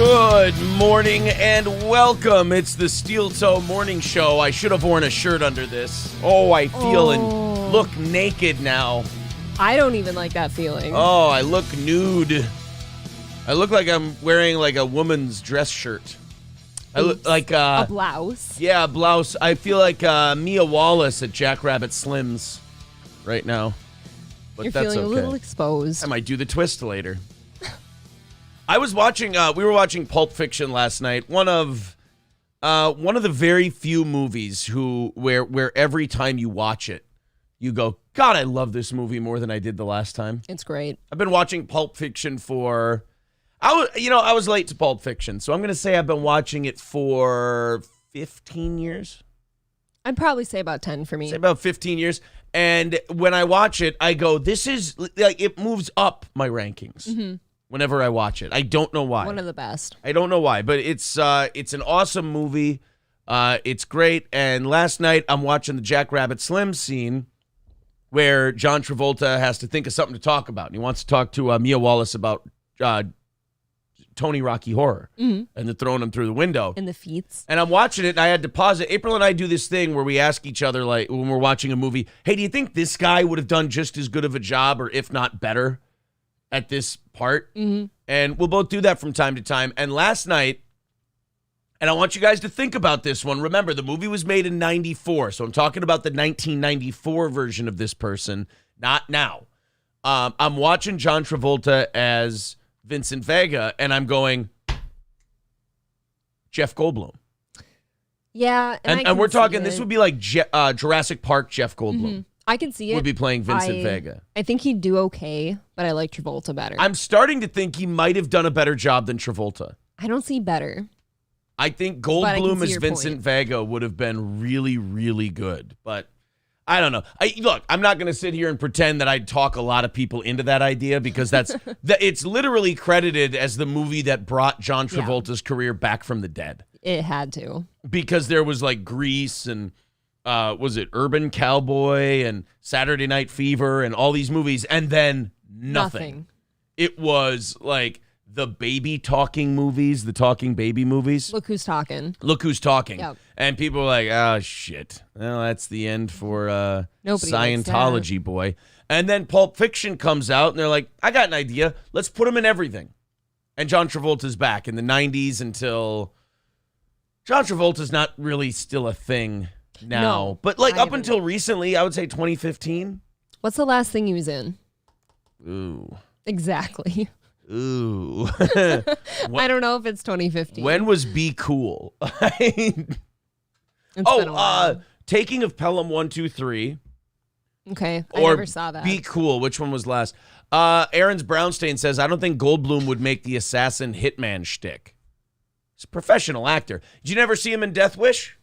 Good morning and welcome. It's the Steel Toe Morning Show. I should have worn a shirt under this. Oh, I feel and look naked now. I don't even like that feeling. Oh, I look nude. I look like I'm wearing like a woman's dress shirt. I look like a blouse. Yeah, a blouse. I feel like Mia Wallace at Jackrabbit Slims right now. But You're that's feeling okay. a little exposed. I might do the twist later. I was watching. We were watching Pulp Fiction last night. One of the very few movies where every time you watch it, you go, God, I love this movie more than I did the last time. It's great. I've been watching Pulp Fiction for. I was late to Pulp Fiction, so I'm going to say I've been watching it for 15 years. I'd probably say about 10 for me. Say about 15 years. And when I watch it, I go, this is like it moves up my rankings. Mm-hmm. Whenever I watch it. I don't know why. One of the best. I don't know why, but it's an awesome movie. It's great. And last night I'm watching the Jackrabbit Slim scene where John Travolta has to think of something to talk about. And he wants to talk to Mia Wallace about Tony Rocky Horror and they're throwing him through the window. In the feets. And I'm watching it and I had to pause it. April and I do this thing where we ask each other, like when we're watching a movie, hey, do you think this guy would have done just as good of a job or if not better at this part? Mm-hmm. And we'll both do that from time to time. And last night, and I want you guys to think about this one. Remember, the movie was made in 94, so I'm talking about the 1994 version of this person, not now. I'm watching John Travolta as Vincent Vega, and I'm going, Jeff Goldblum. Yeah. And we're talking, this would be like Jurassic Park Jeff Goldblum. Mm-hmm. I can see it. Would be playing Vincent Vega. I think he'd do okay, but I like Travolta better. I'm starting to think he might have done a better job than Travolta. I don't see better. I think Goldblum as Vincent Vega would have been really, really good. But I don't know. Look, I'm not going to sit here and pretend that I'd talk a lot of people into that idea because it's literally credited as the movie that brought John Travolta's career back from the dead. It had to. Because there was like Grease and was it Urban Cowboy and Saturday Night Fever and all these movies, and then nothing. It was like the baby talking movies, the talking baby movies. Look Who's Talking. Look Who's Talking. Yep. And people were like, oh, shit. Well, that's the end for Scientology, boy. And then Pulp Fiction comes out, and they're like, I got an idea. Let's put him in everything. And John Travolta's back in the 90s until John Travolta's not really still a thing now. No, but like up until recently, I would say 2015. What's the last thing he was in? Ooh. Exactly. Ooh. I don't know if it's 2015. When was Be Cool? It's been a while. Taking of Pelham 1, 2, 3. Okay, I never saw that. Be Cool. Which one was last? Aaron's Brownstein says, I don't think Goldblum would make the assassin hitman shtick. He's a professional actor. Did you never see him in Death Wish?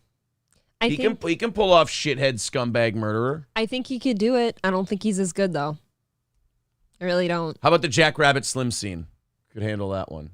He can pull off shithead scumbag murderer. I think he could do it. I don't think he's as good, though. I really don't. How about the Jackrabbit Slim scene? Could handle that one.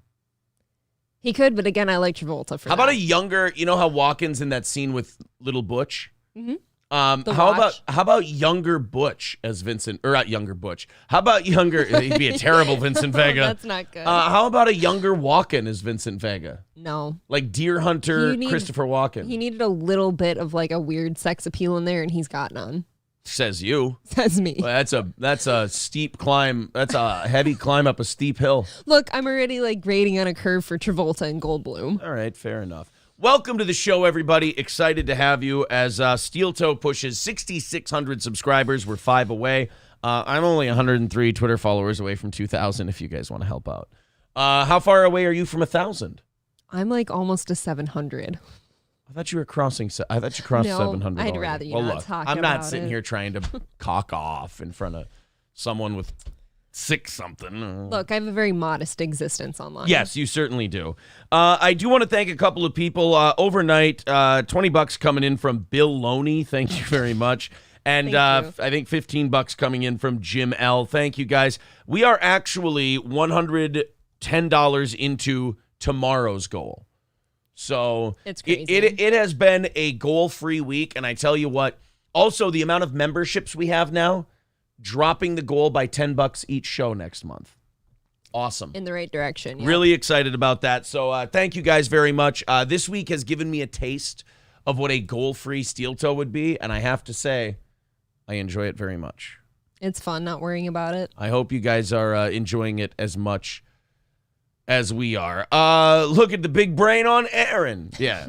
He could, but again, I like Travolta for that. How about a younger, you know how Walken's in that scene with Little Butch? Mm-hmm. How about younger Butch as Vincent, or not younger Butch? How about younger, he'd be a terrible Vincent Vega. That's not good. How about a younger Walken as Vincent Vega? No. Like Deer Hunter, Christopher Walken. He needed a little bit of like a weird sex appeal in there, and he's got none. Says you. Says me. Well, that's a steep climb. That's a heavy climb up a steep hill. Look, I'm already like grading on a curve for Travolta and Goldblum. All right, fair enough. Welcome to the show, everybody. Excited to have you as Steel Toe pushes 6,600 subscribers. We're 5 away. I'm only 103 Twitter followers away from 2,000 if you guys want to help out. How far away are you from 1,000? I'm like almost to 700. I thought you were crossing. I thought you crossed 700. I'd rather you not talk about it. I'm not sitting here trying to cock off in front of someone with 6-something. Look, I have a very modest existence online. Yes, you certainly do. I do want to thank a couple of people. Overnight, $20 coming in from Bill Loney. Thank you very much. And I think $15 coming in from Jim L. Thank you, guys. We are actually $110 into tomorrow's goal. So it's crazy. It has been a goal-free week, and I tell you what, also the amount of memberships we have now, dropping the goal by $10 each show next month. Awesome. in the right direction. Yeah. Really excited about that. So thank you guys very much. This week has given me a taste of what a goal-free steel toe would be, and I have to say, I enjoy it very much. It's fun not worrying about it. I hope you guys are enjoying it as much as we are. Look at the big brain on Aaron. Yeah.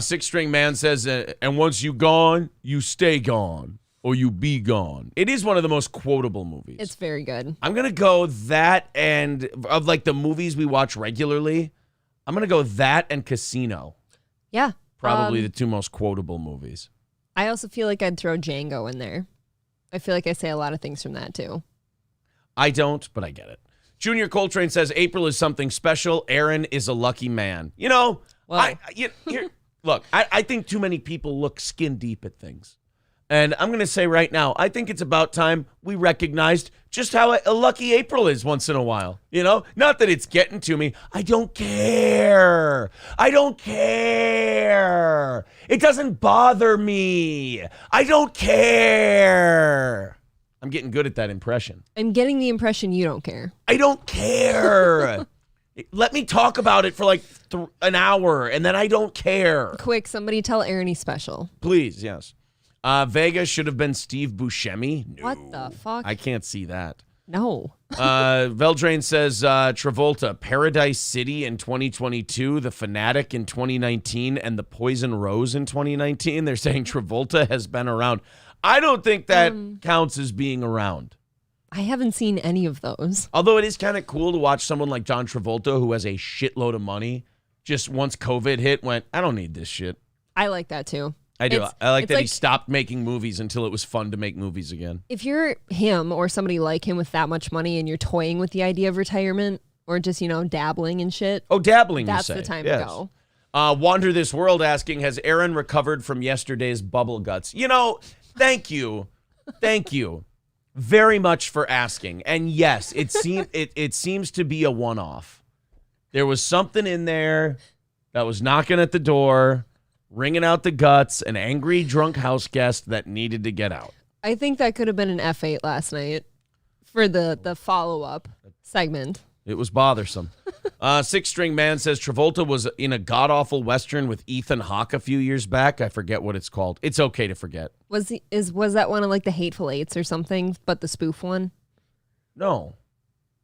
Six String Man says, and once you gone, you stay gone, or you be gone. It is one of the most quotable movies. It's very good. I'm going to go that and, of like the movies we watch regularly, I'm going to go that and Casino. Yeah. Probably the two most quotable movies. I also feel like I'd throw Django in there. I feel like I say a lot of things from that too. I don't, but I get it. Junior Coltrane says, April is something special. Aaron is a lucky man. You know, Well, look, I think too many people look skin deep at things. And I'm going to say right now, I think it's about time we recognized just how a lucky April is once in a while. You know, not that it's getting to me. I don't care. I don't care. It doesn't bother me. I don't care. I'm getting good at that impression. I'm getting the impression you don't care. I don't care. Let me talk about it for like an hour, and then I don't care. Quick, somebody tell Aaron he's special. Please, yes. Vega should have been Steve Buscemi. No, What the fuck? I can't see that. No. Veldrain says Travolta, Paradise City in 2022, The Fanatic in 2019, and The Poison Rose in 2019. They're saying Travolta has been around. I don't think that counts as being around. I haven't seen any of those. Although it is kind of cool to watch someone like John Travolta, who has a shitload of money, just once COVID hit, went, I don't need this shit. I like that too. I do. I like that he stopped making movies until it was fun to make movies again. If you're him or somebody like him with that much money and you're toying with the idea of retirement or just, dabbling and shit. Oh, dabbling, that's you say. the time yes. to go. Wander This World asking, has Aaron recovered from yesterday's bubble guts? Thank you. Thank you very much for asking. And yes, it seems to be a one-off. There was something in there that was knocking at the door, wringing out the guts, an angry drunk house guest that needed to get out. I think that could have been an F8 last night for the follow-up segment. It was bothersome. Six String Man says Travolta was in a god-awful Western with Ethan Hawke a few years back. I forget what it's called. It's okay to forget. Was that one of like the Hateful Eights or something, but the spoof one? No.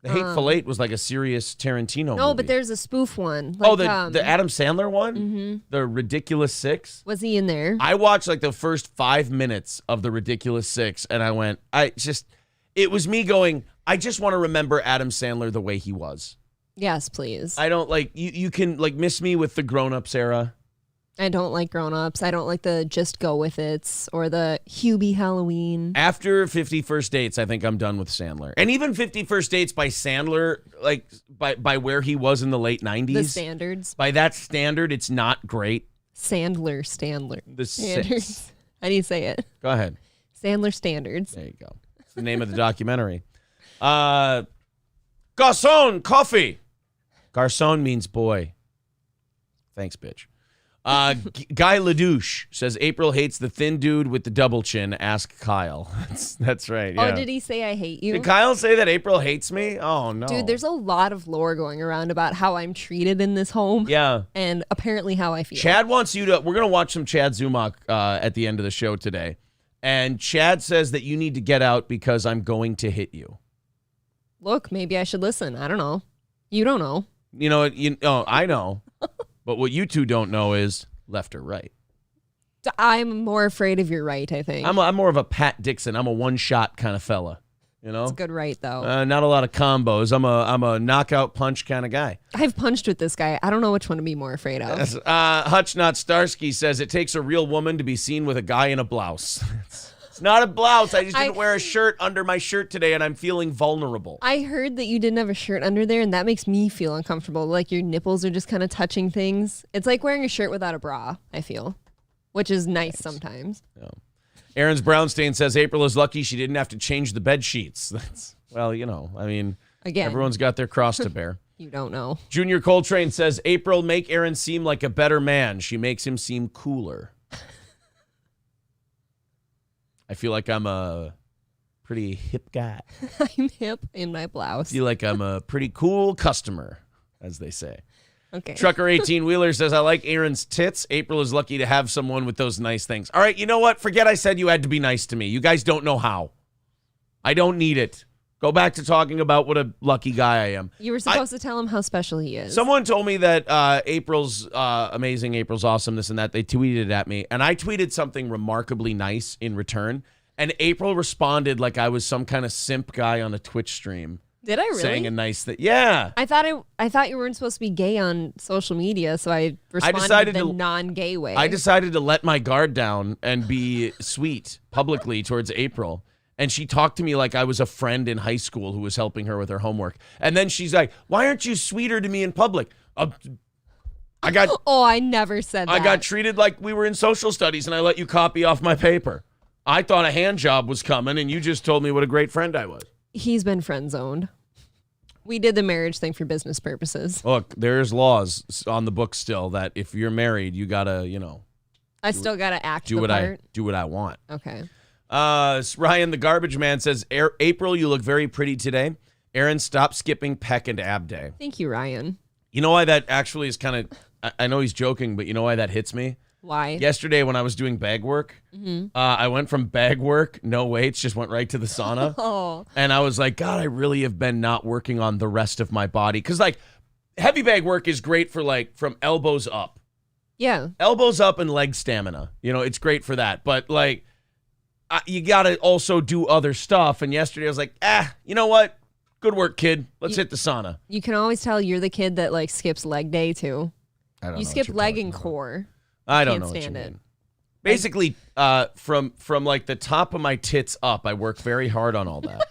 The Hateful Eight was like a serious Tarantino movie. No, but there's a spoof one. Like, the Adam Sandler one? Mm-hmm. The Ridiculous Six? Was he in there? I watched like the first 5 minutes of the Ridiculous Six, and I went, it was me going, I just want to remember Adam Sandler the way he was. Yes, please. I don't you can miss me with the Grown-Ups era. I don't like Grown-Ups. I don't like the Just Go With It's or the Hubie Halloween. After 50 First Dates, I think I'm done with Sandler. And even 50 First Dates by Sandler, like by where he was in the late 90s. The standards. By that standard, it's not great. Standler. The standards. How do you say it? Go ahead. Sandler Standards. There you go. It's the name of the documentary. Garçon, coffee. Garçon means boy. Thanks, bitch. Guy Ledouche says April hates the thin dude with the double chin. Ask Kyle. That's right. Yeah. Oh, did he say I hate you? Did Kyle say that April hates me? Oh, no. Dude, there's a lot of lore going around about how I'm treated in this home. Yeah. And apparently how I feel. Chad wants you to, we're going to watch some Chad Zumock at the end of the show today. And Chad says that you need to get out because I'm going to hit you. Look, maybe I should listen. I don't know. You don't know. I know. But what you two don't know is left or right. I'm more afraid of your right, I think. I'm more of a Pat Dixon. I'm a one-shot kind of fella. It's a good right, though. Not a lot of combos. I'm a knockout punch kind of guy. I've punched with this guy. I don't know which one to be more afraid of. Hutch Not Starsky says it takes a real woman to be seen with a guy in a blouse. It's not a blouse. I just didn't wear a shirt under my shirt today, and I'm feeling vulnerable. I heard that you didn't have a shirt under there, and that makes me feel uncomfortable. Like your nipples are just kind of touching things. It's like wearing a shirt without a bra, I feel, which is nice sometimes. Yeah. Aaron's Brownstein says April is lucky she didn't have to change the bed sheets. Again, everyone's got their cross to bear. You don't know. Junior Coltrane says April make Aaron seem like a better man. She makes him seem cooler. I feel like I'm a pretty hip guy. I'm hip in my blouse. Feel like I'm a pretty cool customer, as they say. Okay. Trucker 18 Wheeler says, I like Aaron's tits. April is lucky to have someone with those nice things. All right, you know what? Forget I said you had to be nice to me. You guys don't know how. I don't need it. Go back to talking about what a lucky guy I am. You were supposed to tell him how special he is. Someone told me that April's amazing, April's awesome, this and that. They tweeted it at me, and I tweeted something remarkably nice in return, and April responded like I was some kind of simp guy on a Twitch stream. Did I really? Saying a nice thing. Yeah. I thought you weren't supposed to be gay on social media, so I responded the non-gay way. I decided to let my guard down and be sweet publicly towards April. And she talked to me like I was a friend in high school who was helping her with her homework. And then she's like, why aren't you sweeter to me in public? I never said that. I got treated like we were in social studies and I let you copy off my paper. I thought a hand job was coming and you just told me what a great friend I was. He's been friend zoned. We did the marriage thing for business purposes. Look, there's laws on the book still that if you're married, you gotta, I still gotta act do the what part. do what I want. Okay. Ryan the Garbage Man says, April, you look very pretty today. Aaron, stop skipping peck and ab day. Thank you, Ryan. You know why that actually is kind of, I know he's joking, but you know why that hits me? Why? Yesterday when I was doing bag work, I went from bag work, no weights, just went right to the sauna. Oh. And I was like, God, I really have been not working on the rest of my body. Because, heavy bag work is great for, from elbows up. Yeah. Elbows up and leg stamina. It's great for that. But, you got to also do other stuff. And yesterday I was like, you know what? Good work, kid. Let's hit the sauna. You can always tell you're the kid that, skips leg day, too. I don't know. You skip leg and core. I don't know what you mean. Basically, from the top of my tits up, I work very hard on all that.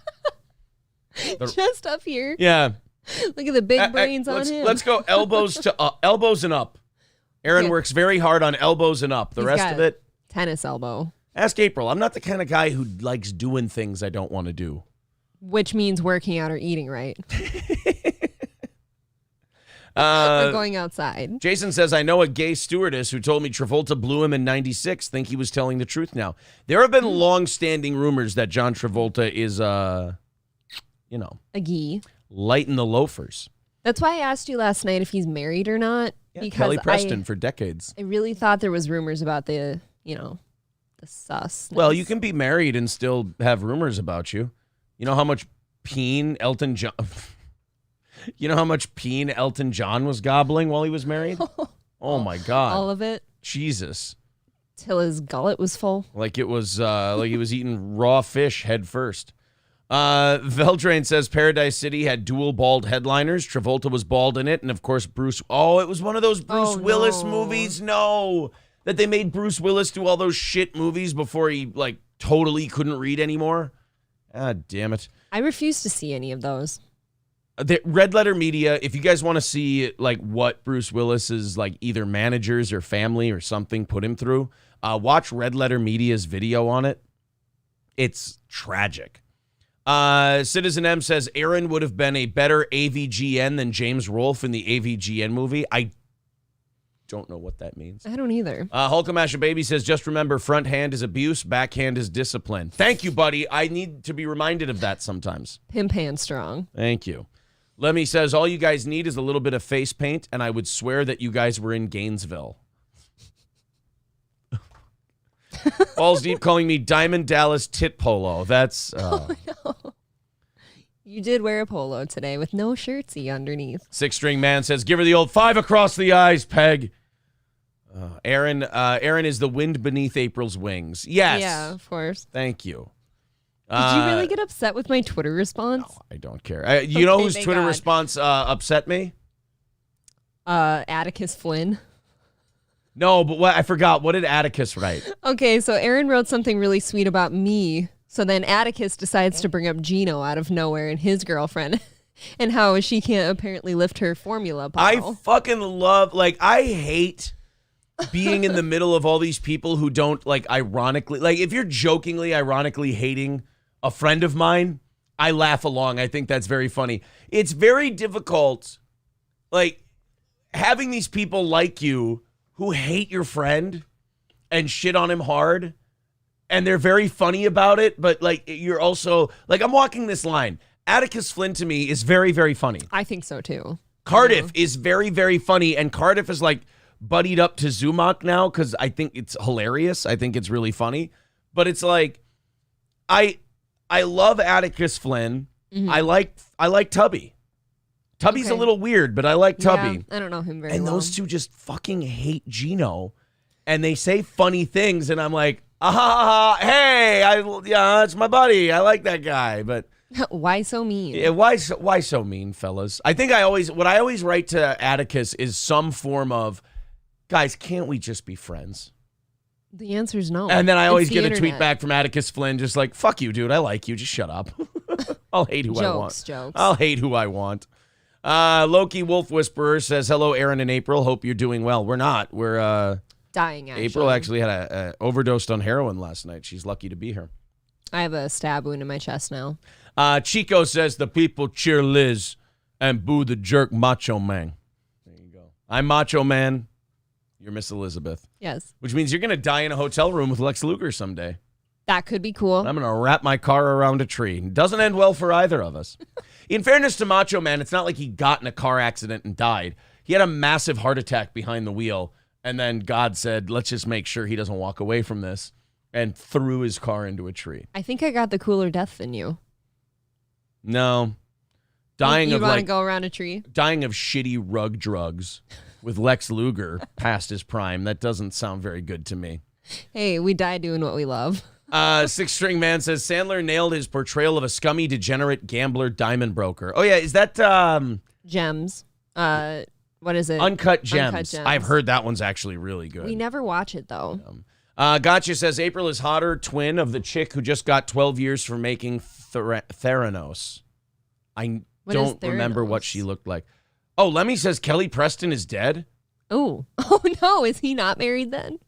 Just up here. Yeah. Look at the big brains on him. Let's go elbows and up. Aaron works very hard on elbows and up. The rest of it, tennis elbow. Ask April. I'm not the kind of guy who likes doing things I don't want to do. Which means working out or eating right. Or going outside. Jason says, I know a gay stewardess who told me Travolta blew him in 96. Think he was telling the truth now. There have been long-standing rumors that John Travolta is, a gee. Lighting the loafers. That's why I asked you last night if he's married or not. Yeah, because Kelly Preston for decades. I really thought there was rumors about the sus. Well, you can be married and still have rumors about you. You know how much peen Elton John... You know how much peen Elton John was gobbling while he was married? Oh, my God. All of it? Jesus. Till his gullet was full? Like it was, like he was eating raw fish head first. Veldrain says Paradise City had dual bald headliners. Travolta was bald in it. And, of course, Bruce... Oh, it was one of those Bruce Willis movies? No. That they made Bruce Willis do all those shit movies before he, totally couldn't read anymore? Ah, damn it. I refuse to see any of those. The Red Letter Media, if you guys want to see what Bruce Willis's either managers or family or something put him through, watch Red Letter Media's video on it. It's tragic. Citizen M says Aaron would have been a better AVGN than James Rolfe in the AVGN movie. I don't know what that means. I don't either. Hulkamasha Baby says, just remember, front hand is abuse, backhand is discipline. Thank you, buddy. I need to be reminded of that sometimes. Pimp hand strong. Thank you. Lemmy says, all you guys need is a little bit of face paint, and I would swear that you guys were in Gainesville. Balls Deep calling me Diamond Dallas Tit Polo. That's... Oh, no. You did wear a polo today with no shirtsy underneath. Six String Man says, give her the old 5 across the eyes, Peg. Aaron is the wind beneath April's wings. Yes. Yeah, of course. Thank you. Did you really get upset with my Twitter response? No, I don't care. You know whose Twitter response upset me? Atticus Flynn. No, but I forgot. What did Atticus write? Okay, so Aaron wrote something really sweet about me. So then Atticus decides to bring up Gino out of nowhere and his girlfriend and how she can't apparently lift her formula bottle. I fucking love, I hate being in the middle of all these people who don't, ironically, if you're jokingly, ironically hating a friend of mine, I laugh along. I think that's very funny. It's very difficult, having these people like you who hate your friend and shit on him hard and they're very funny about it, but like you're also like I'm walking this line. Atticus Flynn to me is very, very funny. I think so too. Cardiff is very, very funny, and Cardiff is like buddied up to Zumock now because I think it's hilarious. I think it's really funny, but it's like I love Atticus Flynn. Mm-hmm. I like Tubby. Tubby's a little weird, but I like Tubby. Yeah, I don't know him very well. And those two just fucking hate Gino, and they say funny things, and I'm like, hey, it's my buddy. I like that guy, but why so mean? Yeah, why so mean, fellas? I think what I always write to Atticus is some form of, guys, can't we just be friends? The answer is no. And then I always get a tweet back from Atticus Flynn, just like, fuck you, dude. I like you. Just shut up. I'll hate who I want. Jokes. I'll hate who I want. Loki Wolf Whisperer says, hello, Aaron and April. Hope you're doing well. We're not. We're dying, actually. April actually had a overdosed on heroin last night. She's lucky to be here. I have a stab wound in my chest now. Chico says, the people cheer Liz and boo the jerk Macho Man. There you go. I'm Macho Man. You're Miss Elizabeth. Yes. Which means you're going to die in a hotel room with Lex Luger someday. That could be cool. I'm going to wrap my car around a tree. Doesn't end well for either of us. In fairness to Macho Man, it's not like he got in a car accident and died. He had a massive heart attack behind the wheel, and then God said, let's just make sure he doesn't walk away from this, and threw his car into a tree. I think I got the cooler death than you. No. Dying you of want to go around a tree? Dying of shitty rug drugs with Lex Luger past his prime. That doesn't sound very good to me. Hey, we die doing what we love. Six String Man says Sandler nailed his portrayal of a scummy, degenerate gambler diamond broker. Oh yeah, is that Gems? What is it? Uncut Gems. Uncut Gems. I've heard that one's actually really good. We never watch it though. Gotcha says April is hotter twin of the chick who just got 12 years for making Theranos. I don't remember what she looked like. Oh, Lemmy says Kelly Preston is dead. Oh no, is he not married then?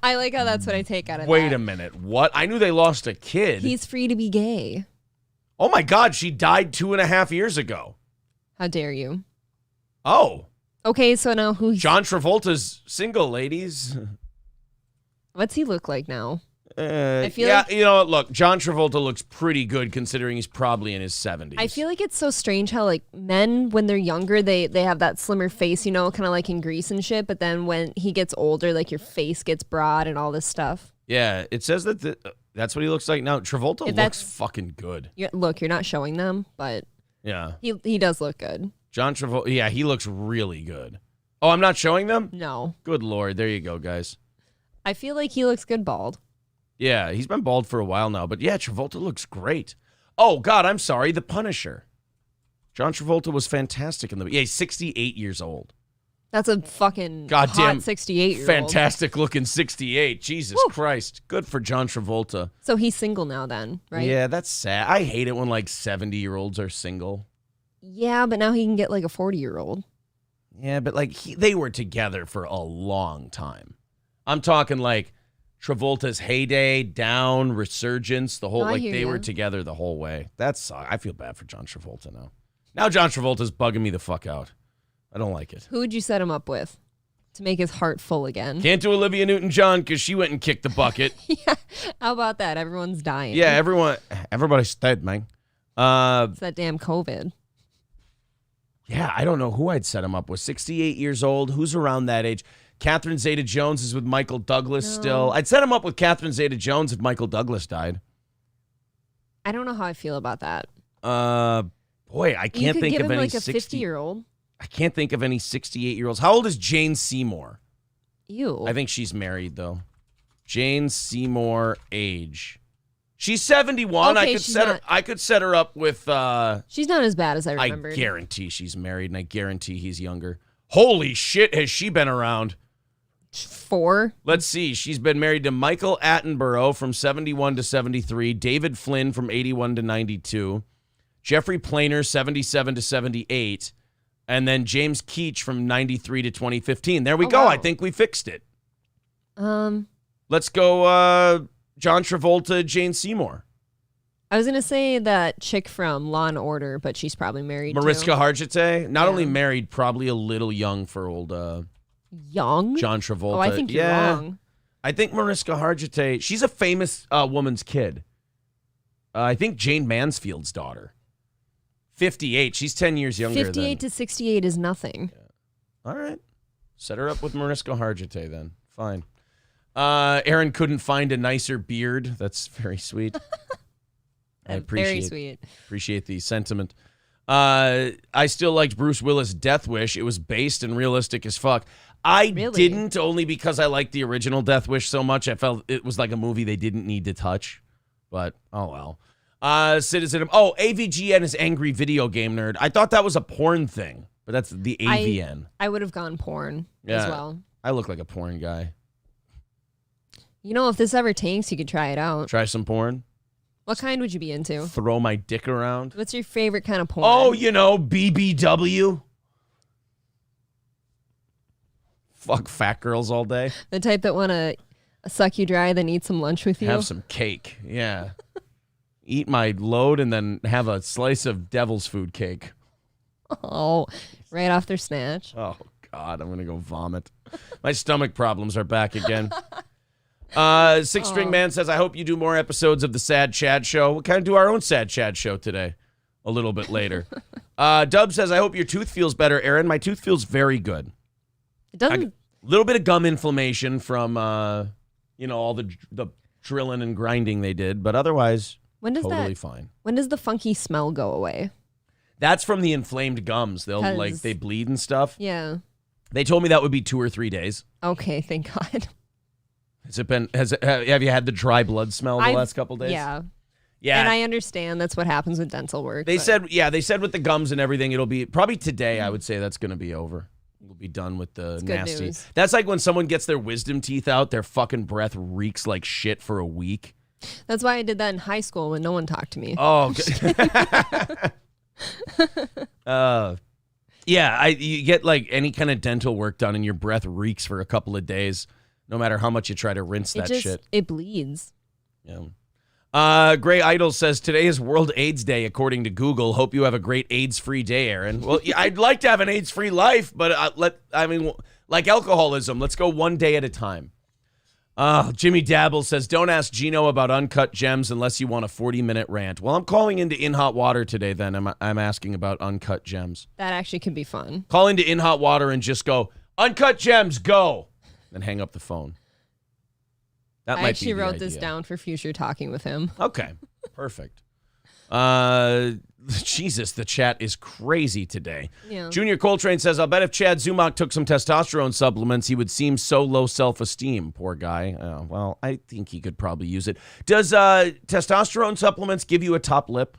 I like how that's what I take out of Wait a minute. What? I knew they lost a kid. He's free to be gay. Oh my God, she died 2.5 years ago. How dare you? Oh. Okay, so now who's... John Travolta's single, ladies. What's he look like now? I feel like, you know what? Look, John Travolta looks pretty good considering he's probably in his 70s. I feel like it's so strange how like men when they're younger they have that slimmer face, you know, kind of like in Grease and shit. But then when he gets older, like your face gets broad and all this stuff. Yeah, it says that that's what he looks like now. Travolta looks fucking good. Look, you're not showing them, but yeah, he does look good. John Travolta, yeah, he looks really good. Oh, I'm not showing them? No. Good Lord, there you go, guys. I feel like he looks good bald. Yeah, he's been bald for a while now, but yeah, Travolta looks great. Oh, God, I'm sorry, The Punisher. John Travolta was fantastic in he's 68 years old. That's a fucking goddamn hot 68-year-old. Fantastic looking 68. Jesus Christ. Good for John Travolta. So he's single now then, right? Yeah, that's sad. I hate it when like 70-year-olds are single. Yeah, but now he can get like a 40-year-old. Yeah, but like they were together for a long time. I'm talking like Travolta's heyday, down, resurgence, the whole they were together the whole way. I feel bad for John Travolta now. Now John Travolta's bugging me the fuck out. I don't like it. Who would you set him up with to make his heart full again? Can't do Olivia Newton-John because she went and kicked the bucket. Yeah, how about that? Everyone's dying. Yeah, everybody's dead, man. It's that damn COVID. Yeah, I don't know who I'd set him up with. 68 years old. Who's around that age? Catherine Zeta-Jones is with Michael Douglas still. I'd set him up with Catherine Zeta-Jones if Michael Douglas died. I don't know how I feel about that. Boy, I can't think of any like a 50-year-old. I can't think of any 68-year-olds. How old is Jane Seymour? Ew. I think she's married, though. Jane Seymour age. She's 71. Okay, I could set her up with she's not as bad as I remember. I guarantee she's married, and I guarantee he's younger. Holy shit, has she been around? 4. Let's see. She's been married to Michael Attenborough from 71 to 73, David Flynn from 81 to 92, Jeffrey Planer 77 to 78, and then James Keach from 93 to 2015. There we go. Wow. I think we fixed it. Let's go John Travolta, Jane Seymour. I was going to say that chick from Law & Order, but she's probably married Mariska Hargitay. Not only married, probably a little young for old young? John Travolta. Oh, I think you're wrong. I think Mariska Hargitay, she's a famous woman's kid. I think Jane Mansfield's daughter. 58. She's 10 years younger 58 to 68 is nothing. Yeah. All right. Set her up with Mariska Hargitay then. Fine. Aaron couldn't find a nicer beard. That's very sweet. I appreciate the sentiment. I still liked Bruce Willis' Death Wish. It was based and realistic as fuck. I didn't, only because I liked the original Death Wish so much. I felt it was like a movie they didn't need to touch. But, oh well. Citizen. Oh, AVGN is Angry Video Game Nerd. I thought that was a porn thing, but that's the AVN. I would have gone porn as well. I look like a porn guy. You know, if this ever tanks, you could try it out. Try some porn? What kind would you be into? Throw my dick around. What's your favorite kind of porn? Oh, BBW. Fuck fat girls all day. The type that want to suck you dry, then eat some lunch with you? Have some cake, yeah. Eat my load and then have a slice of devil's food cake. Oh, right off their snatch. Oh, God, I'm going to go vomit. My stomach problems are back again. Six String Man says, I hope you do more episodes of the Sad Chad Show. We'll kind of do our own Sad Chad Show today, a little bit later. Dub says, I hope your tooth feels better, Aaron. My tooth feels very good. It doesn't. A little bit of gum inflammation from, all the drilling and grinding they did, but otherwise, totally fine. When does the funky smell go away? That's from the inflamed gums. They bleed and stuff. Yeah. They told me that would be 2 or 3 days. Okay, thank God. Have you had the dry blood smell the last couple days? Yeah. Yeah. And I understand that's what happens with dental work. They said with the gums and everything, it'll be probably today. I would say that's going to be over. We'll be done with the nasty. That's like when someone gets their wisdom teeth out, their fucking breath reeks like shit for a week. That's why I did that in high school when no one talked to me. Oh, yeah. You get like any kind of dental work done and your breath reeks for a couple of days, no matter how much you try to rinse that shit. It bleeds. Yeah. Gray Idol says, today is World AIDS Day, according to Google. Hope you have a great AIDS-free day, Aaron. Well, I'd like to have an AIDS-free life, but like alcoholism, let's go one day at a time. Jimmy Dabble says, don't ask Gino about Uncut Gems unless you want a 40-minute rant. Well, I'm calling into In Hot Water today, then. I'm asking about Uncut Gems. That actually could be fun. Call into In Hot Water and just go, Uncut Gems, go! Then hang up the phone. I actually wrote this down for future talking with him. Okay, perfect. Jesus, the chat is crazy today. Yeah. Junior Coltrane says, I'll bet if Chad Zumock took some testosterone supplements, he would seem so low self-esteem. Poor guy. Well, I think he could probably use it. Does testosterone supplements give you a top lip?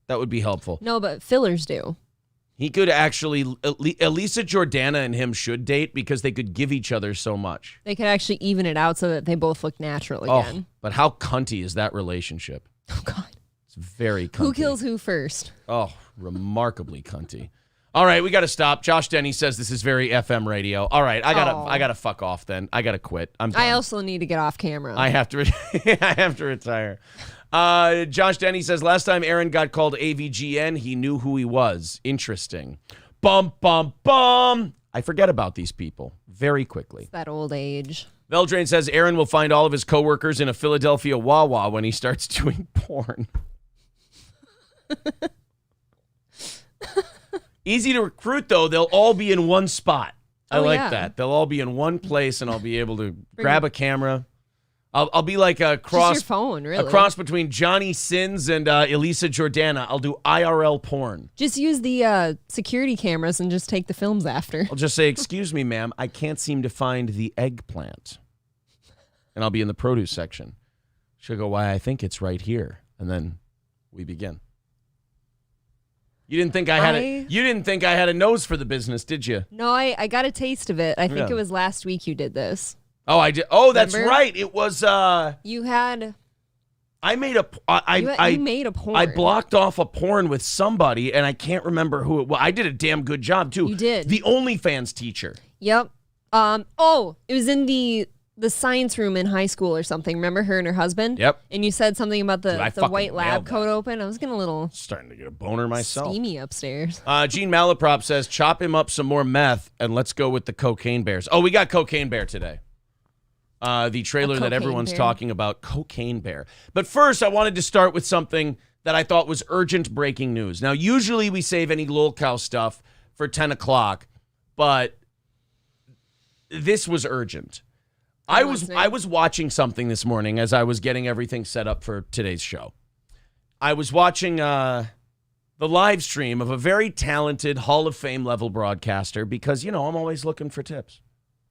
That would be helpful. No, but fillers do. He could actually, Elisa Jordana and him should date because they could give each other so much. They could actually even it out so that they both look natural again. But how cunty is that relationship? Oh, God. It's very cunty. Who kills who first? Oh, remarkably cunty. All right, we got to stop. Josh Denny says this is very FM radio. All right, I gotta fuck off then. I gotta quit. I'm done. I also need to get off camera. I have to. I have to retire. Josh Denny says last time Aaron got called AVGN, he knew who he was. Interesting. Bum bum bum. I forget about these people very quickly. It's that old age. Veldrain says Aaron will find all of his coworkers in a Philadelphia Wawa when he starts doing porn. Easy to recruit, though. They'll all be in one spot. I like that. They'll all be in one place, and I'll be able to grab a camera. I'll be like a cross. Just your phone, really. A cross between Johnny Sins and Elisa Jordana. I'll do IRL porn. Just use the security cameras and just take the films after. I'll just say, excuse me, ma'am, I can't seem to find the eggplant. And I'll be in the produce section. She'll go, why, I think it's right here. And then we begin. You didn't think I had a nose for the business, did you? No, I got a taste of it. I think it was last week you did this. Oh, I did. Oh, that's right. It was you had I made a you made a porn. I blocked off a porn with somebody and I can't remember who it was. I did a damn good job too. You did. The OnlyFans teacher. Yep. It was in the science room in high school or something. Remember her and her husband? Yep. And you said something about the white lab coat open. I was getting a little starting to get a boner myself. Steamy upstairs. Gene Malaprop says, chop him up some more meth and let's go with the cocaine bears. Oh, we got cocaine bear today. The trailer that everyone's bear. talking about, Cocaine Bear. But first, I wanted to start with something that I thought was urgent breaking news. Now, usually we save any lolcow stuff for 10 o'clock, but this was urgent. I was watching something this morning as I was getting everything set up for today's show. I was watching the live stream of a very talented Hall of Fame level broadcaster because, I'm always looking for tips.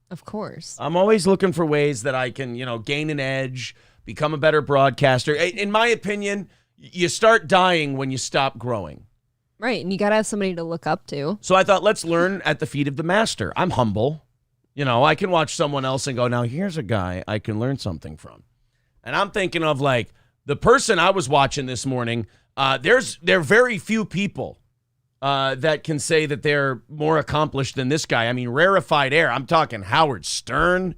Of course. I'm always looking for ways that I can, gain an edge, become a better broadcaster. In my opinion, you start dying when you stop growing. Right, and you got to have somebody to look up to. So I thought, let's learn at the feet of the master. I'm humble. I can watch someone else and go, now here's a guy I can learn something from. And I'm thinking of like the person I was watching this morning. There are very few people that can say that they're more accomplished than this guy. I mean, rarefied air. I'm talking Howard Stern,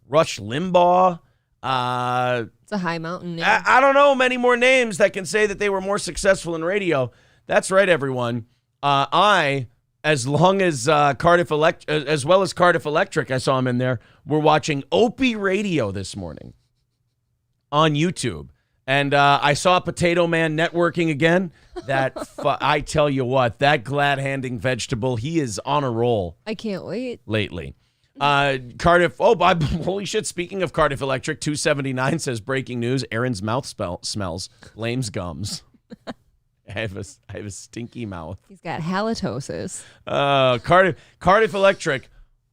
Rush Limbaugh. It's a high mountain name. I don't know many more names that can say that they were more successful in radio. That's right, everyone. As well as Cardiff Electric, I saw him in there. We're watching Opie Radio this morning on YouTube. And I saw Potato Man networking again. I tell you what, that glad-handing vegetable, he is on a roll. I can't wait. Lately. Cardiff, holy shit, speaking of Cardiff Electric, 279 says, breaking news, Aaron's mouth smells. Lame's gums. I have a stinky mouth. He's got halitosis. Cardiff Electric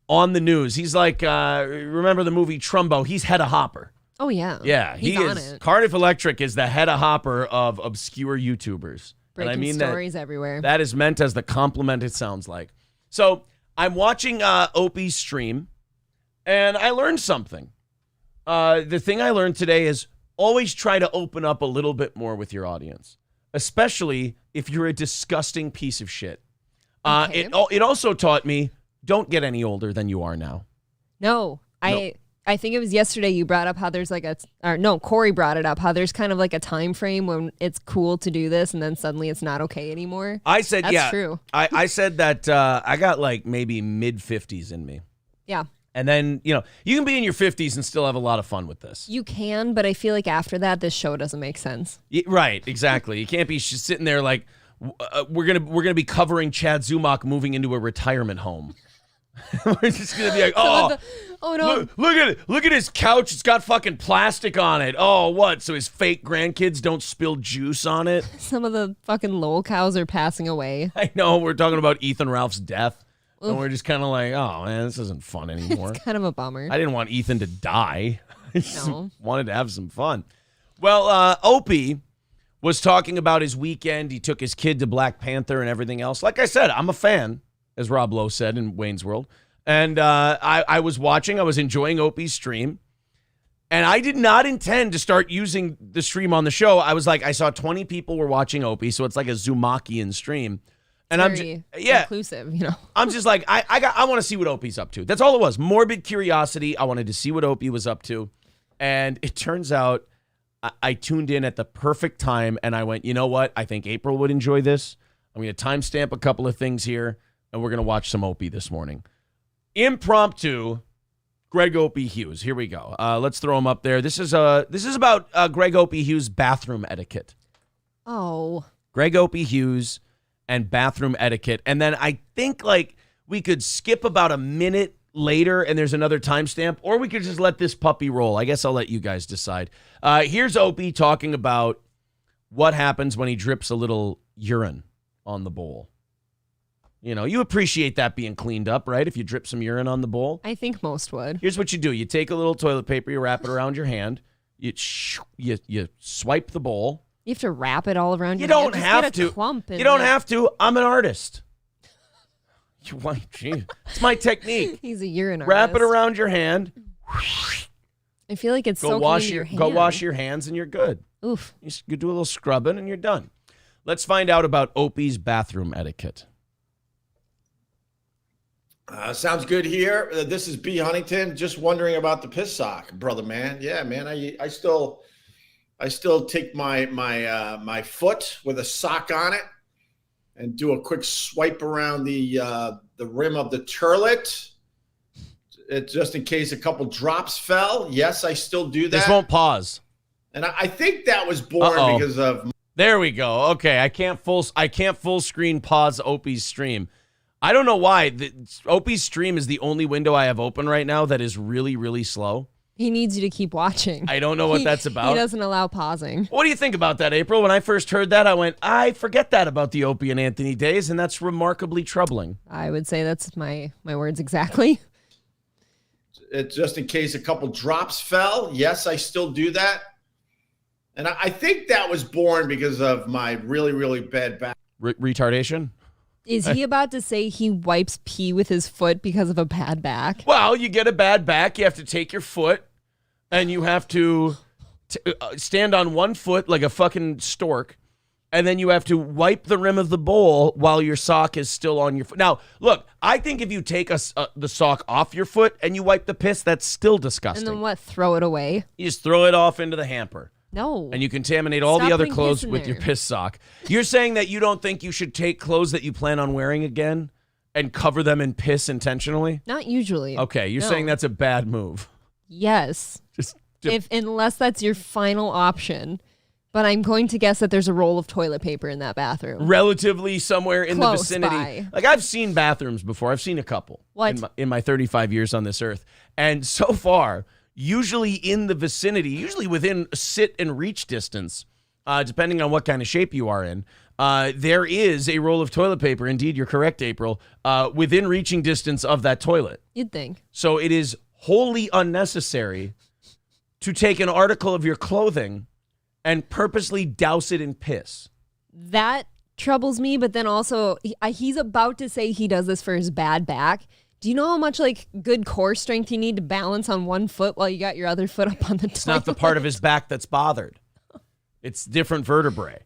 on the news. He's like, remember the movie Trumbo? He's head of hopper. Oh, yeah. Yeah, He's on it. Cardiff Electric is the head of hopper of obscure YouTubers. Breaking stories everywhere. That is meant as the compliment it sounds like. So I'm watching Opie's stream, and I learned something. The thing I learned today is always try to open up a little bit more with your audience, especially if you're a disgusting piece of shit. Okay. It also taught me, don't get any older than you are now. No. I think it was yesterday you brought up how there's Corey brought it up, how there's kind of like a time frame when it's cool to do this and then suddenly it's not okay anymore. I said, That's true. I said that I got like maybe mid-50s in me. Yeah. And then, you can be in your 50s and still have a lot of fun with this. You can, but I feel like after that, this show doesn't make sense. Right, exactly. You can't be sitting there like, we're gonna be covering Chad Zumock moving into a retirement home. We're just gonna be like, oh no! Look at his couch. It's got fucking plastic on it. Oh, what? So his fake grandkids don't spill juice on it? Some of the fucking lol cows are passing away. I know. We're talking about Ethan Ralph's death, and we're just kind of like, oh man, this isn't fun anymore. It's kind of a bummer. I didn't want Ethan to die. I just wanted to have some fun. Well, Opie was talking about his weekend. He took his kid to Black Panther and everything else. Like I said, I'm a fan, as Rob Lowe said in Wayne's World. And I was watching. I was enjoying Opie's stream. And I did not intend to start using the stream on the show. I was like, I saw 20 people were watching Opie, so it's like a Zumockian stream. And very inclusive, I'm just like, I want to see what Opie's up to. That's all it was. Morbid curiosity. I wanted to see what Opie was up to. And it turns out I tuned in at the perfect time, and I went, you know what? I think April would enjoy this. I'm going to timestamp a couple of things here, and we're going to watch some Opie this morning. Impromptu Greg Opie Hughes. Here we go. Let's throw him up there. This is about Greg Opie Hughes' bathroom etiquette. Oh. Greg Opie Hughes and bathroom etiquette. And then I think we could skip about a minute later and there's another timestamp, or we could just let this puppy roll. I guess I'll let you guys decide. Here's Opie talking about what happens when he drips a little urine on the bowl. You appreciate that being cleaned up, right? If you drip some urine on the bowl. I think most would. Here's what you do. You take a little toilet paper, you wrap it around your hand, you swipe the bowl. You have to wrap it all around your hand. You don't have to. You don't have to. I'm an artist. It's my technique. He's a urine artist. Wrap it around your hand. I feel like it's soaking into your hand. Go wash your hands and you're good. Oof. You do a little scrubbing and you're done. Let's find out about Opie's bathroom etiquette. Sounds good here. This is B. Huntington. Just wondering about the piss sock, brother man. Yeah, man. I still take my foot with a sock on it and do a quick swipe around the rim of the turlet. It's just in case a couple drops fell. Yes, I still do that. This won't pause. And I think that was born because of. There we go. Okay, I can't full screen pause Opie's stream. I don't know why. Opie's stream is the only window I have open right now that is really, really slow. He needs you to keep watching. I don't know what that's about. He doesn't allow pausing. What do you think about that, April? When I first heard that, I went, I forget that about the Opie and Anthony days, and that's remarkably troubling. I would say that's my words exactly. It's just in case a couple drops fell. Yes, I still do that. And I think that was born because of my really, really bad back. Retardation? Is he about to say he wipes pee with his foot because of a bad back? Well, you get a bad back. You have to take your foot, and you have to stand on one foot like a fucking stork, and then you have to wipe the rim of the bowl while your sock is still on your foot. Now, look, I think if you take the sock off your foot and you wipe the piss, that's still disgusting. And then what? Throw it away? You just throw it off into the hamper. No. And you contaminate all Stop the other putting clothes piss in with there. your piss sock. You're saying that you don't think you should take clothes that you plan on wearing again and cover them in piss intentionally? Not usually. Okay, you're No. saying that's a bad move. Yes. Just Unless that's your final option. But I'm going to guess that there's a roll of toilet paper in that bathroom. relatively somewhere in Close the vicinity. by. Like, I've seen bathrooms before. I've seen a couple in my 35 years on this earth. And so far, usually in the vicinity, usually within sit and reach distance, depending on what kind of shape you are in, there is a roll of toilet paper. Indeed, you're correct, April, within reaching distance of that toilet. You'd think. So it is wholly unnecessary to take an article of your clothing and purposely douse it in piss. That troubles me, but then also he's about to say he does this for his bad back. Do you know how much like good core strength you need to balance on one foot while you got your other foot up on the toilet? It's not the part of his back that's bothered. It's different vertebrae.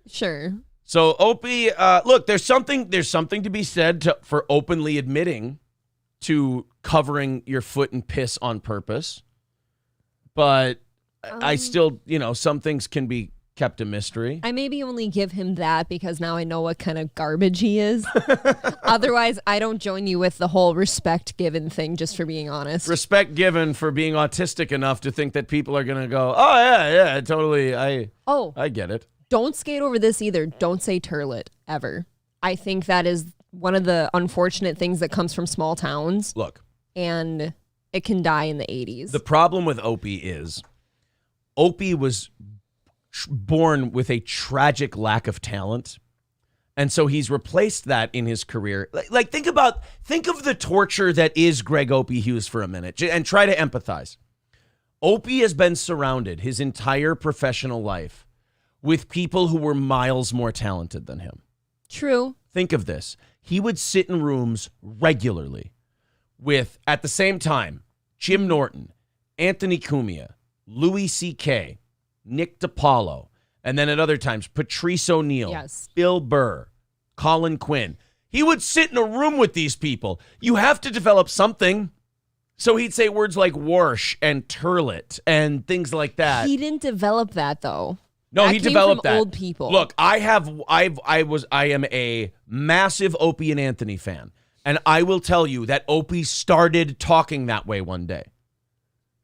Sure. So Opie, look, there's something to be said for openly admitting to covering your foot in piss on purpose. But I still, some things can be kept a mystery. I maybe only give him that because now I know what kind of garbage he is. Otherwise, I don't join you with the whole respect given thing, just for being honest. Respect given for being autistic enough to think that people are going to go, oh, yeah, totally. I get it. Don't skate over this either. Don't say turlet ever. I think that is one of the unfortunate things that comes from small towns. Look. And it can die in the 80s. The problem with Opie is Opie was born with a tragic lack of talent. And so he's replaced that in his career. Like think of the torture that is Greg Opie Hughes for a minute and try to empathize. Opie has been surrounded his entire professional life with people who were miles more talented than him. True. Think of this. He would sit in rooms regularly with, at the same time, Jim Norton, Anthony Cumia, Louis C.K., Nick DiPaolo, and then at other times, Patrice O'Neal, yes, Bill Burr, Colin Quinn. He would sit in a room with these people. You have to develop something. So he'd say words like warsh and turlet and things like that. He didn't develop that, though. No, that he came developed from that. Old people. Look, I am a massive Opie and Anthony fan. And I will tell you that Opie started talking that way one day.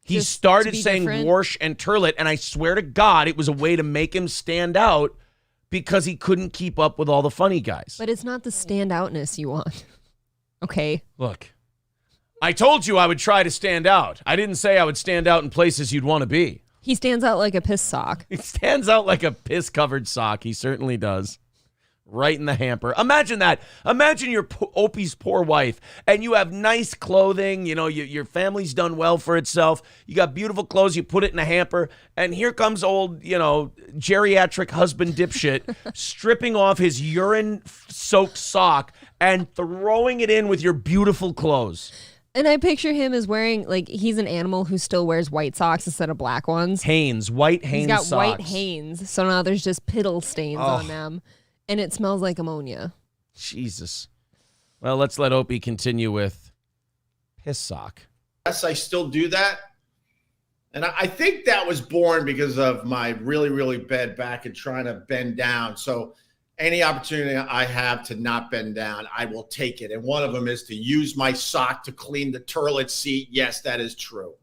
He Just started to be saying different? warsh and turlet, and I swear to God, it was a way to make him stand out because he couldn't keep up with all the funny guys. But it's not the standoutness you want. Okay. Look, I told you I would try to stand out. I didn't say I would stand out in places you'd want to be. He stands out like a piss sock. He stands out like a piss-covered sock. He certainly does. Right in the hamper. Imagine that. Imagine your Opie's poor wife, and you have nice clothing. Your family's done well for itself. You got beautiful clothes. You put it in a hamper, and here comes old, geriatric husband dipshit stripping off his urine-soaked sock and throwing it in with your beautiful clothes. And I picture him as wearing, he's an animal who still wears white socks instead of black ones. White Hanes He's got socks. white Hanes, so now there's just piddle stains on them. And it smells like ammonia. Jesus. Well, let's let Opie continue with piss sock. Yes, I still do that. And I think that was born because of my really, really bad back and trying to bend down. So Any opportunity I have to not bend down, I will take it. And one of them is to use my sock to clean the toilet seat. Yes, that is true.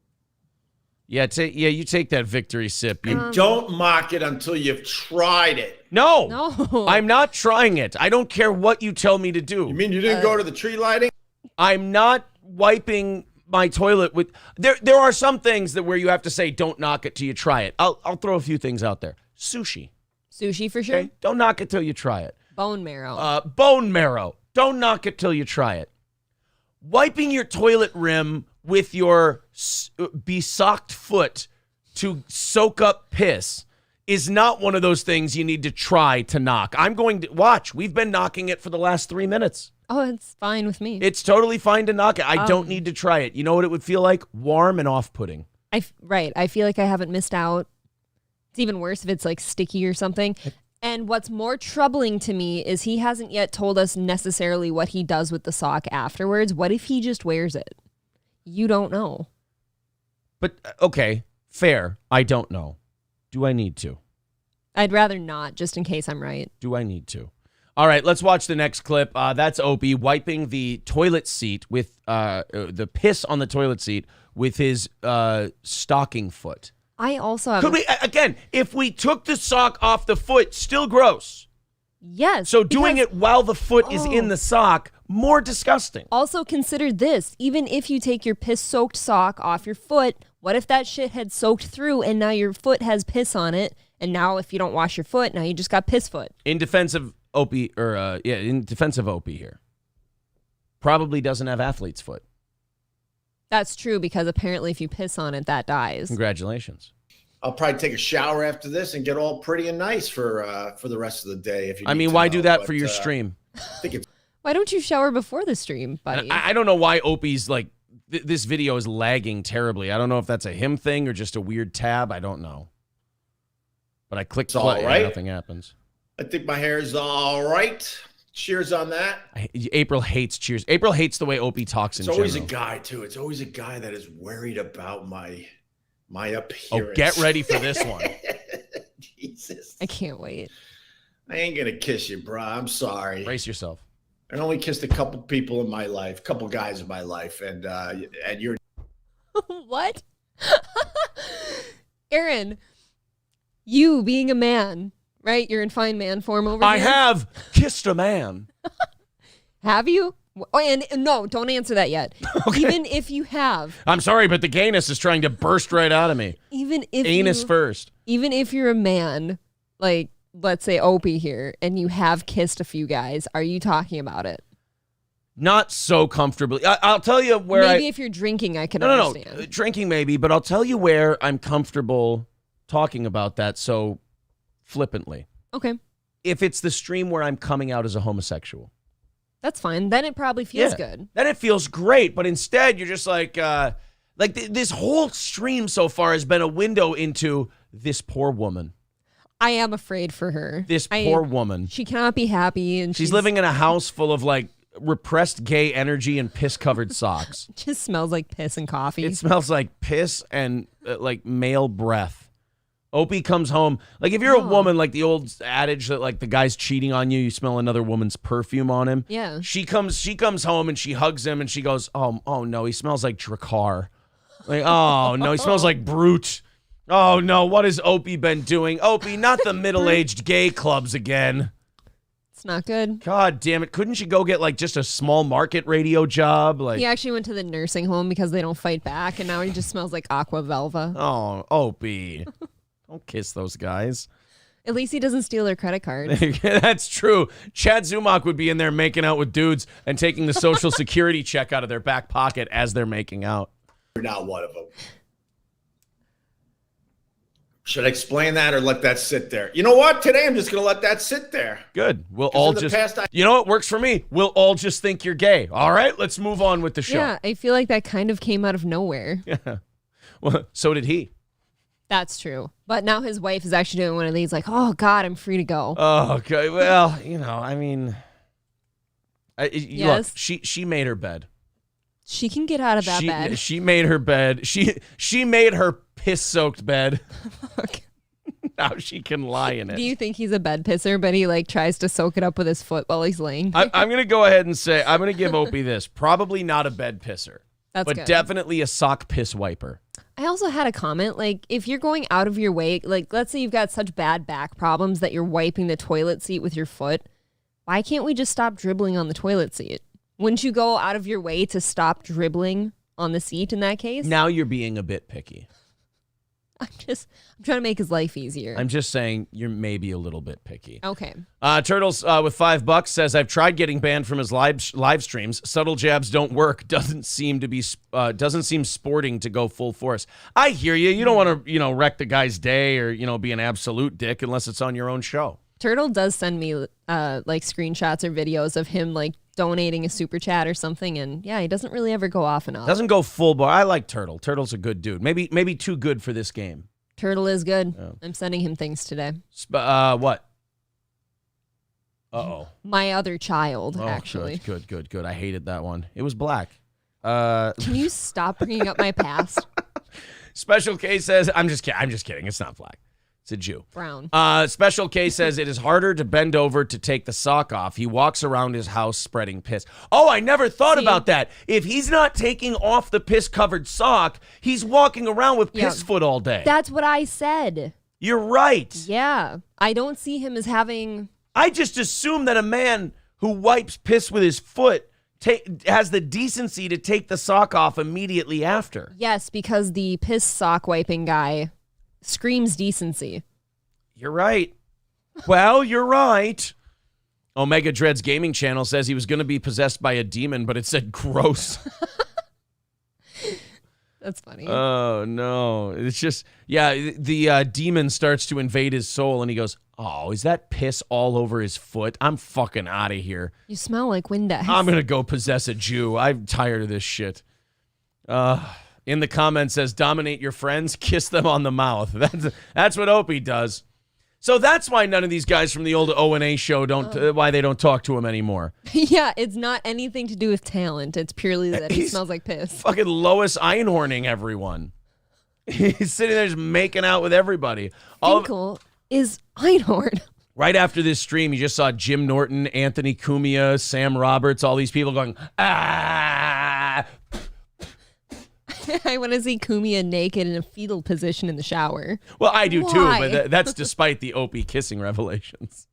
Yeah, you take that victory sip. And don't mock it until you've tried it. No, I'm not trying it. I don't care what you tell me to do. You mean you didn't go to the tree lighting? I'm not wiping my toilet with. There are some things that where you have to say, don't knock it till you try it. I'll throw a few things out there. Sushi. Sushi for sure. Okay? Don't knock it till you try it. Bone marrow. Bone marrow. Don't knock it till you try it. Wiping your toilet rim with your besocked foot to soak up piss is not one of those things you need to try to knock. I'm going to watch. We've been knocking it for the last 3 minutes. Oh, it's fine with me. It's totally fine to knock it. I don't need to try it. You know what it would feel like? Warm and off-putting. Right. I feel like I haven't missed out. It's even worse if it's like sticky or something. And what's more troubling to me is he hasn't yet told us necessarily what he does with the sock afterwards. What if he just wears it? You don't know. But, okay, fair. I don't know. Do I need to? I'd rather not, just in case I'm right. Do I need to? All right, let's watch the next clip. That's Opie wiping the toilet seat with the piss on the toilet seat with his stocking foot. I also have... Could we, again, if we took the sock off the foot, still gross. Yes. So doing it while the foot is in the sock, more disgusting. Also consider this. Even if you take your piss-soaked sock off your foot, what if that shit had soaked through and now your foot has piss on it? And now if you don't wash your foot, now you just got piss foot. In defense of Opie, in defense of Opie here. Probably doesn't have athlete's foot. That's true, because apparently if you piss on it, that dies. Congratulations. I'll probably take a shower after this and get all pretty and nice for the rest of the day. If you I mean, why do that for your stream? I think it's Why don't you shower before the stream, buddy? I don't know why Opie's like, this video is lagging terribly. I don't know if that's a him thing or just a weird tab. I don't know. But I clicked play and nothing happens. I think my hair is all right. Cheers on that. April hates cheers. April hates the way Opie talks in general. It's always a guy, too. It's always a guy that is worried about my appearance. Oh, get ready for this one. Jesus. I can't wait. I ain't going to kiss you, bro. I'm sorry. Brace yourself. I only kissed a couple people in my life, a couple guys in my life, and you're... What? Aaron, you being a man... Right? You're in fine man form over here. I have kissed a man. Have you? Oh, and no, don't answer that yet. Okay. Even if you have. I'm sorry, but the gayness is trying to burst right out of me. Even if Anus first. Even if you're a man, like, let's say Opie here, and you have kissed a few guys, are you talking about it? Not so comfortably. I'll tell you where Maybe if you're drinking, I can understand. No, drinking maybe, but I'll tell you where I'm comfortable talking about that. So... flippantly. Okay. If it's the stream where I'm coming out as a homosexual. That's fine. Then it probably feels good. Then it feels great, but instead you're just like this whole stream so far has been a window into this poor woman. I am afraid for her. This poor woman. She cannot be happy. And she's living in a house full of like repressed gay energy and piss-covered socks. It just smells like piss and coffee. It smells like piss and like male breath. Opie comes home. Like, if you're a woman, like the old adage that, like, the guy's cheating on you, you smell another woman's perfume on him. Yeah. She comes home and she hugs him and she goes, oh no, he smells like Drakkar. Like, oh no, he smells like Brute. Oh no, what has Opie been doing? Opie, not the middle-aged gay clubs again. It's not good. God damn it. Couldn't you go get, like, just a small market radio job? Like, he actually went to the nursing home because they don't fight back, and now he just smells like Aqua Velva. Oh, Opie. Don't kiss those guys. At least he doesn't steal their credit card. That's true. Chad Zumock would be in there making out with dudes and taking the social security check out of their back pocket as they're making out. You're not one of them. Should I explain that or let that sit there? You know what? Today I'm just going to let that sit there. Good. We'll all just... you know what works for me? We'll all just think you're gay. All right? Let's move on with the show. Yeah, I feel like that kind of came out of nowhere. Yeah. Well, so did he. That's true. But now his wife is actually doing one of these like, oh, God, I'm free to go. Oh, okay. Well, you know, I mean, yes. Look, she made her bed. She can get out of that bed. She made her bed. She made her piss-soaked bed. Now she can lie in it. Do you think he's a bed pisser, but he like tries to soak it up with his foot while he's laying there? I'm going to go ahead and say, I'm going to give Opie this. Probably not a bed pisser. That's but good. Definitely a sock piss wiper. I also had a comment, like, if you're going out of your way, like, let's say you've got such bad back problems that you're wiping the toilet seat with your foot, why can't we just stop dribbling on the toilet seat? Wouldn't you go out of your way to stop dribbling on the seat in that case? Now you're being a bit picky. I'm trying to make his life easier. I'm just saying you're maybe a little bit picky. Okay. Turtles with $5 says, I've tried getting banned from his live streams. Subtle jabs don't work. Doesn't seem sporting to go full force. I hear you. You don't want to, wreck the guy's day or, be an absolute dick unless it's on your own show. Turtle does send me like screenshots or videos of him like donating a super chat or something, and yeah, he doesn't really ever go off and off. Doesn't go full bar. I like Turtle. Turtle's a good dude. Maybe too good for this game. Turtle is good. Yeah. I'm sending him things today. What? Uh-oh. My other child, actually. Good. I hated that one. It was black. Can you stop bringing up my past? Special K says, I'm just kidding. It's not black. It's a Jew. Brown. Special K says it is harder to bend over to take the sock off. He walks around his house spreading piss. Oh, I never thought about that. If he's not taking off the piss-covered sock, he's walking around with piss foot all day. That's what I said. You're right. Yeah. I don't see him as having... I just assume that a man who wipes piss with his foot has the decency to take the sock off immediately after. Yes, because the piss sock wiping guy screams decency. You're right. Well, you're right. Omega Dread's gaming channel says he was going to be possessed by a demon, but it said gross. That's funny. Oh, no. It's just, the demon starts to invade his soul, and he goes, oh, is that piss all over his foot? I'm fucking out of here. You smell like Windex. I'm going to go possess a Jew. I'm tired of this shit. In the comments says, dominate your friends, kiss them on the mouth. That's what Opie does. So that's why none of these guys from the old O&A show why they don't talk to him anymore. Yeah, it's not anything to do with talent. It's purely that he smells like piss. Fucking Lois Einhorning everyone. He's sitting there just making out with everybody. Finkel is Einhorn. Right after this stream, you just saw Jim Norton, Anthony Cumia, Sam Roberts, all these people going, ah. I want to see Cumia naked in a fetal position in the shower. Well, I do too, but that's despite the Opie kissing revelations.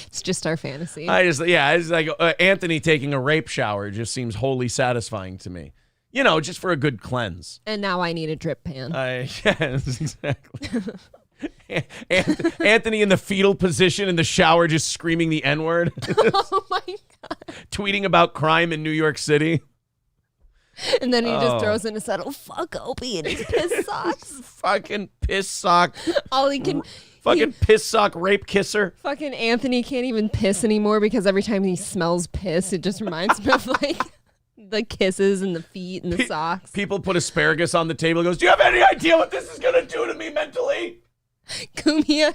It's just our fantasy. It's like Anthony taking a rape shower just seems wholly satisfying to me. Just for a good cleanse. And now I need a drip pan. Yes, exactly. Anthony in the fetal position in the shower just screaming the N-word. Oh my God. Tweeting about crime in New York City. And then he just throws in a settle, fuck Opie and his piss socks. Fucking piss sock. All he can... piss sock rape kisser. Fucking Anthony can't even piss anymore because every time he smells piss, it just reminds me of like the kisses and the feet and the socks. People put asparagus on the table and goes, do you have any idea what this is going to do to me mentally? Cumia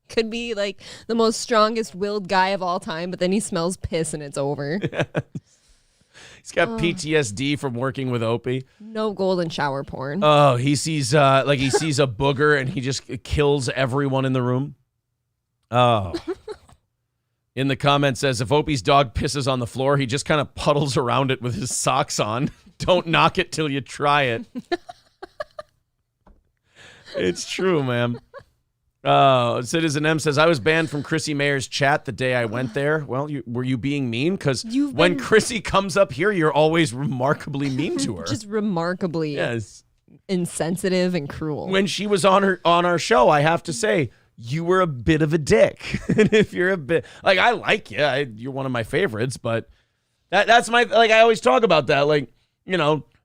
could be like the most strongest willed guy of all time, but then he smells piss and it's over. Yes. He's got PTSD from working with Opie. No golden shower porn. Oh, he sees a booger and he just kills everyone in the room. Oh. In the comments says, if Opie's dog pisses on the floor, he just kind of puddles around it with his socks on. Don't knock it till you try it. It's true, ma'am. Citizen M says, I was banned from Chrissy Mayer's chat the day I went there. Well, were you being mean? Because when Chrissy comes up here, you're always remarkably mean to her. Just remarkably insensitive and cruel. When she was on our show, I have to say, you were a bit of a dick. And if you're a bit, like, I like you. You're one of my favorites, but that's my, like, I always talk about that. Like,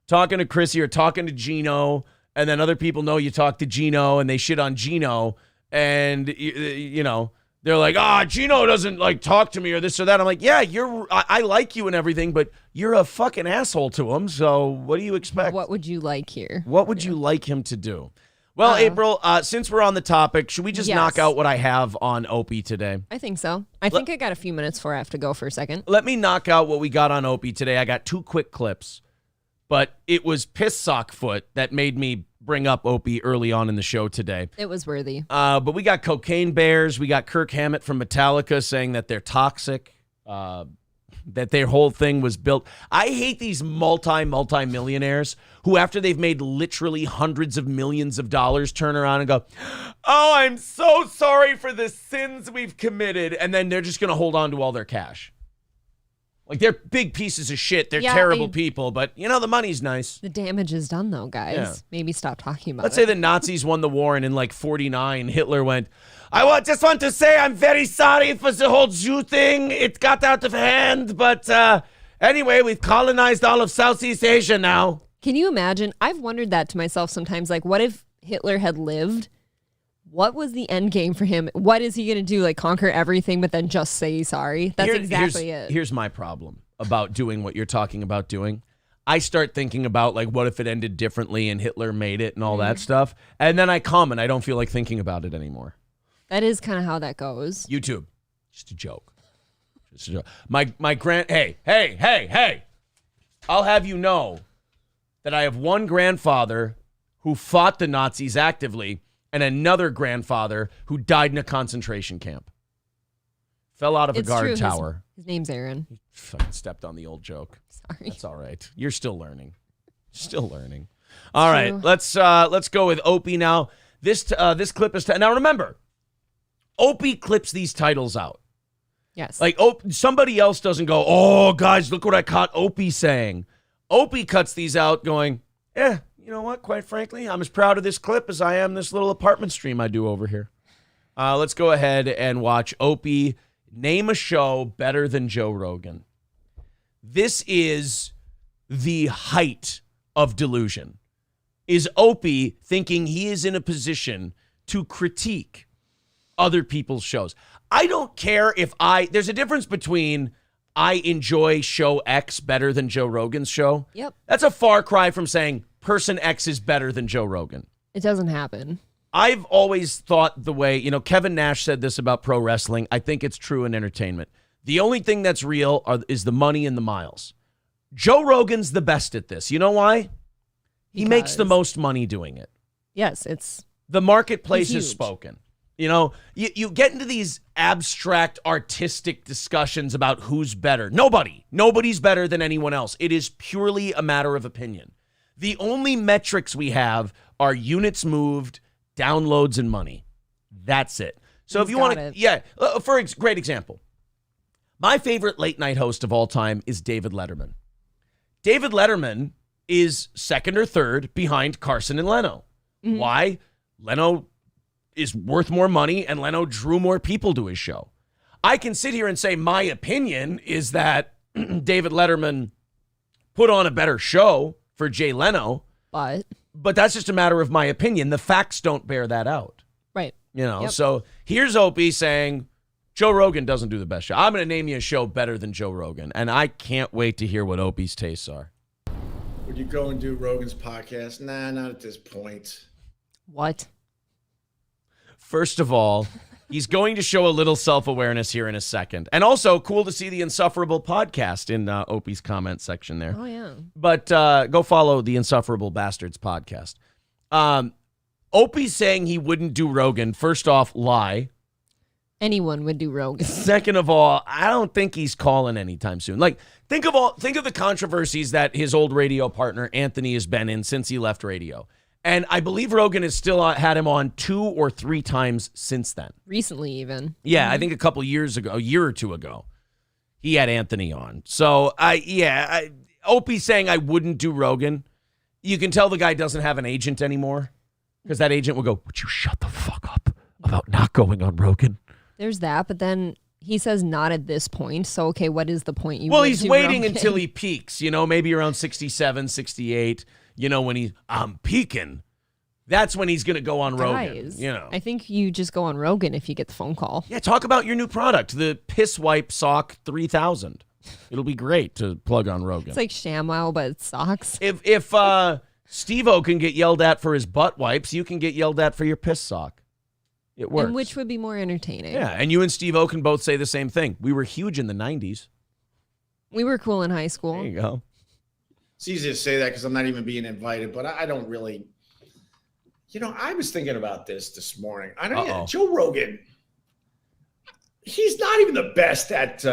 talking to Chrissy or talking to Gino, and then other people know you talk to Gino and they shit on Gino. And, they're like, Gino doesn't, like, talk to me or this or that. I'm like, yeah, I like you and everything, but you're a fucking asshole to him, so what do you expect? What would you like here? What would you like him to do? Well, April, since we're on the topic, should we just knock out what I have on Opie today? I think so. I think I got a few minutes before I have to go for a second. Let me knock out what we got on Opie today. I got 2 quick clips, but it was piss sock foot that made me bring up Opie early on in the show today. It was worthy. But we got Cocaine Bears. We got Kirk Hammett from Metallica saying that they're toxic, that their whole thing was built. I hate these multi-millionaires who, after they've made literally hundreds of millions of dollars, turn around and go, oh, I'm so sorry for the sins we've committed. And then they're just going to hold on to all their cash. Like, they're big pieces of shit. They're terrible people, but, the money's nice. The damage is done, though, guys. Yeah. Maybe stop talking about Let's say the Nazis won the war, and in, 49, Hitler went, just want to say I'm very sorry for the whole Jew thing. It got out of hand, but anyway, we've colonized all of Southeast Asia now. Can you imagine? I've wondered that to myself sometimes. Like, what if Hitler had lived? What was the end game for him? What is he going to do? Like, conquer everything, but then just say sorry? That's exactly it. Here's my problem about doing what you're talking about doing. I start thinking about, what if it ended differently and Hitler made it and all that stuff? And then I come and I don't feel like thinking about it anymore. That is kind of how that goes. YouTube. Just a joke. My hey. I'll have you know that I have one grandfather who fought the Nazis actively and another grandfather who died in a concentration camp. Fell out of a guard tower. His name's Aaron. He fucking stepped on the old joke. Sorry. That's all right. You're still learning. All right, let's go with Opie now. This clip is now remember, Opie clips these titles out. Yes. Somebody else doesn't go, oh, guys, look what I caught Opie saying. Opie cuts these out going, you know what? Quite frankly, I'm as proud of this clip as I am this little apartment stream I do over here. Let's go ahead and watch Opie name a show better than Joe Rogan. This is the height of delusion. Is Opie thinking he is in a position to critique other people's shows? I don't care if there's a difference between I enjoy show X better than Joe Rogan's show. Yep. That's a far cry from saying person X is better than Joe Rogan. It doesn't happen. I've always thought the way, Kevin Nash said this about pro wrestling. I think it's true in entertainment. The only thing that's real is the money and the miles. Joe Rogan's the best at this. You know why? He makes the most money doing it. Yes, it's... The marketplace has spoken. You get into these abstract artistic discussions about who's better. Nobody's better than anyone else. It is purely a matter of opinion. The only metrics we have are units moved, downloads, and money. That's it. So if you want to, for great example, my favorite late night host of all time is David Letterman. David Letterman is second or third behind Carson and Leno. Mm-hmm. Why? Leno is worth more money and Leno drew more people to his show. I can sit here and say my opinion is that David Letterman put on a better show for Jay Leno. But that's just a matter of my opinion. The facts don't bear that out. Right. So here's Opie saying Joe Rogan doesn't do the best show. I'm going to name you a show better than Joe Rogan. And I can't wait to hear what Opie's tastes are. Would you go and do Rogan's podcast? Nah, not at this point. What? First of all, he's going to show a little self-awareness here in a second. And also, cool to see the Insufferable podcast in Opie's comment section there. Oh, yeah. But go follow the Insufferable Bastards podcast. Opie's saying he wouldn't do Rogan. First off, lie. Anyone would do Rogan. Second of all, I don't think he's calling anytime soon. Think of the controversies that his old radio partner, Anthony, has been in since he left radio. And I believe Rogan has still had him on 2 or 3 times since then. Recently, even. Yeah, I think a year or two ago, he had Anthony on. So, Opie's saying I wouldn't do Rogan. You can tell the guy doesn't have an agent anymore because that agent will go, would you shut the fuck up about not going on Rogan? There's that, but then he says not at this point. So, okay, what is the point? Well, he's waiting until he peaks, maybe around 67, 68. When I'm peaking, that's when he's going to go on Rogan. I think you just go on Rogan if you get the phone call. Yeah, talk about your new product, the Piss Wipe Sock 3000. It'll be great to plug on Rogan. It's like ShamWow, but it's socks. If Steve-O can get yelled at for his butt wipes, you can get yelled at for your piss sock. It works. And which would be more entertaining. Yeah, and you and Steve-O can both say the same thing. We were huge in the 90s. We were cool in high school. There you go. It's easy to say that because I'm not even being invited, but I don't really I was thinking about this morning. I don't know. Joe Rogan, he's not even the best at.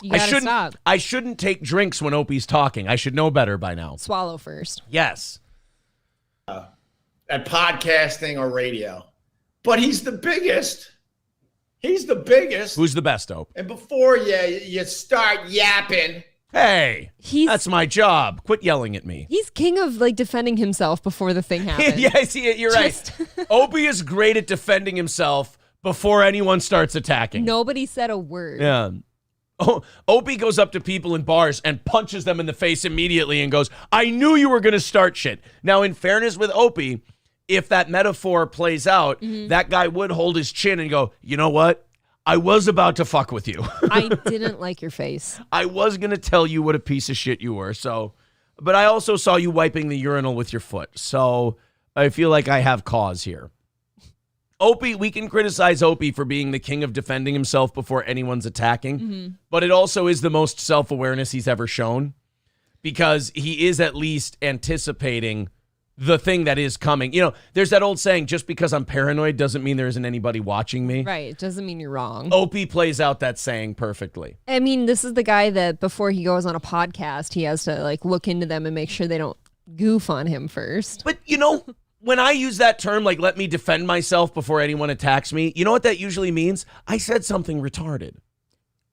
You gotta stop. I shouldn't take drinks when Opie's talking. I should know better by now. Swallow first. Yes. At podcasting or radio. But he's the biggest. He's the biggest. Who's the best, Ope? And before you start yapping. Hey, that's my job. Quit yelling at me. He's king of defending himself before the thing happens. Yes, you're right. Opie is great at defending himself before anyone starts attacking. Nobody said a word. Yeah. Opie goes up to people in bars and punches them in the face immediately and goes, I knew you were going to start shit. Now, in fairness with Opie, if that metaphor plays out, that guy would hold his chin and go, you know what? I was about to fuck with you. I didn't like your face. I was going to tell you what a piece of shit you were. But I also saw you wiping the urinal with your foot. So I feel like I have cause here. Opie, we can criticize Opie for being the king of defending himself before anyone's attacking. But it also is the most self-awareness he's ever shown because he is at least anticipating the thing that is coming. There's that old saying, just because I'm paranoid doesn't mean there isn't anybody watching me. Right. It doesn't mean you're wrong. Opie plays out that saying perfectly. I mean, this is the guy that before he goes on a podcast, he has to look into them and make sure they don't goof on him first. But when I use that term, let me defend myself before anyone attacks me, you know what that usually means? I said something retarded.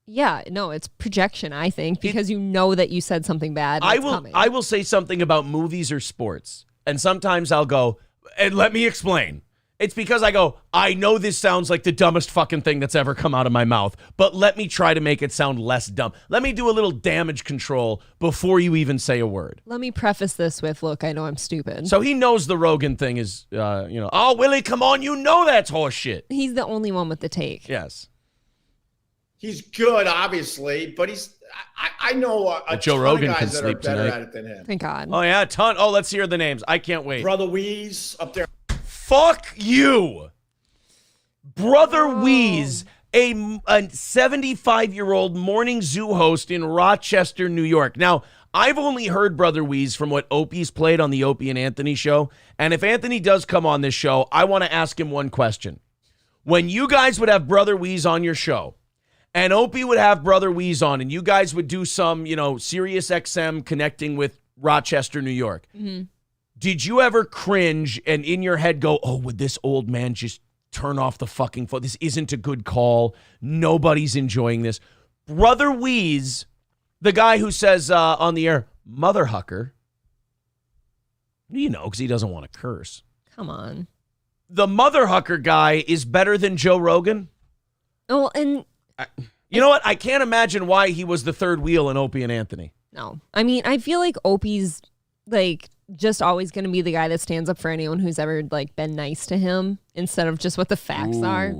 Yeah, no, it's projection, I think, because you know that you said something bad. I will say something about movies or sports. And sometimes I'll go, and let me explain. It's because I go, I know this sounds like the dumbest fucking thing that's ever come out of my mouth, but let me try to make it sound less dumb. Let me do a little damage control before you even say a word. Let me preface this with, look, I know I'm stupid. So he knows the Rogan thing is, oh, Willie, come on, that's horse shit. He's the only one with the take. Yes. He's good, obviously, but I know a Joe ton Rogan of can guys that are sleep better tonight. at it than him. Thank God. Oh, yeah, a ton. Oh, let's hear the names. I can't wait. Brother Weeze up there. Fuck you. Brother Weeze, a 75-year-old morning zoo host in Rochester, New York. Now, I've only heard Brother Weeze from what Opie's played on the Opie and Anthony show. And if Anthony does come on this show, I want to ask him one question. When you guys would have Brother Weeze on your show, and Opie would have Brother Weeze on, and you guys would do some, Sirius XM connecting with Rochester, New York. Did you ever cringe and in your head go, oh, would this old man just turn off the fucking phone? This isn't a good call. Nobody's enjoying this. Brother Weeze, the guy who says on the air, mother hucker, because he doesn't want to curse. Come on. The mother hucker guy is better than Joe Rogan? Oh, and... You know what? I can't imagine why he was the third wheel in Opie and Anthony. No. I mean, I feel like Opie's just always going to be the guy that stands up for anyone who's ever been nice to him instead of just what the facts are.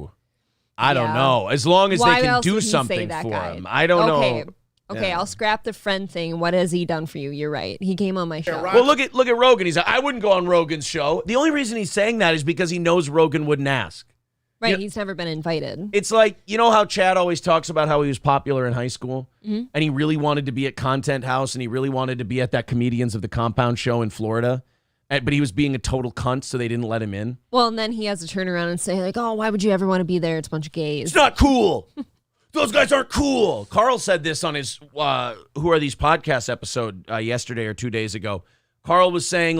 I don't know. As long as they can do something for him. I don't know. Okay, yeah. I'll scrap the friend thing. What has he done for you? You're right. He came on my show. Well, look at Rogan. He's like, I wouldn't go on Rogan's show. The only reason he's saying that is because he knows Rogan wouldn't ask. Right, he's never been invited. It's like, how Chad always talks about how he was popular in high school, and he really wanted to be at Content House, and he really wanted to be at that Comedians of the Compound show in Florida, but he was being a total cunt, so they didn't let him in. Well, and then he has to turn around and say, oh, why would you ever want to be there? It's a bunch of gays. It's not cool. Those guys aren't cool. Carl said this on his Who Are These Podcasts episode yesterday or 2 days ago. Carl was saying,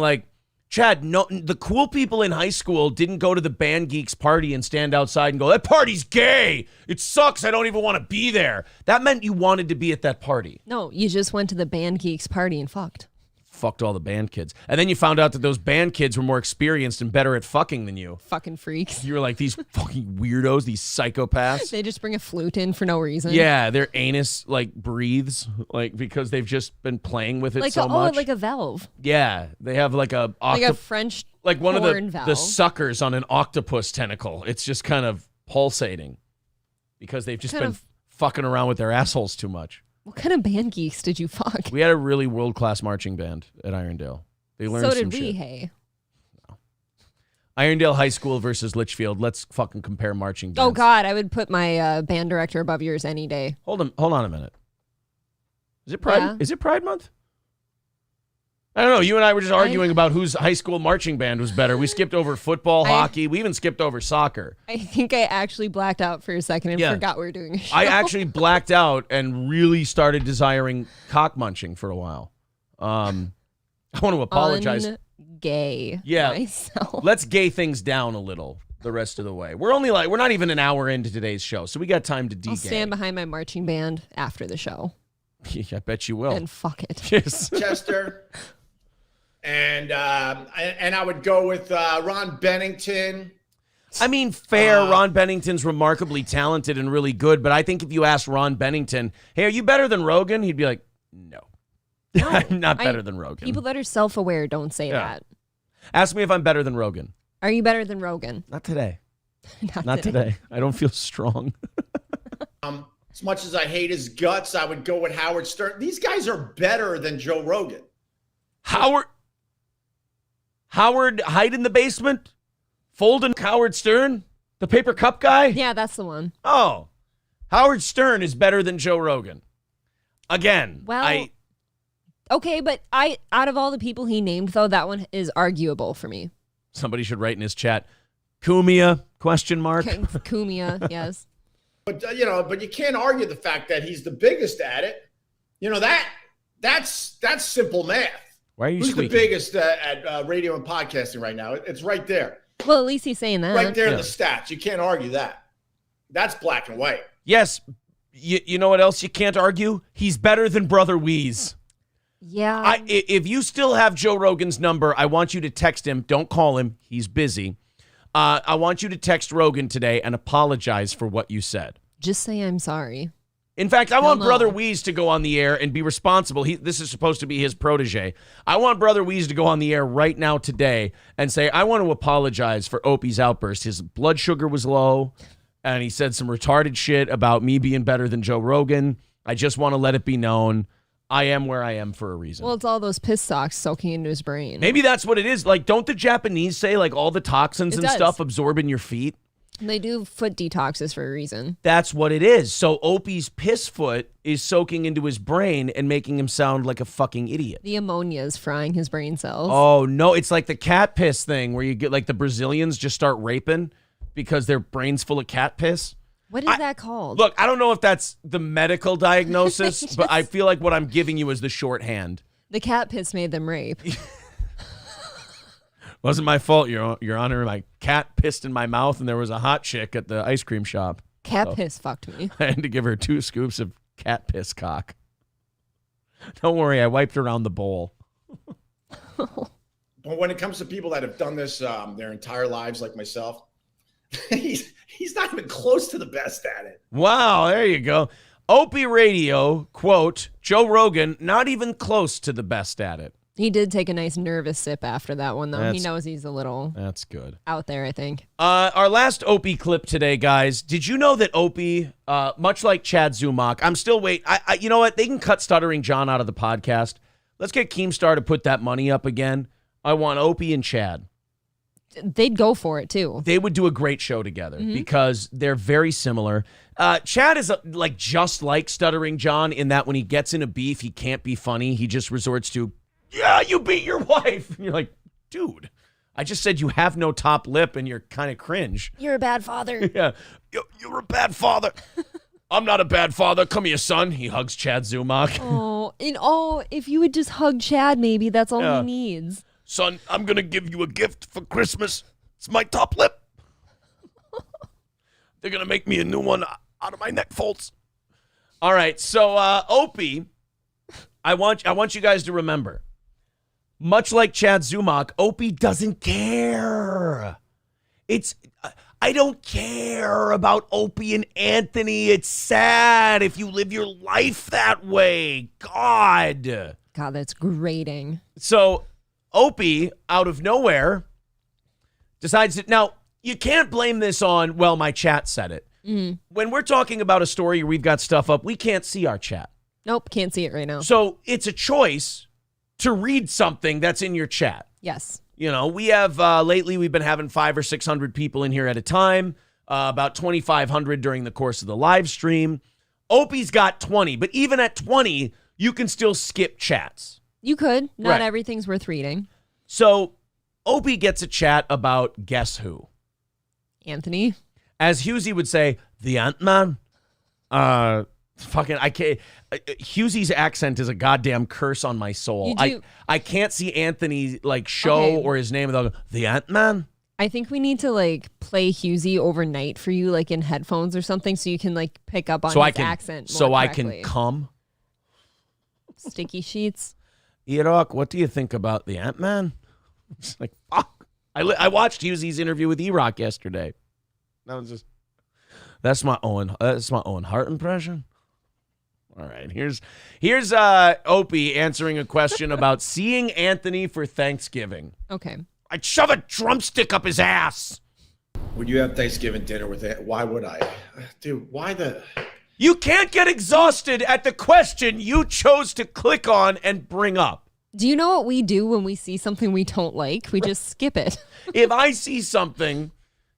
Chad, no, the cool people in high school didn't go to the Band Geeks party and stand outside and go, that party's gay. It sucks. I don't even want to be there. That meant you wanted to be at that party. No, you just went to the Band Geeks party and fucked. Fucked all the band kids. And then you found out that those band kids were more experienced and better at fucking than you. Fucking freaks. You were like, these fucking weirdos, these psychopaths. They just bring a flute in for no reason. Yeah, their anus breathes because they've just been playing with it so much. Like a valve. Yeah, they have like a French one of valve. the suckers on an octopus tentacle. It's just kind of pulsating because they've just been fucking around with their assholes too much. What kind of band geeks did you fuck? We had a really world-class marching band at Irondale. They learned some shit. So did we, hey. No. Irondale High School versus Litchfield. Let's fucking compare marching bands. Oh, God, I would put my band director above yours any day. Hold on a minute. Is it Pride? Yeah. Is it Pride Month? I don't know. You and I were just arguing about whose high school marching band was better. We skipped over football, hockey. We even skipped over soccer. I think I actually blacked out for a second and forgot we were doing a show. I actually blacked out and really started desiring cock munching for a while. I want to apologize. Gay. Yeah. Myself. Let's gay things down a little the rest of the way. We're not even an hour into today's show, so we got time to de-gay. I'll stand behind my marching band after the show. I bet you will. And fuck it. Yes. Chester. And I would go with Ron Bennington. I mean, fair. Ron Bennington's remarkably talented and really good, but I think if you asked Ron Bennington, hey, are you better than Rogan? He'd be like, no. I'm not better than Rogan. People that are self-aware don't say that. Ask me if I'm better than Rogan. Are you better than Rogan? Not today. Not today. I don't feel strong. As much as I hate his guts, I would go with Howard Stern. These guys are better than Joe Rogan. Howard hide in the basement? Folding Howard Stern? The paper cup guy? Yeah, that's the one. Oh. Howard Stern is better than Joe Rogan. Again, well, okay, but out of all the people he named, though, that one is arguable for me. Somebody should write in his chat, Cumia, question mark. Cumia, yes. But but you can't argue the fact that he's the biggest at it. That's simple math. Why are you Who's squeaking? the biggest at radio and podcasting right now? It's right there. Well, at least he's saying that. Right there in the stats. You can't argue that. That's black and white. Yes. You know what else you can't argue? He's better than Brother Weeze. Yeah. If you still have Joe Rogan's number, I want you to text him. Don't call him. He's busy. I want you to text Rogan today and apologize for what you said. Just say I'm sorry. In fact, I want Brother Weeze to go on the air and be responsible. This is supposed to be his protege. I want Brother Weeze to go on the air right now today and say, I want to apologize for Opie's outburst. His blood sugar was low, and he said some retarded shit about me being better than Joe Rogan. I just want to let it be known. I am where I am for a reason. Well, it's all those piss socks soaking into his brain. Maybe that's what it is. Like, don't the Japanese say, like, all the toxins and stuff absorb in your feet? They do foot detoxes for a reason. That's what it is. So Opie's piss foot is soaking into his brain and making him sound like a fucking idiot. The ammonia is frying his brain cells. Oh, no. It's like the cat piss thing where you get, like, the Brazilians just start raping because their brain's full of cat piss. What is that called? Look, I don't know if that's the medical diagnosis, but I feel like what I'm giving you is the shorthand. The cat piss made them rape. Wasn't my fault, Your Honor. My cat pissed in my mouth, and there was a hot chick at the ice cream shop. Cat piss fucked me. I had to give her 2 scoops of cat piss cock. Don't worry, I wiped around the bowl. But when it comes to people that have done this their entire lives, like myself, he's not even close to the best at it. Wow, there you go. Opie Radio, quote, Joe Rogan, not even close to the best at it. He did take a nice nervous sip after that one, though. He knows he's a little That's good. out there, I think. Our last Opie clip today, guys. Did you know that Opie, much like Chad Zumock, I'm still waiting. You know what? They can cut Stuttering John out of the podcast. Let's get Keemstar to put that money up again. I want Opie and Chad. They'd go for it, too. They would do a great show together because they're very similar. Chad is just like Stuttering John in that when he gets in a beef, he can't be funny. He just resorts to, yeah, you beat your wife. And you're like, dude, I just said you have no top lip and you're kind of cringe. You're a bad father. Yeah, you're a bad father. I'm not a bad father. Come here, son. He hugs Chad Zumock. If you would just hug Chad, maybe that's all he needs. Son, I'm going to give you a gift for Christmas. It's my top lip. They're going to make me a new one out of my neck folds. All right, so Opie, I want you guys to remember, much like Chad Zumock, Opie doesn't care. I don't care about Opie and Anthony. It's sad if you live your life that way. God, that's grating. So Opie, out of nowhere, decides that now you can't blame this on, well, my chat said it. When we're talking about a story or we've got stuff up, we can't see our chat. Nope, can't see it right now. So it's a choice to read something that's in your chat. Yes. You know, we have lately we've been having 500 or 600 people in here at a time, about 2,500 during the course of the live stream. Opie's got 20, but even at 20, you can still skip chats. You could. Not Right. everything's worth reading. So Opie gets a chat about guess who. Anthony. As Husey would say, the Ant-Man. Fucking, I can't. Husey's accent is a goddamn curse on my soul. I can't see Anthony like show or his name without the Ant-Man. I think we need to like play Husey overnight for you, like in headphones or something, so you can like pick up on his accent. So I correctly. can come. Sticky sheets. Iraq, what do you think about the Ant-Man? It's like, fuck. I watched Husey's interview with E-Rock yesterday. That was just that's my Owen Hart impression. All right, here's Opie answering a question about seeing Anthony for Thanksgiving. Okay. I'd shove a drumstick up his ass. Would you have Thanksgiving dinner with it? Why would I? Dude, why the... You can't get exhausted at the question you chose to click on and bring up. Do you know what we do when we see something we don't like? We just skip it. If I see something,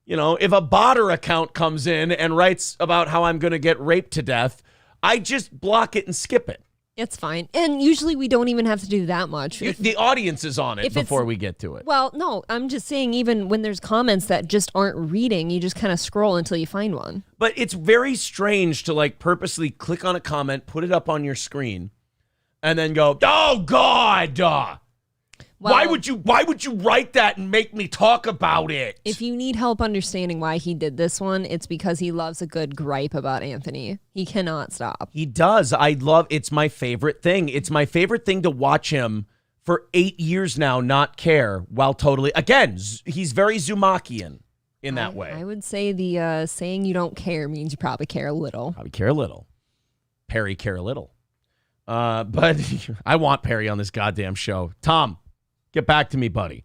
if a botter account comes in and writes about how I'm going to get raped to death, I just block it and skip it. It's fine. And usually we don't even have to do that much. The audience is on it before we get to it. Well, no, I'm just saying even when there's comments that just aren't reading, you just kind of scroll until you find one. But it's very strange to like purposely click on a comment, put it up on your screen, and then go, oh, God. Well, why would you write that and make me talk about it? If you need help understanding why he did this one, it's because he loves a good gripe about Anthony. He cannot stop. He does. It's my favorite thing. It's my favorite thing to watch him for 8 years now not care while totally, again, he's very Zumockian in that way. I would say the saying you don't care means you probably care a little. Probably care a little. Perry care a little. But I want Perry on this goddamn show. Tom. Get back to me, buddy.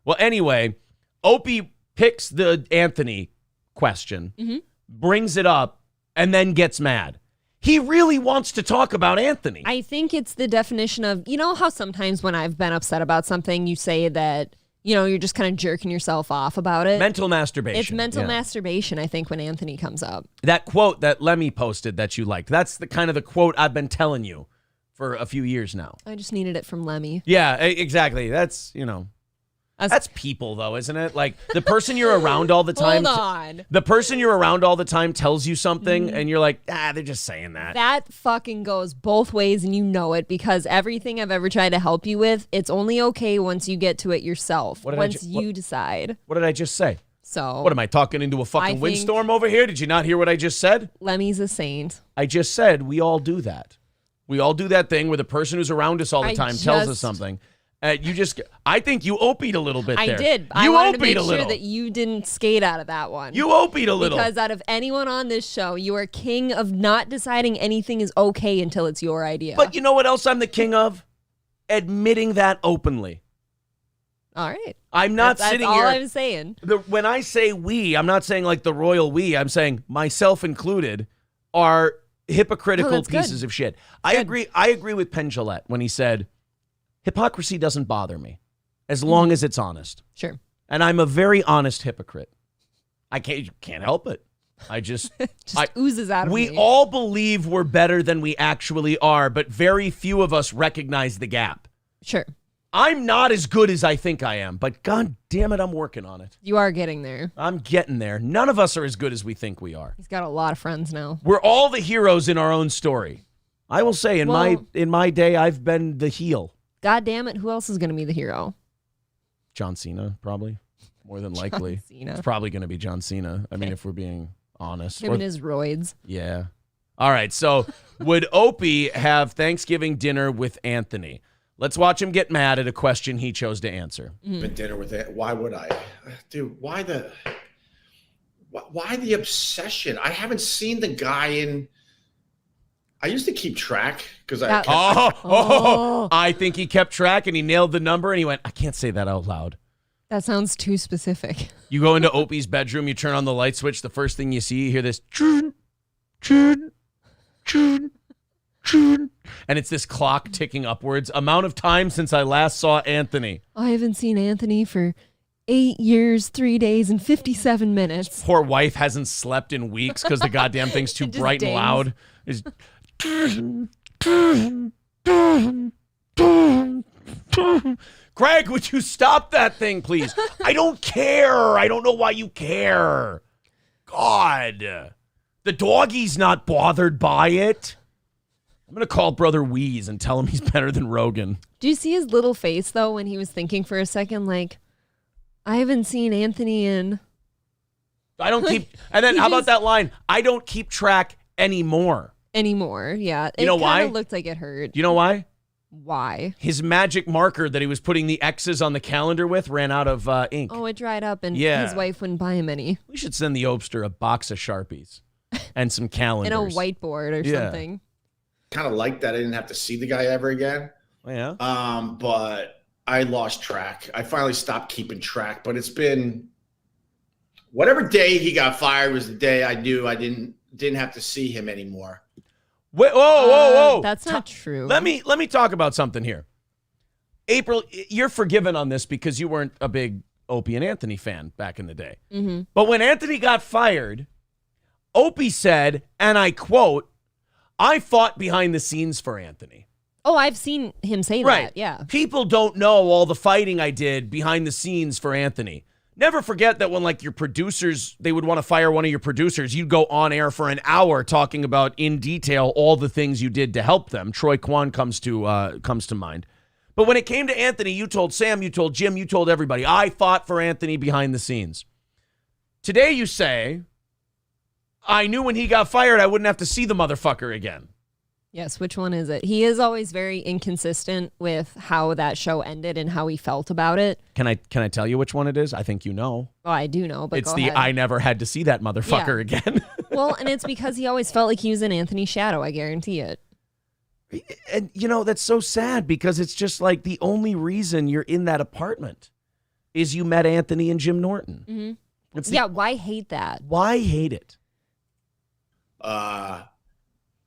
Well, anyway, Opie picks the Anthony question, brings it up, and then gets mad. He really wants to talk about Anthony. I think it's the definition of, you know how sometimes when I've been upset about something, you say that, you're just kind of jerking yourself off about it. Mental masturbation. It's mental masturbation, I think, when Anthony comes up. That quote that Lemmy posted that you liked, that's the kind of the quote I've been telling you for a few years now. I just needed it from Lemmy. Yeah, exactly. That's, that's people, though, isn't it? Like, the person you're around all the time. Hold on. The person you're around all the time tells you something, and you're like, they're just saying that. That fucking goes both ways, and you know it, because everything I've ever tried to help you with, it's only okay once you get to it yourself. Once you decide. What did I just say? So. What, am I talking into a fucking windstorm over here? Did you not hear what I just said? Lemmy's a saint. I just said we all do that. We all do that thing where the person who's around us all the time tells us something. I think you Opie'd a little bit there. I did. I wanted to make sure that you didn't skate out of that one. You Opie'd a little. Because out of anyone on this show, you are king of not deciding anything is okay until it's your idea. But you know what else I'm the king of? Admitting that openly. All right. I'm not sitting here. here. That's all I'm saying. When I say we, I'm not saying like the royal we. I'm saying myself included are hypocritical pieces of shit. I agree with Penn Jillette when he said, hypocrisy doesn't bother me as long as it's honest. Sure. And I'm a very honest hypocrite. I can't help it. I just oozes out of me. We all believe we're better than we actually are, but very few of us recognize the gap. Sure. I'm not as good as I think I am, but god damn it, I'm working on it. You are getting there. I'm getting there. None of us are as good as we think we are. He's got a lot of friends now. We're all the heroes in our own story. I will say, in my day, I've been the heel. God damn it, who else is going to be the hero? John Cena, probably. More than likely. It's probably going to be John Cena. I mean, if we're being honest. Him and his roids. Yeah. All right, so would Opie have Thanksgiving dinner with Anthony? Let's watch him get mad at a question he chose to answer. Been dinner with it. Why would I? Dude, why the obsession? I haven't seen the guy in... I used to keep track because I think he kept track and he nailed the number and he went, I can't say that out loud. That sounds too specific. You go into Opie's bedroom, you turn on the light switch, the first thing you see, you hear this churn, churn, churn, churn. And it's this clock ticking upwards. Amount of time since I last saw Anthony. I haven't seen Anthony for 8 years, 3 days, and 57 minutes. His poor wife hasn't slept in weeks because the goddamn thing's too bright and loud. Greg, would you stop that thing, please? I don't care. I don't know why you care. God. The doggy's not bothered by it. I'm going to call Brother Wheeze and tell him he's better than Rogan. Do you see his little face, though, when he was thinking for a second, like, I haven't seen Anthony in... I don't keep... And then how about that line? I don't keep track anymore. Anymore, yeah. You know why? It kind of looked like it hurt. Do you know why? Why? His magic marker that he was putting the X's on the calendar with ran out of ink. Oh, it dried up, and his wife wouldn't buy him any. We should send the Obster a box of Sharpies and some calendars. And a whiteboard or something. Kind of like that. I didn't have to see the guy ever again. Yeah. But I lost track. I finally stopped keeping track. But it's been whatever day he got fired was the day I knew I didn't have to see him anymore. Wait, whoa. That's not true. Let me talk about something here. April, you're forgiven on this because you weren't a big Opie and Anthony fan back in the day. Mm-hmm. But when Anthony got fired, Opie said, and I quote, I fought behind the scenes for Anthony. Oh, I've seen him say that, yeah. People don't know all the fighting I did behind the scenes for Anthony. Never forget that when, like, your producers, they would want to fire one of your producers, you'd go on air for an hour talking about in detail all the things you did to help them. Troy Kwan comes to mind. But when it came to Anthony, you told Sam, you told Jim, you told everybody, I fought for Anthony behind the scenes. Today you say, I knew when he got fired I wouldn't have to see the motherfucker again. Yes, which one is it? He is always very inconsistent with how that show ended and how he felt about it. Can I tell you which one it is? I think you know. Oh, I do know, but it's go the ahead. I never had to see that motherfucker again. Well, and it's because he always felt like he was in Anthony's shadow, I guarantee it. And, you know, that's so sad because it's just like the only reason you're in that apartment is you met Anthony and Jim Norton. Mm-hmm. Why hate that? Why hate it?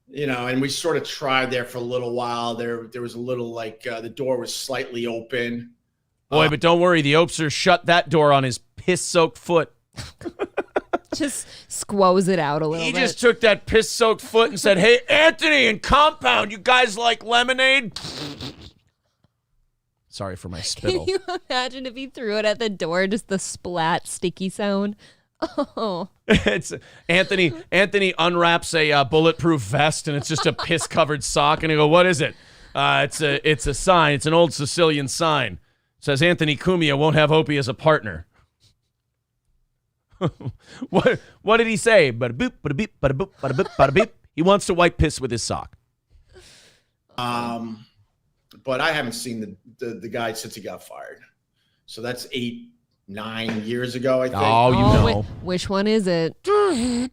You know, and we sort of tried there for a little while. There was a little like the door was slightly open. Boy, but don't worry. The Opser shut that door on his piss-soaked foot. Just squoze it out a little bit. He just took that piss-soaked foot and said, hey, Anthony and Compound, you guys like lemonade? Sorry for my spittle. Can you imagine if he threw it at the door, just the splat sticky sound? Oh. It's Anthony unwraps a bulletproof vest and it's just a piss-covered sock and he go, what is it? It's a sign. It's an old Sicilian sign. It says Anthony Cumia won't have Opie as a partner. What did he say? Bada boop, bada beep, bada boop, bada boop, bada beep. He wants to wipe piss with his sock. But I haven't seen the guy since he got fired. So that's 8-9 years ago, I think. Oh, you know. Which one is it? It's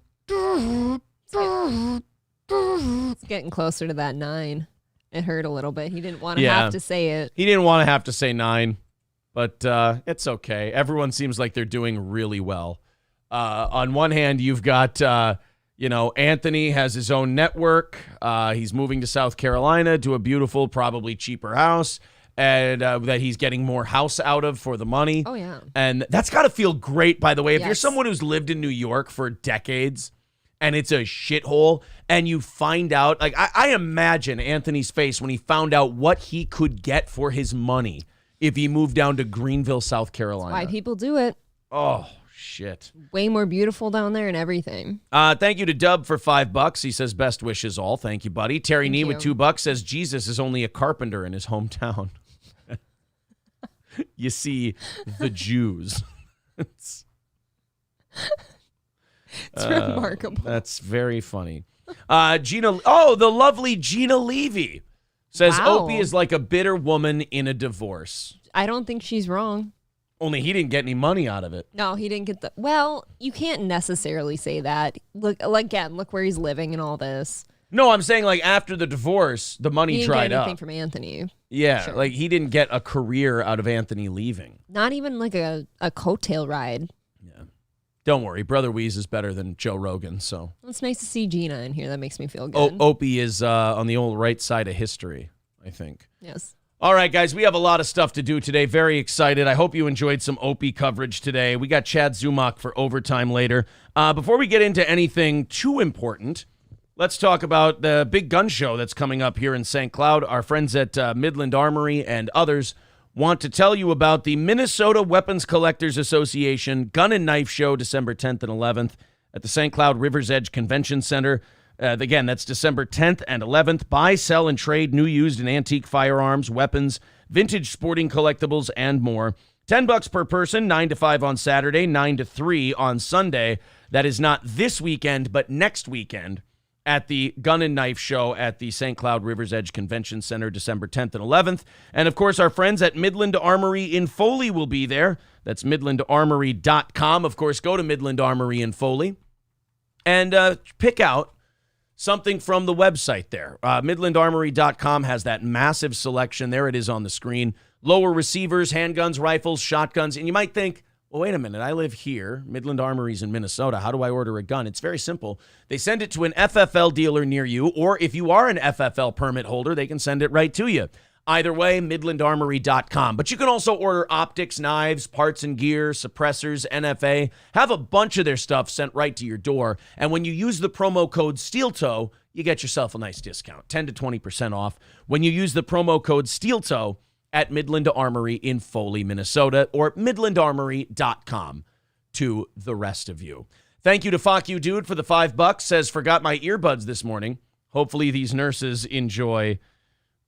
getting closer to that 9. It hurt a little bit. He didn't want to have to say it. He didn't want to have to say 9, but it's okay. Everyone seems like they're doing really well. On one hand, you've got, Anthony has his own network. He's moving to South Carolina to a beautiful, probably cheaper house. And that he's getting more house out of for the money. Oh, yeah. And that's got to feel great, by the way. If Yes. you're someone who's lived in New York for decades and it's a shithole and you find out, like I imagine Anthony's face when he found out what he could get for his money if he moved down to Greenville, South Carolina. Why people do it. Oh, shit. Way more beautiful down there and everything. Thank you to Dub for $5. He says, best wishes all. Thank you, buddy. Terry Nee with $2 says, Jesus is only a carpenter in his hometown. You see, the Jews. It's remarkable. That's very funny. The lovely Gina Levy says Opie is like a bitter woman in a divorce. I don't think she's wrong. Only he didn't get any money out of it. No, he didn't get well, you can't necessarily say that. Look where he's living and all this. No, I'm saying like after the divorce, the money He didn't dried get anything up. from Anthony. Yeah, Sure. like he didn't get a career out of Anthony leaving. Not even like a coattail ride. Yeah. Don't worry, Brother Weeze is better than Joe Rogan, so. It's nice to see Gina in here. That makes me feel good. Opie is on the old right side of history, I think. Yes. All right, guys, we have a lot of stuff to do today. Very excited. I hope you enjoyed some Opie coverage today. We got Chad Zumock for overtime later. Before we get into anything too important, Let's talk about the big gun show that's coming up here in St. Cloud. Our friends at Midland Armory and others want to tell you about the Minnesota Weapons Collectors Association Gun and Knife Show, December 10th and 11th at the St. Cloud River's Edge Convention Center. Again, that's December 10th and 11th. Buy, sell, and trade new, used, and antique firearms, weapons, vintage sporting collectibles, and more. $10 per person, 9 to 5 on Saturday, 9 to 3 on Sunday. That is not this weekend, but next weekend at the Gun and Knife Show at the St. Cloud River's Edge Convention Center, December 10th and 11th. And, of course, our friends at Midland Armory in Foley will be there. That's midlandarmory.com. Of course, go to Midland Armory in Foley and pick out something from the website there. Midlandarmory.com has that massive selection. There it is on the screen. Lower receivers, handguns, rifles, shotguns. And you might think, well, wait a minute. I live here. Midland Armory's in Minnesota. How do I order a gun? It's very simple. They send it to an FFL dealer near you, or if you are an FFL permit holder, they can send it right to you. Either way, midlandarmory.com. But you can also order optics, knives, parts and gear, suppressors, NFA. Have a bunch of their stuff sent right to your door. And when you use the promo code SteelToe, you get yourself a nice discount, 10 to 20% off. When you use the promo code SteelToe at Midland Armory in Foley, Minnesota, or midlandarmory.com to the rest of you. Thank you to Fuck You Dude for the $5. Says, forgot my earbuds this morning. Hopefully these nurses enjoy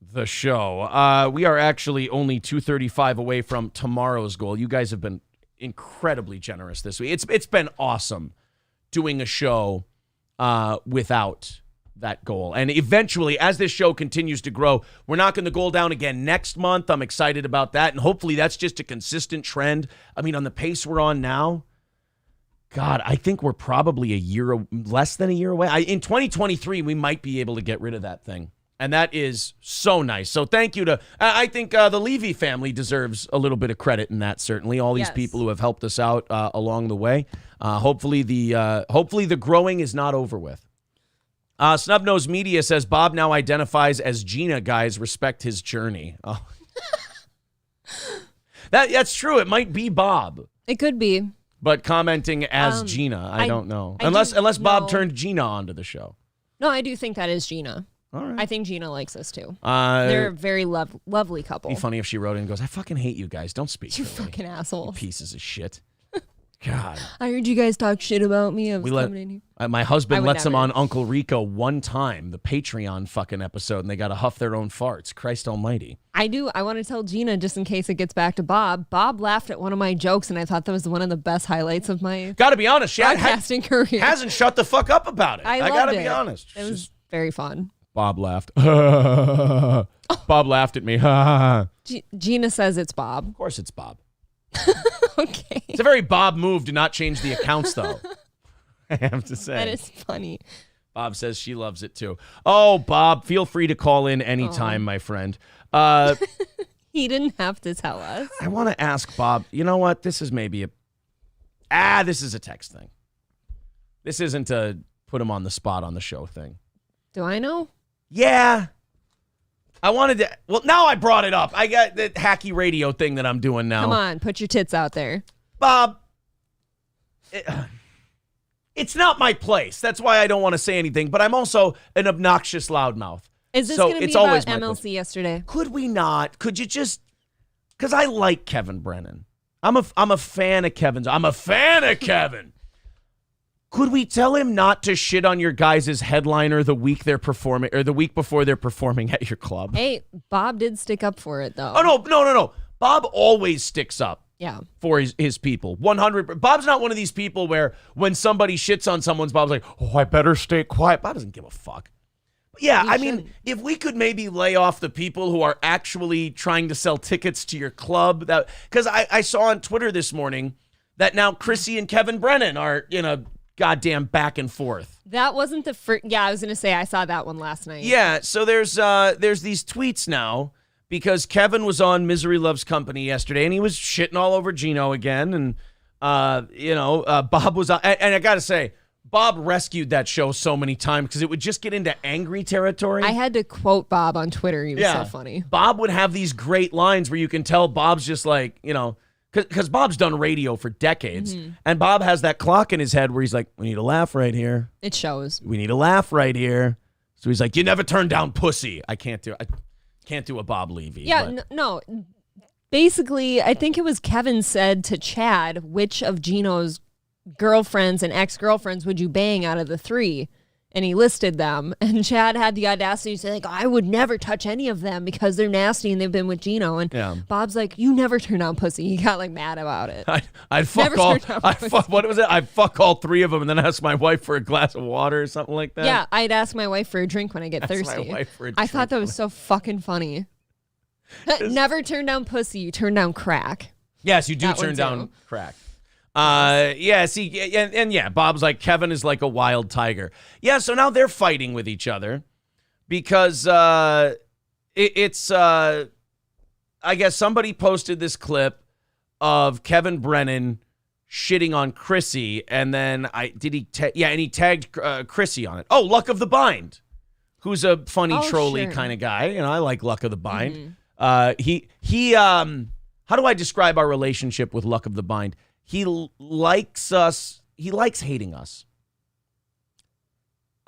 the show. We are actually only 2:35 away from tomorrow's goal. You guys have been incredibly generous this week. It's been awesome doing a show without that goal. And eventually, as this show continues to grow, we're knocking the goal down again next month. I'm excited about that. And hopefully that's just a consistent trend. I mean, on the pace we're on now, God, I think we're probably less than a year away. In 2023, we might be able to get rid of that thing. And that is so nice. So thank you to, I think the Levy family deserves a little bit of credit in that, certainly. All these people who have helped us out along the way. Hopefully the growing is not over with. Snubnose Media says, Bob now identifies as Gina. Guys, respect his journey. Oh. That's true. It might be Bob. It could be. But commenting as Gina, I don't know. Unless Bob turned Gina onto the show. No, I do think that is Gina. All right. I think Gina likes us too. They're a very lovely couple. It'd be funny if she wrote in and goes, I fucking hate you guys. Don't speak to me. You fucking assholes. You pieces of shit. God. I heard you guys talk shit about me. Coming in here. My husband lets them on Uncle Rico one time, the Patreon fucking episode, and they got to huff their own farts. Christ almighty. I want to tell Gina, just in case it gets back to Bob. Bob laughed at one of my jokes, and I thought that was one of the best highlights of my gotta be honest, broadcasting career. Hasn't shut the fuck up about it. I gotta be honest. It was very fun. Bob laughed. Bob laughed at me. Gina says it's Bob. Of course it's Bob. Okay. It's a very Bob move to not change the accounts, though. I have to say. That is funny. Bob says she loves it, too. Oh, Bob, feel free to call in anytime, my friend. He didn't have to tell us. I want to ask Bob, you know what? This is maybe this is a text thing. This isn't a put him on the spot on the show thing. Do I know? Yeah. I wanted to. Well, now I brought it up. I got the hacky radio thing that I'm doing now. Come on, put your tits out there. Bob, it's not my place. That's why I don't want to say anything, but I'm also an obnoxious loudmouth. Is this going to be about MLC yesterday? Could we not? Could you just, because I like Kevin Brennan. I'm a fan of Kevin's. I'm a fan of Kevin. Could we tell him not to shit on your guys' headliner the week they're performing, or the week before they're performing at your club? Hey, Bob did stick up for it, though. Oh, no. Bob always sticks up. Yeah. For his people. 100. Bob's not one of these people where when somebody shits on someone's, Bob's like, oh, I better stay quiet. Bob doesn't give a fuck. But yeah, I mean, if we could maybe lay off the people who are actually trying to sell tickets to your club. Because I saw on Twitter this morning that now Chrissy and Kevin Brennan are in a goddamn back and forth. That wasn't the first. Yeah, I was going to say I saw that one last night. Yeah, so there's these tweets now because Kevin was on Misery Loves Company yesterday and he was shitting all over Gino again. And, Bob was on. And I got to say, Bob rescued that show so many times because it would just get into angry territory. I had to quote Bob on Twitter. He was so funny. Bob would have these great lines where you can tell Bob's just like, because because Bob's done radio for decades, and Bob has that clock in his head where he's like, we need a laugh right here. It shows. We need a laugh right here. So he's like, you never turn down pussy. I can't do a Bob Levy. Yeah, no. Basically, I think it was Kevin said to Chad, which of Gino's girlfriends and ex-girlfriends would you bang out of the 3? And he listed them. And Chad had the audacity to say, like, I would never touch any of them because they're nasty and they've been with Gino. And Bob's like, you never turn down pussy. He got, like, mad about it. I'd fuck all 3 of them and then ask my wife for a glass of water or something like that. Yeah, I'd ask my wife for a drink when I get thirsty. My wife for a I drink. thought that was so fucking funny. Never turn down pussy. You turn down crack. Yes, you do turn down crack. Bob's like, Kevin is like a wild tiger. Yeah, so now they're fighting with each other because it's I guess somebody posted this clip of Kevin Brennan shitting on Chrissy, and then he tagged Chrissy on it. Oh, Luck of the Bind, who's a funny trolly kind of guy, and I like Luck of the Bind. He how do I describe our relationship with Luck of the Bind? He likes us. He likes hating us.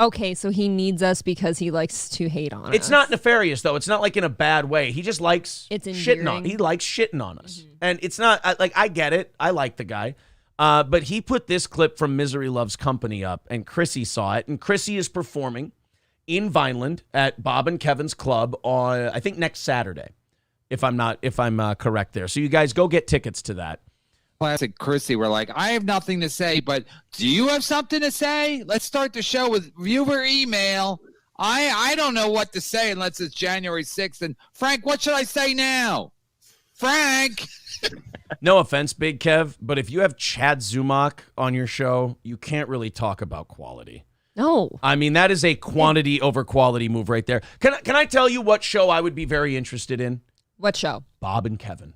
Okay, so he needs us because he likes to hate on us. It's not nefarious, though. It's not like in a bad way. He just likes shitting on. He likes shitting on us. And it's not like, I get it. I like the guy. But he put this clip from Misery Loves Company up, and Chrissy saw it. And Chrissy is performing in Vineland at Bob and Kevin's club on, I think, next Saturday, if I'm correct there. So you guys go get tickets to that. Classic Chrissy. We're like, I have nothing to say, but do you have something to say? Let's start the show with viewer email. I don't know what to say unless it's January 6th. And Frank, what should I say now? Frank. No offense, Big Kev, but if you have Chad Zumock on your show, you can't really talk about quality. No. I mean, that is a quantity over quality move right there. Can I tell you what show I would be very interested in? What show? Bob and Kevin.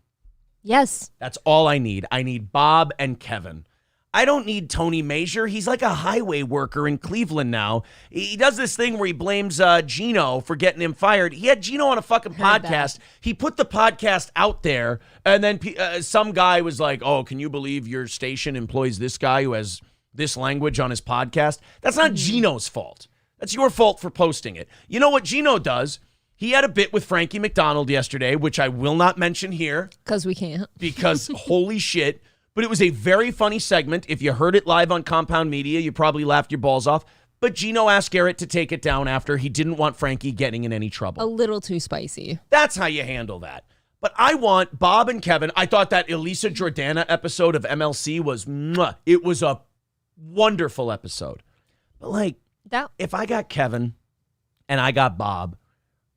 Yes. That's all I need. I need Bob and Kevin. I don't need Tony Major. He's like a highway worker in Cleveland now. He does this thing where he blames Gino for getting him fired. He had Gino on a fucking podcast. He put the podcast out there, and then some guy was like, oh, can you believe your station employs this guy who has this language on his podcast? That's not Gino's fault. That's your fault for posting it. You know what Gino does? He had a bit with Frankie McDonald yesterday, which I will not mention here. Because we can't. Because holy shit. But it was a very funny segment. If you heard it live on Compound Media, you probably laughed your balls off. But Gino asked Garrett to take it down after he didn't want Frankie getting in any trouble. A little too spicy. That's how you handle that. But I want Bob and Kevin. I thought that Elisa Jordana episode of MLC was, it was a wonderful episode. But like, if I got Kevin and I got Bob,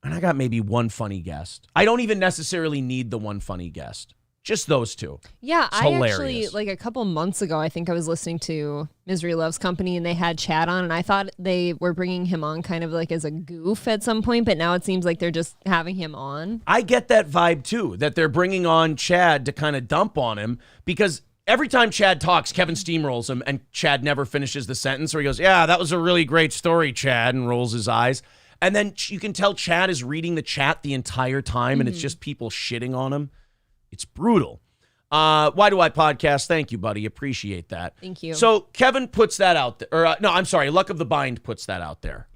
and I got maybe one funny guest. I don't even necessarily need the one funny guest. Just those two. Yeah, it's hilarious. Actually, like a couple months ago, I think I was listening to Misery Loves Company, and they had Chad on, and I thought they were bringing him on kind of like as a goof at some point, but now it seems like they're just having him on. I get that vibe, too, that they're bringing on Chad to kind of dump on him, because every time Chad talks, Kevin steamrolls him, and Chad never finishes the sentence, or he goes, yeah, that was a really great story, Chad, and rolls his eyes. And then you can tell Chad is reading the chat the entire time, and it's just people shitting on him. It's brutal. Why Do I Podcast? Thank you, buddy. Appreciate that. Thank you. So Kevin puts that out there. Or, no, I'm sorry. Luck of the Bind puts that out there.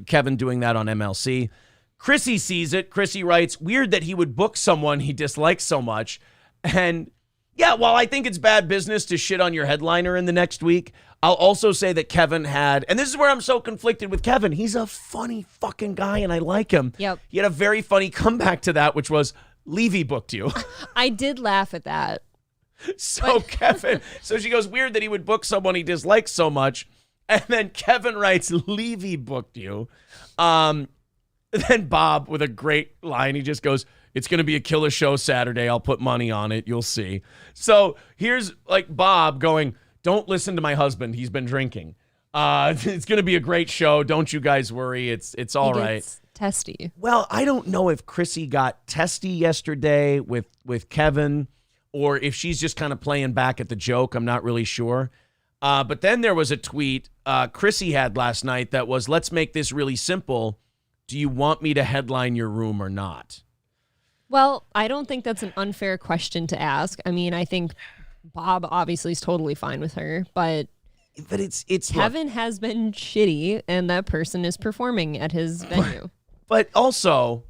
Kevin doing that on MLC. Chrissy sees it. Chrissy writes, weird that he would book someone he dislikes so much. And yeah, while I think it's bad business to shit on your headliner in the next week, I'll also say that Kevin had, and this is where I'm so conflicted with Kevin. He's a funny fucking guy, and I like him. Yep. He had a very funny comeback to that, which was, Levy booked you. I did laugh at that. So Kevin, so she goes, weird that he would book someone he dislikes so much. And then Kevin writes, Levy booked you. Then Bob with a great line. He just goes, it's going to be a killer show Saturday. I'll put money on it. You'll see. So here's like Bob going, don't listen to my husband. He's been drinking. It's going to be a great show. Don't you guys worry. It's all right. Testy. Well, I don't know if Chrissy got testy yesterday with Kevin or if she's just kind of playing back at the joke. I'm not really sure. But then there was a tweet Chrissy had last night that was, let's make this really simple. Do you want me to headline your room or not? Well, I don't think that's an unfair question to ask. I mean, I think Bob obviously is totally fine with her, but it's Kevin has been shitty, and that person is performing at his venue. But also,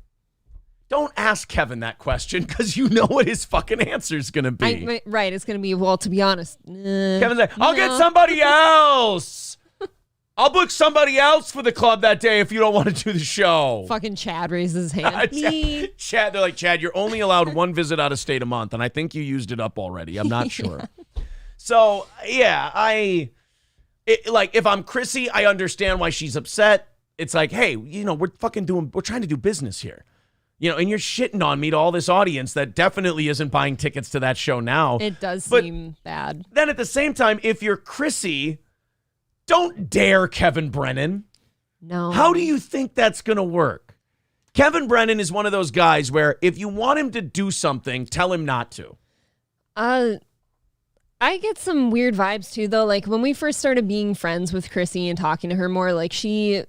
don't ask Kevin that question because you know what his fucking answer is going to be. Right, it's going to be, well, to be honest. Kevin's like, I'll get somebody else. I'll book somebody else for the club that day if you don't want to do the show. Fucking Chad raises his hand. Chad, they're like, Chad, you're only allowed one visit out of state a month, and I think you used it up already. I'm not sure. So, yeah, if I'm Chrissy, I understand why she's upset. It's like, hey, we're trying to do business here. And you're shitting on me to all this audience that definitely isn't buying tickets to that show now. It does seem bad. Then at the same time, if you're Chrissy, don't dare Kevin Brennan. No. How do you think that's going to work? Kevin Brennan is one of those guys where if you want him to do something, tell him not to. I get some weird vibes too, though. Like when we first started being friends with Chrissy and talking to her more, like she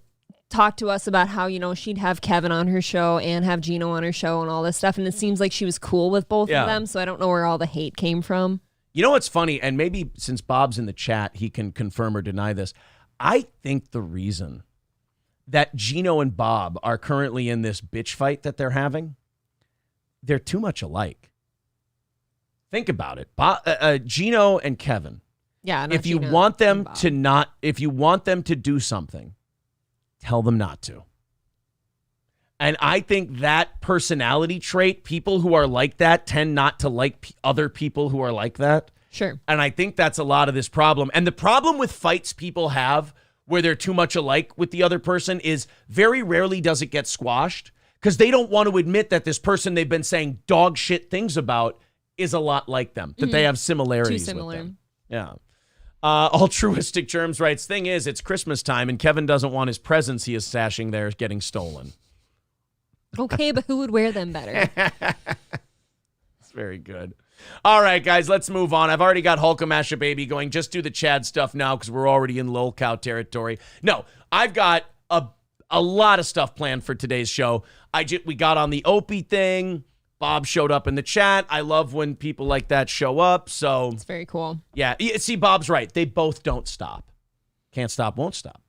talked to us about how, she'd have Kevin on her show and have Gino on her show and all this stuff. And it seems like she was cool with both of them. So I don't know where all the hate came from. You know what's funny? And maybe since Bob's in the chat, he can confirm or deny this. I think the reason that Gino and Bob are currently in this bitch fight that they're having, they're too much alike. Think about it. Gino and Kevin. Yeah. If you want them to do something, tell them not to. And I think that personality trait, people who are like that tend not to like other people who are like that. Sure. And I think that's a lot of this problem. And the problem with fights people have where they're too much alike with the other person is very rarely does it get squashed because they don't want to admit that this person they've been saying dog shit things about is a lot like them, that they have similarities Too similar. with them. Yeah. Altruistic Germs writes, thing is, it's Christmas time and Kevin doesn't want his presents he is stashing there getting stolen. Okay, but who would wear them better? It's very good. All right, guys, let's move on. I've already got Hulkamasha Baby going. Just do the Chad stuff now because we're already in lol cow territory. No, I've got a lot of stuff planned for today's show. We got on the Opie thing. Bob showed up in the chat. I love when people like that show up. So it's very cool. Yeah, see, Bob's right. They both don't stop. Can't stop, won't stop.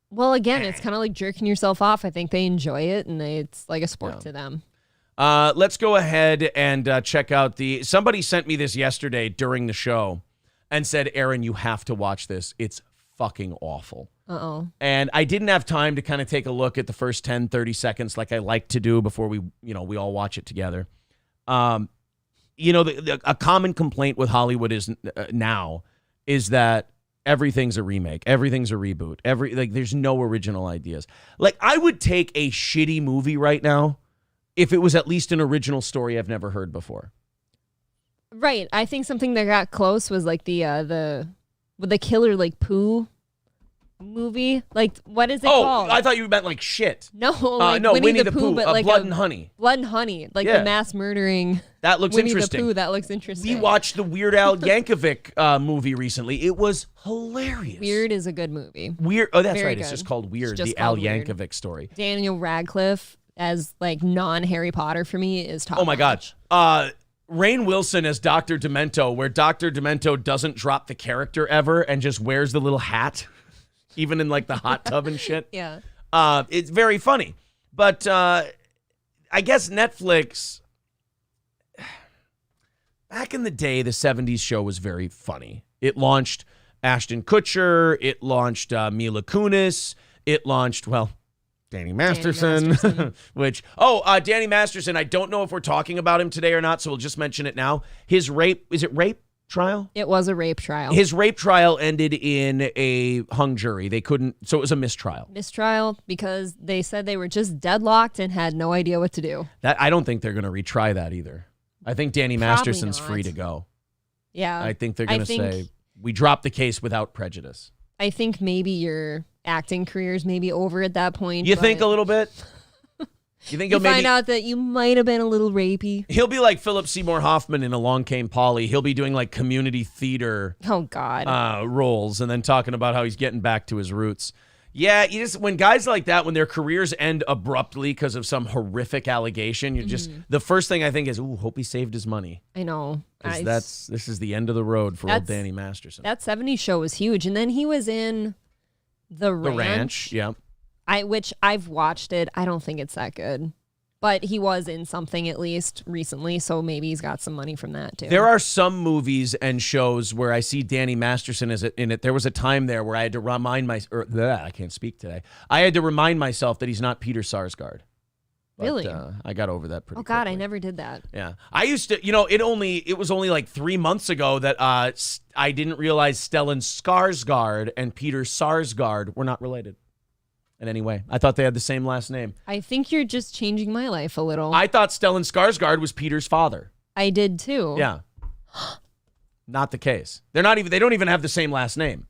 Well, again, it's kind of like jerking yourself off. I think they enjoy it, and it's like a sport to them. Let's go ahead and check out somebody sent me this yesterday during the show and said, Aaron, you have to watch this. It's fucking awful. Uh-oh. And I didn't have time to kind of take a look at the first 10, 30 seconds like I like to do before we all watch it together. A common complaint with Hollywood is now is that everything's a remake. Everything's a reboot. There's no original ideas. Like, I would take a shitty movie right now if it was at least an original story I've never heard before. Right. I think something that got close was like the Killer like Pooh movie. Like, what is it called? Oh, I thought you meant like shit. No, no, Winnie the Pooh, but like Blood and Honey. Blood and Honey, like the mass murdering. That looks Winnie interesting. The Pooh, that looks interesting. We watched the Weird Al Yankovic movie recently. It was hilarious. Weird is a good movie. Weird. Oh, that's Very right. good. It's just called Weird, Just the Al called Weird. Yankovic story. Daniel Radcliffe as like non-Harry Potter for me is top. Oh my God. Rainn Wilson as Dr. Demento, where Dr. Demento doesn't drop the character ever and just wears the little hat, even in like the hot tub and shit. Yeah. It's very funny. But I guess Netflix, back in the day, the 70s show was very funny. It launched Ashton Kutcher. It launched Mila Kunis. It launched, Danny Masterson. which, Danny Masterson, I don't know if we're talking about him today or not, so we'll just mention it now. His rape trial? It was a rape trial. His rape trial ended in a hung jury. They couldn't, so it was a mistrial. Mistrial because they said they were just deadlocked and had no idea what to do. I don't think they're going to retry that either. I think Danny Masterson's free to go. Yeah. I think they're going to say, we dropped the case without prejudice. I think maybe your acting career's maybe over at that point. You think a little bit? You think you find out that you might have been a little rapey? He'll be like Philip Seymour Hoffman in Along Came Polly. He'll be doing like community theater roles and then talking about how he's getting back to his roots. Yeah, you just when guys like that, when their careers end abruptly because of some horrific allegation, you're just the first thing I think is, "Ooh, hope he saved his money." I know. This is the end of the road for old Danny Masterson. That 70s show was huge, and then he was in The Ranch. Yeah. Which I've watched it. I don't think it's that good. But he was in something at least recently, so maybe he's got some money from that too. There are some movies and shows where I see Danny Masterson in it. There was a time there where I had to remind I can't speak today. I had to remind myself that he's not Peter Sarsgaard. But, really? I got over that pretty quickly. God, I never did that. Yeah. I used to, it was only like 3 months ago that I didn't realize Stellan Skarsgård and Peter Sarsgaard were not related in any way. I thought they had the same last name. I think you're just changing my life a little. I thought Stellan Skarsgård was Peter's father. I did too. Yeah. Not the case. They don't even have the same last name.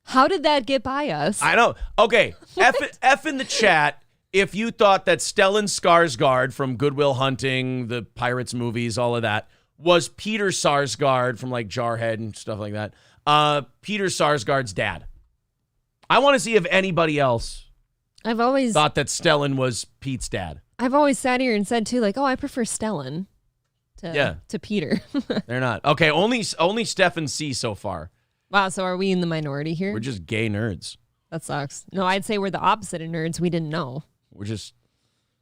How did that get by us? I know. Okay. F in the chat if you thought that Stellan Skarsgård from Good Will Hunting, the Pirates movies, all of that, was Peter Sarsgaard from like Jarhead and stuff like that. Peter Sarsgaard's dad. I want to see if anybody else I've always thought that Stellan was Pete's dad. I've always sat here and said too, like, I prefer Stellan to Peter. They're not. Okay, only Stefan C so far. Wow, so are we in the minority here? We're just gay nerds. That sucks. No, I'd say we're the opposite of nerds. We didn't know. We're just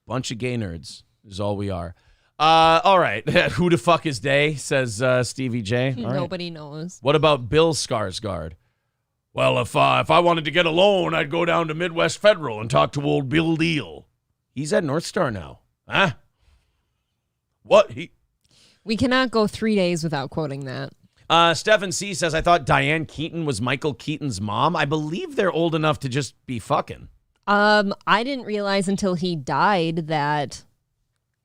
a bunch of gay nerds is all we are. All right. Who the fuck is they, says Stevie J. All Nobody knows. What about Bill Skarsgård? Well, if I wanted to get a loan, I'd go down to Midwest Federal and talk to old Bill Deal. He's at North Star now. Huh? What? We cannot go 3 days without quoting that. Stephen C. says, I thought Diane Keaton was Michael Keaton's mom. I believe they're old enough to just be fucking. I didn't realize until he died that,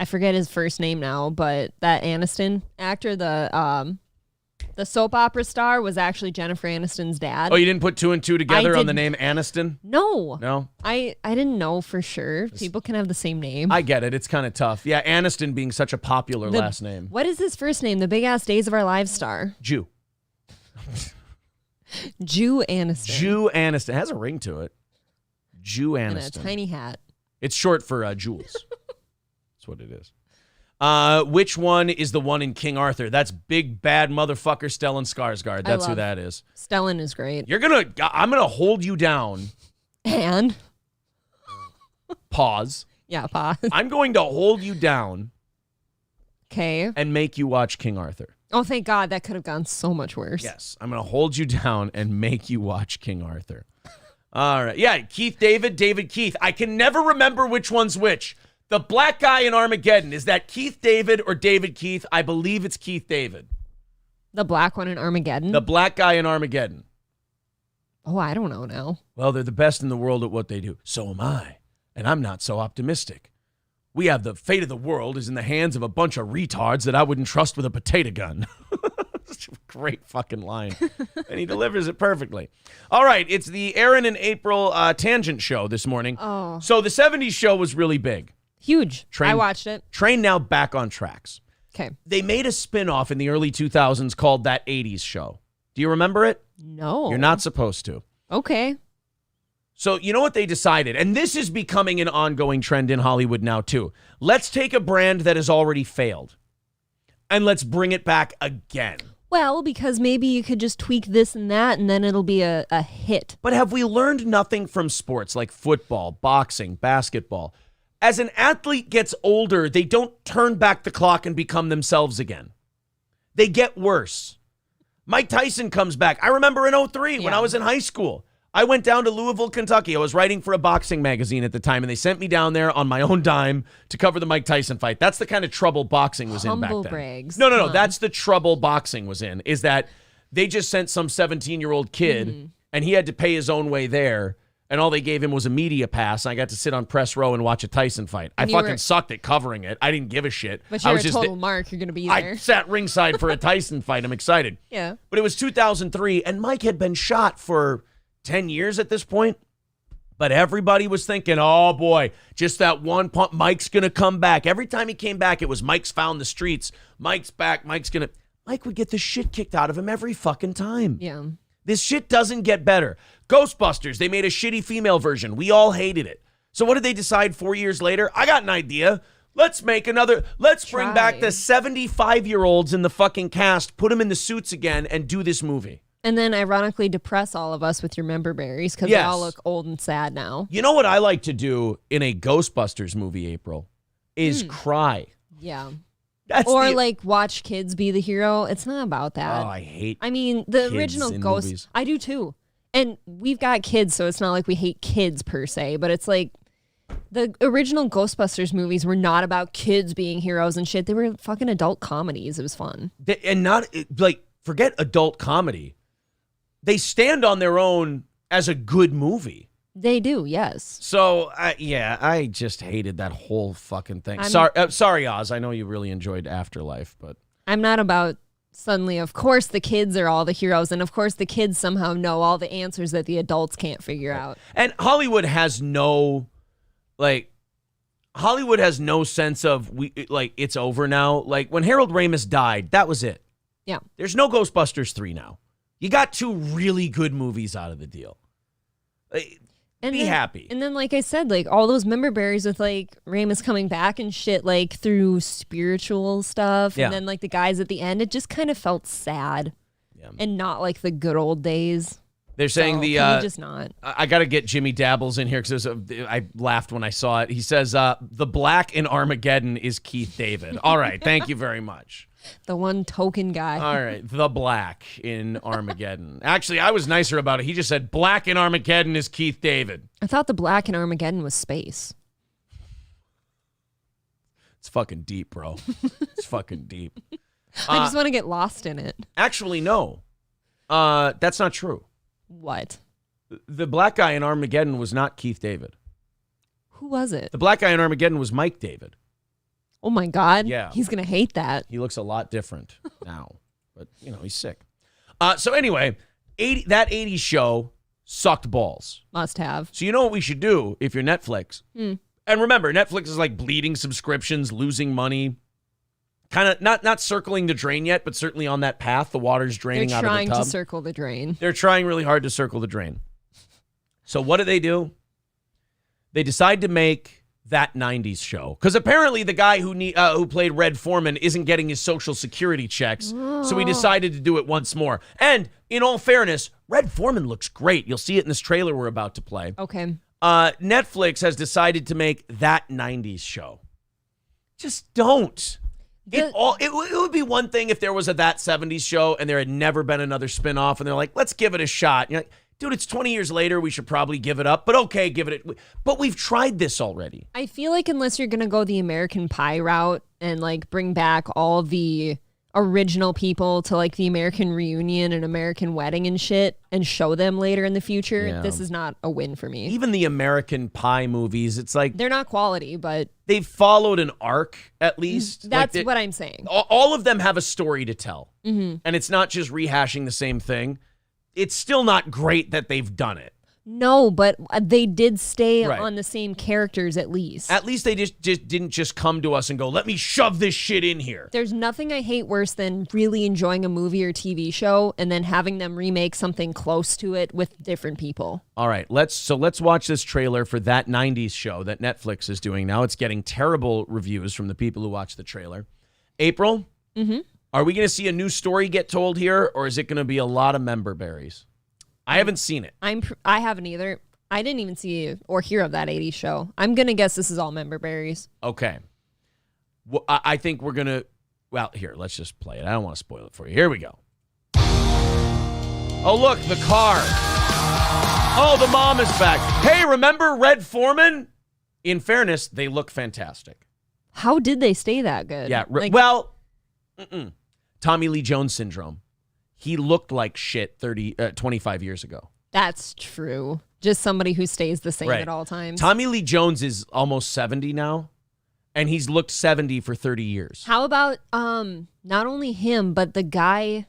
I forget his first name now, but that Aniston actor, the soap opera star, was actually Jennifer Aniston's dad. Oh, you didn't put 2 and 2 together on the name Aniston? No. I didn't know for sure. People can have the same name. I get it. It's kind of tough. Yeah, Aniston being such a popular last name. What is his first name? The Big Ass Days of Our Lives star. Jew. Jew Aniston. Jew Aniston. It has a ring to it. Jew Aniston. And a tiny hat. It's short for Jules. That's what it is. Which one is the one in King Arthur? That's big bad motherfucker Stellan Skarsgård. That's who that is. Stellan is great. I'm gonna hold you down. And pause. Yeah, pause. I'm going to hold you down. Okay. And make you watch King Arthur. Oh, thank God. That could have gone so much worse. Yes. I'm gonna hold you down and make you watch King Arthur. All right. Yeah, Keith David Keith. I can never remember which one's which. The black guy in Armageddon, is that Keith David or David Keith? I believe it's Keith David. The black one in Armageddon? The black guy in Armageddon. Oh, I don't know now. Well, they're the best in the world at what they do. So am I. And I'm not so optimistic. We have the fate of the world is in the hands of a bunch of retards that I wouldn't trust with a potato gun. Such a great fucking line. And he delivers it perfectly. All right, it's the Aaron and April Tangent show this morning. Oh. So the 70s show was really big. Huge. I watched it. Train now back on tracks. Okay. They made a spin-off in the early 2000s called That 80s Show. Do you remember it? No. You're not supposed to. Okay. So you know what they decided? And this is becoming an ongoing trend in Hollywood now too. Let's take a brand that has already failed and let's bring it back again. Well, because maybe you could just tweak this and that and then it'll be a hit. But have we learned nothing from sports like football, boxing, basketball? As an athlete gets older, they don't turn back the clock and become themselves again. They get worse. Mike Tyson comes back. I remember in 2003 when I was in high school. I went down to Louisville, Kentucky. I was writing for a boxing magazine at the time, and they sent me down there on my own dime to cover the Mike Tyson fight. That's the kind of trouble boxing was in back then. Humble brags. No. That's the trouble boxing was in, is that they just sent some 17-year-old kid, and he had to pay his own way there. And all they gave him was a media pass. I got to sit on press row and watch a Tyson fight. I fucking sucked at covering it. I didn't give a shit. But you're a total mark. You're going to be there. I sat ringside for a Tyson fight. I'm excited. Yeah. But it was 2003, and Mike had been shot for 10 years at this point. But everybody was thinking, oh, boy, just that one pump. Mike's going to come back. Every time he came back, it was Mike's found the streets. Mike's back. Mike would get the shit kicked out of him every fucking time. Yeah. This shit doesn't get better. Ghostbusters, they made a shitty female version. We all hated it. So what did they decide 4 years later? I got an idea. Let's bring back the 75-year-olds in the fucking cast, put them in the suits again, and do this movie. And then ironically depress all of us with your member berries because they all look old and sad now. You know what I like to do in a Ghostbusters movie, April, is cry. Yeah. Like watch kids be the hero. It's not about that. Oh, I hate I mean, the original Ghost. movies. I do too. And we've got kids, so it's not like we hate kids per se, but it's like the original Ghostbusters movies were not about kids being heroes and shit. They were fucking adult comedies. It was fun. And not like, forget adult comedy. They stand on their own as a good movie. They do, yes. So, I just hated that whole fucking thing. Sorry, Oz. I know you really enjoyed Afterlife, but I'm not about suddenly, of course, the kids are all the heroes, and of course, the kids somehow know all the answers that the adults can't figure out. And Hollywood has no sense of it's over now. Like when Harold Ramis died, that was it. Yeah. There's no Ghostbusters 3 now. You got 2 really good movies out of the deal. Be happy. And then, like I said, like all those member berries with like Ramis coming back and shit, like through spiritual stuff. Yeah. And then like the guys at the end, it just kind of felt sad and not like the good old days. They're saying just not. I got to get Jimmy Dabbles in here because I laughed when I saw it. He says, the black in Armageddon is Keith David. All right. Thank you very much. The one token guy. All right. The black in Armageddon. Actually, I was nicer about it. He just said, black in Armageddon is Keith David. I thought the black in Armageddon was space. It's fucking deep, bro. It's fucking deep. I just want to get lost in it. Actually, no. That's not true. What? The black guy in Armageddon was not Keith David. Who was it? The black guy in Armageddon was Mike David. Oh my God. Yeah. He's going to hate that. He looks a lot different now, but he's sick. So anyway, that 80s show sucked balls. Must have. So you know what we should do if you're Netflix? And remember, Netflix is like bleeding subscriptions, losing money. Kind of not circling the drain yet, but certainly on that path. The water's draining out of the tub. They're trying to circle the drain. They're trying really hard to circle the drain. So what do? They decide to make that 90s show. Because apparently the guy who played Red Foreman isn't getting his Social Security checks. So we decided to do it once more. And in all fairness, Red Foreman looks great. You'll see it in this trailer we're about to play. Okay. Netflix has decided to make that 90s show. Just don't. It would be one thing if there was a That 70s show and there had never been another spinoff and they're like, let's give it a shot. You're like, dude, it's 20 years later. We should probably give it up. But okay, give it. But we've tried this already. I feel like unless you're going to go the American Pie route and like bring back all the original people to like the American Reunion and American Wedding and shit and show them later in the future, this is not a win for me. Even the American Pie movies, it's like they're not quality, but they've followed an arc at least. That's what I'm saying. All of them have a story to tell. And it's not just rehashing the same thing. It's still not great that they've done it. No, but they did stay on the same characters at least. At least they just didn't just come to us and go, let me shove this shit in here. There's nothing I hate worse than really enjoying a movie or TV show and then having them remake something close to it with different people. All right, let's watch this trailer for That 90s show that Netflix is doing now. It's getting terrible reviews from the people who watch the trailer. April, are we going to see a new story get told here, or is it going to be a lot of member berries? I haven't seen it. I haven't either. I didn't even see or hear of that 80s show. I'm going to guess this is all member berries. Okay. Well, I think we're going to... Well, here, let's just play it. I don't want to spoil it for you. Here we go. Oh, look, the car. Oh, the mom is back. Hey, remember Red Foreman? In fairness, they look fantastic. How did they stay that good? Yeah, Tommy Lee Jones syndrome. He looked like shit 25 years ago. That's true. Just somebody who stays the same at all times. Tommy Lee Jones is almost 70 now, and he's looked 70 for 30 years. How about not only him, but the guy...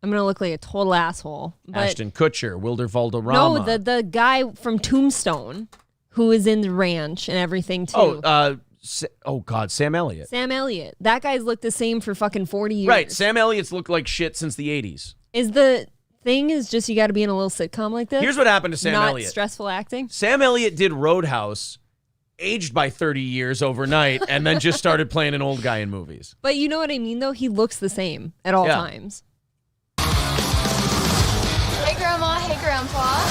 I'm going to look like a total asshole. But Ashton Kutcher, Wilder Valderrama. No, the guy from Tombstone who is in the ranch and everything, too. Sam Elliott. Sam Elliott. That guy's looked the same for fucking 40 years. Right. Sam Elliott's looked like shit since the 80s. Is the thing is just you got to be in a little sitcom like this. Here's what happened to Sam not Elliott. Stressful acting. Sam Elliott did Roadhouse, aged by 30 years overnight, and then just started playing an old guy in movies. But you know what I mean, though? He looks the same at all times. Hey, Grandma. Hey, Grandpa.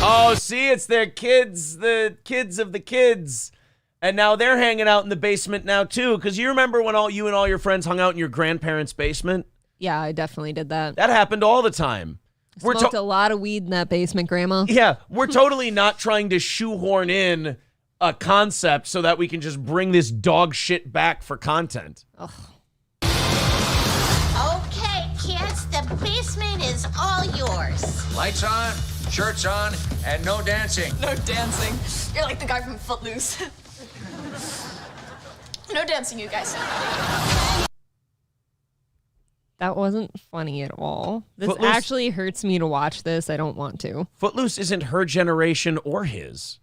Oh, see, it's their kids, the kids of the kids. And now they're hanging out in the basement now, too. Because you remember when you and all your friends hung out in your grandparents' basement? Yeah, I definitely did that. That happened all the time. Smoked a lot of weed in that basement, Grandma. Yeah, we're totally not trying to shoehorn in a concept so that we can just bring this dog shit back for content. Ugh. Okay, kids, the basement is all yours. Lights on, shirts on, and no dancing. No dancing. You're like the guy from Footloose. No dancing, you guys. That wasn't funny at all. This Footloose? actually hurts me to watch this. I don't want to. Footloose isn't her generation or his.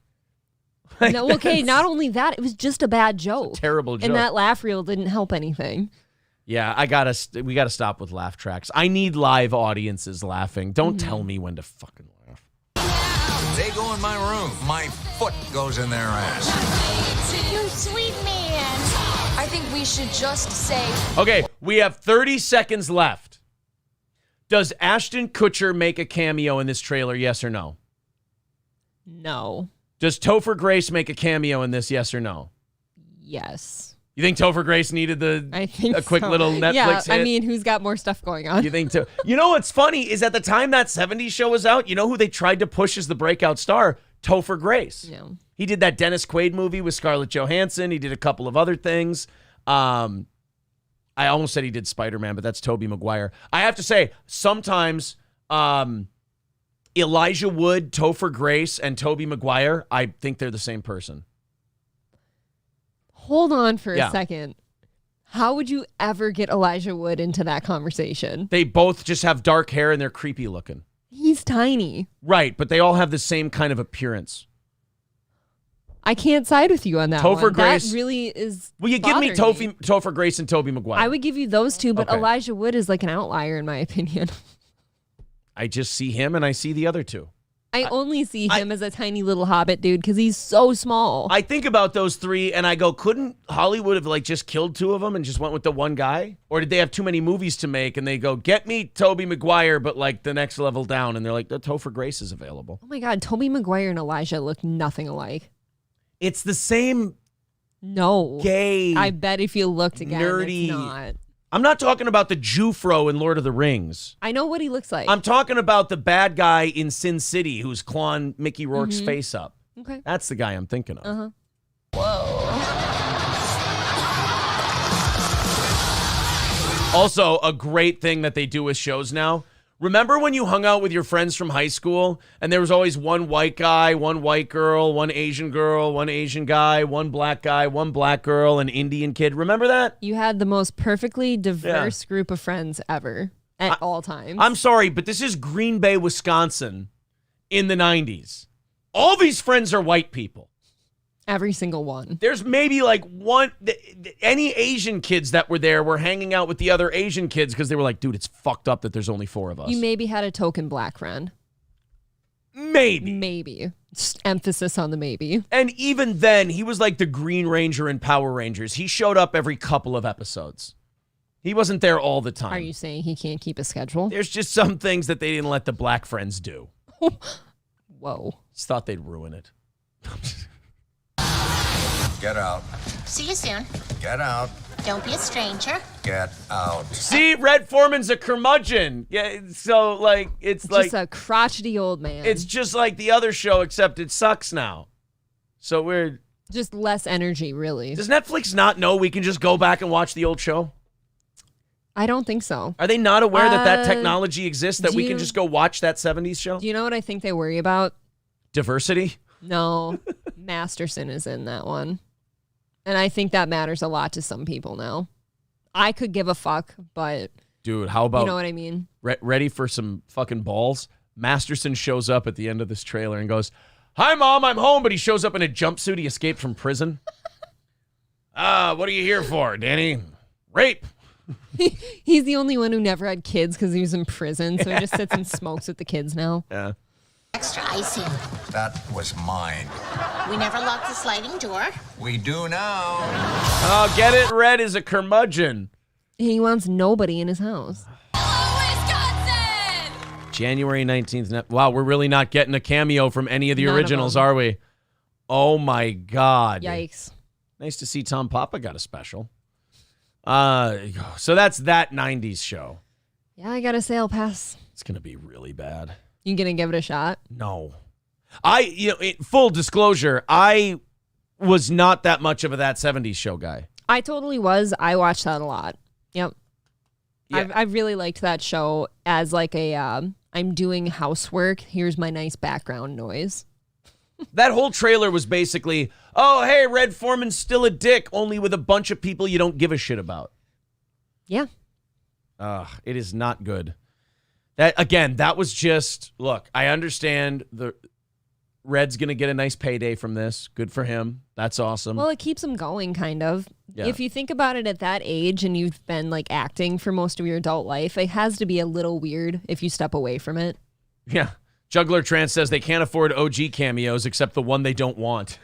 No, okay, not only that, it was just a bad joke. Terrible joke. And that laugh reel didn't help anything. Yeah, we gotta stop with laugh tracks. I need live audiences laughing. Don't tell me when to fucking laugh. They go in my room. My foot goes in their ass. You sweet man. I think we should just say, Okay, we have 30 seconds left. Does Ashton Kutcher make a cameo in this trailer, yes or no? No. Does Topher Grace make a cameo in this, yes or no? Yes. You think Topher Grace needed I think a quick so. little Netflix Yeah, hit? I mean, who's got more stuff going on? You think so? You know what's funny is at the time that 70s show was out, you know who they tried to push as the breakout star? Topher Grace. Yeah. He did that Dennis Quaid movie with Scarlett Johansson. He did a couple of other things. I almost said he did Spider-Man, but that's Tobey Maguire. I have to say, sometimes Elijah Wood, Topher Grace, and Tobey Maguire, I think they're the same person. Hold on for Yeah. a second. How would you ever get Elijah Wood into that conversation? They both just have dark hair and they're creepy looking. He's tiny. Right, but they all have the same kind of appearance. I can't side with you on that Topher one. Grace- That really is Will you give me bothering Topher Grace and Tobey Maguire? I would give you those two, but Okay. Elijah Wood is like an outlier in my opinion. I just see him and I see the other two. I only see him as a tiny little hobbit dude because he's so small. I think about those three and I go, couldn't Hollywood have like just killed two of them and just went with the one guy? Or did they have too many movies to make and they go, get me Tobey Maguire, but like the next level down? And they're like, the Topher Grace is available. Oh my God, Tobey Maguire and Elijah look nothing alike. It's the same No. gay. I bet if you looked again, nerdy- it's not. I'm not talking about the Jufro in Lord of the Rings. I know what he looks like. I'm talking about the bad guy in Sin City who's clawing Mickey Rourke's face up. Okay. That's the guy I'm thinking of. Uh-huh. Also, a great thing that they do with shows now. Remember when you hung out with your friends from high school and there was always one white guy, one white girl, one Asian guy, one black girl, an Indian kid? Remember that? You had the most perfectly diverse group of friends ever at all times. I'm sorry, but this is Green Bay, Wisconsin in the 90s. All these friends are white people. Every single one. There's maybe like any Asian kids that were there were hanging out with the other Asian kids because they were like, dude, it's fucked up that there's only four of us. You maybe had a token black friend. Maybe. Maybe. Just emphasis on the maybe. And even then, he was like the Green Ranger in Power Rangers. He showed up every couple of episodes. He wasn't there all the time. Are you saying he can't keep a schedule? There's just some things that they didn't let the black friends do. Whoa. Just thought they'd ruin it. Get out. See you soon. Get out. Don't be a stranger. Get out. See, Red Foreman's a curmudgeon. Yeah, so like it's like Just a crotchety old man. it's just like the other show, except it sucks now. So we're just less energy, really. does Netflix not know we can just go back and watch the old show? I don't think so. Are they not aware that technology exists that do we can you- just go watch that 70s show? Do you know what I think they worry about? Diversity? No. Masterson is in that one. And I think that matters a lot to some people now. I could give a fuck, but Dude, how about you know what I mean? ready for some fucking balls? Masterson shows up at the end of this trailer and goes, "Hi, Mom, I'm home," but he shows up in a jumpsuit. He escaped from prison. What are you here for, Danny? Rape. He's the only one who never had kids because he was in prison, so he just sits and smokes with the kids now. Yeah. Extra icing. That was mine. We never locked the sliding door. We do now. Oh, get it? Red is a curmudgeon. He wants nobody in his house. January 19th. Wow, we're really not getting a cameo from any of the None of originals, them. are we? Oh, my God. Yikes. Nice to see Tom Papa got a special. So that's that 90s show. Yeah, I gotta say I'll pass. It's going to be really bad. You gonna give it a shot? No. Full disclosure, I was not that much of a That 70s Show guy. I totally was. I watched that a lot. Yep. Yeah. I really liked that show as like a I'm doing housework. Here's my nice background noise. That whole trailer was basically, oh, hey, Red Foreman's still a dick, only with a bunch of people you don't give a shit about. Yeah. It is not good. That was just, look, I understand the Red's going to get a nice payday from this. Good for him. That's awesome. Well, it keeps him going, kind of. Yeah. If you think about it at that age and you've been like acting for most of your adult life, it has to be a little weird if you step away from it. Yeah. Juggler Trance says they can't afford OG cameos except the one they don't want.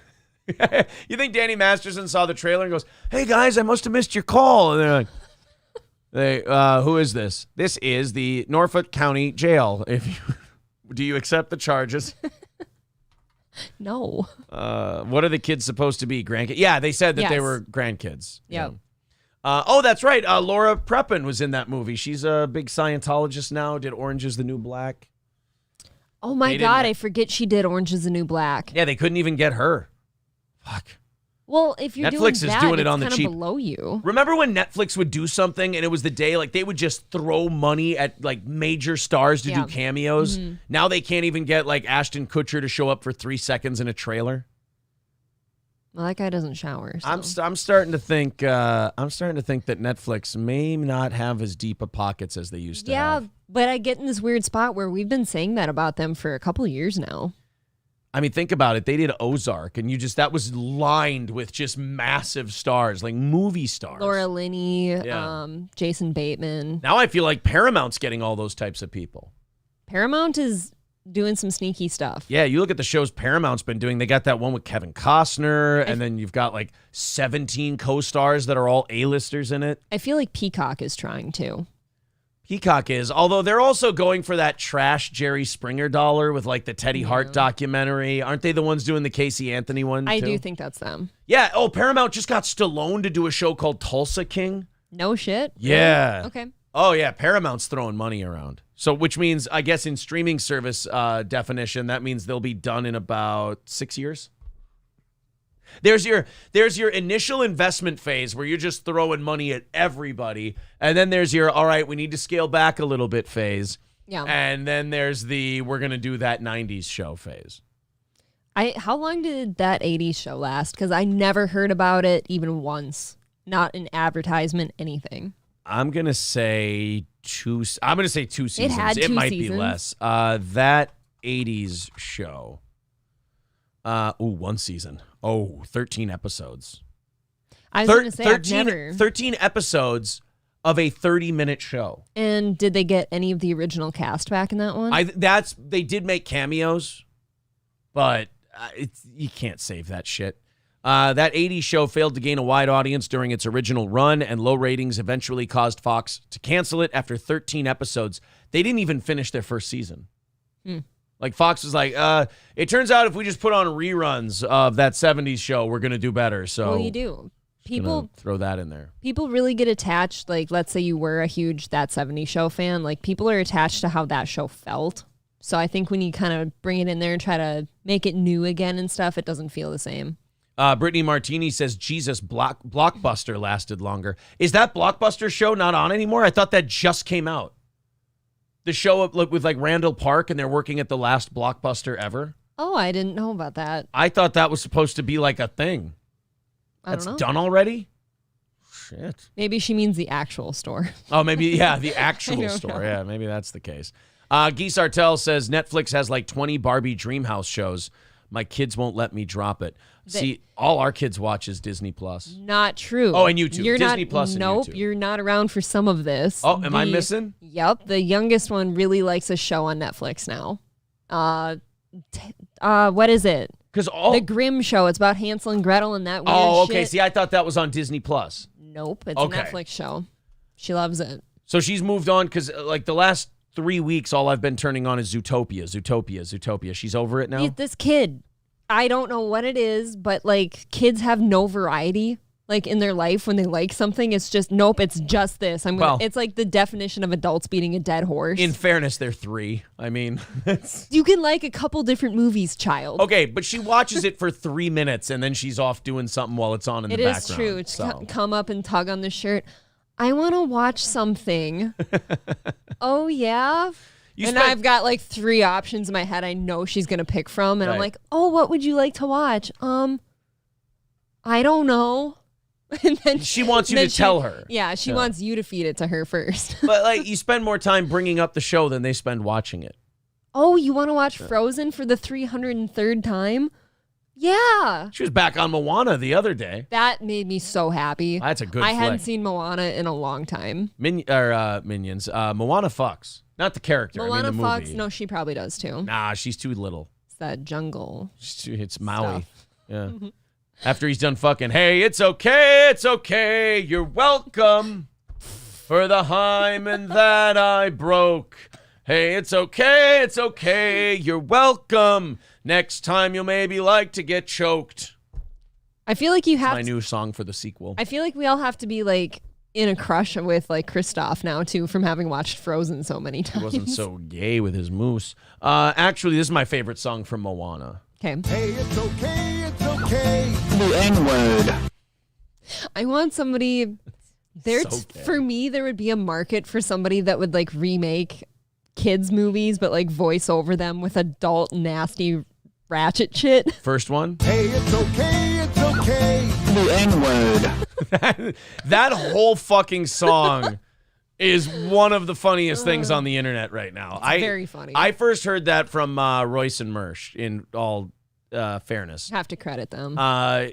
You think Danny Masterson saw the trailer and goes, hey, guys, I must have missed your call. And they're like, who is this? This is the Norfolk County Jail. Do you accept the charges? No. What are the kids supposed to be? Grandkids? Yeah, they said that they Yes. were grandkids. Yep. Oh, that's right. Laura Prepon was in that movie. She's a big Scientologist now. Did Orange is the New Black. Oh my They God, didn't- I forget she did Orange is the New Black. Yeah, they couldn't even get her. Fuck. Well, if you're Netflix doing is that, doing it it's on the kinda cheap. below you. Remember when Netflix would do something and it was the day, like they would just throw money at like major stars to Yeah. do cameos? Mhm. Now they can't even get like Ashton Kutcher to show up for 3 seconds in a trailer. Well, that guy doesn't shower. So. I'm starting to think that Netflix may not have as deep a pockets as they used to have. But I get in this weird spot where we've been saying that about them for a couple of years now. I mean, think about it. They did Ozark, and that was lined with just massive stars, like movie stars. Laura Linney, Yeah. Jason Bateman. Now I feel like Paramount's getting all those types of people. Paramount is doing some sneaky stuff. Yeah, you look at the shows Paramount's been doing. They got that one with Kevin Costner, and then you've got like 17 co-stars that are all A-listers in it. I feel like Peacock is trying to. Peacock is, although they're also going for that trash Jerry Springer dollar with like the Teddy Hart documentary. Aren't they the ones doing the Casey Anthony one I too? do think that's them. Yeah. Oh, Paramount just got Stallone to do a show called Tulsa King. No shit? Yeah. Really? Okay. Oh, yeah. Paramount's throwing money around. So, which means, I guess in streaming service definition, that means they'll be done in about 6 years. There's your initial investment phase where you're just throwing money at everybody. And then there's your, all right, we need to scale back a little bit phase. Yeah. And then there's the, we're going to do that 90s show phase. How long did that 80s show last? Because I never heard about it even once. Not an advertisement, anything. I'm going to say 2 seasons. It had 2 might seasons. be less. That 80s show. 1 season. 13 episodes. I was going to say, I've never. 13 episodes of a 30-minute show. And did they get any of the original cast back in that one? They did make cameos, but you can't save that shit. That 80s show failed to gain a wide audience during its original run, and low ratings eventually caused Fox to cancel it after 13 episodes. They didn't even finish their first season. Like, Fox was like, it turns out if we just put on reruns of that 70s show, we're going to do better. So well, you do. People throw that in there. People really get attached. Like, let's say you were a huge That 70s Show fan. Like, people are attached to how that show felt. So I think when you kind of bring it in there and try to make it new again and stuff, it doesn't feel the same. Brittany Martini says, Jesus, Blockbuster lasted longer. Is that Blockbuster show not on anymore? I thought that just came out. The show with like Randall Park, and they're working at the last Blockbuster ever. Oh, I didn't know about that. I thought that was supposed to be like a thing. I don't That's know. done already? Shit. Maybe she means the actual store. Oh, maybe, yeah, the actual don't store. know. Yeah, maybe that's the case. Guy Sartell says Netflix has like 20 Barbie Dreamhouse shows. My kids won't let me drop it. See, all our kids watch is Disney Plus. Not true. Oh, and YouTube. You're Disney not, Plus and nope, YouTube. you're not around for some of this. Oh, am I missing? Yep. The youngest one really likes a show on Netflix now. What is it? Because all The Grimm Show. It's about Hansel and Gretel and that weird Oh, okay. shit. See, I thought that was on Disney Plus. Nope. It's Okay. a Netflix show. She loves it. So she's moved on because, like, the last 3 weeks, all I've been turning on is Zootopia. She's over it now? This kid, I don't know what it is, but like kids have no variety. Like in their life when they like something, it's just nope, it's just this. It's like the definition of adults beating a dead horse. In fairness, they're 3. I mean, You can like a couple different movies, child. okay, but she watches it for 3 minutes and then she's off doing something while it's on in the background. It is true. It's So. come up and tug on the shirt. I want to watch something. Oh, yeah? I've got like 3 options in my head I know she's going to pick from. And I'm Right. like, oh, what would you like to watch? I don't know. And then She wants you to tell her. Yeah, she wants you to feed it to her first. But, like, you spend more time bringing up the show than they spend watching it. Oh, you want to watch Frozen for the 303rd time? Yeah. She was back on Moana the other day. That made me so happy. That's a good I hadn't flick. seen Moana in a long time. Minions. Moana fucks. Not the character. Moana I mean the fucks. movie. No, she probably does too. Nah, she's too little. It's that jungle. It's Maui. stuff. Yeah. After he's done fucking, hey, it's okay, you're welcome for the hymen that I broke. Hey, it's okay, you're welcome. Next time you'll maybe like to get choked. I feel like you have My new song for the sequel. I feel like we all have to be like in a crush with like Kristoff now too from having watched Frozen so many times. He wasn't so gay with his moose. Actually, this is my favorite song from Moana. Okay. Hey, it's okay. The N-word. I want somebody for me there would be a market for somebody that would like remake kids movies but like voice over them with adult nasty ratchet shit. First one. Hey, it's okay. The N-word. That whole fucking song is one of the funniest things on the internet right now. Very funny. I first heard that from Royce and Mersch, in all fairness. Have to credit them.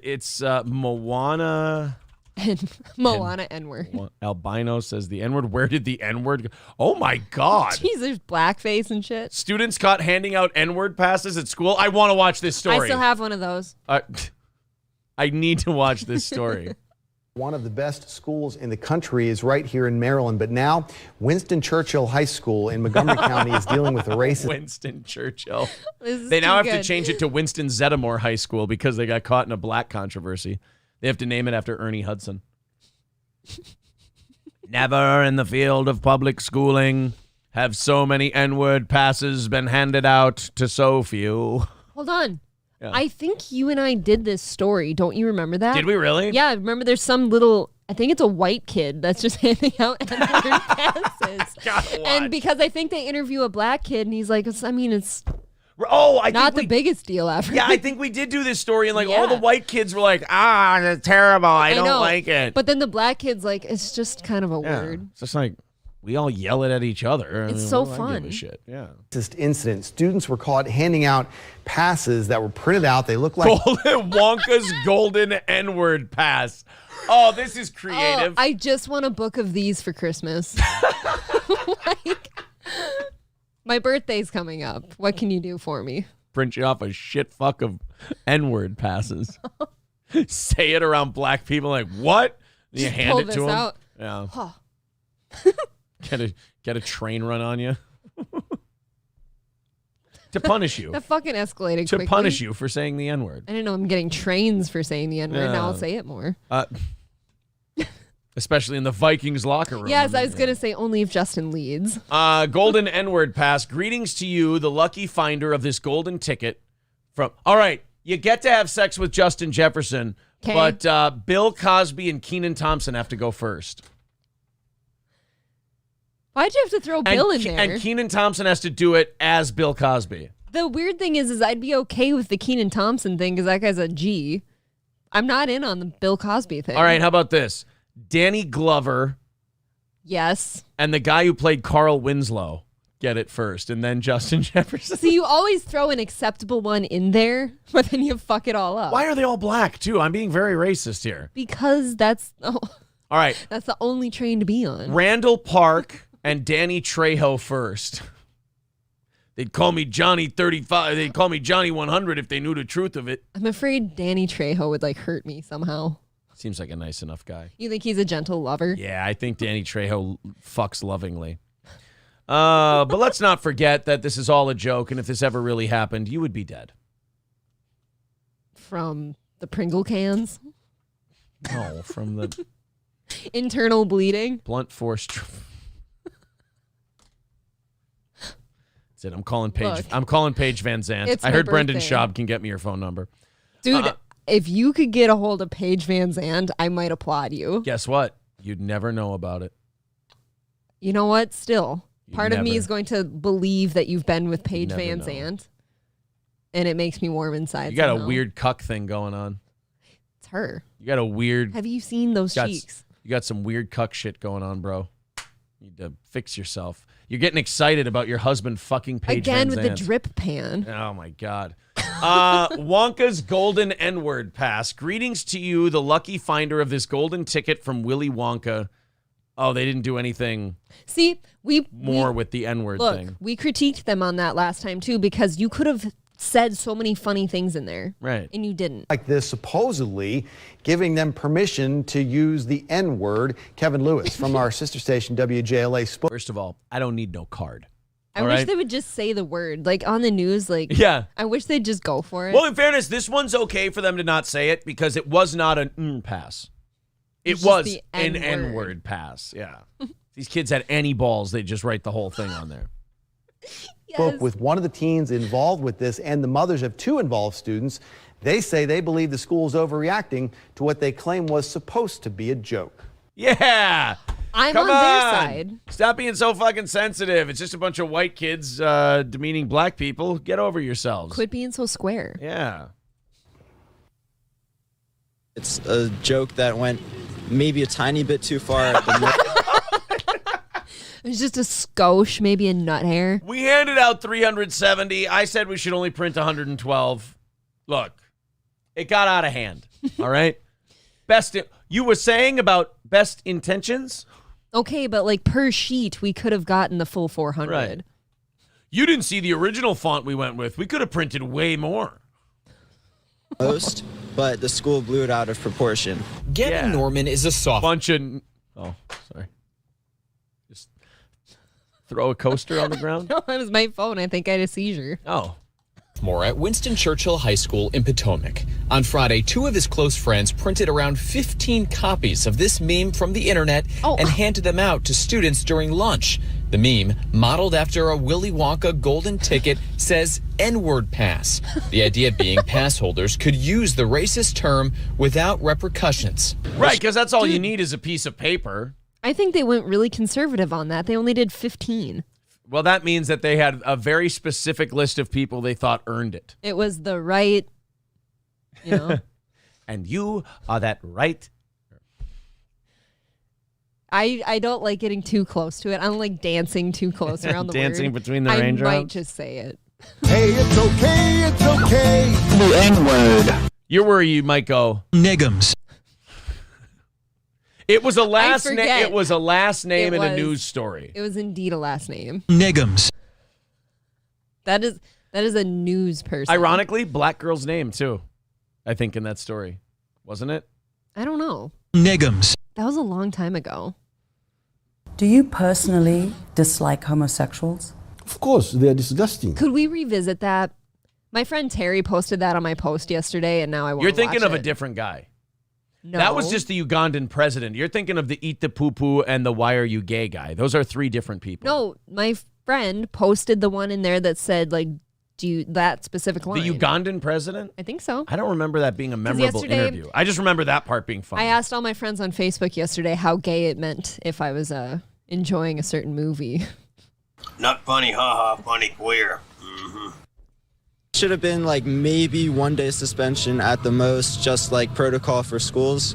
It's Moana. And Moana N-word. Albino says the N-word. Where did the N-word go? Oh my God. Jeez, there's blackface and shit. Students caught handing out N-word passes at school. I want to watch this story. I still have one of those. I need to watch this story. One of the best schools in the country is right here in Maryland, but now Winston Churchill High School in Montgomery County is dealing with a racist. Winston Churchill. This is They now too have to good. change it to Winston Zeddemore High School because they got caught in a black controversy. They have to name it after Ernie Hudson. Never in the field of public schooling have so many N-word passes been handed out to so few. Hold on. Yeah. I think you and I did this story. Don't you remember that? Did we really? Yeah, remember there's some little, I think it's a white kid that's just handing out N-word passes. Gotta watch. And because I think they interview a black kid and he's like, it's Oh, I not think the biggest deal ever. Yeah, I think we did do this story, and like all Yeah. the white kids were like, that's terrible. I don't know. like it. But then the black kid's like, it's just kind of a yeah, word. it's just like we all yell it at each other. It's so what do I give fun. a shit. Yeah. Incident. Students were caught handing out passes that were printed out. They look like Wonka's golden N-word pass. Oh, this is creative. I just want a book of these for Christmas. Like, my birthday's coming up. What can you do for me? Print you off a shit fuck of N-word passes. Say it around black people like, what? And you Just hand pull it to this them. out. Yeah. Huh. Get a train run on you. To punish you. That fucking escalated To quickly. punish you for saying the N-word. I didn't know I'm getting trains for saying the N-word. Now I'll Yeah. say it more. Especially in the Vikings locker room. Yes, I was going to say only if Justin leads. Golden N-word pass. Greetings to you, the lucky finder of this golden ticket. All right, you get to have sex with Justin Jefferson, 'Kay. but Bill Cosby and Kenan Thompson have to go first. Why'd you have to throw Bill in there? And Kenan Thompson has to do it as Bill Cosby. The weird thing is I'd be okay with the Kenan Thompson thing because that guy's a G. I'm not in on the Bill Cosby thing. All right, how about this? Danny Glover Yes. and the guy who played Carl Winslow. get it first, and then Justin Jefferson. So you always throw an acceptable one in there, but then you fuck it all up. Why are they all black, too? I'm being very racist here. Because that's all right. That's the only train to be on. Randall Park and Danny Trejo first. They'd call me Johnny 35. They'd call me Johnny 100 if they knew the truth of it. I'm afraid Danny Trejo would like hurt me somehow. Seems like a nice enough guy. You think he's a gentle lover? Yeah, I think Danny Trejo fucks lovingly. But let's not forget that this is all a joke, and if this ever really happened, you would be dead. From the Pringle cans? No, from the internal bleeding. Blunt force. That's it. I'm calling Paige. Look, I'm calling Paige Van Zandt. it's I my heard Brendan birthday. Schaub can get me your phone number. Dude, if you could get a hold of Paige Van Zandt, I might applaud you. Guess what? You'd never know about it. You know what? Still, part of me never- is going to believe that you've been with Paige never Van know. Zandt, and it makes me warm inside. You got somehow. a weird cuck thing going on. It's her. You got a weird. Have you seen those cheeks? You got some weird cuck shit going on, bro. You need to fix yourself. You're getting excited about your husband fucking Paige Again Van with the Zandt. drip pan. Oh, my God. Wonka's golden N-word pass. Greetings to you, the lucky finder of this golden ticket from Willy Wonka. Oh, they didn't do anything See, we with the N-word look, thing. we critiqued them on that last time too because you could have said so many funny things in there. Right. And you didn't. Like this, supposedly giving them permission to use the N-word. Kevin Lewis from our sister station WJLA spoke. First of all, I don't need no card. I All wish right? they would just say the word. Like on the news, like Yeah. I wish they'd just go for it. Well, in fairness, this one's okay for them to not say it because it was not an pass. It It's just was the an N-word. N-word pass. Yeah. These kids had any balls, they'd just write the whole thing on there. Spoke with one of the teens involved with this and the mothers of two involved students. They say they believe the school is overreacting to what they claim was supposed to be a joke. Yeah. I'm Come on their on. side. Stop being so fucking sensitive. It's just a bunch of white kids demeaning black people. Get over yourselves. Quit being so square. Yeah. It's a joke that went maybe a tiny bit too far at the It's just a skosh, maybe a nut hair. We handed out 370. I said we should only print 112. Look, it got out of hand. All right. You were saying about best intentions? Okay, but like per sheet, we could have gotten the full 400. Right. You didn't see the original font we went with. We could have printed way more. most, but the school blew it out of proportion. Getting Norman is a soft bunch of. Oh, sorry. Just throw a coaster on the ground. No, that was my phone. I think I had a seizure. Oh. More at Winston Churchill High School in Potomac. On Friday, two of his close friends printed around 15 copies of this meme from the internet and handed them out to students during lunch. The meme, modeled after a Willy Wonka golden ticket, says N-word pass. The idea being pass holders could use the racist term without repercussions. Right, because that's all you need is a piece of paper. I think they went really conservative on that. They only did 15. Well, that means that they had a very specific list of people they thought earned it. It was the right, you know. And you are that right. I don't like getting too close to it. I don't like dancing too close around the Dancing word. between the I raindrops? might just say it. Hey, it's okay, it's okay. The N-word. You're worried you might go Niggums. It was a last name. forget. It was a last name It in a was. news story. It was indeed a last name. Niggums. That is a news person. Ironically, black girl's name too. I think in that story, wasn't it? I don't know. Niggums. That was a long time ago. Do you personally dislike homosexuals? Of course, they are disgusting. Could we revisit that? My friend Terry posted that on my post yesterday, and now I want You're to thinking watch of a it. different guy. No. That was just the Ugandan president. You're thinking of the eat the poo poo and the why are you gay guy. Those are three different people. No, my friend posted the one in there that said, like, do you, that specific line. The Ugandan president? I think so. I don't remember that being a memorable yesterday- interview. I just remember that part being fun. I asked all my friends on Facebook yesterday how gay it meant if I was enjoying a certain movie. Not funny, haha, funny queer. Mm-hmm. Should have been like maybe 1 day suspension at the most, just like protocol for schools.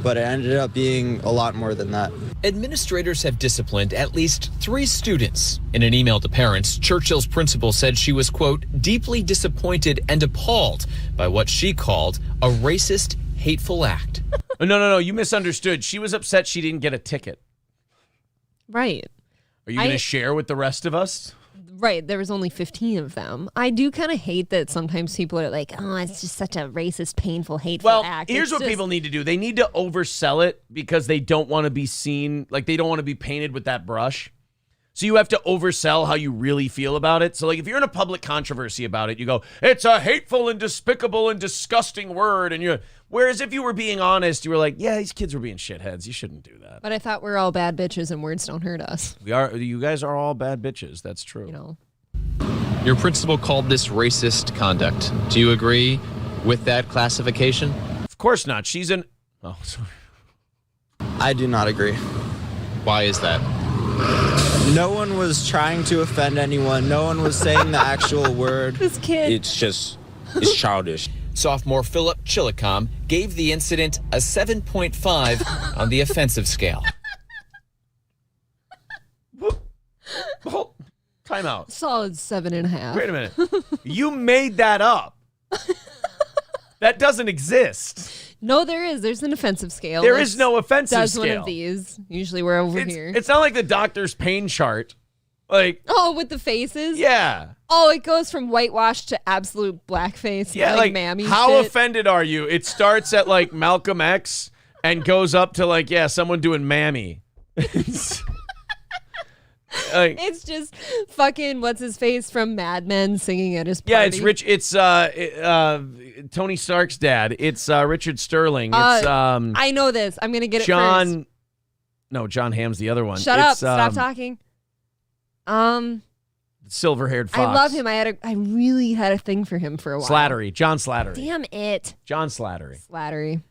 but it ended up being a lot more than that. Administrators have disciplined at least 3 students. In an email to parents, Churchill's principal said she was, quote, deeply disappointed and appalled by what she called a racist, hateful act. No, you misunderstood. She was upset she didn't get a ticket. Right. Are you going to share with the rest of us? Right, there was only 15 of them. I do kind of hate that sometimes people are like, oh, it's just such a racist, painful, hateful act. Here's what people need to do. They need to oversell it because they don't want to be seen, like they don't want to be painted with that brush. So you have to oversell how you really feel about it. So like if you're in a public controversy about it, you go, it's a hateful and despicable and disgusting word. And whereas if you were being honest, you were like, yeah, these kids were being shitheads. You shouldn't do that. But I thought we're all bad bitches and words don't hurt us. You guys are all bad bitches. That's true. You know. Your principal called this racist conduct. Do you agree with that classification? Of course not. She's an... Oh, sorry. I do not agree. Why is that? No one was trying to offend anyone. No one was saying the actual word. This kid. It's childish. Sophomore Philip Chillicom gave the incident a 7.5 on the offensive scale. Time out. Solid 7.5. Wait a minute. You made that up. That doesn't exist. No, there is. There's an offensive scale. There is no offensive does scale. One of these. Usually we're over here. It's not like the doctor's pain chart. Like, oh, with the faces? Yeah. Oh, it goes from whitewash to absolute blackface. Yeah, like mammy how shit. offended are you? It starts at like Malcolm X and goes up to like, yeah, someone doing mammy. Like, it's just fucking what's his face from Mad Men singing at his party. Yeah, it's Rich. It's Tony Stark's dad. It's Richard Sterling. It's I know this. I'm gonna get John. it first. No, John Hamm's the other one. Shut up! Stop talking. Silver-haired fox. I love him. I really had a thing for him for a while. Slattery. John Slattery. Damn it. John Slattery. Slattery.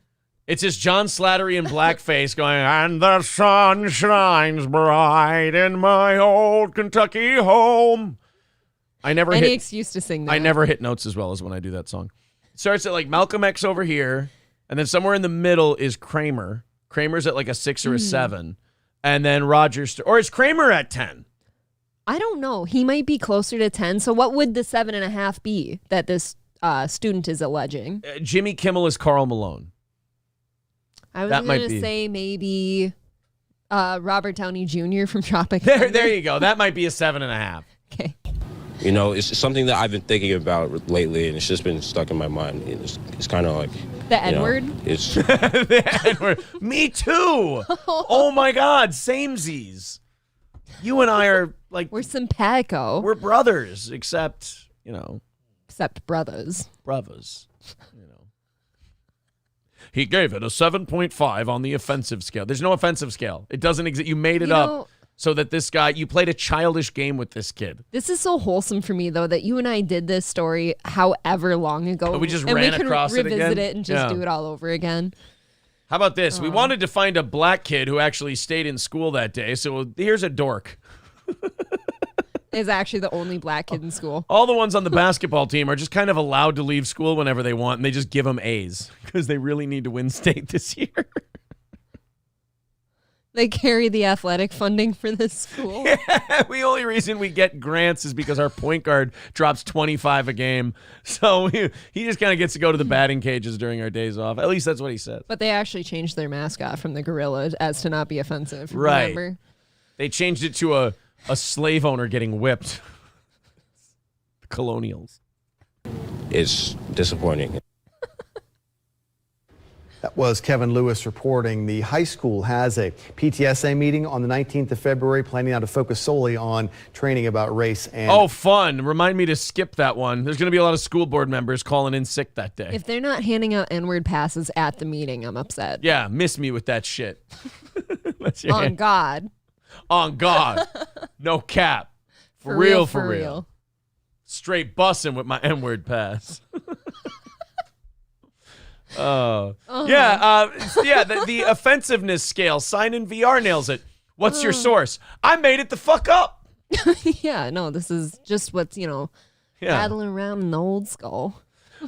It's just John Slattery in blackface going, and the sun shines bright in my old Kentucky home. Any excuse to sing that. I never hit notes as well as when I do that song. It starts at like Malcolm X over here, and then somewhere in the middle is Kramer. Kramer's at like a 6 or a 7. And then Rogers, or is Kramer at 10? I don't know. He might be closer to 10. So what would the 7.5 be that this student is alleging? Jimmy Kimmel is Karl Malone. I was going to say maybe Robert Downey Jr. from Tropic Thunder. There you go. That might be a 7.5. Okay. You know, it's something that I've been thinking about lately, and it's just been stuck in my mind. It's kind of like the N-word. It's the N-word. Me too. Oh my God, samesies. You and I are like we're simpatico. We're brothers, except brothers. Brothers. He gave it a 7.5 on the offensive scale. There's no offensive scale. It doesn't exist. You made it up so that this guy, you played a childish game with this kid. This is so wholesome for me, though, that you and I did this story however long ago. But we just ran across it again. Revisit it and just do it all over again. How about this? We wanted to find a black kid who actually stayed in school that day. So here's a dork. Is actually the only black kid in school. All the ones on the basketball team are just kind of allowed to leave school whenever they want, and they just give them A's because they really need to win state this year. They carry the athletic funding for this school. Yeah, the only reason we get grants is because our point guard drops 25 a game. So he just kind of gets to go to the batting cages during our days off. At least that's what he says. But they actually changed their mascot from the gorilla as to not be offensive. Right. Remember? They changed it to a slave owner getting whipped. The Colonials. It's disappointing. That was Kevin Lewis reporting. The high school has a PTSA meeting on the 19th of February, planning now to focus solely on training about race and... Oh, fun. Remind me to skip that one. There's going to be a lot of school board members calling in sick that day. If they're not handing out N-word passes at the meeting, I'm upset. Yeah, miss me with that shit. On God. On God. No cap. For real. Straight bussing with my N-word pass. The offensiveness scale, sign in VR nails it. What's your source? I made it the fuck up. Yeah, no, this is just what's, rattling around in the old skull.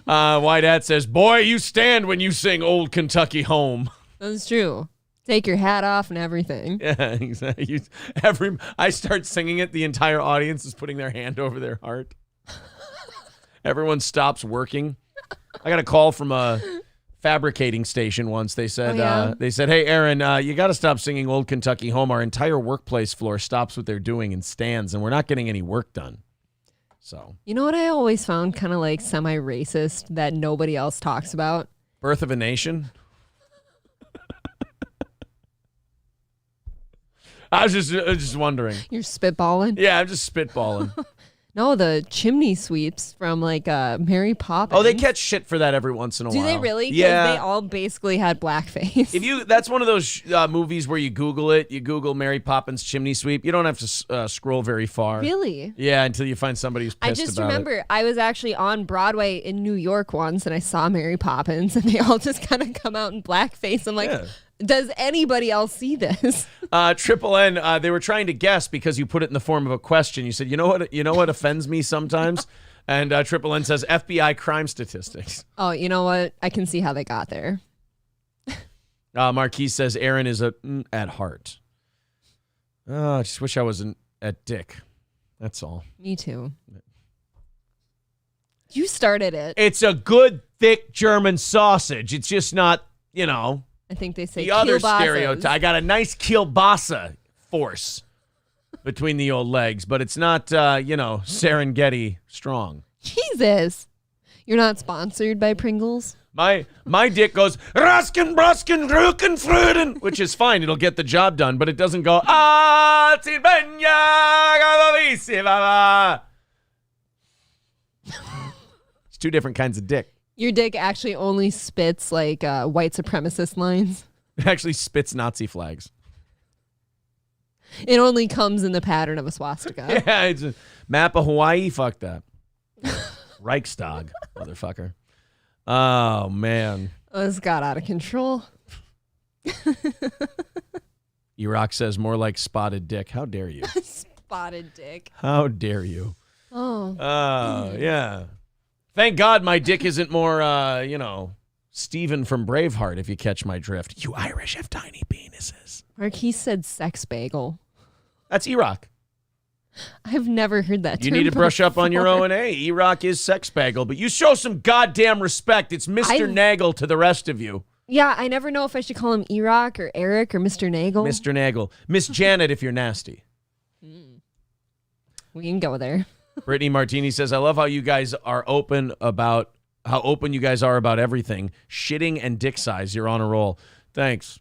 White Hat says, boy, you stand when you sing Old Kentucky Home. That's true. Take your hat off and everything. Yeah, exactly. I start singing it. The entire audience is putting their hand over their heart. Everyone stops working. I got a call from a fabricating station once. They said, "Hey, Aaron, you got to stop singing Old Kentucky Home. Our entire workplace floor stops what they're doing and stands, and we're not getting any work done." So, you know what I always found kind of like semi-racist that nobody else talks about? Birth of a Nation. I was just wondering. You're spitballing? Yeah, I'm just spitballing. No, the chimney sweeps from like Mary Poppins. Oh, they catch shit for that every once in a while. Do they really? 'Cause Yeah. they all basically had blackface. That's one of those movies where you Google it. You Google Mary Poppins chimney sweep. You don't have to scroll very far. Really? Yeah, until you find somebody who's pissed I just about remember it. I was actually on Broadway in New York once, and I saw Mary Poppins, and they all just kind of come out in blackface. I'm like, does anybody else see this? Triple N, they were trying to guess because you put it in the form of a question. You said, you know what offends me sometimes? And Triple N says FBI crime statistics. Oh, you know what? I can see how they got there. Marquise says Aaron is at heart. I just wish I wasn't at Dick. That's all. Me too. You started it. It's a good, thick German sausage. It's just not, I think they say the other kielbasas. stereotype. I got a nice kielbasa force between the old legs, but it's not, Serengeti strong. Jesus. You're not sponsored by Pringles? My dick goes, Raskin, Bruskin, Ruken, Fruden, which is fine. It'll get the job done, but it doesn't go, It's two different kinds of dick. Your dick actually only spits like white supremacist lines. It actually spits Nazi flags. It only comes in the pattern of a swastika. Yeah, it's a map of Hawaii. Fuck that. Reichstag, motherfucker. Oh, man. This got out of control. Iraq says more like spotted dick. How dare you? Spotted dick. How dare you? Oh. Yeah. Thank God my dick isn't more, Stephen from Braveheart, if you catch my drift. You Irish have tiny penises. Marquise said sex bagel. That's Iraq. I've never heard that You term need to brush up on your before. O&A. Iraq is sex bagel, but you show some goddamn respect. It's Mr. Nagel to the rest of you. Yeah, I never know if I should call him Iraq or Eric or Mr. Nagel. Mr. Nagel. Miss Janet if you're nasty. We can go there. Brittany Martini says, I love how you guys are open about you guys are about everything. Shitting and dick size. You're on a roll. Thanks.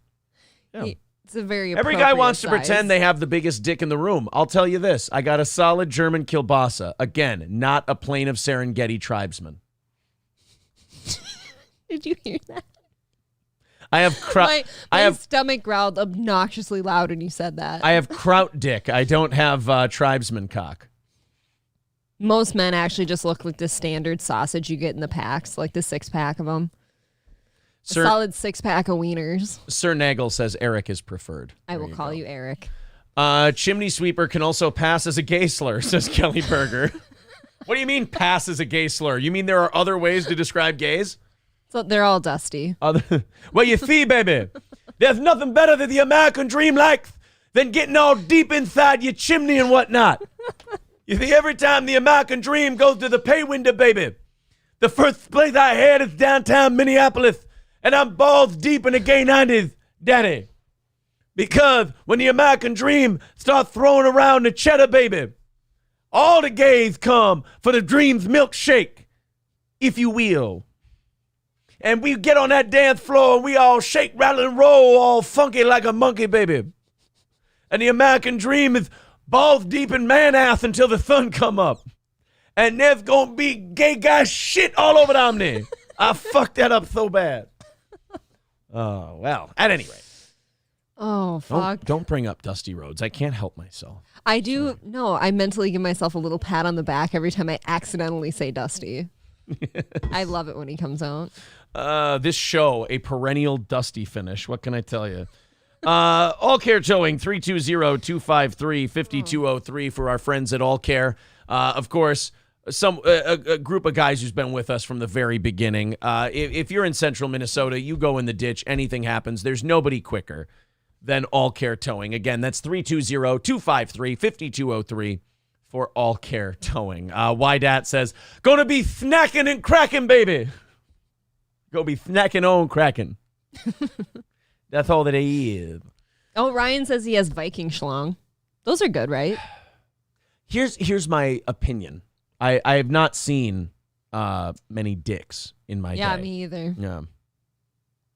Yeah. It's a very Every guy wants size. to pretend they have the biggest dick in the room. I'll tell you this. I got a solid German kielbasa. Again, not a plain of Serengeti tribesman. Did you hear that? I have my stomach growled obnoxiously loud when you said that. I have kraut dick. I don't have tribesman cock. Most men actually just look like the standard sausage you get in the packs, like the 6-pack of them. A solid 6-pack of wieners. Sir Nagel says Eric is preferred. I will call you Eric. Chimney sweeper can also pass as a gay slur, says Kelly Berger. What do you mean pass as a gay slur? You mean there are other ways to describe gays? So they're all dusty. Well, you see, baby, there's nothing better than the American dream than getting all deep inside your chimney and whatnot. You see, every time the American dream goes to the pay window, baby, the first place I head is downtown Minneapolis, and I'm balls deep in the gay 90s, daddy. Because when the American dream starts throwing around the cheddar, baby, all the gays come for the dream's milkshake, if you will. And we get on that dance floor and we all shake, rattle, and roll all funky like a monkey, baby. And the American dream is balls deep in man ass until the sun come up. And there's gonna be gay guy shit all over the omni. I fucked that up so bad. Oh, well, at any rate. Oh, fuck. Don't bring up Dusty Rhodes. I can't help myself. I do. No, I mentally give myself a little pat on the back every time I accidentally say Dusty. I love it when he comes out. This show, a perennial Dusty finish. What can I tell you? All Care Towing, 320-253-5203 for our friends at All Care. Of course, a group of guys who's been with us from the very beginning. If you're in central Minnesota, you go in the ditch, anything happens. There's nobody quicker than All Care Towing. Again, that's 320-253-5203 for All Care Towing. Wydat says, gonna be snacking and cracking, baby. Go be snacking on cracking. That's all that he is. Oh, Ryan says he has Viking schlong. Those are good, right? Here's my opinion. I have not seen many dicks in my day. Yeah, me either. Yeah.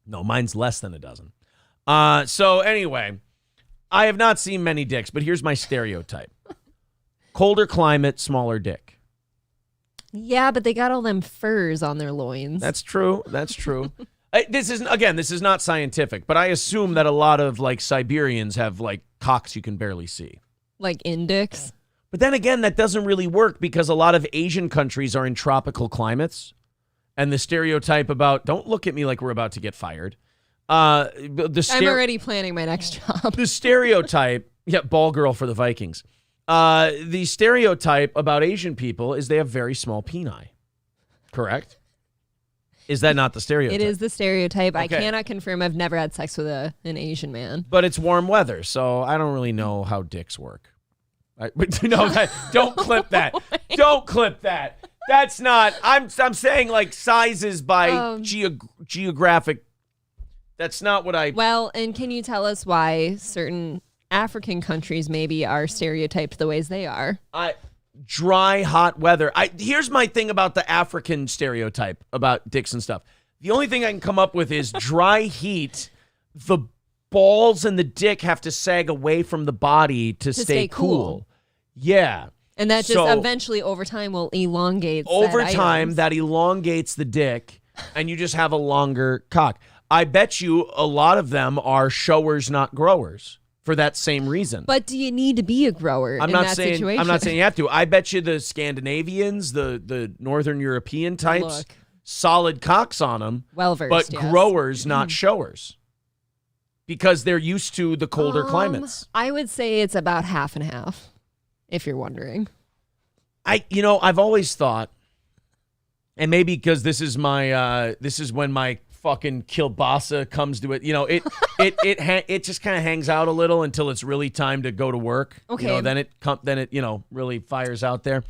No, mine's less than a dozen. So anyway, I have not seen many dicks, but here's my stereotype. Colder climate, smaller dick. Yeah, but they got all them furs on their loins. That's true. This is not scientific, but I assume that a lot of like Siberians have like cocks you can barely see. Like index. But then again, that doesn't really work because a lot of Asian countries are in tropical climates. And the stereotype about, don't look at me like we're about to get fired. I'm already planning my next job. The stereotype, ball girl for the Vikings. The stereotype about Asian people is they have very small peni. Correct? Is that not the stereotype? It is the stereotype. Okay. I cannot confirm. I've never had sex with an Asian man. But it's warm weather, so I don't really know how dicks work. Don't clip that. Don't clip that. That's not. I'm saying like sizes by geographic. That's not what I. Well, and can you tell us why certain African countries maybe are stereotyped the ways they are? Dry, hot weather. Here's my thing about the African stereotype about dicks and stuff. The only thing I can come up with is dry heat. The balls and the dick have to sag away from the body to stay cool. Yeah. And that just eventually over time will elongate. Over time, that elongates the dick, and you just have a longer cock. I bet you a lot of them are showers, not growers, for that same reason. But do you need to be a grower in that situation? I'm not saying you have to. I bet you the Scandinavians, the Northern European types, solid cocks on them, well-versed, but yes. growers, not showers, because they're used to the colder climates. I would say it's about half and half, if you're wondering. I've always thought, and maybe because this is when my fucking kielbasa comes to it. It just kind of hangs out a little until it's really time to go to work. Okay. Then it really fires out there.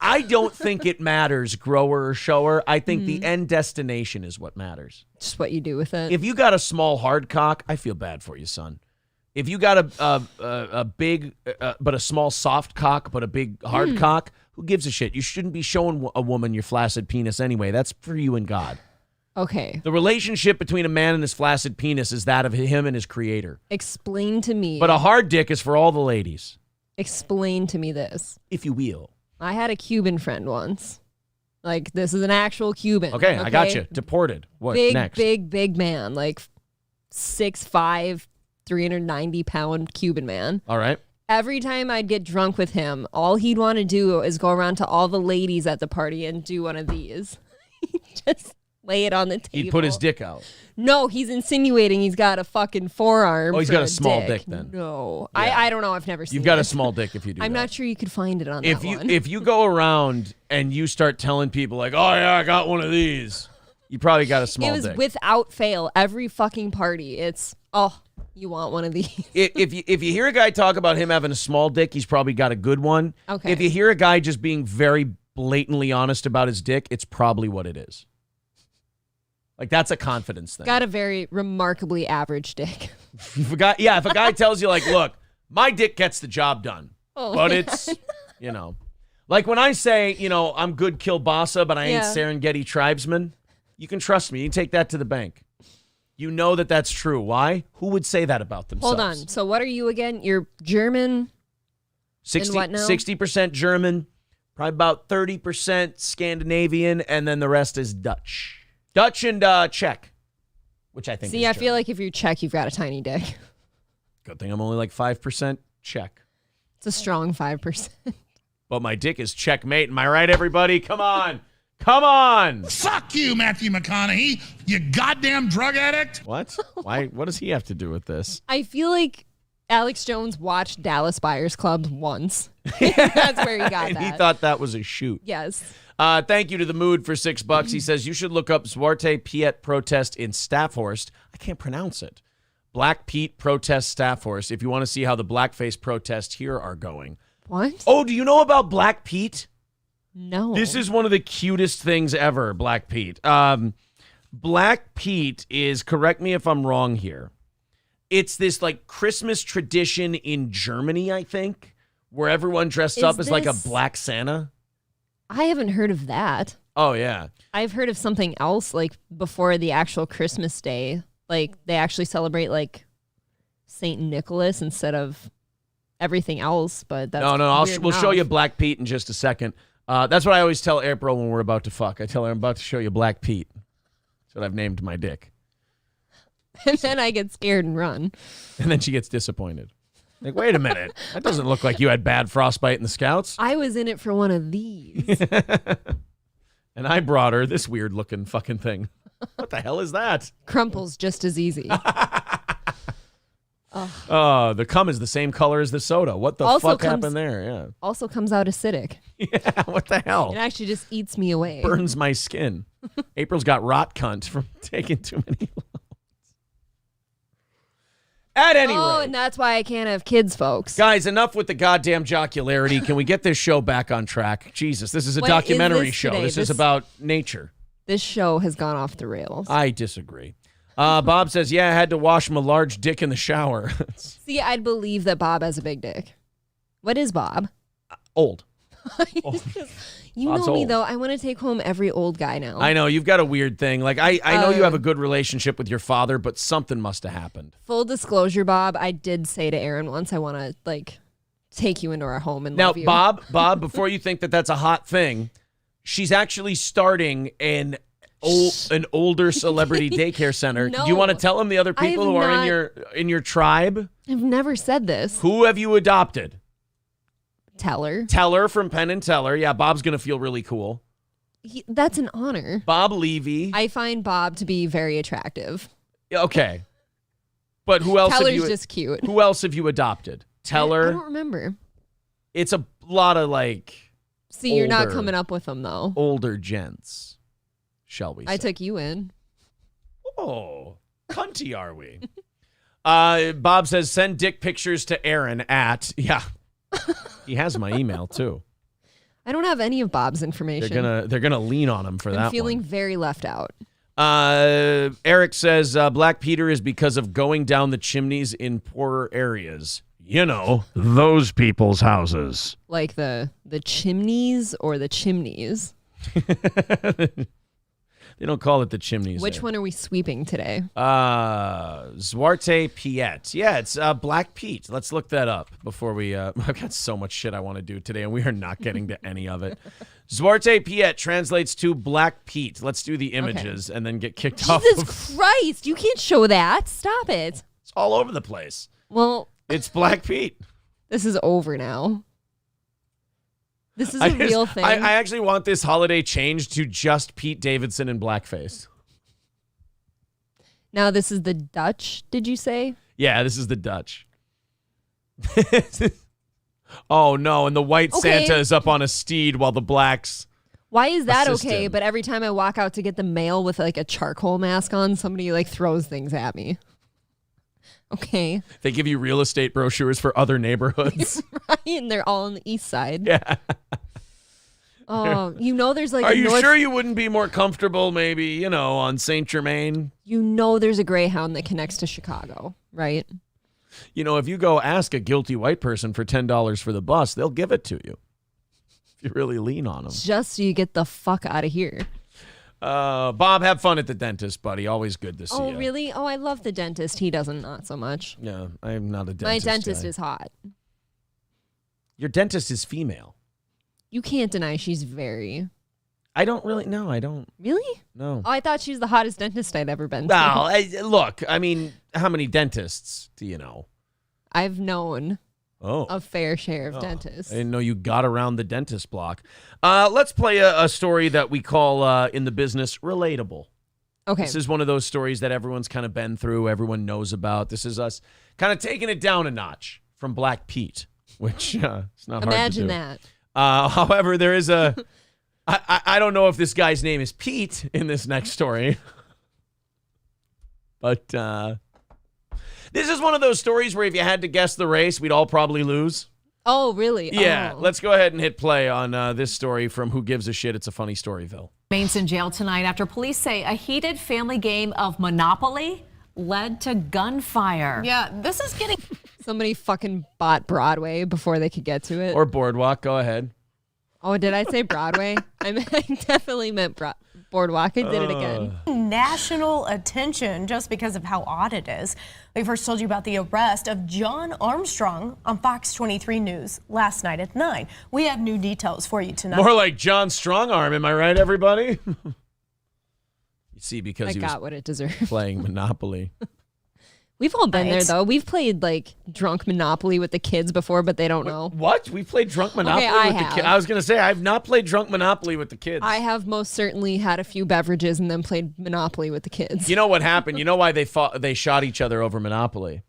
I don't think it matters, grower or shower. I think the end destination is what matters. Just what you do with it. If you got a small hard cock, I feel bad for you, son. If you got a big but a small soft cock but a big hard cock, who gives a shit? You shouldn't be showing a woman your flaccid penis anyway. That's for you and God. Okay. The relationship between a man and his flaccid penis is that of him and his creator. Explain to me. But a hard dick is for all the ladies. Explain to me this. If you will. I had a Cuban friend once. Like, this is an actual Cuban. Okay, I got you. Deported. What next? Big man. Like, 6'5", 390-pound Cuban man. All right. Every time I'd get drunk with him, all he'd want to do is go around to all the ladies at the party and do one of these. Just lay it on the table. He'd put his dick out. No, he's insinuating he's got a fucking forearm. Oh, he's got a small dick then. No. Yeah. I don't know. I've never seen it. You've got a small dick if you do I'm that. not sure you could find it on that one. If you go around and you start telling people like, oh yeah, I got one of these, you probably got a small dick. It was without fail. Every fucking party. It's, you want one of these. If you hear a guy talk about him having a small dick, he's probably got a good one. Okay. If you hear a guy just being very blatantly honest about his dick, it's probably what it is. Like, that's a confidence thing. Got a very remarkably average dick. If a guy tells you, like, look, my dick gets the job done. But it's, like when I say, I'm good kielbasa, but I ain't Serengeti tribesman, you can trust me. You can take that to the bank. You know that that's true. Why? Who would say that about themselves? Hold on. So what are you again? You're German? 60% German, probably about 30% Scandinavian, and then the rest is Dutch. Dutch and Czech, which I think See, I feel like if you're Czech, you've got a tiny dick. Good thing I'm only like 5% Czech. It's a strong 5%. But my dick is checkmate. Am I right, everybody? Come on. Come on. Fuck you, Matthew McConaughey, you goddamn drug addict. What? Why? What does he have to do with this? I feel like Alex Jones watched Dallas Buyers Club once. That's where he got And that. he thought that was a shoot. Yes. Thank you to the Mood for $6. He says you should look up Zwarte Piet protest in Staffhorst. I can't pronounce it. Black Pete protest Staffhorst. If you want to see how the blackface protests here are going. What? Oh, do you know about Black Pete? No. This is one of the cutest things ever, Black Pete. Black Pete is, correct me if I'm wrong here, it's this like Christmas tradition in Germany, I think, where everyone dressed up as like a black Santa. I haven't heard of that. Oh, yeah. I've heard of something else, like before the actual Christmas day. Like they actually celebrate like Saint Nicholas instead of everything else. But that's we'll show you Black Pete in just a second. That's what I always tell April when we're about to fuck. I tell her I'm about to show you Black Pete. That's what I've named my dick. And then I get scared and run. And then she gets disappointed. Like, wait a minute. That doesn't look like you had bad frostbite in the Scouts. I was in it for one of these. And I brought her this weird looking fucking thing. What the hell is that? Crumples just as easy. The cum is the same color as the soda. What the fuck happened there? Yeah. Also comes out acidic. Yeah, what the hell? It actually just eats me away. Burns my skin. April's got rot cunt from taking too many loans. At any rate. And that's why I can't have kids, folks. Guys, enough with the goddamn jocularity. Can we get this show back on track? Jesus, this is a What documentary is this show. today? This is about nature. This show has gone off the rails. I disagree. Bob says, yeah, I had to wash my large dick in the shower. See, I'd believe that Bob has a big dick. What is Bob? Old. You Bob's know me, old. though. I want to take home every old guy now. I know, you've got a weird thing. Like, I know you have a good relationship with your father, but something must have happened. Full disclosure, Bob, I did say to Aaron once, I want to, like, take you into our home and Now, love you. Bob, before you think that that's a hot thing, she's actually starting an older celebrity daycare center. No. Do you want to tell them the other I people have who are not- in your tribe? I've never said this. Who have you adopted? Teller. Teller from Penn and Teller. Yeah, Bob's going to feel really cool. That's an honor. Bob Levy. I find Bob to be very attractive. Okay. But who else Teller's have you just cute. Who else have you adopted? Teller. I don't remember. It's a lot of like See, you're not older- coming up with them, though. older gents, shall we say. I took you in. Oh, cunty are we? Bob says, send dick pictures to Aaron at, yeah. He has my email too. I don't have any of Bob's information. They're gonna lean on him for that I'm feeling one. very left out. Eric says Black Peter is because of going down the chimneys in poorer areas. You know, those people's houses. Like the chimneys or the chimneys? They don't call it the chimneys. Which there. one are we sweeping today? Zwarte Piet. Yeah, it's Black Pete. Let's look that up before we... I've got so much shit I want to do today, and we are not getting to any of it. Zwarte Piet translates to Black Pete. Let's do the images and then get kicked off. Jesus Christ, you can't show that. Stop it. It's all over the place. Well... It's Black Pete. This is over now. This is a real thing. I actually want this holiday changed to just Pete Davidson in blackface. Now this is the Dutch, did you say? Yeah, this is the Dutch. Oh, no, and the white Okay. Santa is up on a steed while the blacks... Why is that assist okay? him. But every time I walk out to get the mail with like a charcoal mask on, somebody like throws things at me. Okay. They give you real estate brochures for other neighborhoods. Right, and they're all on the east side. Yeah. Oh, you know there's like Are a you North- sure you wouldn't be more comfortable maybe, you know, on St. Germain? You know there's a Greyhound that connects to Chicago, right? You know, if you go ask a guilty white person for $10 for the bus, they'll give it to you. If you really lean on them. Just so you get the fuck out of here. Bob, have fun at the dentist, buddy. Always good to see you. Oh, really? Oh, I love the dentist. He doesn't, not so much. Yeah, I'm not a dentist. My dentist guy. is hot. Your dentist is female. You can't deny she's very... I don't really... No, I don't. Really? No. Oh, I thought she was the hottest dentist I'd ever been to. Well, look, I mean, how many dentists do you know? I've known Oh. a fair share of dentists. I didn't know you got around the dentist block. Let's play a story that we call in the business relatable. Okay. This is one of those stories that everyone's kind of been through, everyone knows about. This is us kind of taking it down a notch from Black Pete, which it's not hard to do. Imagine that. However, there is a... I don't know if this guy's name is Pete in this next story. But this is one of those stories where if you had to guess the race, we'd all probably lose. Oh, really? Yeah. Oh. Let's go ahead and hit play on this story from Who Gives a Shit. It's a funny Storyville. Remains in jail tonight after police say a heated family game of Monopoly led to gunfire. Yeah, this is getting... Somebody fucking bought Broadway before they could get to it. Or Boardwalk. Go ahead. Oh, did I say Broadway? I definitely meant Boardwalk. I did it again. National attention just because of how odd it is. We first told you about the arrest of John Armstrong on Fox 23 News last night at 9. We have new details for you tonight. More like John Strongarm. Am I right, everybody? You see, because he got was what it deserved. playing Monopoly. We've all been there, though. We've played, like, drunk Monopoly with the kids before, but they don't know. What? We played drunk Monopoly with the kids? I was going to say, I've not played drunk Monopoly with the kids. I have most certainly had a few beverages and then played Monopoly with the kids. You know what happened? You know why they shot each other over Monopoly?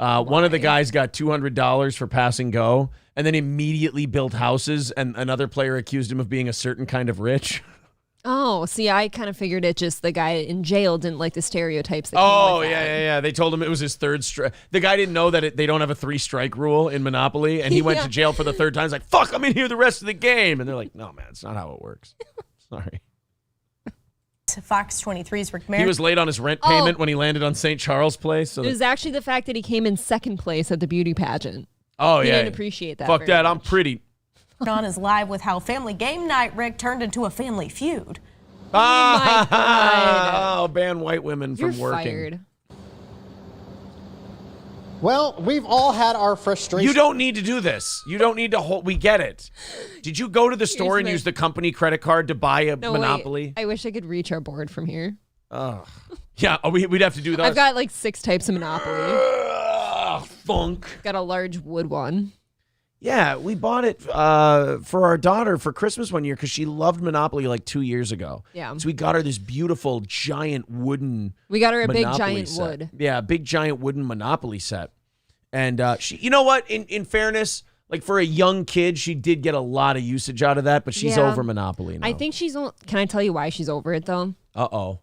One of the guys got $200 for passing go and then immediately built houses, and another player accused him of being a certain kind of rich. Oh, see, I kind of figured it just the guy in jail didn't like the stereotypes. That Oh, came with that. yeah. They told him it was his third strike. The guy didn't know that they don't have a 3-strike rule in Monopoly, and he went to jail for the third time. He's like, fuck, I'm in here the rest of the game. And they're like, no, man, it's not how it works. Sorry. Fox 23's Rick Merritt. He was late on his rent payment when he landed on St. Charles Place. So it was actually the fact that he came in second place at the beauty pageant. Oh, he yeah. didn't appreciate that. Fuck very that, much. I'm pretty. John is live with how Family Game Night, Rick, turned into a family feud. Oh, my God. Oh, ban white women You're from working. fired. Well, we've all had our frustration. You don't need to do this. You don't need to hold. We get it. Did you go to the store and use the company credit card to buy a Monopoly? Wait. I wish I could reach our board from here. Oh. Yeah, we'd have to do those. I've got like 6 types of Monopoly. Funk. Got a large wood one. Yeah, we bought it for our daughter for Christmas one year because she loved Monopoly like 2 years ago. Yeah. So we got her this beautiful giant wooden We got her a big Monopoly giant set. wood. Yeah, a big giant wooden Monopoly set. And she, you know what? In fairness, like for a young kid, she did get a lot of usage out of that, but she's over Monopoly now. I think she's. Can I tell you why she's over it though? Uh-oh.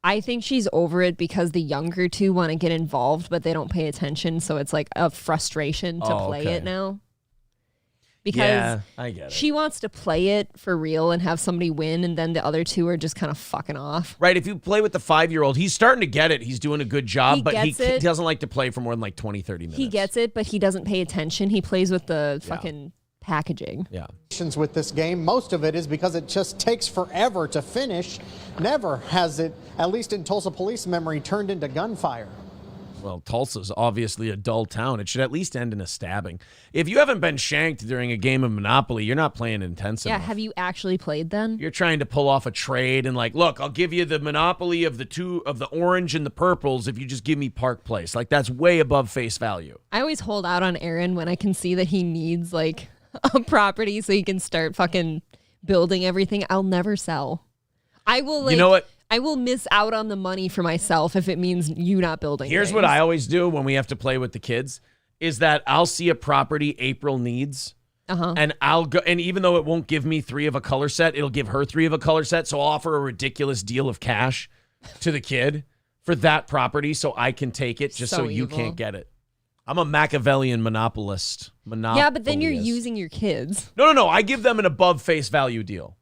I think she's over it because the younger two want to get involved, but they don't pay attention. So it's like a frustration to play it now. Because I get it. she wants to play it for real and have somebody win, and then the other two are just kind of fucking off. Right, if you play with the 5-year-old, he's starting to get it. He's doing a good job, but he doesn't like to play for more than like 20, 30 minutes. He gets it, but he doesn't pay attention. He plays with the fucking packaging. Yeah. With this game, most of it is because it just takes forever to finish. Never has it, at least in Tulsa police memory, turned into gunfire. Well, Tulsa's obviously a dull town. It should at least end in a stabbing. If you haven't been shanked during a game of Monopoly, you're not playing intense enough. Have you actually played then? You're trying to pull off a trade and like, look, I'll give you the Monopoly of the orange and the purples if you just give me Park Place. Like that's way above face value. I always hold out on Aaron when I can see that he needs like a property so he can start fucking building everything. I'll never sell. I will You know what? I will miss out on the money for myself if it means you not building. Here's what I always do when we have to play with the kids is that I'll see a property April needs. And I'll go, and even though it won't give me 3 of a color set, it'll give her 3 of a color set. So I'll offer a ridiculous deal of cash to the kid for that property so I can take it just so you evil. can't get it. I'm a Machiavellian monopolist. Yeah, but then you're using your kids. No. I give them an above face value deal.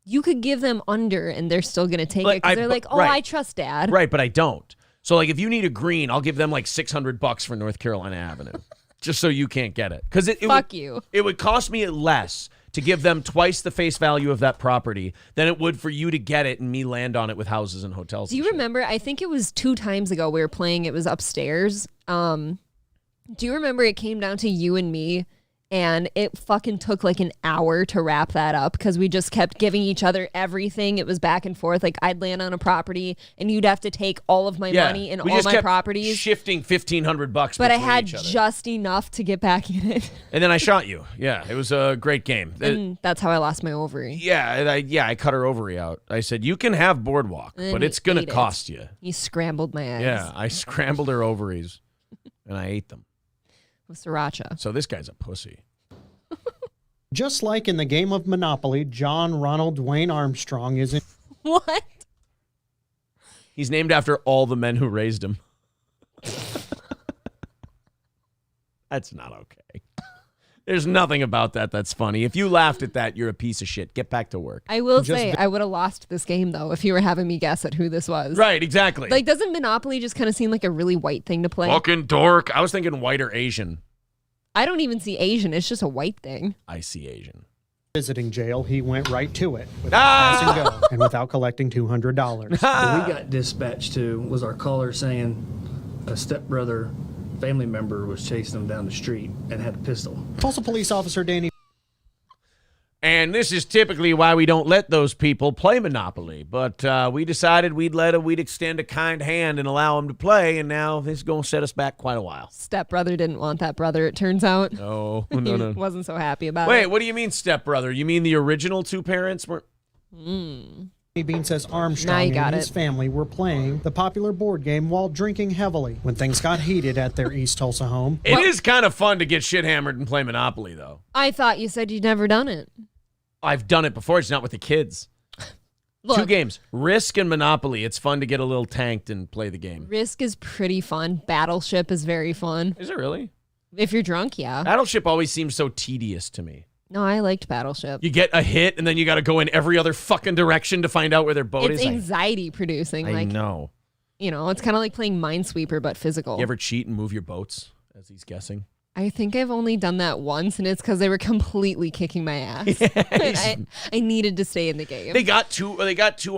You could give them under and they're still going to take it because they're like, oh, right. I trust dad. Right, but I don't. So like if you need a green, I'll give them like $600 for North Carolina Avenue just so you can't get it. Because it would cost me less to give them twice the face value of that property than it would for you to get it and me land on it with houses and hotels. Do you remember? I think it was 2 times ago we were playing. It was upstairs. Do you remember it came down to you and me And it fucking took like an hour to wrap that up because we just kept giving each other everything. It was back and forth. Like I'd land on a property and you'd have to take all of my money and we all just my kept properties. Shifting $1,500, but I had each other. just enough to get back in it. And then I shot you. Yeah, it was a great game. And that's how I lost my ovary. Yeah, I cut her ovary out. I said, you can have Boardwalk, And but he it's going to ate it. cost you. He scrambled my eggs. Yeah, I scrambled her ovaries, and I ate them. With sriracha. So this guy's a pussy. Just like in the game of Monopoly, John Ronald Wayne Armstrong is in. What? He's named after all the men who raised him. That's not okay. There's nothing about that that's funny. If you laughed at that, you're a piece of shit. Get back to work. I will say, I would have lost this game, though, if you were having me guess at who this was. Right, exactly. Like, doesn't Monopoly just kind of seem like a really white thing to play? Fucking dork. I was thinking white or Asian. I don't even see Asian. It's just a white thing. I see Asian. Visiting jail, he went right to it without pass and go and without collecting $200. What we got dispatched to was our caller saying a stepbrother family member was chasing him down the street and had a pistol. Tulsa police officer Danny. And this is typically why we don't let those people play Monopoly. But we decided we'd extend a kind hand and allow them to play. And now this is going to set us back quite a while. Stepbrother didn't want that brother, it turns out. No. He wasn't so happy about it. Wait, what do you mean stepbrother? You mean the original two parents were? Bean says Now Armstrong you got and his it. family were playing the popular board game while drinking heavily when things got heated at their East Tulsa home. It is kind of fun to get shit hammered and play Monopoly, though. I thought you said you'd never done it. I've done it before. It's not with the kids. Look, 2 games, Risk and Monopoly. It's fun to get a little tanked and play the game. Risk is pretty fun. Battleship is very fun. Is it really? If you're drunk, yeah. Battleship always seems so tedious to me. No, I liked Battleship. You get a hit, and then you got to go in every other fucking direction to find out where their boat It's is. anxiety producing. I know. You know, it's kind of like playing Minesweeper, but physical. You ever cheat and move your boats as he's guessing? I think I've only done that once, and it's because they were completely kicking my ass. And I needed to stay in the game. They got two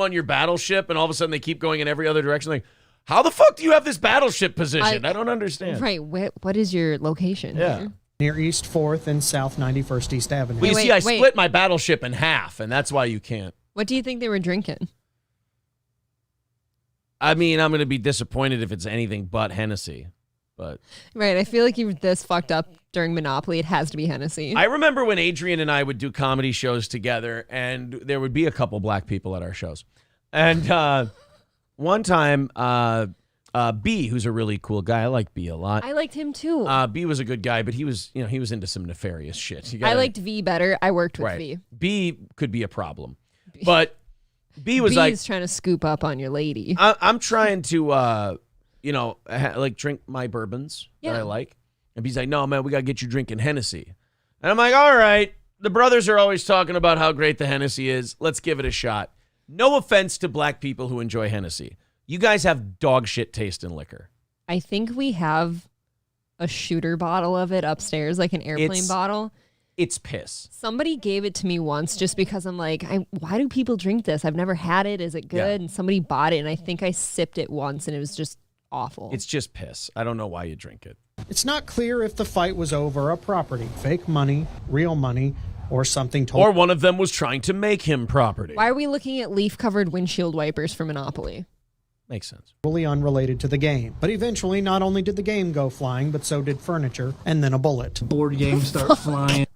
on your battleship, and all of a sudden they keep going in every other direction. Like, how the fuck do you have this battleship position? I don't understand. Right. What is your location here? Near East 4th and South 91st East Avenue. Well, you see, I split my battleship in half, and that's why you can't. What do you think they were drinking? I mean, I'm going to be disappointed if it's anything but Hennessy. But Right. I feel like you're this fucked up during Monopoly. It has to be Hennessy. I remember when Adrian and I would do comedy shows together, and there would be a couple black people at our shows. And one time, B, who's a really cool guy. I like B a lot. I liked him too. B was a good guy, but he was into some nefarious shit. I liked V better. I worked with V. B could be a problem, but B was B's trying to scoop up on your lady. I'm trying to, drink my bourbons that I like. And B's like, no, man, we got to get you drinking Hennessy. And I'm like, all right. The brothers are always talking about how great the Hennessy is. Let's give it a shot. No offense to black people who enjoy Hennessy. You guys have dog shit taste in liquor. I think we have a shooter bottle of it upstairs, like an airplane bottle. It's piss. Somebody gave it to me once just because I'm like, why do people drink this? I've never had it. Is it good? Yeah. And somebody bought it, and I think I sipped it once, and it was just awful. It's just piss. I don't know why you drink it. It's not clear if the fight was over a property, fake money, real money, or something Or one of them was trying to make him property. Why are we looking at leaf-covered windshield wipers for Monopoly? Makes sense. totally unrelated to the game. But eventually, not only did the game go flying, but so did furniture, and then a bullet. Board games start flying.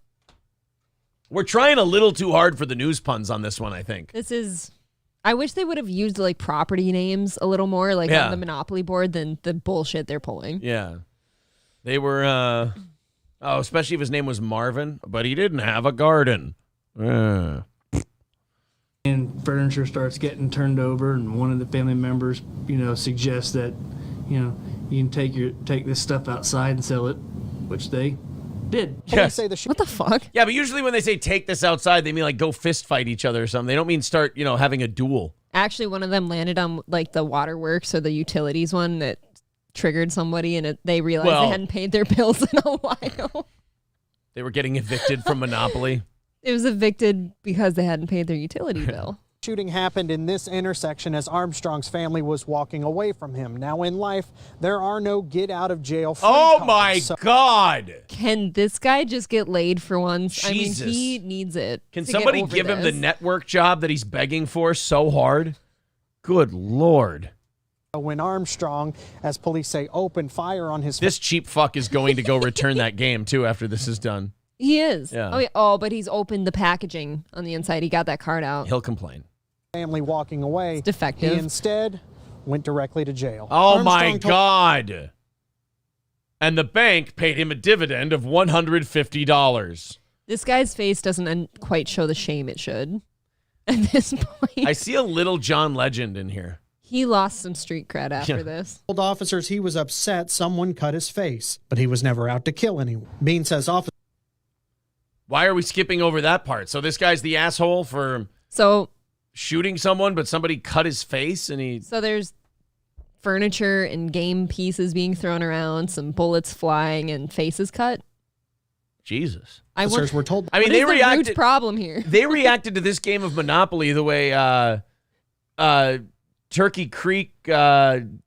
We're trying a little too hard for the news puns on this one, I think. I wish they would have used like property names a little more, like on the Monopoly board, than the bullshit they're pulling. Yeah. They were, especially if his name was Marvin, but he didn't have a garden. And furniture starts getting turned over, and one of the family members, suggests that, you can take this stuff outside and sell it, which they did. Yes. What the fuck? Yeah, but usually when they say take this outside, they mean like go fist fight each other or something. They don't mean start, having a duel. Actually, one of them landed on like the waterworks or the utilities one that triggered somebody, and they realized they hadn't paid their bills in a while. They were getting evicted from Monopoly. It was evicted because they hadn't paid their utility bill. Shooting happened in this intersection as Armstrong's family was walking away from him. Now in life, there are no get out of jail free Oh cards, my God. Can this guy just get laid for once? Jesus. I mean, he needs it. Can to somebody get over give him the this. network job that he's begging for so hard? Good Lord. When Armstrong, as police say, opened fire on his... This cheap fuck is going to go return that game, too, after this is done. He is. Yeah. Oh, yeah. Oh, but he's opened the packaging on the inside. He got that card out. He'll complain. Family walking away. It's defective. He instead went directly to jail. Oh, my Armstrong God. And the bank paid him a dividend of $150. This guy's face doesn't quite show the shame it should at this point. I see a little John Legend in here. He lost some street cred after this. Told officers he was upset someone cut his face, but he was never out to kill anyone. Bean says officers... Why are we skipping over that part? So this guy's the asshole for shooting someone, but somebody cut his face and he... So there's furniture and game pieces being thrown around, some bullets flying, and faces cut. Jesus. Officers were told... I mean, What they is the reacted... root problem here? They reacted to this game of Monopoly the way Turkey Creek, fucking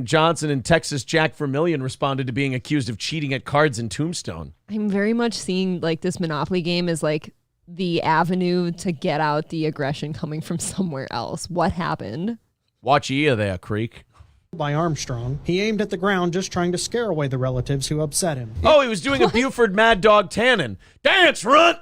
Johnson and Texas Jack Vermillion responded to being accused of cheating at cards in Tombstone. I'm very much seeing like this Monopoly game as like the avenue to get out the aggression coming from somewhere else. What happened? Watch ye there, Creek. By Armstrong, he aimed at the ground just trying to scare away the relatives who upset him. Oh, he was doing a Buford Mad Dog Tannen. Dance, runt!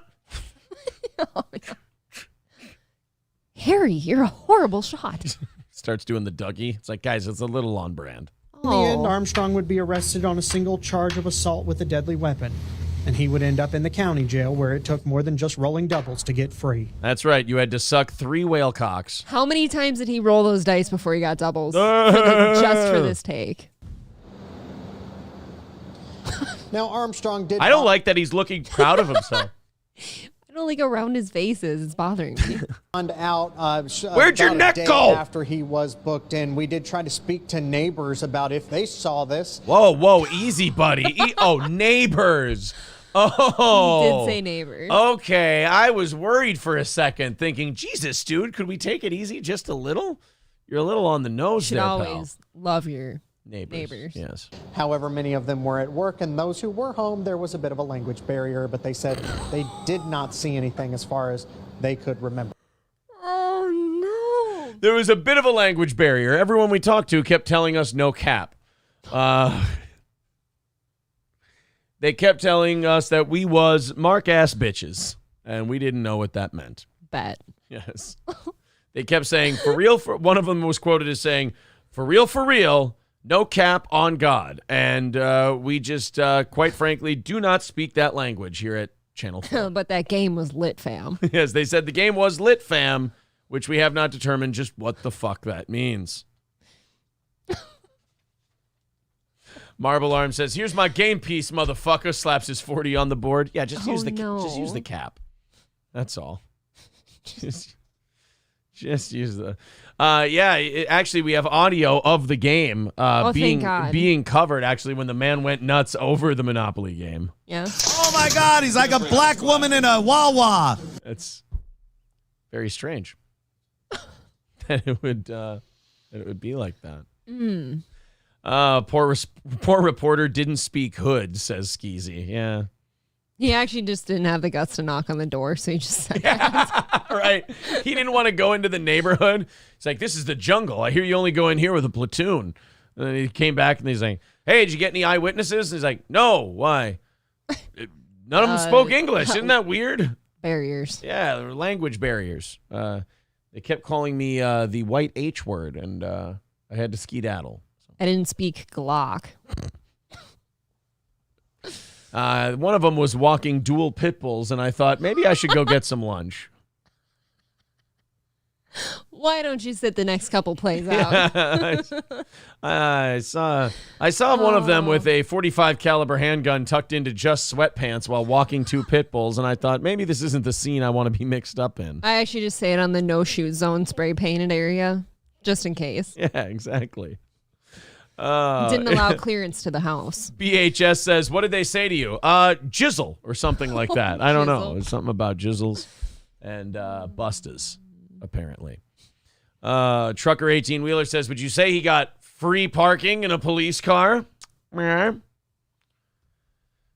Harry, you're a horrible shot. Starts doing the Dougie. It's like, guys, it's a little on brand. In the end, Armstrong would be arrested on a single charge of assault with a deadly weapon, and he would end up in the county jail where it took more than just rolling doubles to get free. That's right. You had to suck 3 whale cocks. How many times did he roll those dice before he got doubles? Just for this take. Now, Armstrong did... I don't like that he's looking proud of himself. I don't like around his faces. It's bothering me. Found out Where'd your about a neck day go? After he was booked in. We did try to speak to neighbors about if they saw this. Whoa, easy, buddy. Neighbors. Oh. He did say neighbors. Okay, I was worried for a second, thinking, Jesus, dude, could we take it easy just a little? You're a little on the nose You should there, always love your neighbors. Yes. However, many of them were at work, and those who were home, there was a bit of a language barrier, but they said they did not see anything as far as they could remember. Oh, no. There was a bit of a language barrier. Everyone we talked to kept telling us no cap. They kept telling us that we was mark-ass bitches, and we didn't know what that meant. Bet. Yes. They kept saying, for real, one of them was quoted as saying, for real, no cap on God. And we just, quite frankly, do not speak that language here at Channel 4. But that game was lit, fam. Yes, they said the game was lit, fam, which we have not determined just what the fuck that means. Marble Arm says, here's my game piece, motherfucker. Slaps his 40 on the board. Yeah, just use the cap. That's all. Just use the... actually, we have audio of the game being covered, actually, when the man went nuts over the Monopoly game. Yeah. Oh, my God, he's like a black woman in a Wawa. It's very strange that it would be like that. Poor reporter didn't speak hood, says Skeezy. Yeah. He actually just didn't have the guts to knock on the door, so he just said that. Right. He didn't want to go into the neighborhood. He's like, this is the jungle. I hear you only go in here with a platoon. And then he came back and he's like, hey, did you get any eyewitnesses? And he's like, no. Why? None of them spoke English. Isn't that weird? Barriers. Yeah, there were language barriers. They kept calling me the white H word, and I had to skedaddle. I didn't speak Glock. One of them was walking dual pit bulls, and I thought maybe I should go get some lunch. Why don't you sit the next couple plays out? I saw one of them with a .45 caliber handgun tucked into just sweatpants while walking 2 pit bulls, and I thought maybe this isn't the scene I want to be mixed up in. I actually just say it on the no-shoot zone spray painted area, just in case. Yeah, exactly. Didn't allow clearance to the house. BHS says, what did they say to you? Jizzle or something like that. I don't know. It's something about jizzles and bustas, apparently. Trucker 18-wheeler says, would you say he got free parking in a police car?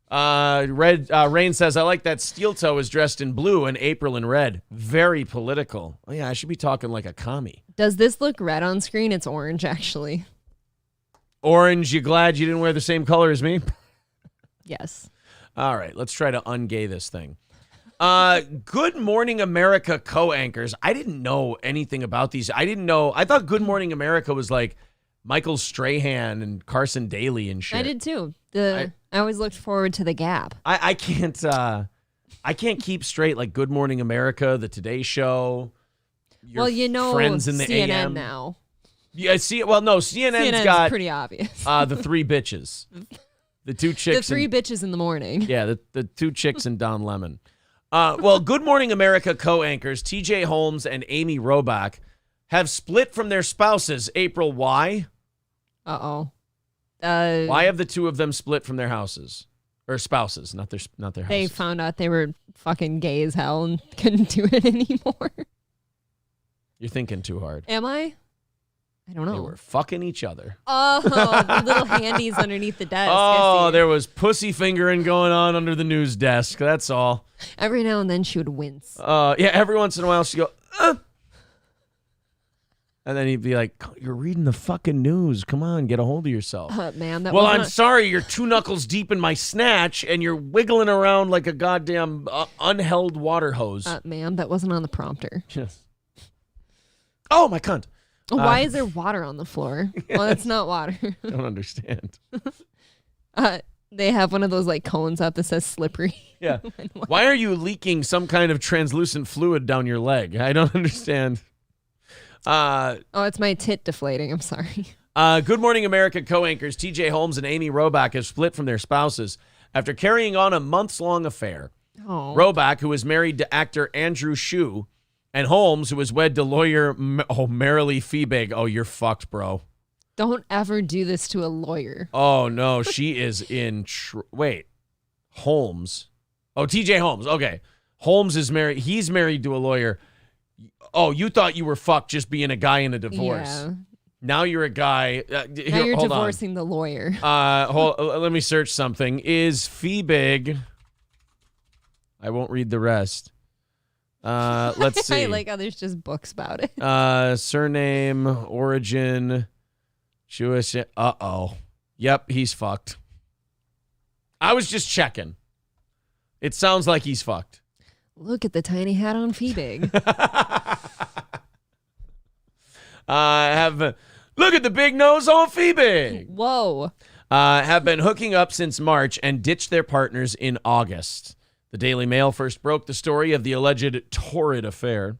Rain says, I like that Steel Toe is dressed in blue and April in red. Very political. Oh, yeah, I should be talking like a commie. Does this look red on screen? It's orange, actually. Orange, you glad you didn't wear the same color as me? Yes. All right, let's try to ungay this thing. Good Morning America co-anchors. I didn't know anything about these. I thought Good Morning America was like Michael Strahan and Carson Daly and shit. I did too. I always looked forward to the Gap. I can't keep straight like Good Morning America, the Today Show. Friends in the CNN AM now. Yeah, CNN's got pretty obvious. The three bitches, the two chicks, the three bitches in the morning. Yeah, the two chicks and Don Lemon. Good Morning America co-anchors TJ Holmes and Amy Robach have split from their spouses. April, why? Uh-oh. Why have the two of them split from their houses? Or spouses, not their houses. They found out they were fucking gay as hell and couldn't do it anymore. You're thinking too hard. Am I? I don't know. They were fucking each other. Oh, the little handies underneath the desk. Oh, there was pussy fingering going on under the news desk. That's all. Every now and then she would wince. Yeah, every once in a while she'd go, And then he'd be like, you're reading the fucking news. Come on, get a hold of yourself. Man, I'm sorry, you're 2 knuckles deep in my snatch and you're wiggling around like a goddamn unheld water hose. Ma'am, that wasn't on the prompter. Yes. Oh, my cunt. Why is there water on the floor? Well, that's not water. I don't understand. They have one of those like cones up that says slippery. Yeah. Why are you leaking some kind of translucent fluid down your leg? I don't understand. It's my tit deflating. I'm sorry. Good Morning America co-anchors TJ Holmes and Amy Robach have split from their spouses after carrying on a months-long affair. Oh. Robach, who is married to actor Andrew Shue, and Holmes, who is wed to lawyer Marilee Fiebig. Oh, you're fucked, bro. Don't ever do this to a lawyer. Oh, no. She is in... Wait. Holmes. Oh, TJ Holmes. Okay. Holmes is married. He's married to a lawyer. Oh, you thought you were fucked just being a guy in a divorce. Yeah. Now you're a guy. Now you're divorcing the lawyer. Let me search something. Is Fiebig... I won't read the rest. Let's see. I like how there's just books about it. Surname, origin, Jewish. Yep, he's fucked. I was just checking. It sounds like he's fucked. Look at the tiny hat on Fiebig. Look at the big nose on Fiebig. Whoa. Have been hooking up since March and ditched their partners in August. The Daily Mail first broke the story of the alleged torrid affair.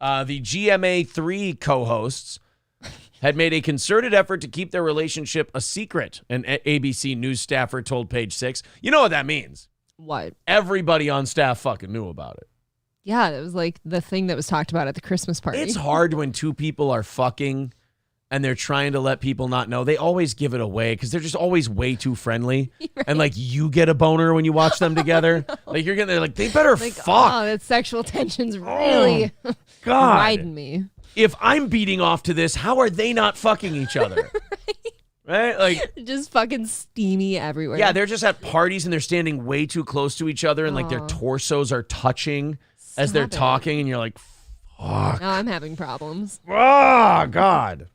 The GMA3 co-hosts had made a concerted effort to keep their relationship a secret, an ABC News staffer told Page Six. You know what that means? What? Everybody on staff fucking knew about it. Yeah, it was like the thing that was talked about at the Christmas party. It's hard when two people are fucking and they're trying to let people not know. They always give it away because they're just always way too friendly. Right. And like you get a boner when you watch them together. Like you're getting, like they better like, fuck. Oh, that sexual tension's really riding me. If I'm beating off to this, how are they not fucking each other? Right? Like just fucking steamy everywhere. Yeah, they're just at parties and they're standing way too close to each other and like their torsos are touching as they're talking and you're like, fuck. Now I'm having problems. Oh, God.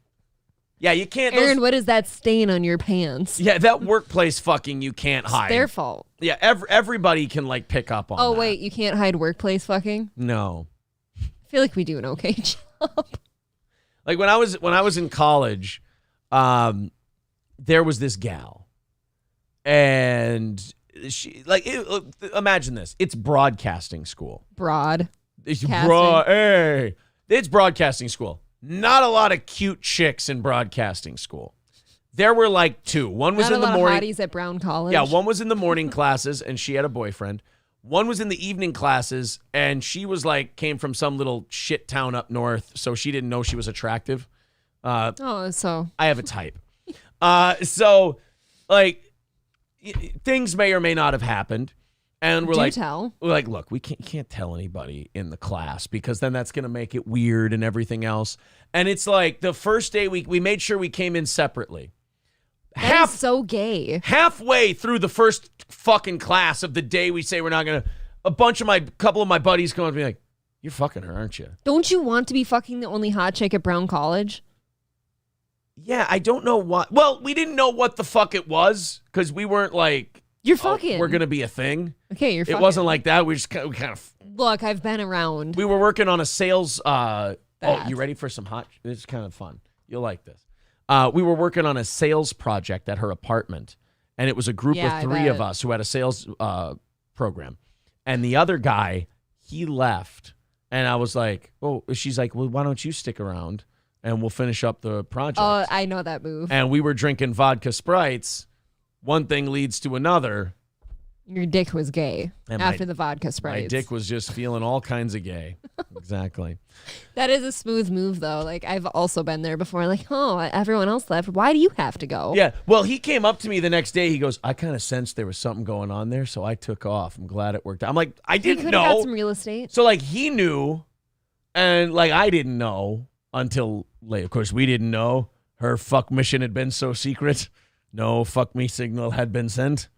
Yeah, you can't. Aaron, what is that stain on your pants? Yeah, that workplace fucking you can't hide. It's their fault. Yeah, everybody can like pick up on that. Oh, wait, you can't hide workplace fucking? No. I feel like we do an okay job. Like when I was in college, there was this gal. And she imagine this. It's broadcasting school. It's broadcasting school. Not a lot of cute chicks in broadcasting school. There were like 2. One was in the morning. Not a lot of hotties at Brown College. Yeah, one was in the morning classes and she had a boyfriend. One was in the evening classes and she was like came from some little shit town up north, so she didn't know she was attractive. So I have a type. So like things may or may not have happened. And we're like, look, we can't tell anybody in the class because then that's going to make it weird and everything else. And it's like the first day we made sure we came in separately. That is so gay. Halfway through the first fucking class of the day we say we're not going to, couple of my buddies come up and be like, you're fucking her, aren't you? Don't you want to be fucking the only hot chick at Brown College? Yeah, I don't know what. Well, we didn't know what the fuck it was because we weren't like, you're fucking. We're going to be a thing. Okay, you're fucking. It wasn't like that. We kind of. Look, I've been around. We were working on a sales. You ready for some hot? It's kind of fun. You'll like this. We were working on a sales project at her apartment, and it was a group of 3 of us who had a sales program. And the other guy, he left. And I was like, oh, she's like, well, why don't you stick around and we'll finish up the project? Oh, I know that move. And we were drinking vodka Sprites. One thing leads to another. Your dick was gay after the vodka Sprites. My dick was just feeling all kinds of gay. Exactly. That is a smooth move, though. Like, I've also been there before. Like, oh, everyone else left. Why do you have to go? Yeah. Well, he came up to me the next day. He goes, I kind of sensed there was something going on there, so I took off. I'm glad it worked out. I'm like, I didn't know. He could have got some real estate. So, like, he knew, and, like, I didn't know until late. Of course, we didn't know. Her fuck mission had been so secret. No fuck me signal had been sent.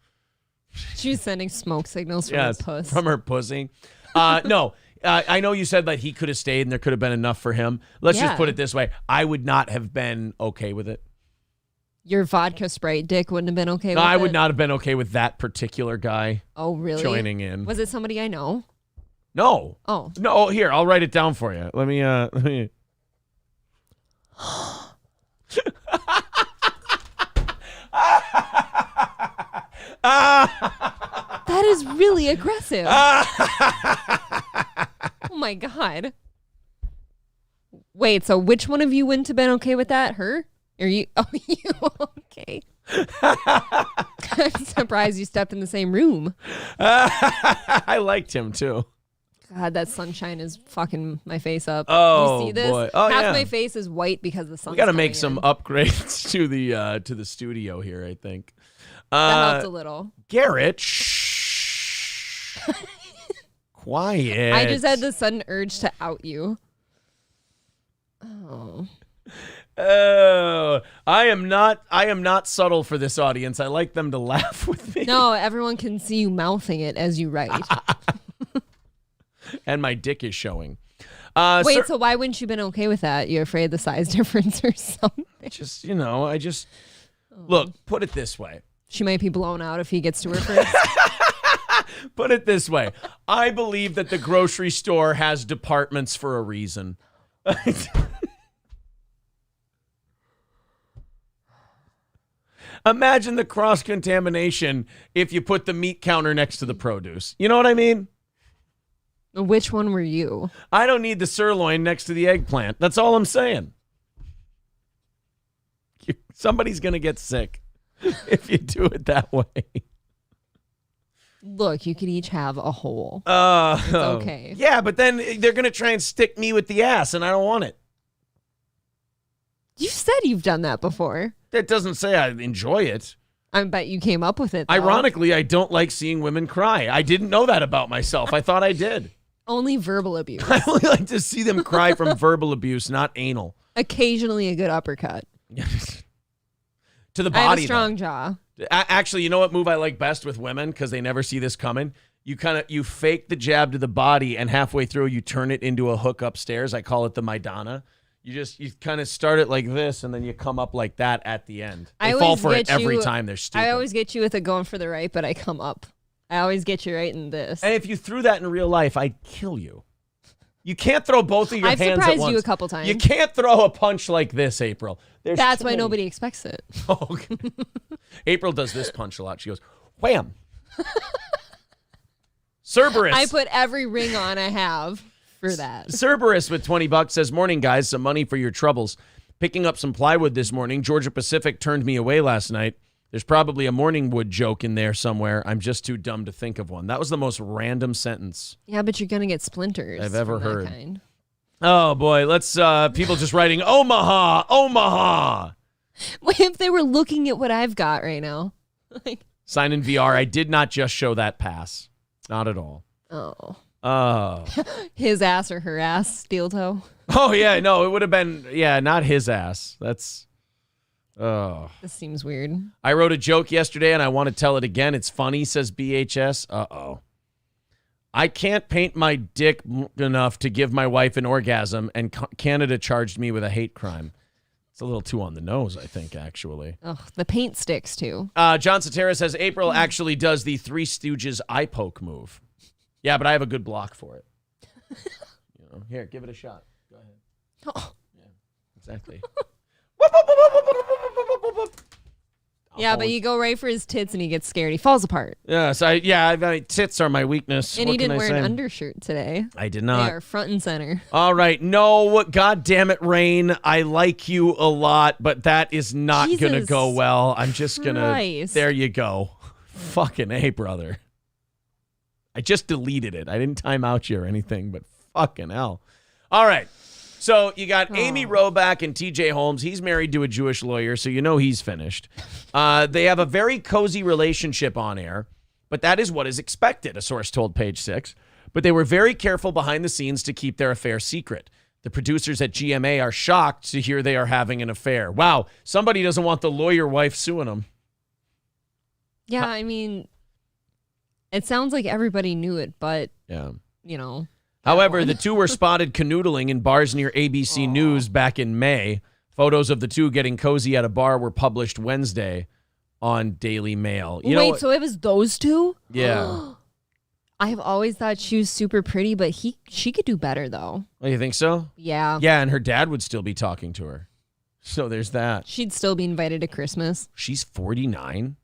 She was sending smoke signals from her puss. From her pussy. No, I know you said that he could have stayed and there could have been enough for him. Let's just put it this way. I would not have been okay with it. Your vodka Sprite dick wouldn't have been okay with it? No, I would not have been okay with that particular guy. Oh, really? Joining in. Was it somebody I know? No. Oh. No, here, I'll write it down for you. Let me That is really aggressive. Oh my God. Wait, so which one of you wouldn't have been okay with that? Her? Or you? Oh, you. Okay. I'm surprised you stepped in the same room. I liked him too. God, that sunshine is fucking my face up. Oh, you see this? boy. Oh, Half my face is white because the sun's We got to make coming some in. upgrades to the studio here, I think. That helped a little. Garrett, shh. Quiet. I just had the sudden urge to out you. Oh. Oh, I am not subtle for this audience. I like them to laugh with me. No, everyone can see you mouthing it as you write. And my dick is showing. Wait, so why wouldn't you been okay with that? You're afraid of the size difference or something? Just, look, put it this way. She might be blown out if he gets to her first. Put it this way. I believe that the grocery store has departments for a reason. Imagine the cross-contamination if you put the meat counter next to the produce. You know what I mean? Which one were you? I don't need the sirloin next to the eggplant. That's all I'm saying. Somebody's going to get sick if you do it that way. Look, you could each have a hole. It's okay. Yeah, but then they're going to try and stick me with the ass, and I don't want it. You said you've done that before. That doesn't say I enjoy it. I bet you came up with it, though. Ironically, I don't like seeing women cry. I didn't know that about myself. I thought I did. Only verbal abuse. I only like to see them cry from verbal abuse, not anal. Occasionally a good uppercut. To the body, I have a strong jaw. Actually, you know what move I like best with women? Because they never see this coming. You fake the jab to the body, and halfway through you turn it into a hook upstairs. I call it the Maidana. You kind of start it like this, and then you come up like that at the end. They fall for it every time. They're stupid. I always get you with it going for the right, but I come up. I always get you right in this. And if you threw that in real life, I'd kill you. You can't throw both of your hands at once. I've surprised you a couple times. You can't throw a punch like this, April. That's why nobody expects it. Oh, okay. April does this punch a lot. She goes, wham. Cerberus. I put every ring on I have for that. Cerberus with $20 says, morning, guys. Some money for your troubles. Picking up some plywood this morning. Georgia Pacific turned me away last night. There's probably a morning wood joke in there somewhere. I'm just too dumb to think of one. That was the most random sentence. Yeah, but you're going to get splinters. I've ever heard. Kind. Oh, boy. Let's, people just writing, Omaha, Omaha. What if they were looking at what I've got right now? Sign in VR. I did not just show that pass. Not at all. Oh. Oh. His ass or her ass, steel toe. Oh, yeah. No, it would have been, not his ass. That's Oh. This seems weird. I wrote a joke yesterday and I want to tell it again. It's funny, says BHS. Uh-oh. I can't paint my dick enough to give my wife an orgasm, and Canada charged me with a hate crime. It's a little too on the nose, I think, actually. Ugh, the paint sticks, too. John Sotera says April actually does the Three Stooges eye poke move. Yeah, but I have a good block for it. Here, give it a shot. Go ahead. Oh. Yeah, exactly. Yeah, but you go right for his tits and he gets scared. He falls apart. Yes, I mean, tits are my weakness. And What he can didn't I wear say? an undershirt today. I did not. They are front and center. All right. No, God damn it, Rain. I like you a lot, but that is not going to Jesus go well. I'm just going to. Christ. There you go. Fucking A, brother. I just deleted it. I didn't time out you or anything, but fucking hell. All right. So you got Amy Robach and TJ Holmes. He's married to a Jewish lawyer, so you know he's finished. They have a very cozy relationship on air, but that is what is expected, a source told Page Six. But they were very careful behind the scenes to keep their affair secret. The producers at GMA are shocked to hear they are having an affair. Wow, somebody doesn't want the lawyer wife suing them. Yeah, I mean, it sounds like everybody knew it, but, you know. However, the two were spotted canoodling in bars near ABC News back in May. Photos of the two getting cozy at a bar were published Wednesday on Daily Mail. You know Wait, what? so it was those two? Yeah. I have always thought she was super pretty, but she could do better, though. Oh, you think so? Yeah. Yeah, and her dad would still be talking to her. So there's that. She'd still be invited to Christmas. She's 49.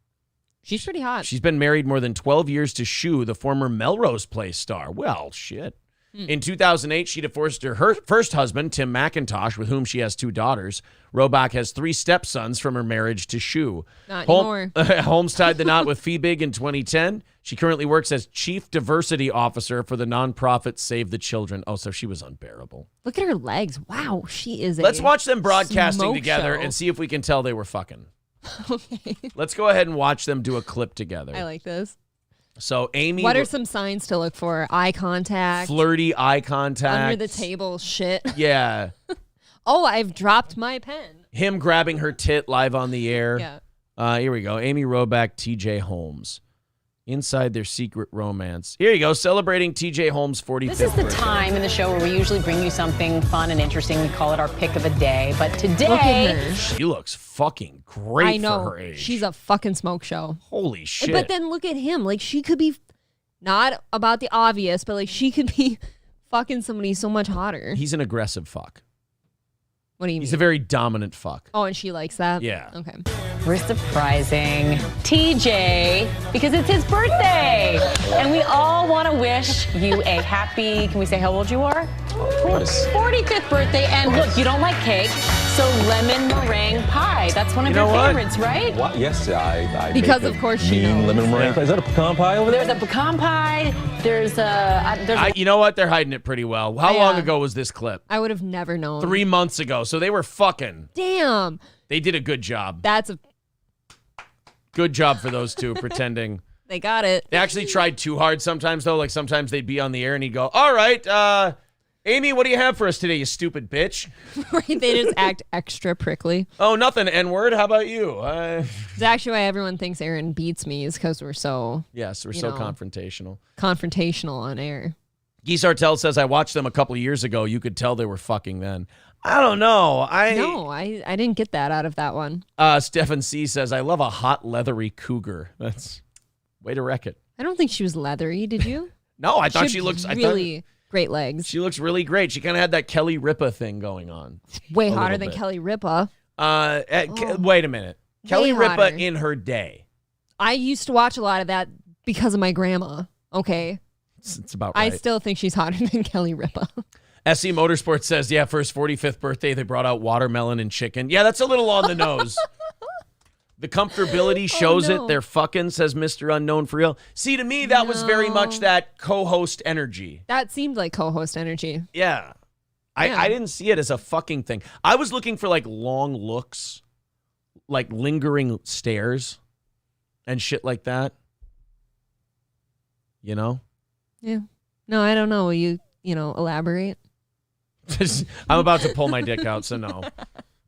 She's pretty hot. She's been married more than 12 years to Shu, the former Melrose Place star. Well, shit. In 2008, she divorced her first husband, Tim McIntosh, with whom she has 2 daughters. Robach has 3 stepsons from her marriage to Shu. Not anymore. Holmes tied the knot with Feebig in 2010. She currently works as Chief Diversity Officer for the nonprofit Save the Children. Oh, so she was unbearable. Look at her legs. Wow, she is Let's watch them broadcasting smoke together show. and see if we can tell they were fucking. Okay. Let's go ahead and watch them do a clip together. I like this. So Amy, What are some signs to look for? Eye contact. flirty eye contact. Under the table shit. Yeah. Oh, I've dropped my pen. Him grabbing her tit live on the air. Yeah. Here we go. Amy Robach, TJ Holmes. Inside their secret romance. Here you go. Celebrating TJ Holmes' 45th This is the birthday. time in the show where we usually bring you something fun and interesting. We call it our pick of the day. But today, Look at her. She looks fucking great I know. for her age. She's a fucking smoke show. Holy shit. But then look at him. Like, she could be not about the obvious, but like she could be fucking somebody so much hotter. He's an aggressive fuck. What do you mean? He's a very dominant fuck. Oh, and she likes that? Yeah. Okay. we're surprising TJ because it's his birthday. And we all want to wish you a happy, can we say how old you are? Of course. 45th birthday. And look, you don't like cake, so lemon meringue pie. That's one of your favorites, right? What? Yes, I Because make of a course she mean knows. lemon meringue pie. Is that a pecan pie over there? There's a pecan pie. There's You know what? They're hiding it pretty well. How long ago was this clip? I would have never known. 3 months ago. So they were fucking. Damn. They did a good job. That's a. Good job for those two pretending. They got it. They actually tried too hard sometimes, though. Like sometimes they'd be on the air and he'd go, all right, Amy, what do you have for us today, you stupid bitch? Right? They just act extra prickly. Oh, nothing, N-word. How about you? It's actually why everyone thinks Aaron beats me is because we're so. Yes, we're you so know, confrontational. Confrontational on air. Guy Sartell says, I watched them a couple of years ago. You could tell they were fucking then. I don't know. No, I didn't get that out of that one. Stephen C. says, I love a hot, leathery cougar. That's way to wreck it. I don't think she was leathery. Did you? No, I thought had she looks really great legs. She looks really great. She kind of had that Kelly Ripa thing going on. Way A hotter little than bit. Kelly Ripa. Wait a minute. Kelly Way Ripa hotter. in her day. I used to watch a lot of that because of my grandma. Okay. It's about I right. still think she's hotter than Kelly Ripa. SC Motorsports says, yeah, for his 45th birthday, they brought out watermelon and chicken. Yeah, that's a little on the nose. The comfortability shows it. They're fucking, says Mr. Unknown for real. See, to me, that was very much that co-host energy. That seemed like co-host energy. Yeah. I didn't see it as a fucking thing. I was looking for like long looks, like lingering stares and shit like that. You know? Yeah. No, I don't know. Will you elaborate? I'm about to pull my dick out, so no.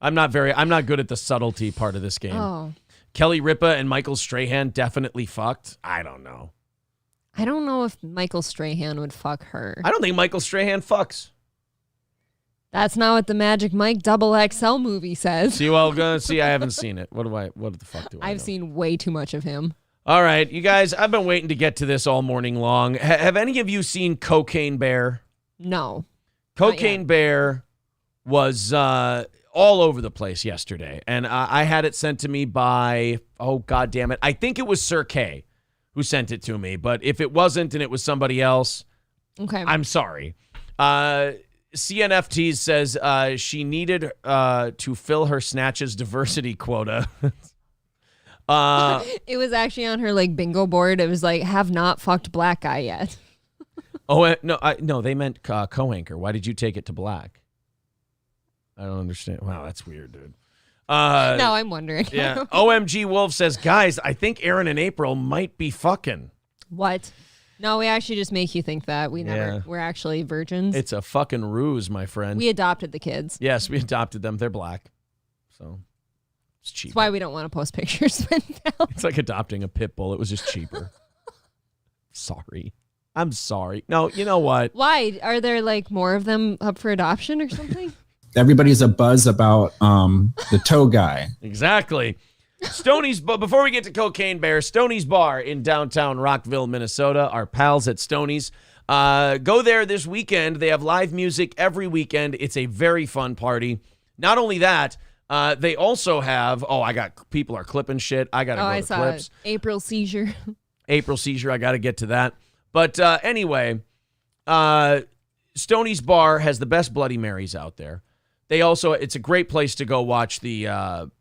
I'm not good at the subtlety part of this game. Oh. Kelly Ripa and Michael Strahan definitely fucked. I don't know. I don't know if Michael Strahan would fuck her. I don't think Michael Strahan fucks. That's not what the Magic Mike XXL movie says. See, I haven't seen it. What the fuck do I I've know? seen way too much of him. All right, you guys, I've been waiting to get to this all morning long. Have any of you seen Cocaine Bear? No. Cocaine Bear was all over the place yesterday, and I had it sent to me by, oh, God damn it. I think it was Sir K who sent it to me, but if it wasn't and it was somebody else, okay, I'm sorry. CNFT says she needed to fill her Snatches diversity quota. It was actually on her bingo board. It was have not fucked black guy yet. Oh, no, they meant co-anchor. Why did you take it to black? I don't understand. Wow, that's weird, dude. Now I'm wondering. Yeah. OMG Wolf says, guys, I think Aaron and April might be fucking. What? No, we actually just make you think that. We're actually virgins. It's a fucking ruse, my friend. We adopted the kids. Yes, we adopted them. They're black. So it's cheap. That's why we don't want to post pictures right now. It's like adopting a pit bull. It was just cheaper. Sorry. I'm sorry. No, you know what? Why? Are there more of them up for adoption or something? Everybody's a buzz about the toe guy. Exactly. Stoney's, but before we get to Cocaine Bear, Stoney's Bar in downtown Rockville, Minnesota, our pals at Stoney's. Go there this weekend. They have live music every weekend. It's a very fun party. Not only that, they also have, people are clipping shit. I got to go to I saw clips. April seizure. April seizure. I got to get to that. But anyway, Stoney's Bar has the best Bloody Marys out there. It's a great place to go watch the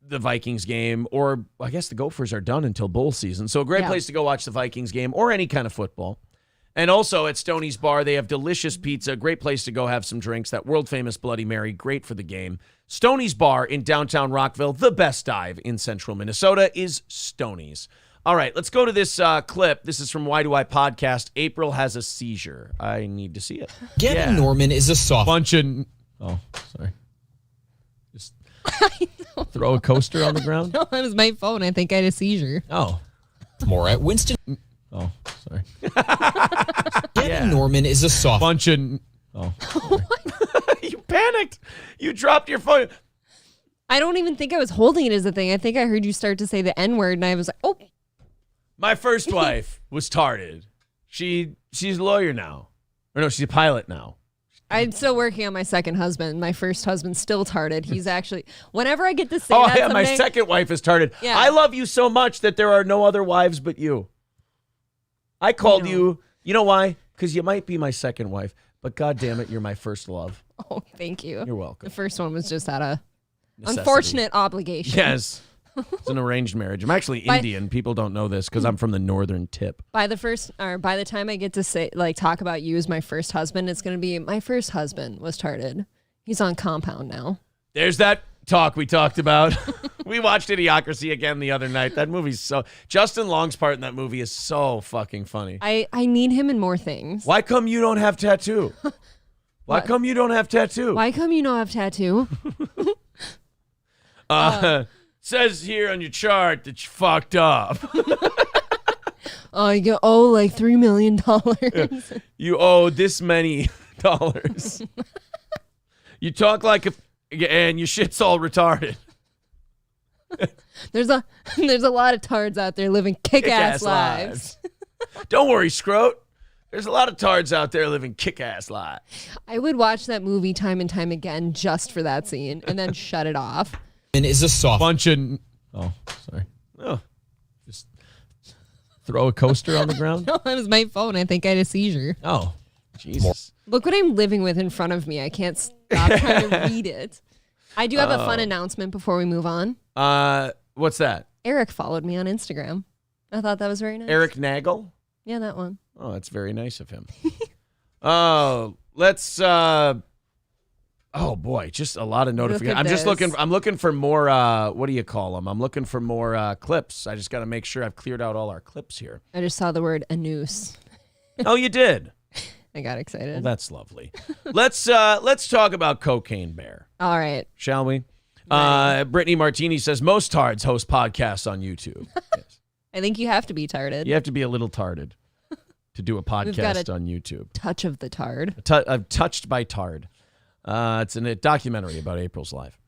Vikings game, or I guess the Gophers are done until bowl season. So a great place to go watch the Vikings game or any kind of football. And also at Stoney's Bar, they have delicious pizza, great place to go have some drinks, that world-famous Bloody Mary, great for the game. Stoney's Bar in downtown Rockville, the best dive in central Minnesota is Stoney's. All right, let's go to this clip. This is from Why Do I Podcast. April has a seizure. I need to see it. Gavin Norman is a soft bunch of... Oh, sorry. Just throw a coaster on the ground? No, that was my phone. I think I had a seizure. Oh. More at Winston. Oh, sorry. Gavin Norman is a soft bunch of... Oh, you panicked. You dropped your phone. I don't even think I was holding it as a thing. I think I heard you start to say the N-word, and I was like, oh. My first wife was tarded. She's a lawyer now. Or no, she's a pilot now. I'm still working on my second husband. My first husband's still tarded. He's actually, whenever I get to say that someday, my second wife is tarded. Yeah. I love you so much that there are no other wives but you. I called you. You know why? Because you might be my second wife, but God damn it, you're my first love. Oh, thank you. You're welcome. The first one was just out of necessity. Unfortunate obligation. Yes. It's an arranged marriage. I'm actually Indian. People don't know this because I'm from the northern tip. By the time I get to say talk about you as my first husband, it's going to be my first husband was tarded. He's on compound now. There's that talk we talked about. We watched Idiocracy again the other night. That movie's Justin Long's part in that movie is so fucking funny. I need him in more things. Why come you don't have tattoo? Why come you don't have tattoo? Why come you don't have tattoo? Says here on your chart that you fucked up. You owe like $3 million. You owe this many dollars. You talk like and your shit's all retarded. There's a lot of tards out there living kick-ass lives. Don't worry, Scroat. There's a lot of tards out there living kick-ass lives. I would watch that movie time and time again just for that scene and then shut it off. And is a soft bunch of... Oh, sorry. Oh, just throw a coaster on the ground? No, that was my phone. I think I had a seizure. Oh, Jesus. Look what I'm living with in front of me. I can't stop trying to read it. I do have a fun announcement before we move on. What's that? Eric followed me on Instagram. I thought that was very nice. Eric Nagel? Yeah, that one. Oh, that's very nice of him. Let's... Oh boy, just a lot of notifications. I'm looking for more. What do you call them? I'm looking for more clips. I just got to make sure I've cleared out all our clips here. I just saw the word anus. Oh, you did. I got excited. Well, that's lovely. Let's talk about Cocaine Bear. All right. Shall we? Brittany Martini says most tards host podcasts on YouTube. Yes. I think you have to be tarded. You have to be a little tarded to do a podcast on YouTube. Touch of the tard. Touched by Tard. It's a documentary about April's life.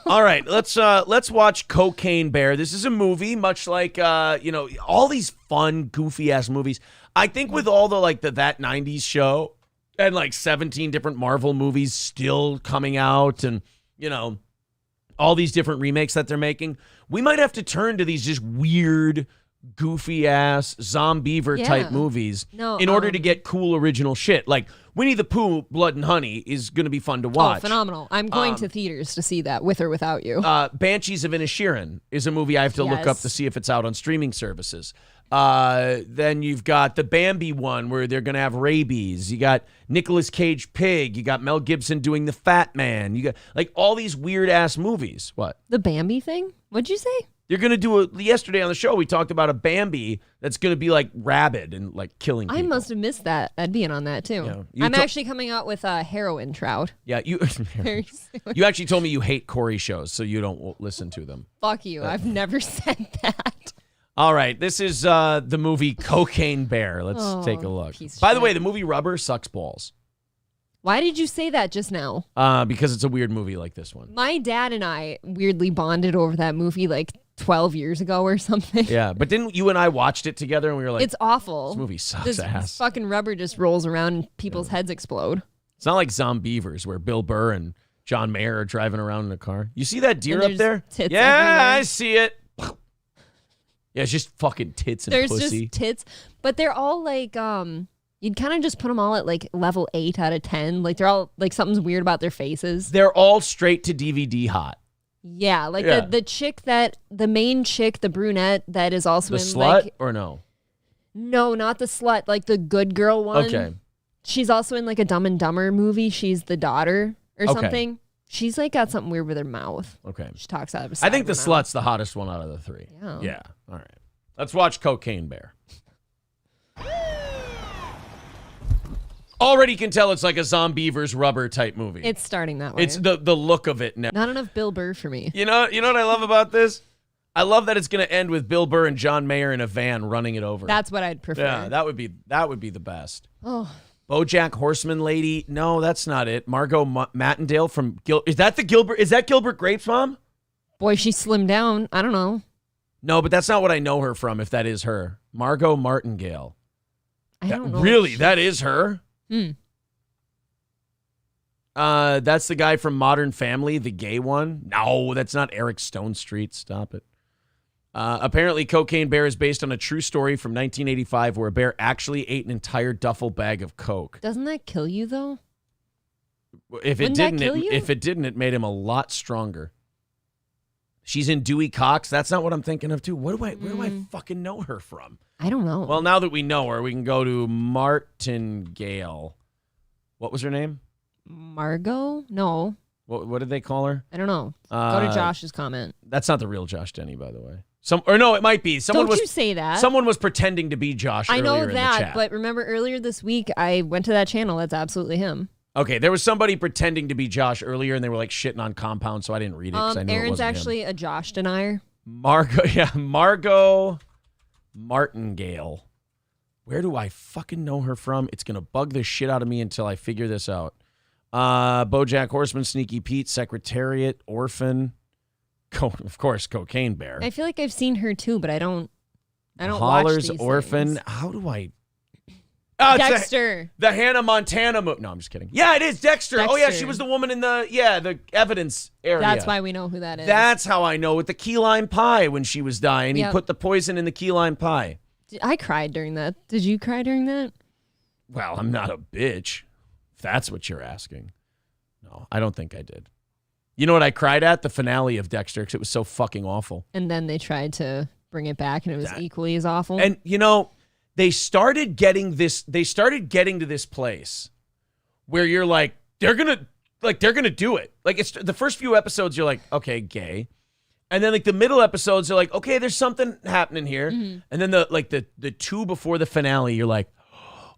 All right, let's watch Cocaine Bear. This is a movie, much like all these fun, goofy ass movies. I think with all the That 90s Show and 17 different Marvel movies still coming out, and all these different remakes that they're making, we might have to turn to these just weird, goofy ass Zombiever type movies in order to get cool original shit. Like Winnie the Pooh, Blood and Honey is going to be fun to watch. Oh, phenomenal. I'm going to theaters to see that with or without you. Banshees of Inisherin is a movie I have to look up to see if it's out on streaming services. Then you've got the Bambi one where they're going to have rabies. You got Nicolas Cage Pig. You got Mel Gibson doing The Fat Man. You got all these weird ass movies. What? The Bambi thing? What'd you say? You're going to do yesterday on the show, we talked about a Bambi that's going to be rabid and killing people. I must have missed that. I'd be in on that too. Yeah, I'm actually coming out with a heroin trout. Yeah, you actually told me you hate Corey shows, so you don't listen to them. Fuck you. I've never said that. All right, this is the movie Cocaine Bear. Let's take a look. By the way, the movie Rubber sucks balls. Why did you say that just now? Because it's a weird movie like this one. My dad and I weirdly bonded over that movie 12 years ago or something. Yeah, but didn't you and I watched it together and we were like, it's awful. This movie sucks ass. Fucking rubber just rolls around and people's heads explode. It's not like Zombievers where Bill Burr and John Mayer are driving around in a car. You see that deer up there? Tits yeah, everywhere. I see it. Yeah, it's just fucking tits and pussy. There's just tits, but they're all you'd kind of just put them all at level 8 out of 10. They're all something's weird about their faces. They're all straight to DVD hot. Yeah, the chick the main chick, the brunette that is also the in slut or no? No, not the slut, the good girl one. Okay. She's also in a Dumb and Dumber movie. She's the daughter or something. She's got something weird with her mouth. Okay. She talks out of I think the slut's the hottest one out of the three. Yeah. All right. Let's watch Cocaine Bear. Already can tell it's like a Zombievers Rubber type movie. It's starting that way. It's the look of it now. Not enough Bill Burr for me. You know what I love about this? I love that it's going to end with Bill Burr and John Mayer in a van running it over. That's what I'd prefer. Yeah, that would be the best. Oh. BoJack Horseman lady? No, that's not it. Margot Mattindale from Is that Gilbert Grape's mom? Boy, she slimmed down. I don't know. No, but that's not what I know her from. If that is her, Margot Martingale. I don't know. Really, that is her. That's the guy from Modern Family, the gay one. No, that's not Eric Stone Street. Stop it. Apparently, Cocaine Bear is based on a true story from 1985 where a bear actually ate an entire duffel bag of coke. Doesn't that kill you, though? If it didn't, it made him a lot stronger. She's in Dewey Cox. That's not what I'm thinking of, too. Where do I fucking know her from? I don't know. Well, now that we know her, we can go to Martingale. What was her name? Margot? No. What did they call her? I don't know. Go to Josh's comment. That's not the real Josh Denny, by the way. It might be. Don't you say that. Someone was pretending to be Josh earlier in the chat. I know that, but remember earlier this week, I went to that channel. That's absolutely him. Okay, there was somebody pretending to be Josh earlier, and they were shitting on Compound, so I didn't read it because I knew Aaron's it wasn't actually him. a Josh denier. Margot Martingale. Where do I fucking know her from? It's going to bug the shit out of me until I figure this out. BoJack Horseman, Sneaky Pete, Secretariat, Orphan. Of course, Cocaine Bear. I feel like I've seen her too, but I don't Hollers, watch these Orphan. things. How do I... Dexter. The Hannah Montana movie. No, I'm just kidding. Yeah, it is Dexter. Oh, yeah, she was the woman in the evidence area. That's why we know who that is. That's how I know. With the key lime pie when she was dying. He put the poison in the key lime pie. I cried during that. Did you cry during that? Well, I'm not a bitch, if that's what you're asking. No, I don't think I did. You know what I cried at? The finale of Dexter, because it was so fucking awful. And then they tried to bring it back, and it was equally as awful. And, they started getting to this place where you're like, they're going to do it. It's the first few episodes, you're like, okay, gay. And then the middle episodes are like, okay, there's something happening here. Mm-hmm. And then the two before the finale, you're like,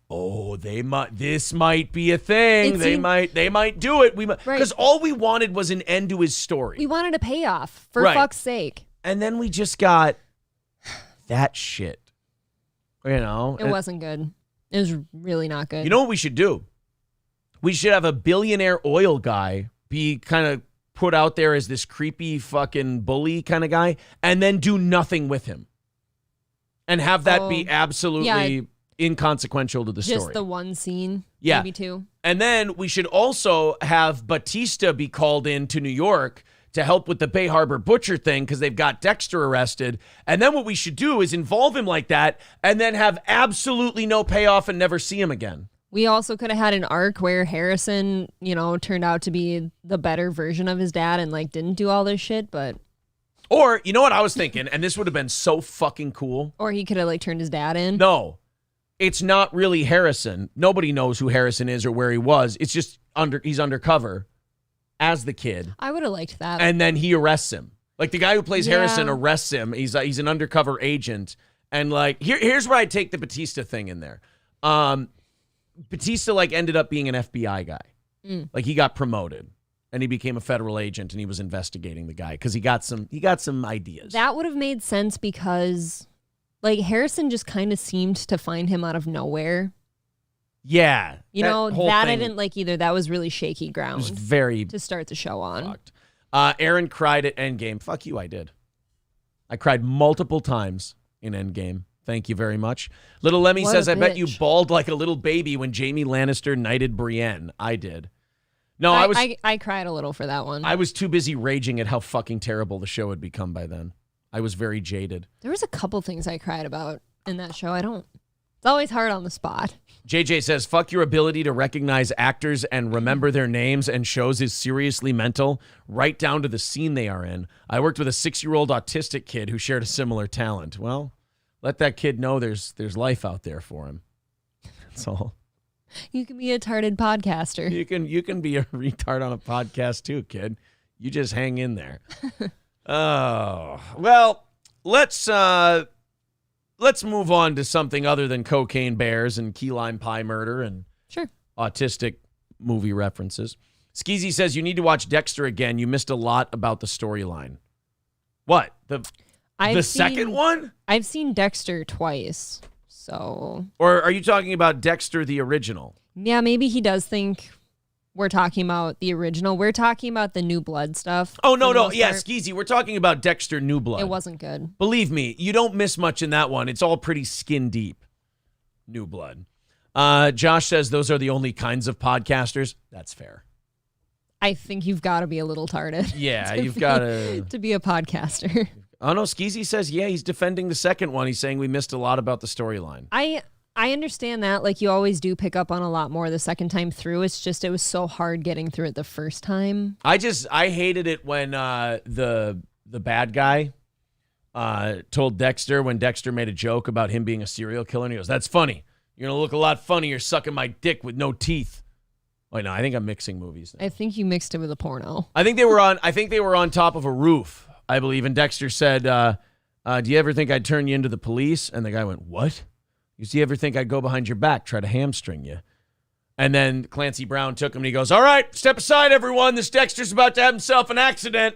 oh, this might be a thing. They might do it. Because all we wanted was an end to his story. We wanted a payoff, for fuck's sake. And then we just got that shit. You know? It wasn't good. It was really not good. You know what we should do? We should have a billionaire oil guy be kind of put out there as this creepy fucking bully kind of guy, and then do nothing with him. And have that be absolutely inconsequential to the story. Just the one scene, yeah. maybe two. And then we should also have Batista be called in to New York to help with the Bay Harbor Butcher thing because they've got Dexter arrested. And then what we should do is involve him like that and then have absolutely no payoff and never see him again. We also could have had an arc where Harrison, turned out to be the better version of his dad and didn't do all this shit, but... Or, you know what I was thinking? And this would have been so fucking cool. Or he could have turned his dad in. No, it's not really Harrison. Nobody knows who Harrison is or where he was. It's just he's undercover as the kid. I would have liked that. And then he arrests him. Like the guy who plays Harrison arrests him. He's an undercover agent. And here's where I take the Batista thing in there. Batista ended up being an FBI guy. He got promoted and he became a federal agent and he was investigating the guy because he got some ideas. That would have made sense because Harrison just kind of seemed to find him out of nowhere. Yeah. That I didn't like either. That was really shaky ground. It was very to start the show on. Fucked. Aaron cried at Endgame. Fuck you, I did. I cried multiple times in Endgame. Thank you very much. Little Lemmy says, I bet you bawled like a little baby when Jaime Lannister knighted Brienne. I did. No, I cried a little for that one. I was too busy raging at how fucking terrible the show had become by then. I was very jaded. There was a couple things I cried about in that show. It's always hard on the spot. JJ says, fuck your ability to recognize actors and remember their names and shows is seriously mental, right down to the scene they are in. I worked with a 6-year-old autistic kid who shared a similar talent. Well, let that kid know there's life out there for him. That's all. You can be a tarded podcaster. You can be a retard on a podcast too, kid. You just hang in there. Oh, well, let's move on to something other than cocaine bears and key lime pie murder and autistic movie references. Skeezy says, you need to watch Dexter again. You missed a lot about the storyline. What? The second one? I've seen Dexter twice, so... Or are you talking about Dexter the original? Yeah, maybe he does think we're talking about the original. We're talking about the New Blood stuff. Oh, no. Yeah, Skeezy, we're talking about Dexter New Blood. It wasn't good. Believe me, you don't miss much in that one. It's all pretty skin deep. New Blood. Josh says those are the only kinds of podcasters. That's fair. I think you've got to be a little tarded. Yeah, you've got to be a podcaster. Oh, no, Skeezy says, yeah, he's defending the second one. He's saying we missed a lot about the storyline. I understand that. You always do pick up on a lot more the second time through. It's just it was so hard getting through it the first time. I hated it when the bad guy told Dexter, when Dexter made a joke about him being a serial killer, and he goes, that's funny. You're going to look a lot funnier sucking my dick with no teeth. Wait, no, I think I'm mixing movies now. I think you mixed it with a porno. I think they were on top of a roof, I believe, and Dexter said, do you ever think I'd turn you into the police? And the guy went, what? Do you ever think I'd go behind your back, try to hamstring you? And then Clancy Brown took him and he goes, all right, step aside, everyone. This Dexter's about to have himself an accident.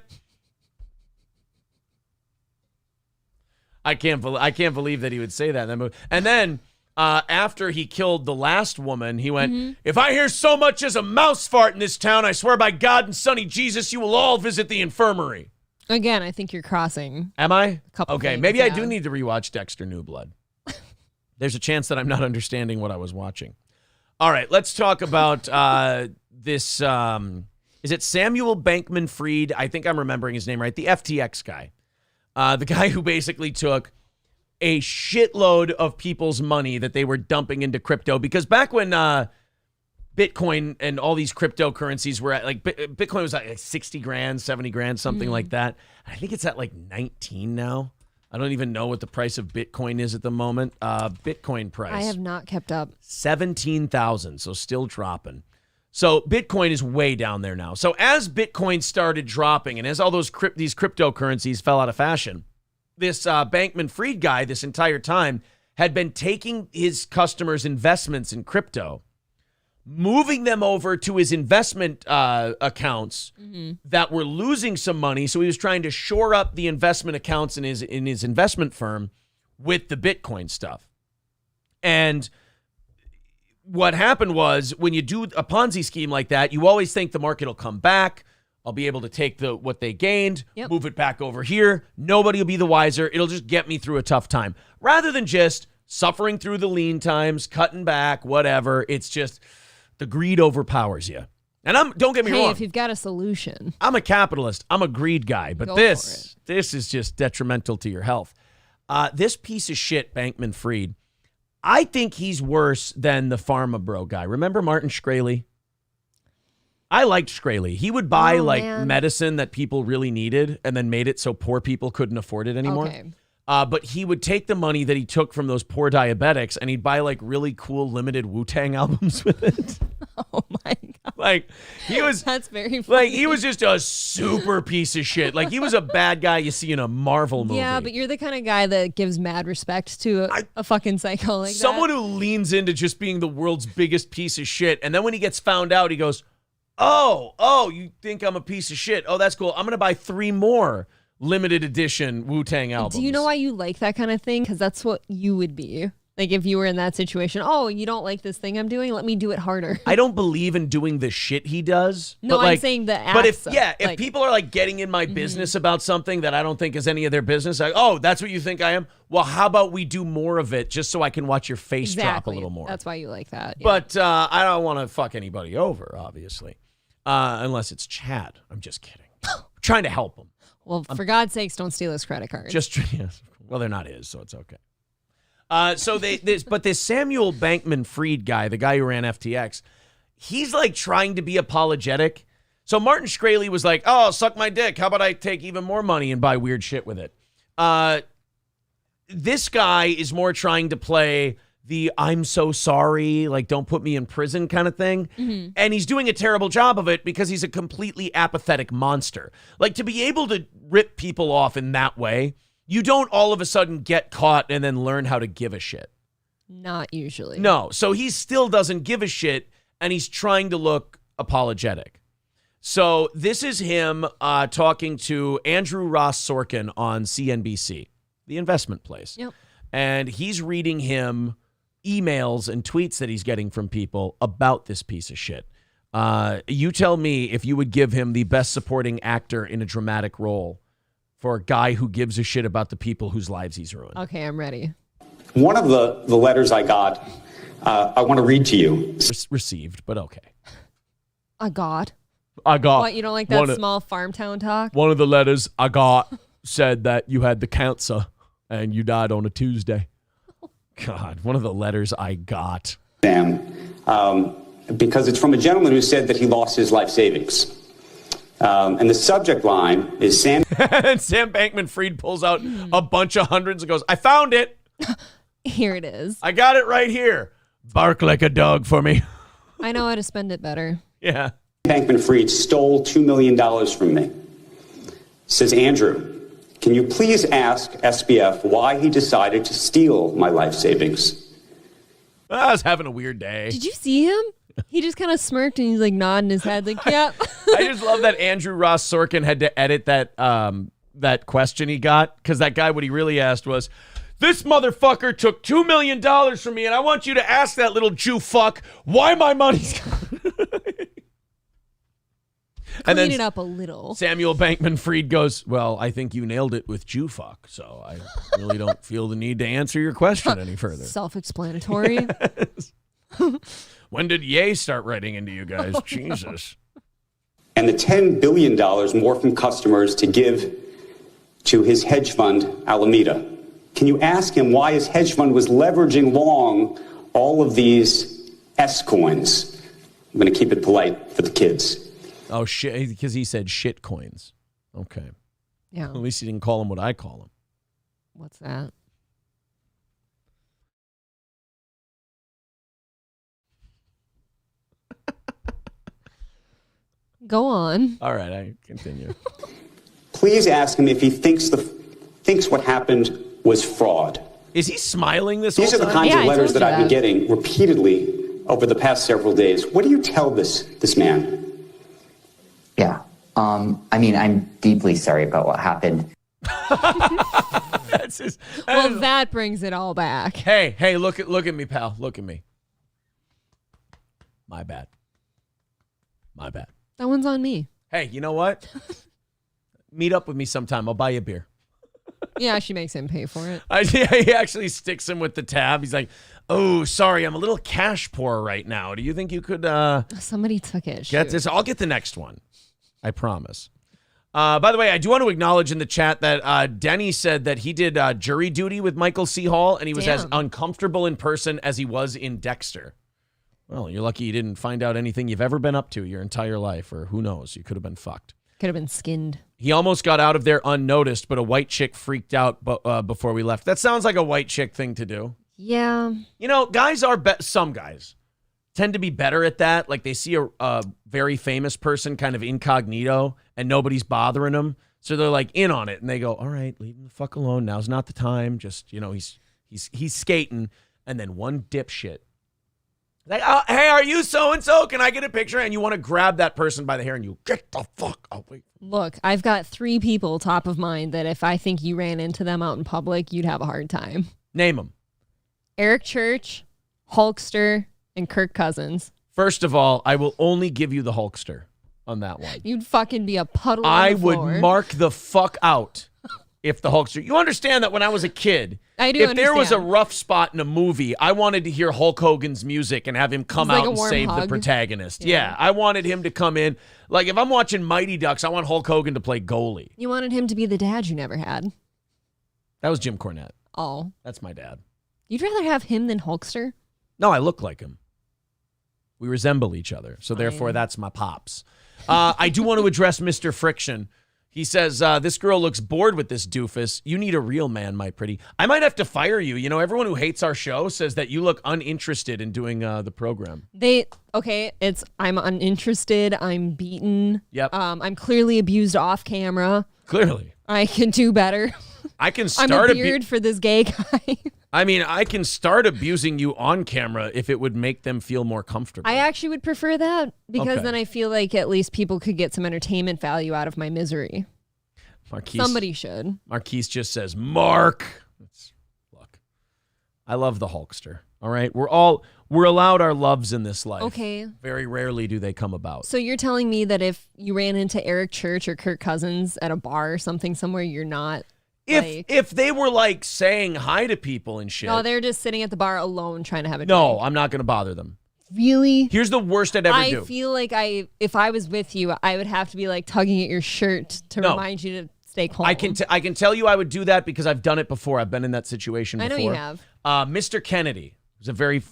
I can't believe that he would say that in that movie. And then after he killed the last woman, he went, if I hear so much as a mouse fart in this town, I swear by God and Sonny Jesus, you will all visit the infirmary. Again, I think you're crossing. Am I? A couple okay, things, maybe yeah. I do need to rewatch Dexter New Blood. There's a chance that I'm not understanding what I was watching. All right, let's talk about this. Is it Samuel Bankman Fried? I think I'm remembering his name right. The FTX guy. The guy who basically took a shitload of people's money that they were dumping into crypto. Because back when Bitcoin and all these cryptocurrencies were at, Bitcoin was at 60 grand, 70 grand, something like that. I think it's at 19 now. I don't even know what the price of Bitcoin is at the moment. Bitcoin price. I have not kept up. 17,000, so still dropping. So Bitcoin is way down there now. So as Bitcoin started dropping and as all these cryptocurrencies fell out of fashion, this Bankman Fried guy this entire time had been taking his customers' investments in crypto, moving them over to his investment accounts that were losing some money. So he was trying to shore up the investment accounts in his investment firm with the Bitcoin stuff. And what happened was, when you do a Ponzi scheme like that, you always think the market will come back. I'll be able to take what they gained, move it back over here. Nobody will be the wiser. It'll just get me through a tough time. Rather than just suffering through the lean times, cutting back, whatever. It's just the greed overpowers you. And don't get me wrong. If you've got a solution. I'm a capitalist. I'm a greed guy. But this is just detrimental to your health. This piece of shit, Bankman Fried, I think he's worse than the Pharma Bro guy. Remember Martin Shkreli? I liked Shkreli. He would buy medicine that people really needed and then made it so poor people couldn't afford it anymore. Okay. But he would take the money that he took from those poor diabetics and he'd buy like really cool limited Wu-Tang albums with it. Oh my God. Like he was That's very funny. Like he was just a super piece of shit. Like he was a bad guy you see in a Marvel movie. Yeah, but you're the kind of guy that gives mad respect to a fucking psycho like someone that. who leans into just being the world's biggest piece of shit. And then when he gets found out, he goes, Oh, you think I'm a piece of shit? Oh, that's cool. I'm going to buy 3 more limited edition Wu-Tang albums. Do you know why you like that kind of thing? Because that's what you would be. Like if you were in that situation. Oh, you don't like this thing I'm doing? Let me do it harder. I don't believe in doing the shit he does. No, but I'm saying the acts. But if people are like getting in my business about something that I don't think is any of their business, like, oh, that's what you think I am? Well, how about we do more of it just so I can watch your face drop a little more? That's why you like that. Yeah. But I don't want to fuck anybody over, obviously. Unless it's Chad. I'm just kidding. Trying to help him. Well, for God's sakes, don't steal his credit card. Well, they're not his, so it's okay. But this Samuel Bankman Fried guy, the guy who ran FTX, he's like trying to be apologetic. So Martin Shkreli was like, "Oh, suck my dick. How about I take even more money and buy weird shit with it?" This guy is more trying to play the "I'm so sorry, like don't put me in prison" kind of thing. Mm-hmm. And he's doing a terrible job of it because he's a completely apathetic monster. Like to be able to rip people off in that way, you don't all of a sudden get caught and then learn how to give a shit. Not usually. No. So he still doesn't give a shit and he's trying to look apologetic. So this is him talking to Andrew Ross Sorkin on CNBC, the investment place. Yep. And he's reading him emails and tweets that he's getting from people about this piece of shit. You tell me if you would give him the best supporting actor in a dramatic role for a guy who gives a shit about the people whose lives he's ruined. Okay, I'm ready. One of the letters I got, I want to read to you. Received, but okay. I got. What, you don't like that small farm town talk? One of the letters I got said that you had the cancer and you died on a Tuesday. God, one of the letters I got. Sam, because it's from a gentleman who said that he lost his life savings. And the subject line is Sam. And Sam Bankman Fried pulls out a bunch of hundreds and goes, I found it. Here it is. I got it right here. Bark like a dog for me. I know how to spend it better. Yeah. Bankman Fried stole $2 million from me. Says, Andrew, can you please ask SBF why he decided to steal my life savings? I was having a weird day. Did you see him? He just kind of smirked and he's like nodding his head like, yep. I just love that Andrew Ross Sorkin had to edit that question he got, because that guy, what he really asked was, this motherfucker took $2 million from me and I want you to ask that little Jew fuck why my money's gone. Clean it up a little. Samuel Bankman Fried goes, well, I think you nailed it with Jew fuck, so I really don't feel the need to answer your question any further. Self-explanatory. Yes. When did Ye start writing into you guys? Oh, Jesus. And the $10 billion more from customers to give to his hedge fund, Alameda. Can you ask him why his hedge fund was leveraging long all of these S coins? I'm going to keep it polite for the kids. Oh, shit, because he said shit coins. Okay. Yeah. At least he didn't call him what I call him. What's that? Go on. All right, I continue. Please ask him if he thinks what happened was fraud. Is he smiling this These whole are the time? kinds of letters that I've been getting repeatedly over the past several days. What do you tell this man? Yeah. I mean, I'm deeply sorry about what happened. Well, that brings it all back. Hey, look at me, pal. Look at me. My bad. That one's on me. Hey, you know what? Meet up with me sometime. I'll buy you a beer. Yeah, she makes him pay for it. He actually sticks him with the tab. He's like, oh, sorry, I'm a little cash poor right now. Do you think you could Somebody took it. get this? I'll get the next one. I promise. By the way, I do want to acknowledge in the chat that Denny said that he did jury duty with Michael C. Hall, and he was as uncomfortable in person as he was in Dexter. Well, you're lucky you didn't find out anything you've ever been up to your entire life, or who knows, you could have been fucked. Could have been skinned. He almost got out of there unnoticed, but a white chick freaked out before we left. That sounds like a white chick thing to do. Yeah. You know, guys are some guys tend to be better at that. Like they see a very famous person kind of incognito and nobody's bothering them. So they're like in on it and they go, all right, leave him the fuck alone. Now's not the time. Just, you know, he's skating. And then one dipshit. Like, oh, hey, are you so-and-so? Can I get a picture? And you want to grab that person by the hair and you get the fuck away. Look, I've got 3 people top of mind that if I think you ran into them out in public, you'd have a hard time. Name them. Eric Church, Hulkster, and Kirk Cousins. First of all, I will only give you the Hulkster on that one. You'd fucking be a puddle I on the floor. would mark the fuck out if the Hulkster. You understand that when I was a kid, I do if there was a understand. rough spot in a movie, I wanted to hear Hulk Hogan's music and have him come It's like out a and warm save the hug. protagonist. Yeah, I wanted him to come in. Like if I'm watching Mighty Ducks, I want Hulk Hogan to play goalie. You wanted him to be the dad you never had. That was Jim Cornette. Oh. That's my dad. You'd rather have him than Hulkster? No, I look like him. We resemble each other, so therefore that's my pops. I do want to address Mr. Friction. He says, this girl looks bored with this doofus. You need a real man, my pretty. I might have to fire you. You know, everyone who hates our show says that you look uninterested in doing the program. I'm uninterested. I'm beaten. Yep. I'm clearly abused off camera. Clearly. I can do better. I can I'm start a beard for this gay guy. I mean, I can start abusing you on camera if it would make them feel more comfortable. I actually would prefer that because Okay. then I feel like at least people could get some entertainment value out of my misery. Marquise, Somebody should. Marquise just says, Mark. Look, I love the Hulkster. All right. We're allowed our loves in this life. Okay. Very rarely do they come about. So you're telling me that if you ran into Eric Church or Kirk Cousins at a bar or something somewhere, you're not If they were like saying hi to people and shit. No, they're just sitting at the bar alone trying to have a drink. No, I'm not going to bother them. Really? Here's the worst I'd ever do. I feel like if I was with you, I would have to be like tugging at your shirt to No. remind you to stay calm. I can tell you I would do that because I've done it before. I've been in that situation I before. know you have. Mr. Kennedy was a very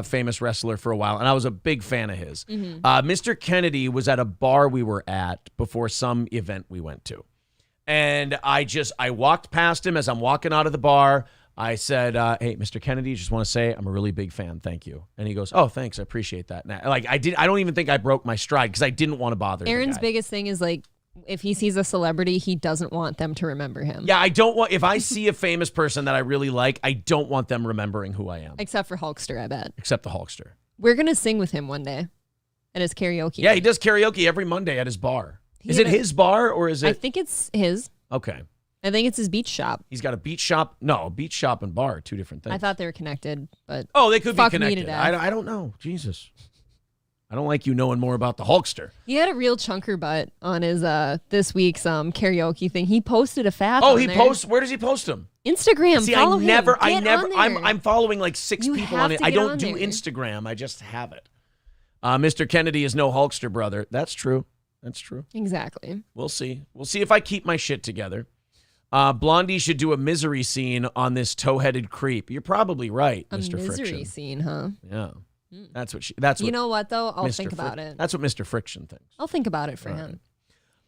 famous wrestler for a while, and I was a big fan of his. Mhm. Mr. Kennedy was at a bar we were at before some event we went to. And I walked past him as I'm walking out of the bar. I said, hey, Mr. Kennedy, just want to say I'm a really big fan. Thank you. And he goes, oh, thanks. I appreciate that. And I don't even think I broke my stride because I didn't want to bother Aaron's the guy. biggest thing is like, if he sees a celebrity, he doesn't want them to remember him. Yeah, I don't want, if I see a famous person that I really like, I don't want them remembering who I am. Except for Hulkster, I bet. Except the Hulkster. We're going to sing with him one day at his karaoke. Yeah, he does karaoke every Monday at his bar. Is had it a- his bar or is it? I think it's his. Okay. I think it's his beach shop. He's got a beach shop. No, a beach shop and bar are two different things. I thought they were connected, but Oh, they could be fuck me to connected. death. I don't know. Jesus. I don't like you knowing more about the Hulkster. He had a real chunker butt on his this week's karaoke thing. He posted a fat. Oh, on he there. posts. Where does he post them? Instagram. See, follow I never. him. Get on there. I'm following like 6 You people have on it. to I get don't on do there. Instagram. I just have it. Mr. Kennedy is no Hulkster brother. That's true. That's true. Exactly. We'll see. We'll see if I keep my shit together. Blondie should do a misery scene on this toe-headed creep. You're probably right, A Mr. misery Friction. scene, huh? Yeah. That's what she. That's what. You know what though? I'll Mr. think about it. That's what Mr. Friction thinks. I'll think about it for him.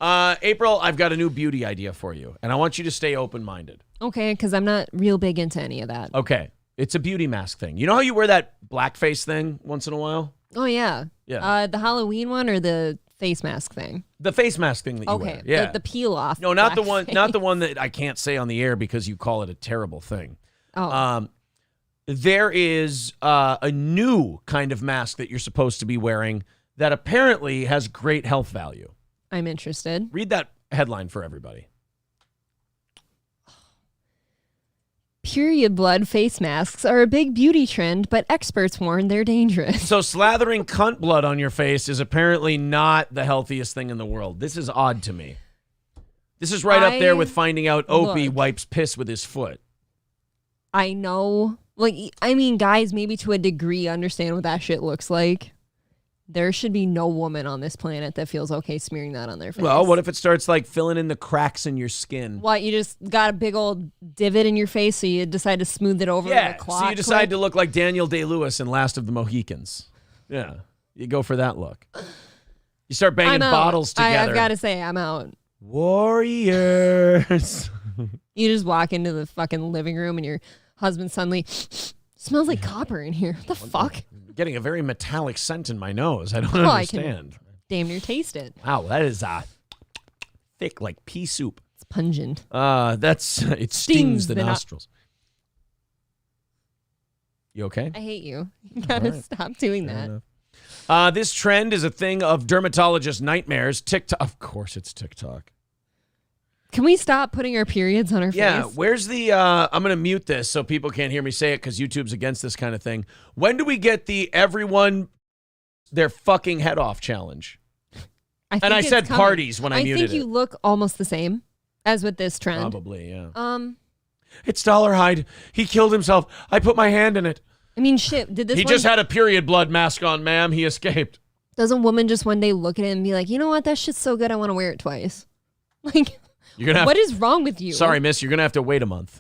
April, I've got a new beauty idea for you, and I want you to stay open-minded. Okay, because I'm not real big into any of that. Okay. It's a beauty mask thing. You know how you wear that blackface thing once in a while? Oh yeah. Yeah. The Halloween one or the face mask thing? The face mask thing that you Okay. wear. Yeah. The peel off. No, not the one that I can't say on the air because you call it a terrible thing. Oh. There is a new kind of mask that you're supposed to be wearing that apparently has great health value. I'm interested. Read that headline for everybody. Period blood face masks are a big beauty trend, but experts warn they're dangerous. So slathering cunt blood on your face is apparently not the healthiest thing in the world. This is odd to me. This is right up there with finding out Opie wipes piss with his foot. I know. Like, I mean, guys, maybe to a degree understand what that shit looks like. There should be no woman on this planet that feels okay smearing that on their face. Well, what if it starts like filling in the cracks in your skin? What, you just got a big old divot in your face, so you decide to smooth it over with a cloth? So you decide to look like Daniel Day-Lewis in Last of the Mohicans. Yeah, you go for that look. You start banging bottles together. I've got to say, I'm out. Warriors. You just walk into the fucking living room and your husband suddenly smells like copper in here. What the fuck? Getting a very metallic scent in my nose. I don't understand. I can damn near taste it. Wow, that is thick like pea soup. It's pungent. It stings the nostrils. You okay? I hate you. You gotta stop doing that. This trend is a thing of dermatologist nightmares. TikTok, of course, it's TikTok. Can we stop putting our periods on our face? Yeah, where's the, I'm going to mute this so people can't hear me say it because YouTube's against this kind of thing. When do we get the everyone their fucking head off challenge? I said coming. Parties when I muted it. I think you look almost the same as with this trend. Probably, yeah. It's Dollarhide. He killed himself. I put my hand in it. I mean, shit, did this He just had a period blood mask on, ma'am. He escaped. Doesn't woman just one day look at it and be like, you know what? That shit's so good, I want to wear it twice. Like... What is wrong with you? Sorry, miss. You're going to have to wait a month.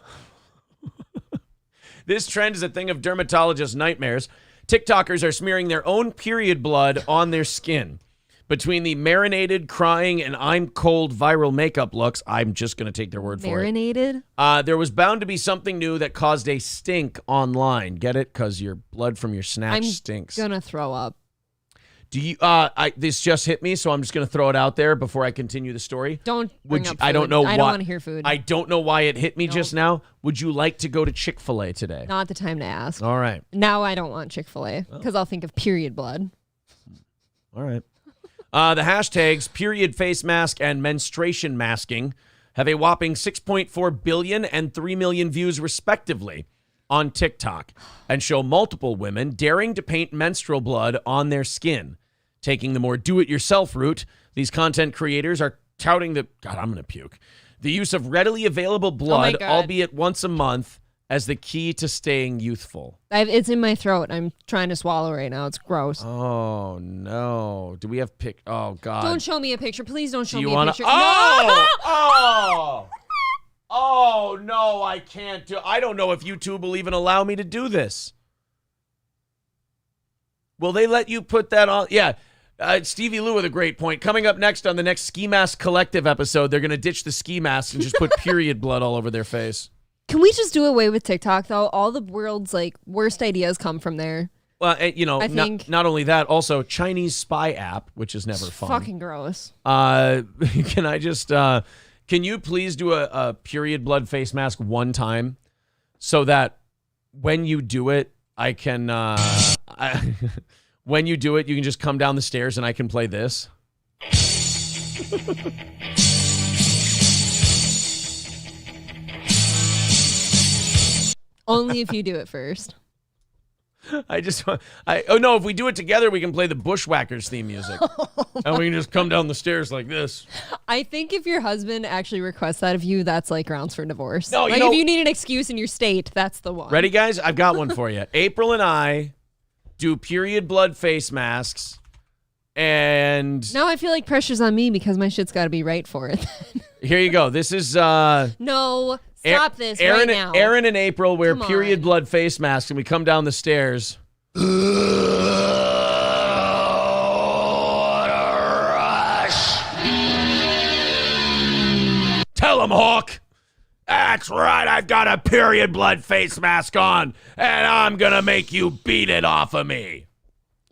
This trend is a thing of dermatologist nightmares. TikTokers are smearing their own period blood on their skin. Between the marinated, crying, and I'm cold viral makeup looks, I'm just going to take their word for it. Marinated? There was bound to be something new that caused a stink online. Get it? Because your blood from your snatch stinks. I'm going to throw up. Do you? This just hit me, so I'm just going to throw it out there before I continue the story. Don't bring up food. I don't know why. I don't want to hear food. I don't know why it hit me just now. Would you like to go to Chick-fil-A today? Not the time to ask. All right. Now I don't want Chick-fil-A because I'll think of period blood. All right. The hashtags period face mask and menstruation masking have a whopping 6.4 billion and 3 million views respectively on TikTok and show multiple women daring to paint menstrual blood on their skin. Taking the more do-it-yourself route, these content creators are touting the use of readily available blood, albeit once a month, as the key to staying youthful. It's in my throat. I'm trying to swallow right now. It's gross. Oh, no. Do we have Oh, God. Don't show me a picture. Please don't show me a picture. Oh! Oh, no, I can't do I don't know if YouTube will even allow me to do this. Will they let you put that on? Yeah. Stevie Lou with a great point. Coming up next on the next Ski Mask Collective episode, they're going to ditch the ski mask and just put period blood all over their face. Can we just do away with TikTok, though? All the world's worst ideas come from there. Well, I think not only that, also Chinese spy app, which is never fun. Fucking gross. Can I just... can you please do a period blood face mask one time so that when you do it, I can... when you do it, you can just come down the stairs and I can play this. Only if you do it first. If we do it together, we can play the Bushwhackers theme music. And we can just come down the stairs like this. I think if your husband actually requests that of you, that's grounds for divorce. No, if you need an excuse in your state, that's the one. Ready, guys? I've got one for you. April and I do period blood face masks, and now I feel like pressure's on me because my shit's got to be right for it. Here you go. This is no, stop this right now. Aaron and April wear period blood face masks, and we come down the stairs. What a rush! Tell him, Hawk. That's right, I've got a period blood face mask on, and I'm gonna make you beat it off of me.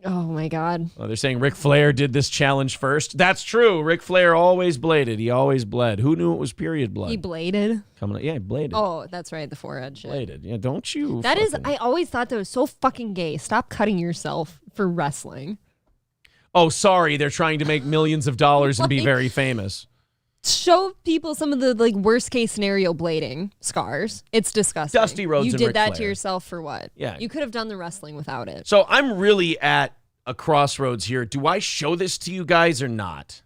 Oh, my God. Oh, they're saying Ric Flair did this challenge first. That's true. Ric Flair always bladed. He always bled. Who knew it was period blood? He bladed? He bladed. Oh, that's right. The forehead shit. Bladed. Yeah, don't you? I always thought that was so fucking gay. Stop cutting yourself for wrestling. Oh, sorry. They're trying to make millions of dollars and be very famous. Show people some of the worst case scenario blading scars. It's disgusting. Dusty Rhodes You and did Ric that Flair. to yourself for what? Yeah. You could have done the wrestling without it. So I'm really at a crossroads here. Do I show this to you guys or not?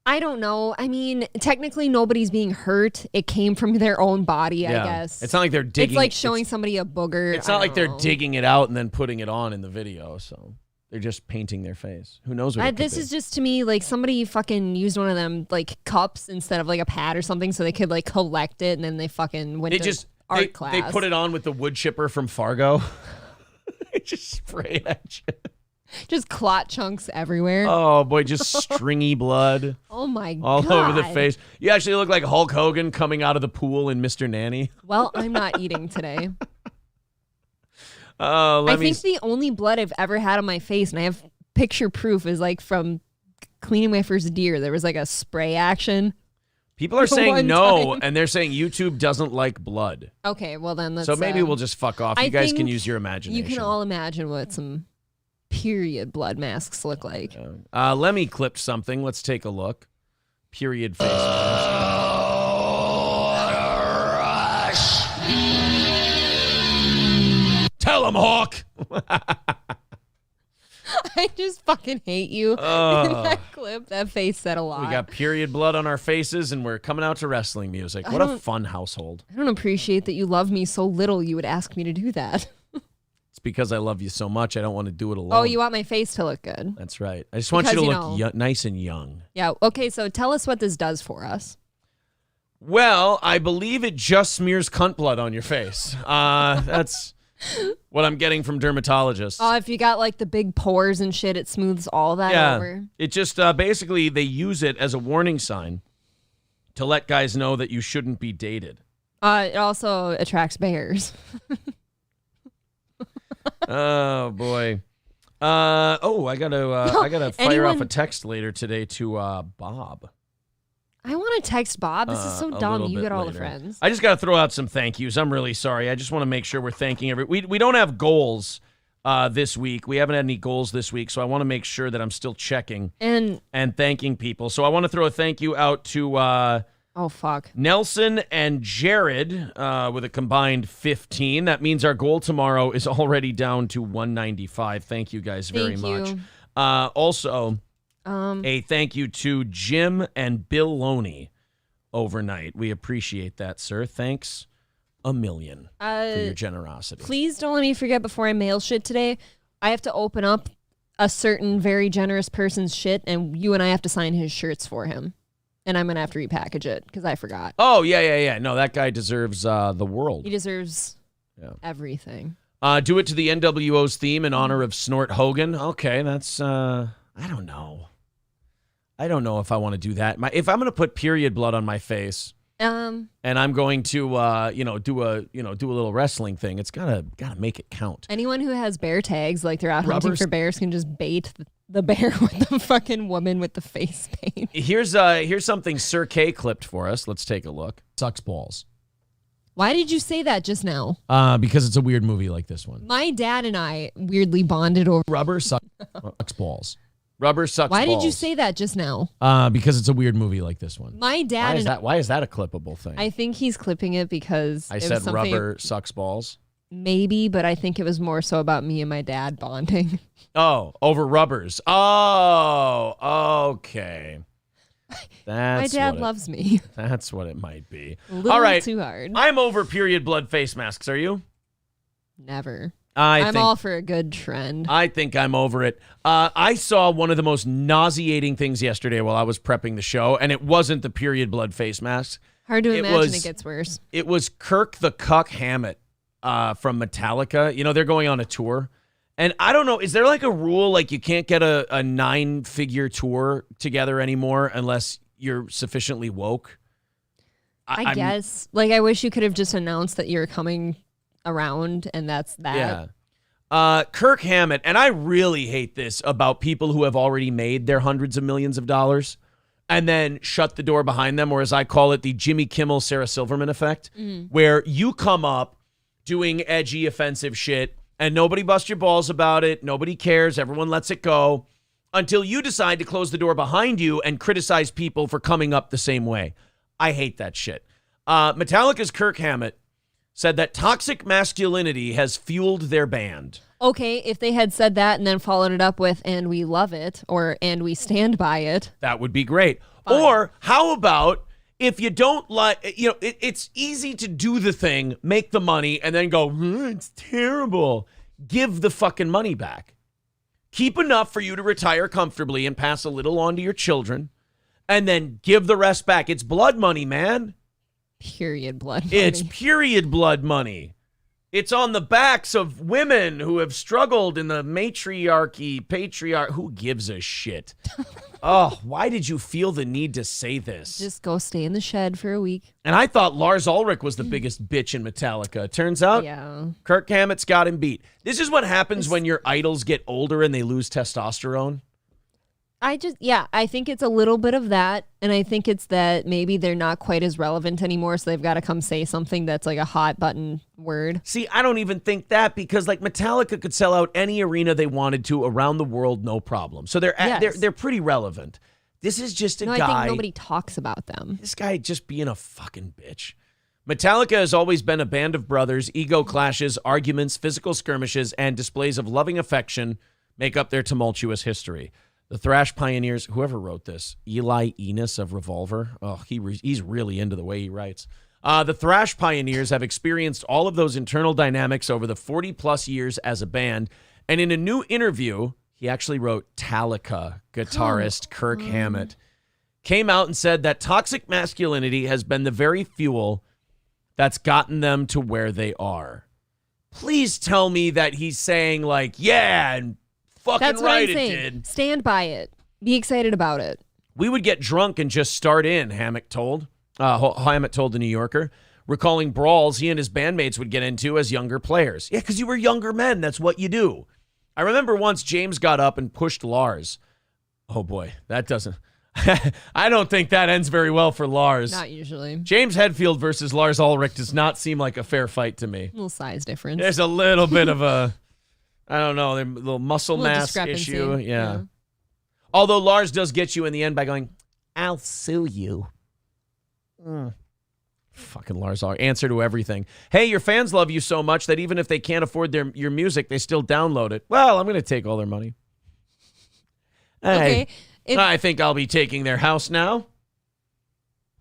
I don't know. I mean, technically nobody's being hurt. It came from their own body, I guess. It's not like they're digging. It's like showing somebody a booger. It's not like they're digging it out and then putting it on in the video. So they're just painting their face. Who knows what it could This be. is just, to me, like somebody fucking used one of them like cups instead of like a pad or something so they could like collect it, and then they fucking went to art class. They put it on with the wood chipper from Fargo. Just spray that shit. Just clot chunks everywhere. Oh boy, just stringy blood. Oh my God. All over the face. You actually look like Hulk Hogan coming out of the pool in Mr. Nanny. Well, I'm not eating today. I think the only blood I've ever had on my face, and I have picture proof, is like from cleaning my first deer. There was like a spray action. People are saying no, time. and they're saying YouTube doesn't like blood. Okay, well then that's... So maybe we'll just fuck off. You guys can use your imagination. You can all imagine what some period blood masks look like. Lemmy clipped something. Let's take a look. Period face mask. Tell him, Hawk. I just fucking hate you. In that clip, that face said a lot. We got period blood on our faces, and we're coming out to wrestling music. What a fun household. I don't appreciate that you love me so little you would ask me to do that. It's because I love you so much, I don't want to do it alone. Oh, you want my face to look good. That's right. I just want you to look nice and young. Yeah, okay, so tell us what this does for us. Well, I believe it just smears cunt blood on your face. That's what I'm getting from dermatologists. If you got like the big pores and shit, it smooths all that over. It just basically they use it as a warning sign to let guys know that you shouldn't be dated. It also attracts bears. Oh boy. I gotta fire off a text later today to Bob. I want to text Bob. This is so dumb. You get all the friends. I just got to throw out some thank yous. I'm really sorry. I just want to make sure we're thanking we don't have goals this week. We haven't had any goals this week, so I want to make sure that I'm still checking and thanking people. So I want to throw a thank you out to Nelson and Jared with a combined 15. That means our goal tomorrow is already down to 195. Thank you guys very much. Also, a thank you to Jim and Bill Loney overnight. We appreciate that, sir. Thanks a million for your generosity. Please don't let me forget before I mail shit today. I have to open up a certain very generous person's shit, and you and I have to sign his shirts for him. And I'm going to have to repackage it because I forgot. Oh, yeah. No, that guy deserves the world. He deserves everything. Do it to the NWO's theme in honor of Snort Hogan. Okay, that's, I don't know. I don't know if I want to do that. If I'm going to put period blood on my face, and I'm going to, do a little wrestling thing, it's gotta make it count. Anyone who has bear tags, like they're out hunting for bears, can just bait the bear with the fucking woman with the face paint. Here's something Sir K clipped for us. Let's take a look. Sucks balls. Why did you say that just now? Because it's a weird movie like this one. My dad and I weirdly bonded over Rubber sucks balls. Rubber sucks Why balls. did you say that just now? Because it's a weird movie like this one. My dad Why is that a clippable thing? I think he's clipping it because I said rubber sucks balls. Maybe, but I think it was more so about me and my dad bonding. Oh, over rubbers. Oh, okay. My dad loves me. That's what it might be. A little All right. too hard. I'm over period blood face masks. Are you? Never. I'm all for a good trend. I think I'm over it. I saw one of the most nauseating things yesterday while I was prepping the show, and it wasn't the period blood face masks. Hard to imagine it gets worse. It was Kirk the Cuck Hammett from Metallica. You know, they're going on a tour. And I don't know, is there like a rule, like you can't get a 9-figure tour together anymore unless you're sufficiently woke? I guess. Like, I wish you could have just announced that you're coming around and that's that. Yeah. Kirk Hammett, and I really hate this about people who have already made their hundreds of millions of dollars and then shut the door behind them, or as I call it, the Jimmy Kimmel, Sarah Silverman effect, where you come up doing edgy, offensive shit, and nobody busts your balls about it, nobody cares, everyone lets it go, until you decide to close the door behind you and criticize people for coming up the same way. I hate that shit. Metallica's Kirk Hammett said that toxic masculinity has fueled their band. Okay, if they had said that and then followed it up with, and we love it, or, and we stand by it. That would be great. Fine. Or how about if you don't like, it's easy to do the thing, make the money, and then go, it's terrible. Give the fucking money back. Keep enough for you to retire comfortably and pass a little on to your children, and then give the rest back. It's blood money, man. Period blood money. It's period blood money. It's on the backs of women who have struggled in the patriarch. Who gives a shit? Oh, why did you feel the need to say this? Just go stay in the shed for a week. And I thought Lars Ulrich was the biggest bitch in Metallica. Turns out, Kirk Hammett's got him beat. This is what happens when your idols get older and they lose testosterone. I think it's a little bit of that, and I think it's that maybe they're not quite as relevant anymore, so they've got to come say something that's like a hot button word. See, I don't even think that, because like Metallica could sell out any arena they wanted to around the world, no problem. So they're pretty relevant. This is just a guy. I think nobody talks about them. This guy just being a fucking bitch. Metallica has always been a band of brothers. Ego clashes, arguments, physical skirmishes, and displays of loving affection make up their tumultuous history. The thrash pioneers, whoever wrote this, Eli Enos of Revolver. Oh, he's really into the way he writes. The thrash pioneers have experienced all of those internal dynamics over the 40-plus years as a band. And in a new interview, he actually wrote Metallica guitarist Kirk Hammett came out and said that toxic masculinity has been the very fuel that's gotten them to where they are. Please tell me that he's saying like, yeah, and fucking that's right, what I'm saying. It did. Stand by it. Be excited about it. We would get drunk and just start in, Hammett told the New Yorker, recalling brawls he and his bandmates would get into as younger players. Yeah, because you were younger men. That's what you do. I remember once James got up and pushed Lars. Oh, boy, that doesn't... I don't think that ends very well for Lars. Not usually. James Hetfield versus Lars Ulrich does not seem like a fair fight to me. A little size difference. There's a little bit of a... I don't know, a little muscle mass issue. Yeah. Although Lars does get you in the end by going, I'll sue you. Fucking Lars Ulrich. Answer to everything. Hey, your fans love you so much that even if they can't afford your music, they still download it. Well, I'm going to take all their money. Okay. I think I'll be taking their house now.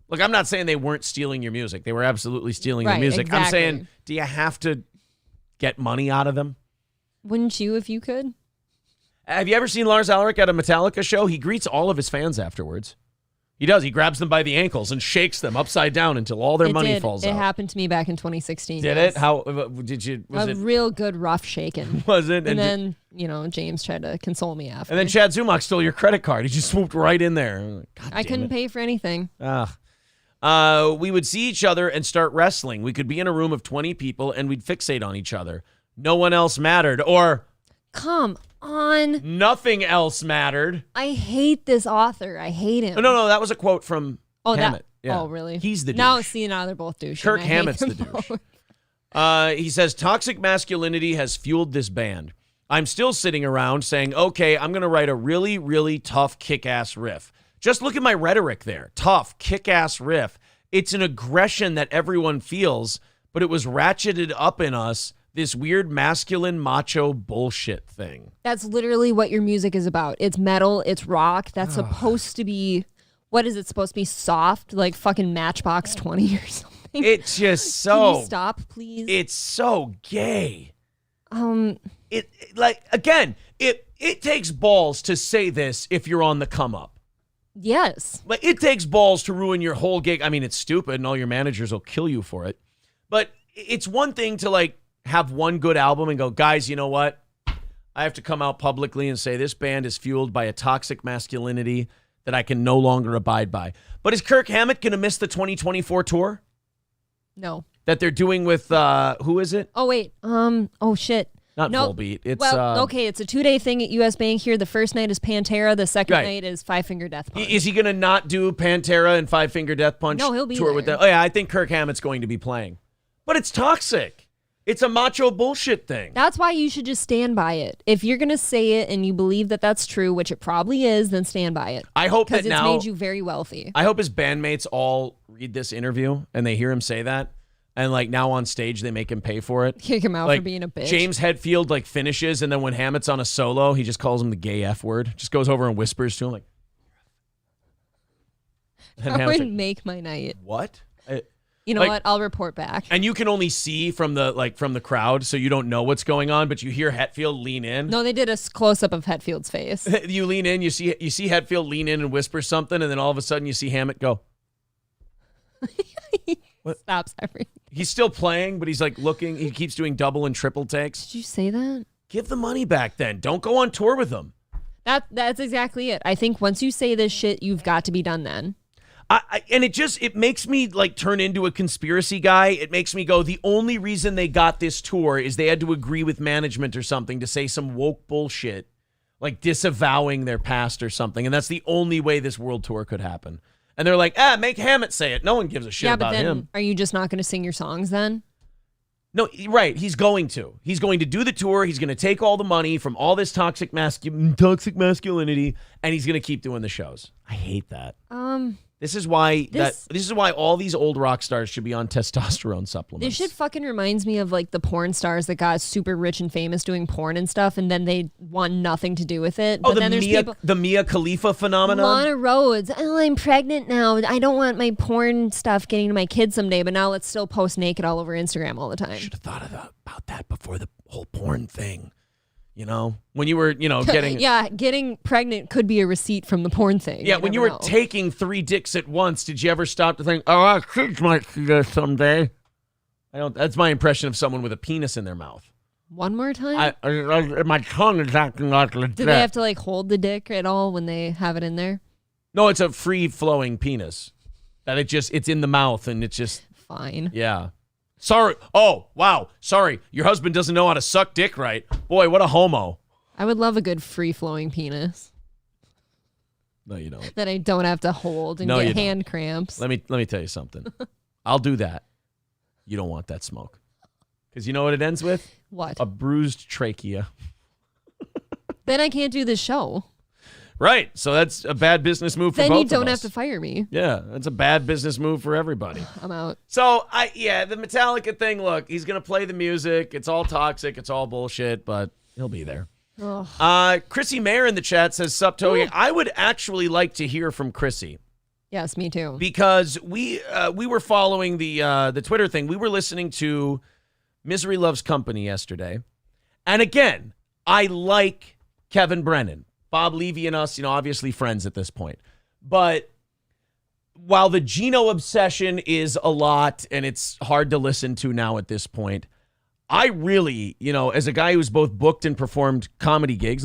Look, I'm not saying they weren't stealing your music. They were absolutely stealing your music. Exactly. I'm saying, do you have to get money out of them? Wouldn't you if you could? Have you ever seen Lars Ulrich at a Metallica show? He greets all of his fans afterwards. He does. He grabs them by the ankles and shakes them upside down until all their money falls out. It happened to me back in 2016. Did it? How did you? Was it real good rough shaking? Was it? And then James tried to console me after. And then Chad Zumock stole your credit card. He just swooped right in there. I couldn't pay for anything. We would see each other and start wrestling. We could be in a room of 20 people and we'd fixate on each other. No one else mattered. Or come on. Nothing else mattered. I hate this author. I hate him. No, that was a quote from Hammett. Yeah. Oh, really? He's the douche. Now they're both douches. Kirk Hammett's the douche. He says, toxic masculinity has fueled this band. I'm still sitting around saying, okay, I'm going to write a really, really tough kick-ass riff. Just look at my rhetoric there. Tough, kick-ass riff. It's an aggression that everyone feels, but it was ratcheted up in us, this weird masculine macho bullshit thing. That's literally what your music is about. It's metal, it's rock. That's supposed to be, what is it supposed to be, soft? Like fucking Matchbox 20 or something? It's just so... Can you stop, please? It's so gay. It takes balls to say this if you're on the come up. Yes. Like, it takes balls to ruin your whole gig. I mean, it's stupid and all your managers will kill you for it. But it's one thing to like have one good album and go, guys, you know what? I have to come out publicly and say this band is fueled by a toxic masculinity that I can no longer abide by. But is Kirk Hammett going to miss the 2024 tour? No. That they're doing with, who is it? Oh, wait. Oh, shit. Not Nope. Volbeat. It's okay. It's a 2-day thing at US Bank here. The first night is Pantera. The second Right. night is Five Finger Death Punch. Is he going to not do Pantera and Five Finger Death Punch? No, he'll be tour with there. them? Oh yeah, I think Kirk Hammett's going to be playing. But it's toxic. It's a macho bullshit thing. That's why you should just stand by it. If you're going to say it and you believe that that's true, which it probably is, then stand by it. I hope that because it's made you very wealthy. I hope his bandmates all read this interview and they hear him say that. And like now on stage, they make him pay for it. Kick him out like, for being a bitch. James Hetfield like finishes, and then when Hammett's on a solo, he just calls him the gay F word. Just goes over and whispers to him like. That would make my night. What? You know like, what? I'll report back. And you can only see from the crowd, so you don't know what's going on. But you hear Hetfield lean in. No, they did a close up of Hetfield's face. You lean in, you see Hetfield lean in and whisper something, and then all of a sudden you see Hammett go. What? Stops everything. He's still playing, but he's like looking. He keeps doing double and triple takes. Did you say that? Give the money back then. Don't go on tour with them. That's exactly it. I think once you say this shit, you've got to be done then. And it makes me like turn into a conspiracy guy. It makes me go, the only reason they got this tour is they had to agree with management or something to say some woke bullshit, like disavowing their past or something. And that's the only way this world tour could happen. And they're like, make Hammett say it. No one gives a shit about but then him. Are you just not going to sing your songs then? No, right. He's going to. He's going to do the tour. He's going to take all the money from all this toxic masculinity, and he's going to keep doing the shows. I hate that. This is why all these old rock stars should be on testosterone supplements. This shit fucking reminds me of like the porn stars that got super rich and famous doing porn and stuff, and then they want nothing to do with it. Oh, But then there's the Mia Khalifa phenomenon? Lana Rhoades. Oh, I'm pregnant now. I don't want my porn stuff getting to my kids someday, but now let's still post naked all over Instagram all the time. Should have thought about that before the whole porn thing. You know, when you were, getting... getting pregnant could be a receipt from the porn thing. Yeah, when you were taking 3 dicks at once, did you ever stop to think, our kids might see this someday? That's my impression of someone with a penis in their mouth. One more time? My tongue is acting like legit. Do they have to like hold the dick at all when they have it in there? No, it's a free-flowing penis. That it's in the mouth and it's just... Fine. Yeah. Sorry. Oh, wow. Sorry. Your husband doesn't know how to suck dick right. Boy, what a homo. I would love a good free-flowing penis. No, you don't. That I don't have to hold and get hand cramps. Let me tell you something. I'll do that. You don't want that smoke. Because you know what it ends with? What? A bruised trachea. Then I can't do this show. Right. So that's a bad business move for both of us. Then you don't have to fire me. Yeah, that's a bad business move for everybody. I'm out. So, the Metallica thing, look, he's going to play the music. It's all toxic. It's all bullshit, but he'll be there. Chrissy Mayer in the chat says, sup, Togi. I would actually like to hear from Chrissy. Yes, me too. Because we were following the Twitter thing. We were listening to Misery Loves Company yesterday. And again, I like Kevin Brennan. Bob Levy and us, obviously friends at this point. But while the Geno obsession is a lot and it's hard to listen to now at this point, I really, as a guy who's both booked and performed comedy gigs,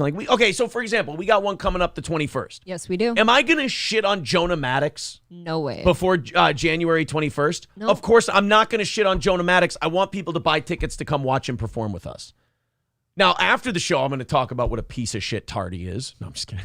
so for example, we got one coming up the 21st. Yes, we do. Am I going to shit on Jonah Maddox? No way. Before January 21st? No. Of course, I'm not going to shit on Jonah Maddox. I want people to buy tickets to come watch him perform with us. Now, after the show, I'm going to talk about what a piece of shit tart he is. No, I'm just kidding.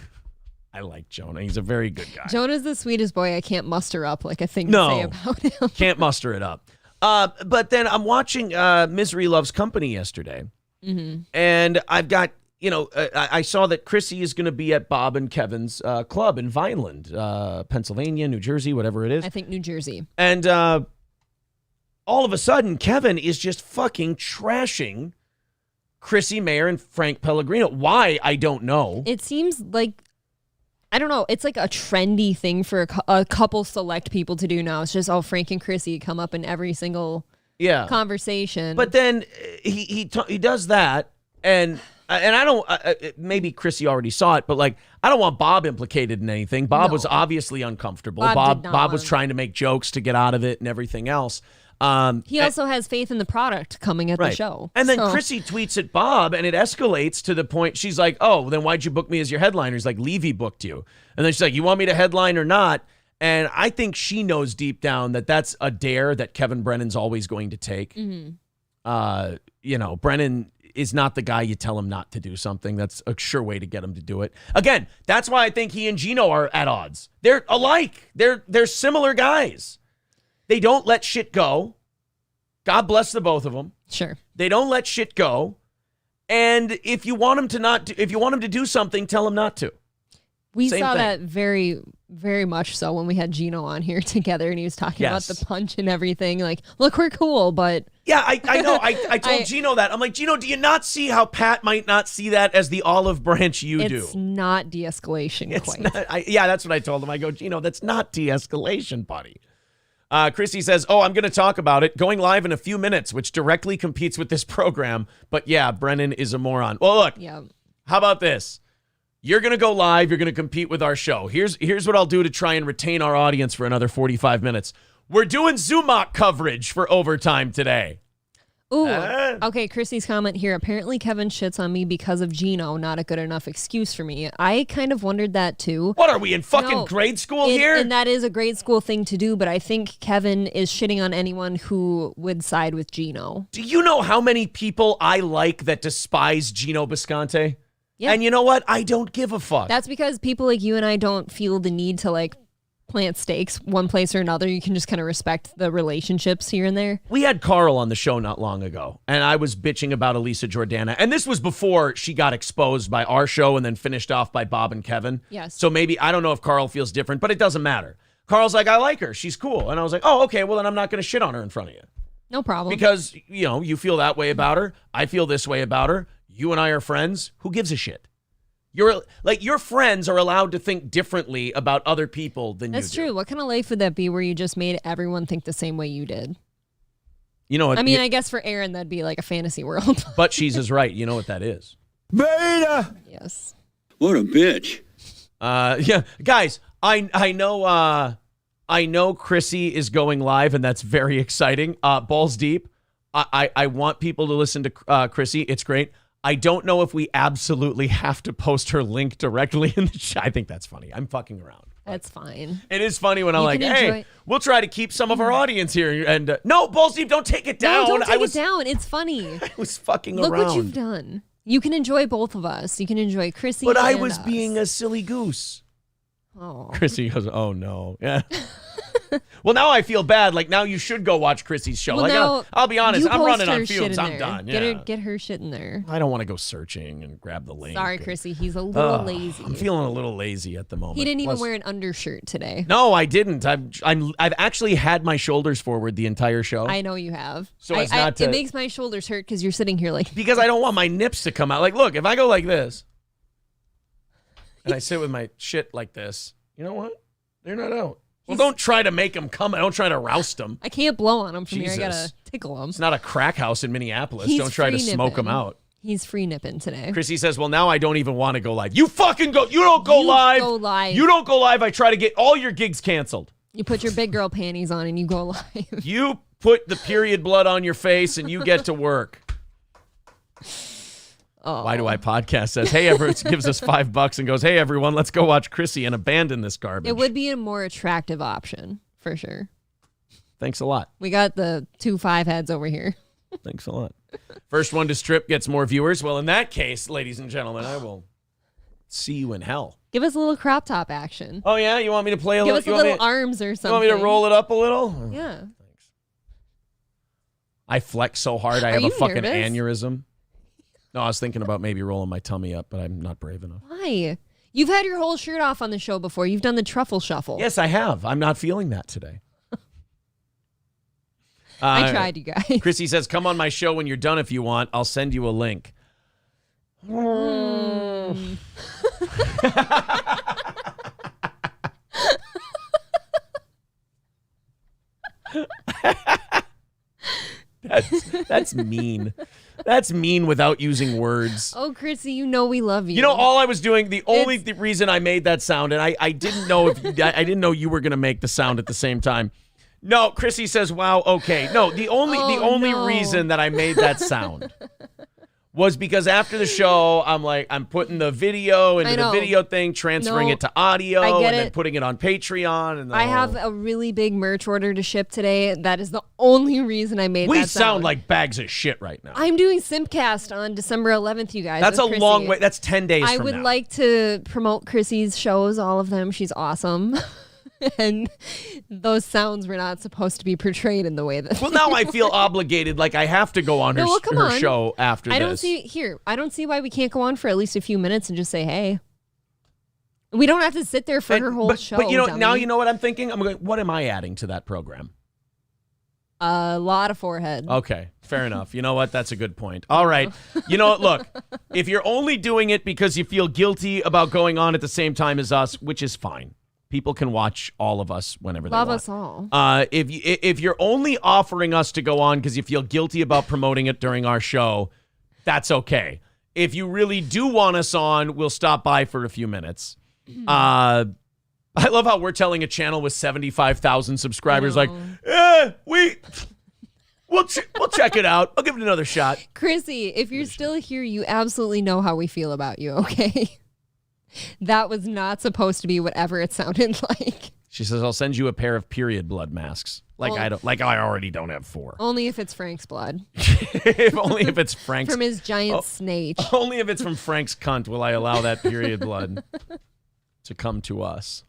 I like Jonah. He's a very good guy. Jonah's the sweetest boy. I can't muster up like a thing to say about him. Can't muster it up. But then I'm watching Misery Loves Company yesterday. Mm-hmm. And I've got, I saw that Chrissy is going to be at Bob and Kevin's club in Vineland, Pennsylvania, New Jersey, whatever it is. I think New Jersey. And all of a sudden, Kevin is just fucking trashing Chrissy Mayer and Frank Pellegrino. Why? I don't know. It seems like, I don't know, it's like a trendy thing for a couple select people to do now. It's just, Frank and Chrissy come up in every single conversation. But then he does that, and I don't, maybe Chrissy already saw it, but I don't want Bob implicated in anything. Bob was obviously uncomfortable. Bob was trying to make jokes to get out of it and everything else. He also has faith in the product coming at the show. And then Chrissy tweets at Bob, and it escalates to the point she's like, oh, then why'd you book me as your headliner? He's like, Levy booked you. And then she's like, you want me to headline or not? And I think she knows deep down that that's a dare that Kevin Brennan's always going to take. Mm-hmm. Brennan is not the guy you tell him not to do something. That's a sure way to get him to do it. Again, that's why I think he and Gino are at odds. They're alike. They're similar guys. They don't let shit go. God bless the both of them. Sure. They don't let shit go. And if you want him to do something, tell him not to. We Same saw thing. that very, very much so when we had Gino on here together, and he was talking about the punch and everything. Like, look, we're cool, but yeah, I know. I told Gino that. I'm like, Gino, do you not see how Pat might not see that as the olive branch you do? it's not de-escalation quite. That's what I told him. I go, Gino, that's not de-escalation, buddy. Chrissy says, I'm going to talk about it. Going live in a few minutes, which directly competes with this program. But yeah, Brennan is a moron. Well, look, how about this? You're going to go live. You're going to compete with our show. Here's what I'll do to try and retain our audience for another 45 minutes. We're doing Zumock coverage for overtime today. Ooh, okay, Chrissy's comment here. Apparently Kevin shits on me because of Gino. Not a good enough excuse for me. I kind of wondered that too. What, are we in fucking grade school here? And that is a grade school thing to do, but I think Kevin is shitting on anyone who would side with Gino. Do you know how many people I like that despise Gino Bisconte? Yeah. And you know what? I don't give a fuck. That's because people like you and I don't feel the need to like plant stakes one place or another. You can just kind of respect the relationships here and there. We had Carl on the show not long ago, and I was bitching about Elisa Jordana. And this was before she got exposed by our show and then finished off by Bob and Kevin. Yes. So maybe, I don't know if Carl feels different, but it doesn't matter. Carl's like, I like her. She's cool. And I was like, oh, okay, well, then I'm not going to shit on her in front of you. No problem. Because, you feel that way about her. I feel this way about her. You and I are friends. Who gives a shit? Your friends are allowed to think differently about other people than you do. That's true. What kind of life would that be where you just made everyone think the same way you did? You know what? I mean, I guess for Aaron, that'd be like a fantasy world. But she's is right. You know what that is. Beta! Yes. What a bitch. Yeah. Guys, I know Chrissy is going live, and that's very exciting. Balls deep. I want people to listen to Chrissy. It's great. I don't know if we absolutely have to post her link directly in the chat. I think that's funny. I'm fucking around. That's fine. It is funny when I'm You like, can hey, enjoy- we'll try to keep some of our audience here. And no, Balls Deep, don't take it down. No, don't take it down. It's funny. I was fucking Look around. what you've done. You can enjoy both of us. You can enjoy Chrissy But I and was us. being a silly goose. Oh. Chrissy goes, oh, no. Yeah. Well, now I feel bad. Like, now you should go watch Chrissy's show. Well, like, now I'll be honest. you I'm post running her on shit fumes. in I'm there. done. Yeah. Get her shit in there. I don't want to go searching and grab the link. Sorry, Chrissy. He's a little lazy. I'm feeling a little lazy at the moment. He didn't even Plus- wear an undershirt today. No, I didn't. I've actually had my shoulders forward the entire show. I know you have. So it's not to- it makes my shoulders hurt because you're sitting here like because I don't want my nips to come out. Like, look, if I go like this and I sit with my shit like this, you know what? They're not out. Well, don't try to make them come. Don't try to roust them. I can't blow on him from here. I Jesus. gotta tickle him. It's not a crack house in Minneapolis. He's Don't try to free smoke them nipping. out. He's free nipping today. Chrissy says, well, now I don't even want to go live. You fucking go. You don't go live. Go live. You don't go live. I try to get all your gigs canceled. You put your big girl panties on and you go live. You put the period blood on your face and you get to work. Oh. Why do I podcast says, hey, everyone, gives us $5 and goes, hey, everyone, let's go watch Chrissy and abandon this garbage. It would be a more attractive option for sure. Thanks a lot. We got the 2 5 heads over here. Thanks a lot. First one to strip gets more viewers. Well, in that case, ladies and gentlemen, I will see you in hell. Give us a little crop top action. Oh, yeah? You want me to play a Give little? us a little arms or something. You want me to roll it up a little? Yeah. I flex so hard I Are have a you fucking nervous? aneurysm. No, I was thinking about maybe rolling my tummy up, but I'm not brave enough. Why? You've had your whole shirt off on the show before. You've done the truffle shuffle. Yes, I have. I'm not feeling that today. I tried, you guys. Chrissy says, come on my show when you're done if you want. I'll send you a link. That's mean. That's mean without using words. Oh, Chrissy, you know we love you. You know, all I was doing, the only reason I made that sound, and I didn't know if I didn't know you were going to make the sound at the same time. No, Chrissy says, wow, okay. No, the only reason that I made that sound was because after the show, I'm putting the video into the video thing, transferring it to audio, and then putting it on Patreon. And I have a really big merch order to ship today. That is the only reason I made that sound. We sound like bags of shit right now. I'm doing Simpcast on December 11th, you guys. That's a long way. That's 10 days I from now. would like to promote Chrissy's shows, all of them. She's awesome. And those sounds were not supposed to be portrayed in the way that. Well, now I feel obligated, like I have to go on her show after this. I don't see why we can't go on for at least a few minutes and just say hey. We don't have to sit there for her whole show. But dummy. now you know what I'm thinking? I'm going, what am I adding to that program? A lot of forehead. Okay, fair enough. You know what? That's a good point. All right. You know what? Look, if you're only doing it because you feel guilty about going on at the same time as us, which is fine. People can watch all of us whenever they want. Love us all. If you're only offering us to go on because you feel guilty about promoting it during our show, that's okay. If you really do want us on, we'll stop by for a few minutes. I love how we're telling a channel with 75,000 subscribers, we'll check it out. I'll give it another shot. Chrissy, if you're still here, you absolutely know how we feel about you, okay? That was not supposed to be whatever it sounded like. She says, I'll send you a pair of period blood masks. I already don't have 4. Only if it's Frank's blood. Only if it's Frank's. From his giant snake. Only if it's from Frank's cunt will I allow that period blood to come to us.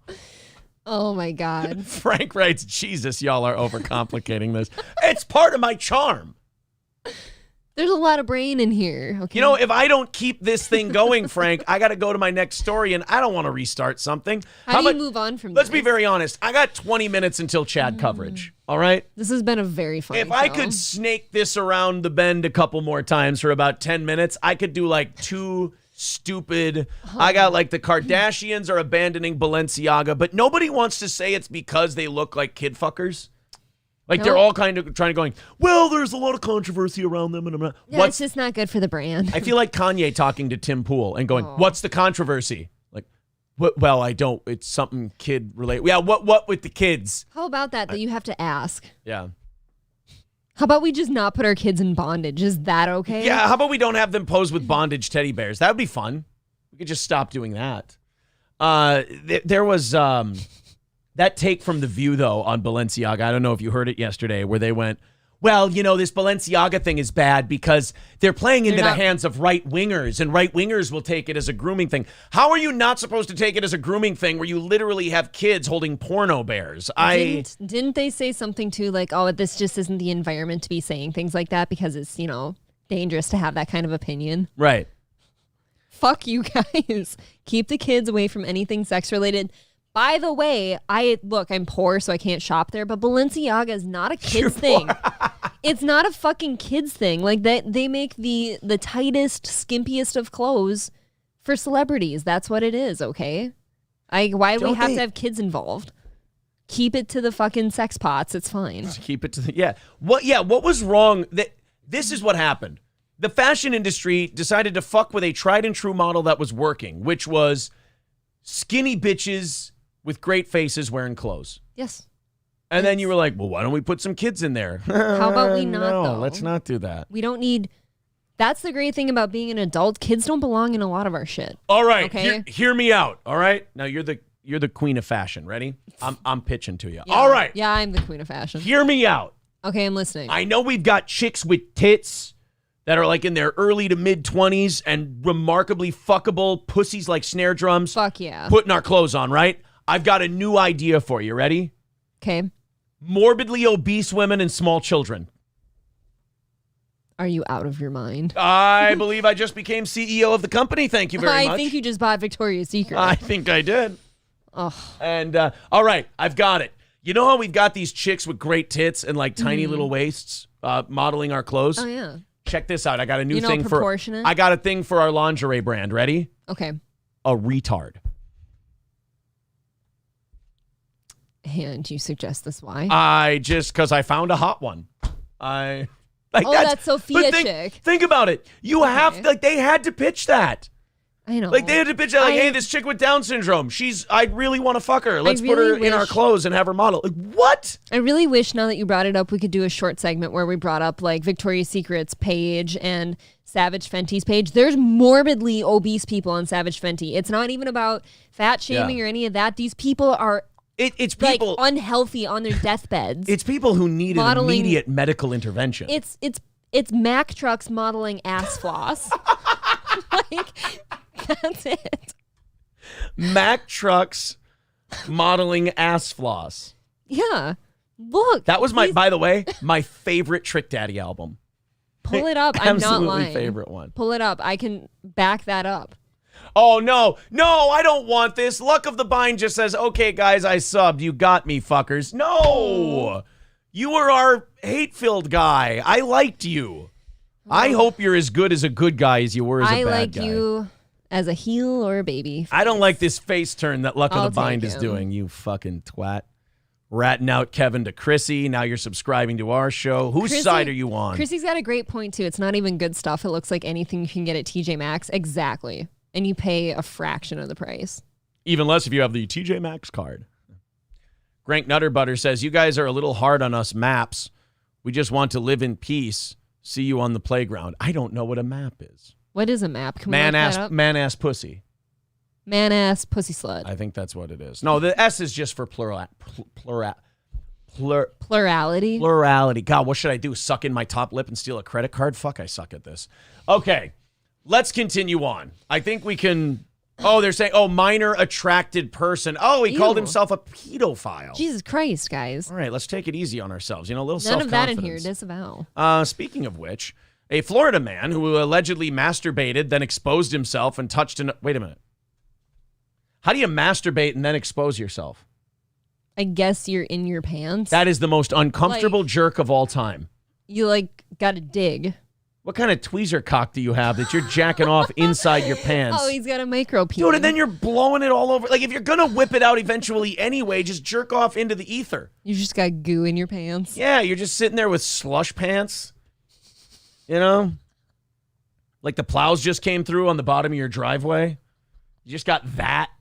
Oh, my God. Frank writes, Jesus, y'all are overcomplicating this. It's part of my charm. There's a lot of brain in here. Okay. You know, if I don't keep this thing going, Frank, I got to go to my next story, and I don't want to restart something. How do you move on from Let's be very honest. I got 20 minutes until Chad coverage. All right? This has been a very fun If I could snake this around the bend a couple more times for about 10 minutes, I could do like 2 stupid. I got like the Kardashians are abandoning Balenciaga, but nobody wants to say it's because they look like kid fuckers. Like, they're all kind of trying to going, well, there's a lot of controversy around them. And I'm not. Yeah, it's just not good for the brand. I feel like Kanye talking to Tim Pool and going, what's the controversy? Like, well, I don't. It's something kid related. Yeah, what with the kids? How about that you have to ask? Yeah. How about we just not put our kids in bondage? Is that okay? Yeah, how about we don't have them pose with bondage teddy bears? That would be fun. We could just stop doing that. There was... that take from The View, though, on Balenciaga, I don't know if you heard it yesterday, where they went, well, you know, this Balenciaga thing is bad because they're playing into the hands of right-wingers, and right-wingers will take it as a grooming thing. How are you not supposed to take it as a grooming thing where you literally have kids holding porno bears? Didn't they say something, too, like, oh, this just isn't the environment to be saying things like that because it's, you know, dangerous to have that kind of opinion? Right. Fuck you guys. Keep the kids away from anything sex-related. By the way, I'm poor, so I can't shop there, but Balenciaga is not a kid's thing. It's not a fucking kid's thing. Like, they make the tightest, skimpiest of clothes for celebrities. That's what it is, okay? Why do we have to have kids involved? Keep it to the fucking sex pots. It's fine. Keep it to the... What was wrong? This is what happened. The fashion industry decided to fuck with a tried and true model that was working, which was skinny bitches with great faces wearing clothes. Yes. And then you were like, well, why don't we put some kids in there? How about we not, No, though? let's not do that. We don't need... That's the great thing about being an adult. Kids don't belong in a lot of our shit. All right, okay? Hear me out, all right? Now, you're the queen of fashion. Ready? I'm pitching to you. Yeah. All right. Yeah, I'm the queen of fashion. Hear me out. Okay, I'm listening. I know we've got chicks with tits that are like in their early to mid-20s and remarkably fuckable pussies like snare drums. Fuck yeah. Putting our clothes on, right? I've got a new idea for you. Ready? Okay. Morbidly obese women and small children. Are you out of your mind? I believe I just became CEO of the company. Thank you very much. I think you just bought Victoria's Secret. I think I did. Oh. And, all right, I've got it. You know how we've got these chicks with great tits and like tiny little waists modeling our clothes? Oh, yeah. Check this out. I got a new thing proportionate? I got a thing for our lingerie brand. Ready? Okay. A retard. And you suggest this why? Because I found a hot one. That Sophia chick. Think about it. You have, they had to pitch that. I know. Like, they had to bitch out, like, hey, this chick with Down syndrome, I really want to fuck her. Let's put her in our clothes and have her model. Like, what? I really wish, now that you brought it up, we could do a short segment where we brought up, like, Victoria's Secret's page and Savage Fenty's page. There's morbidly obese people on Savage Fenty. It's not even about fat shaming or any of that. These people are it's people like unhealthy on their deathbeds. It's people who need an immediate medical intervention. It's Mack trucks modeling ass floss. Like, that's it. Mack trucks modeling ass floss. Yeah. Look. That was by the way, my favorite Trick Daddy album. Pull it up. I'm not lying. Absolutely favorite one. Pull it up. I can back that up. Oh, no, I don't want this. Luck of the Bind just says, okay, guys, I subbed. You got me, fuckers. No, you were our hate-filled guy. I liked you. I hope you're as good as a good guy as you were as a bad guy. I like you as a heel or a baby. I don't like this face turn that Luck of the Bind is doing, you fucking twat. Ratting out Kevin to Chrissy. Now you're subscribing to our show. Whose side are you on? Chrissy's got a great point, too. It's not even good stuff. It looks like anything you can get at TJ Maxx. Exactly. And you pay a fraction of the price. Even less if you have the TJ Maxx card. Grank Nutterbutter says, you guys are a little hard on us maps. We just want to live in peace. See you on the playground. I don't know what a map is. What is a map? Can we look that up? Man-ass pussy. Man-ass pussy slut. I think that's what it is. No, the S is just for plurality. Plurality. God, what should I do? Suck in my top lip and steal a credit card? Fuck, I suck at this. Okay, let's continue on. I think we can... Oh, they're saying, minor attracted person. Oh, he called himself a pedophile. Jesus Christ, guys. All right, let's take it easy on ourselves. A little self-confidence. None of that in here. Disavow. Speaking of which, a Florida man who allegedly masturbated, then exposed himself and touched an... Wait a minute. How do you masturbate and then expose yourself? I guess you're in your pants. That is the most uncomfortable jerk of all time. You, got to dig. What kind of tweezer cock do you have that you're jacking off inside your pants? Oh, he's got a micro peen. Dude, and then you're blowing it all over. Like, if you're going to whip it out eventually anyway, just jerk off into the ether. You just got goo in your pants. Yeah, you're just sitting there with slush pants. Like the plows just came through on the bottom of your driveway. You just got that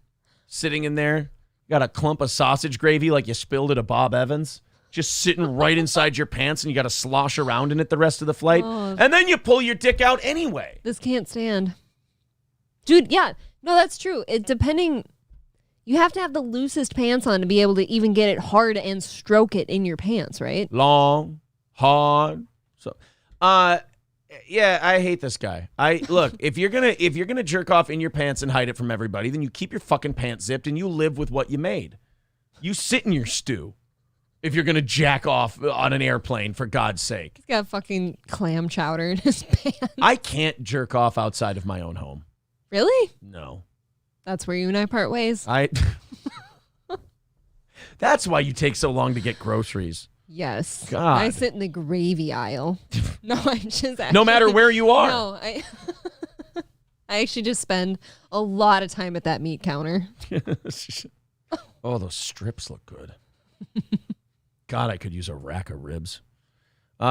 sitting in there. You got a clump of sausage gravy like you spilled at a Bob Evans. Just sitting right inside your pants, and you got to slosh around in it the rest of the flight. Oh. And then you pull your dick out anyway. This can't stand. Dude, yeah. No, that's true. You have to have the loosest pants on to be able to even get it hard and stroke it in your pants, right? Long, hard. So, yeah, I hate this guy. Look, if you're gonna jerk off in your pants and hide it from everybody, then you keep your fucking pants zipped and you live with what you made. You sit in your stew. If you're going to jack off on an airplane, for God's sake. He's got fucking clam chowder in his pants. I can't jerk off outside of my own home. Really? No. That's where you and I part ways. That's why you take so long to get groceries. Yes. God. I sit in the gravy aisle. No, I just actually... No matter where you are. No, I actually just spend a lot of time at that meat counter. Oh, those strips look good. God, I could use a rack of ribs.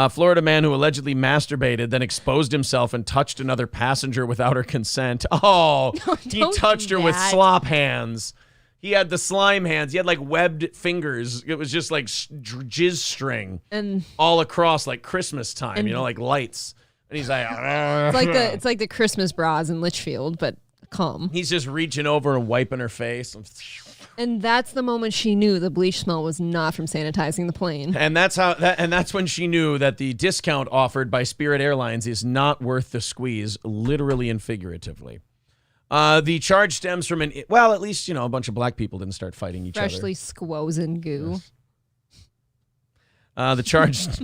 Florida man who allegedly masturbated, then exposed himself and touched another passenger without her consent. Oh, he touched her with slop hands. He had the slime hands. He had like webbed fingers. It was just like jizz string and all across like Christmas time, like lights. And he's like, it's like the Christmas bras in Litchfield, but calm. He's just reaching over and wiping her face. And that's the moment she knew the bleach smell was not from sanitizing the plane. And that's when she knew that the discount offered by Spirit Airlines is not worth the squeeze, literally and figuratively. The charge stems from at least, a bunch of black people didn't start fighting each other. Freshly squozen goo. Yes.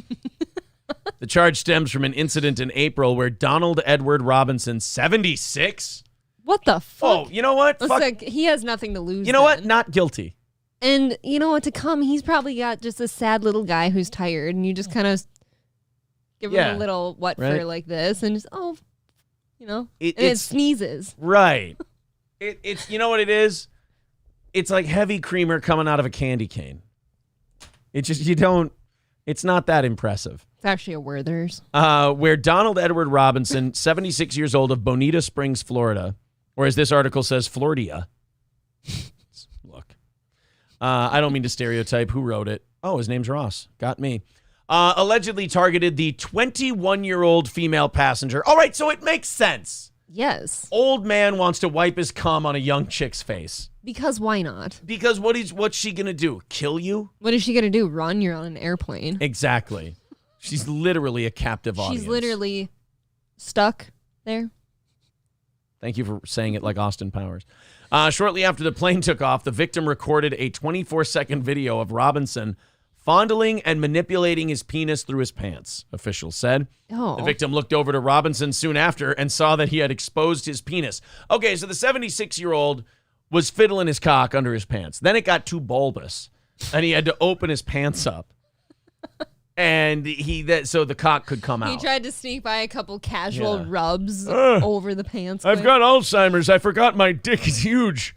The charge stems from an incident in April where Donald Edward Robinson, 76. What the fuck? Oh, you know what? He has nothing to lose. You know what? Not guilty. And you know what? To come, he's probably got just a sad little guy who's tired, and you just kind of give him a little for like this, and just it sneezes. Right. It's you know what it is? It's like heavy creamer coming out of a candy cane. It's just it's not that impressive. It's actually a Werther's. Where Donald Edward Robinson, 76 years old, of Bonita Springs, Florida, Or as this article says, Florida. Look, I don't mean to stereotype. Who wrote it? Oh, his name's Ross. Got me. Allegedly targeted the 21-year-old female passenger. All right, so it makes sense. Yes. Old man wants to wipe his cum on a young chick's face. Because why not? Because what's she going to do? Kill you? What is she going to do? Run? You're on an airplane. Exactly. She's literally a captive audience. She's literally stuck there. Thank you for saying it like Austin Powers. Shortly after the plane took off, the victim recorded a 24-second video of Robinson fondling and manipulating his penis through his pants, officials said. Oh. The victim looked over to Robinson soon after and saw that he had exposed his penis. Okay, so the 76-year-old was fiddling his cock under his pants. Then it got too bulbous, and he had to open his pants up. And so the cock could come out. He tried to sneak by a couple casual rubs over the pants. I've got Alzheimer's. I forgot my dick is huge.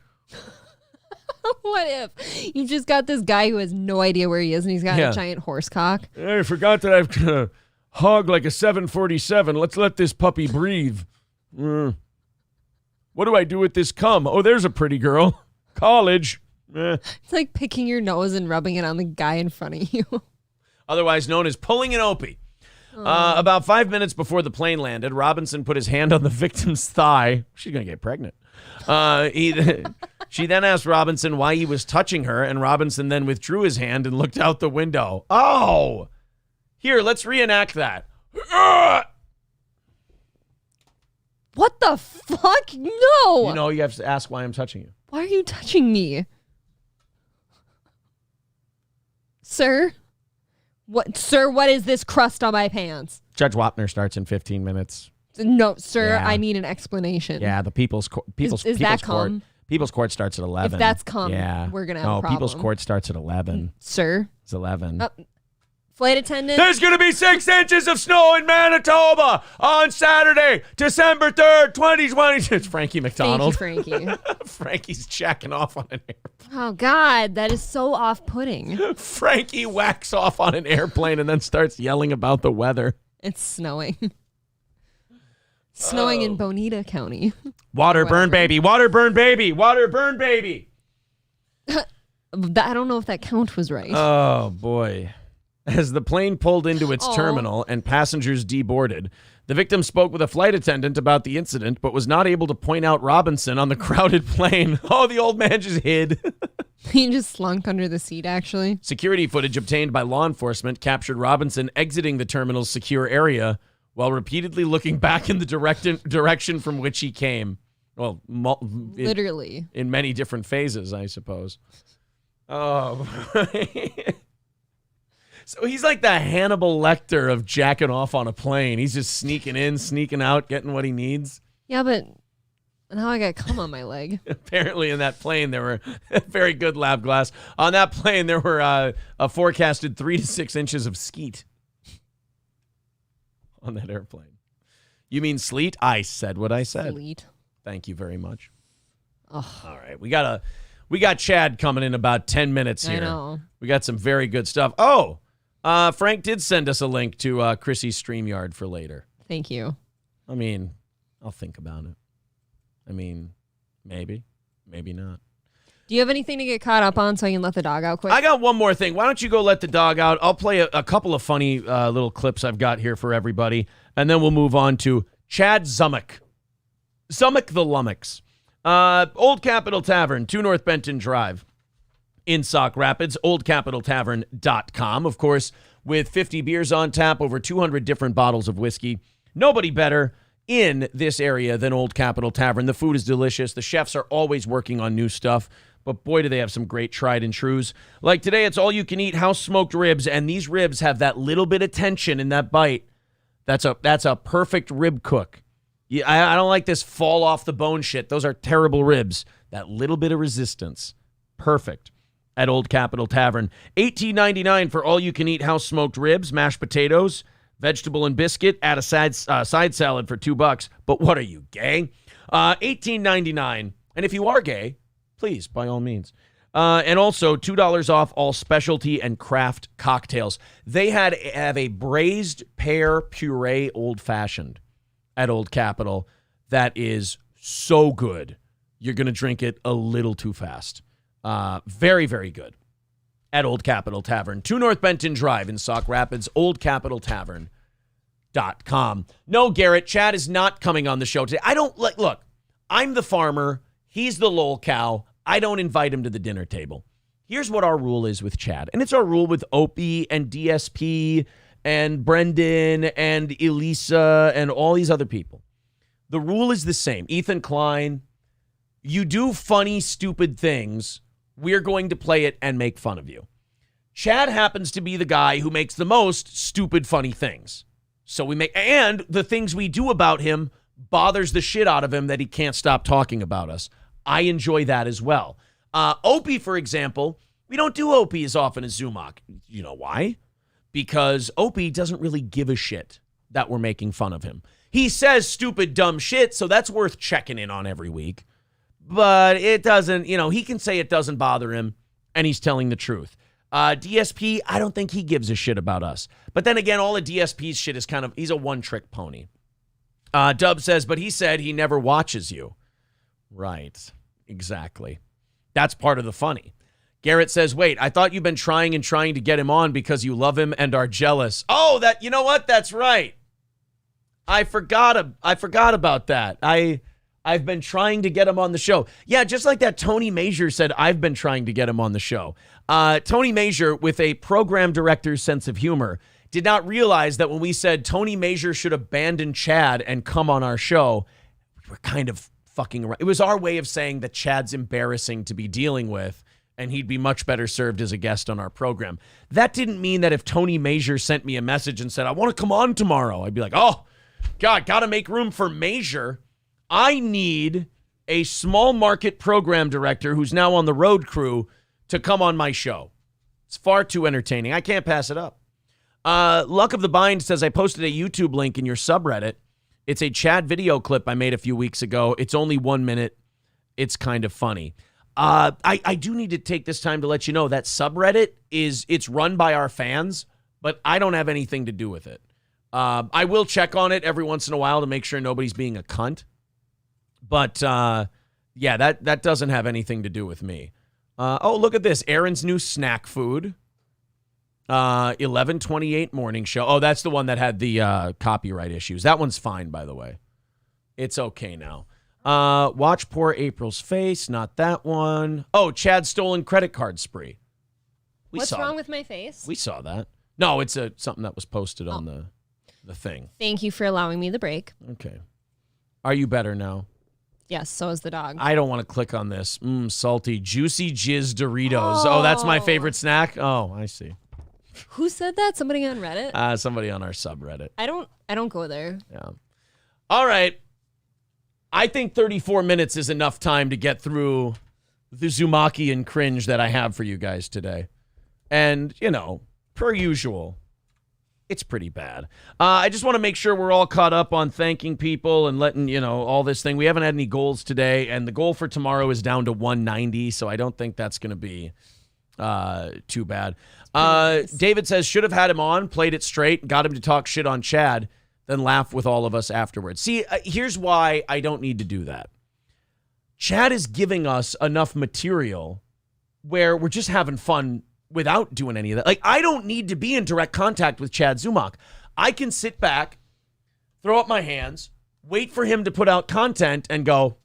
What if you just got this guy who has no idea where he is and he's got a giant horse cock? I forgot that I've got a hog like a 747. Let's let this puppy breathe. What do I do with this cum? Oh, there's a pretty girl. College. It's like picking your nose and rubbing it on the guy in front of you. Otherwise known as pulling an Opie. About 5 minutes before the plane landed, Robinson put his hand on the victim's thigh. She's going to get pregnant. She then asked Robinson why he was touching her, and Robinson then withdrew his hand and looked out the window. Oh! Here, let's reenact that. What the fuck? No! You know, you have to ask why I'm touching you. Why are you touching me? Sir? What is this crust on my pants? Judge Wapner starts in 15 minutes. No, sir, Yeah. I need an explanation. Yeah, the People's Court. Is that cum? People's Court starts at 11. If that's cum, yeah. we're going to have a problem. People's Court starts at 11. Sir? It's 11. Flight attendant? There's going to be 6 inches of snow in Manitoba on Saturday, December 3rd, 2020. It's Frankie McDonald. Thank you, Frankie. Frankie's jacking off on an airplane. Oh, God, that is so off-putting. Frankie whacks off on an airplane and then starts yelling about the weather. It's snowing. Snowing in Bonita County. Water burn baby, water burn baby, water burn baby. I don't know if that count was right. Oh, boy. As the plane pulled into its terminal and passengers deboarded, the victim spoke with a flight attendant about the incident, but was not able to point out Robinson on the crowded plane. Oh, the old man just hid. He just slunk under the seat, actually. Security footage obtained by law enforcement captured Robinson exiting the terminal's secure area while repeatedly looking back in the direction from which he came. Well, literally. In many different phases, I suppose. Oh, so he's like the Hannibal Lecter of jacking off on a plane. He's just sneaking in, sneaking out, getting what he needs. Yeah, but now I got cum on my leg. Apparently in that plane, there were very good lab glass. On that plane, there were a forecasted 3 to 6 inches of skeet on that airplane. You mean sleet? I said what I said. Sleet. Thank you very much. Oh. All right, we got Chad coming in about 10 minutes here. I know. We got some very good stuff. Oh, Frank did send us a link to Chrissy's StreamYard for later. Thank you. I mean, I'll think about it. I mean, maybe not. Do you have anything to get caught up on so I can let the dog out quick? I got one more thing. Why don't you go let the dog out? I'll play a couple of funny little clips I've got here for everybody, and then we'll move on to Chad Zumock. Zumock the Lummox. Old Capitol Tavern, 2 North Benton Drive in Sauk Rapids. OldCapitolTavern.com, of course, with 50 beers on tap, over 200 different bottles of whiskey. Nobody better in this area than Old Capitol Tavern. The food is delicious. The chefs are always working on new stuff. But boy, do they have some great tried and trues. Like today, it's all-you-can-eat house-smoked ribs, and these ribs have that little bit of tension in that bite. That's a perfect rib cook. Yeah, I don't like this fall-off-the-bone shit. Those are terrible ribs. That little bit of resistance. Perfect. At Old Capitol Tavern. $18.99 for all-you-can-eat house-smoked ribs, mashed potatoes, vegetable and biscuit, add a side salad for $2. But what are you, gay? $18.99. And if you are gay, please, by all means. And also $2 off all specialty and craft cocktails. They have a braised pear puree old-fashioned at Old Capitol that is So good. You're going to drink it a little too fast. Very, very good. At Old Capitol Tavern, 2 North Benton Drive in Sauk Rapids, oldcapitaltavern.com. No, Garrett, Chad is not coming on the show today. Look, I'm the farmer. He's the lol cow. I don't invite him to the dinner table. Here's what our rule is with Chad. And it's our rule with Opie and DSP and Brendan and Elisa and all these other people. The rule is the same. Ethan Klein, you do funny, stupid things. We're going to play it and make fun of you. Chad happens to be the guy who makes the most stupid, funny things. So and the things we do about him bothers the shit out of him that he can't stop talking about us. I enjoy that as well. Opie, for example, we don't do Opie as often as Zumock. You know why? Because Opie doesn't really give a shit that we're making fun of him. He says stupid, dumb shit, so that's worth checking in on every week. But it doesn't, he can say it doesn't bother him, and he's telling the truth. DSP, I don't think he gives a shit about us. But then again, all of DSP's shit is he's a one-trick pony. Dub says, but he said he never watches you. Right, exactly. That's part of the funny. Garrett says, wait, I thought you've been trying to get him on because you love him and are jealous. Oh, you know what? That's right. I forgot about that. I've been trying to get him on the show. Yeah, just like that Tony Major said, I've been trying to get him on the show. Tony Major, with a program director's sense of humor, did not realize that when we said Tony Major should abandon Chad and come on our show, we were kind of fucking around. It was our way of saying that Chad's embarrassing to be dealing with, and he'd be much better served as a guest on our program. That didn't mean that if Tony Major sent me a message and said, I want to come on tomorrow, I'd be like, oh, God, got to make room for Major. I need a small market program director who's now on the road crew to come on my show. It's far too entertaining. I can't pass it up. Luck of the Bind says, I posted a YouTube link in your subreddit. It's a Chad video clip I made a few weeks ago. It's only 1 minute. It's kind of funny. I do need to take this time to let you know that subreddit it's run by our fans, but I don't have anything to do with it. I will check on it every once in a while to make sure nobody's being a cunt. But, yeah, that doesn't have anything to do with me. Oh, look at this. Aaron's new snack food. 11:28 morning show. Oh, that's the one that had the copyright issues. That one's fine, by the way. It's okay now. Watch poor April's face. Not that one. Oh, Chad's stolen credit card spree. What's wrong with my face? We saw that. No, it's something that was posted on the thing. Thank you for allowing me the break. Okay. Are you better now? Yes, so is the dog. I don't want to click on this. Salty, juicy jizz Doritos. Oh, that's my favorite snack? Oh, I see. Who said that? Somebody on Reddit? Somebody on our subreddit. I don't go there. Yeah. All right. I think 34 minutes is enough time to get through the Zumockian cringe that I have for you guys today. And, per usual, it's pretty bad. I just want to make sure we're all caught up on thanking people and letting, all this thing. We haven't had any goals today, and the goal for tomorrow is down to 190, so I don't think that's going to be too bad. Nice. David says, should have had him on, played it straight, got him to talk shit on Chad, then laugh with all of us afterwards. See, here's why I don't need to do that. Chad is giving us enough material where we're just having fun without doing any of that. Like, I don't need to be in direct contact with Chad Zumock. I can sit back, throw up my hands, wait for him to put out content and go,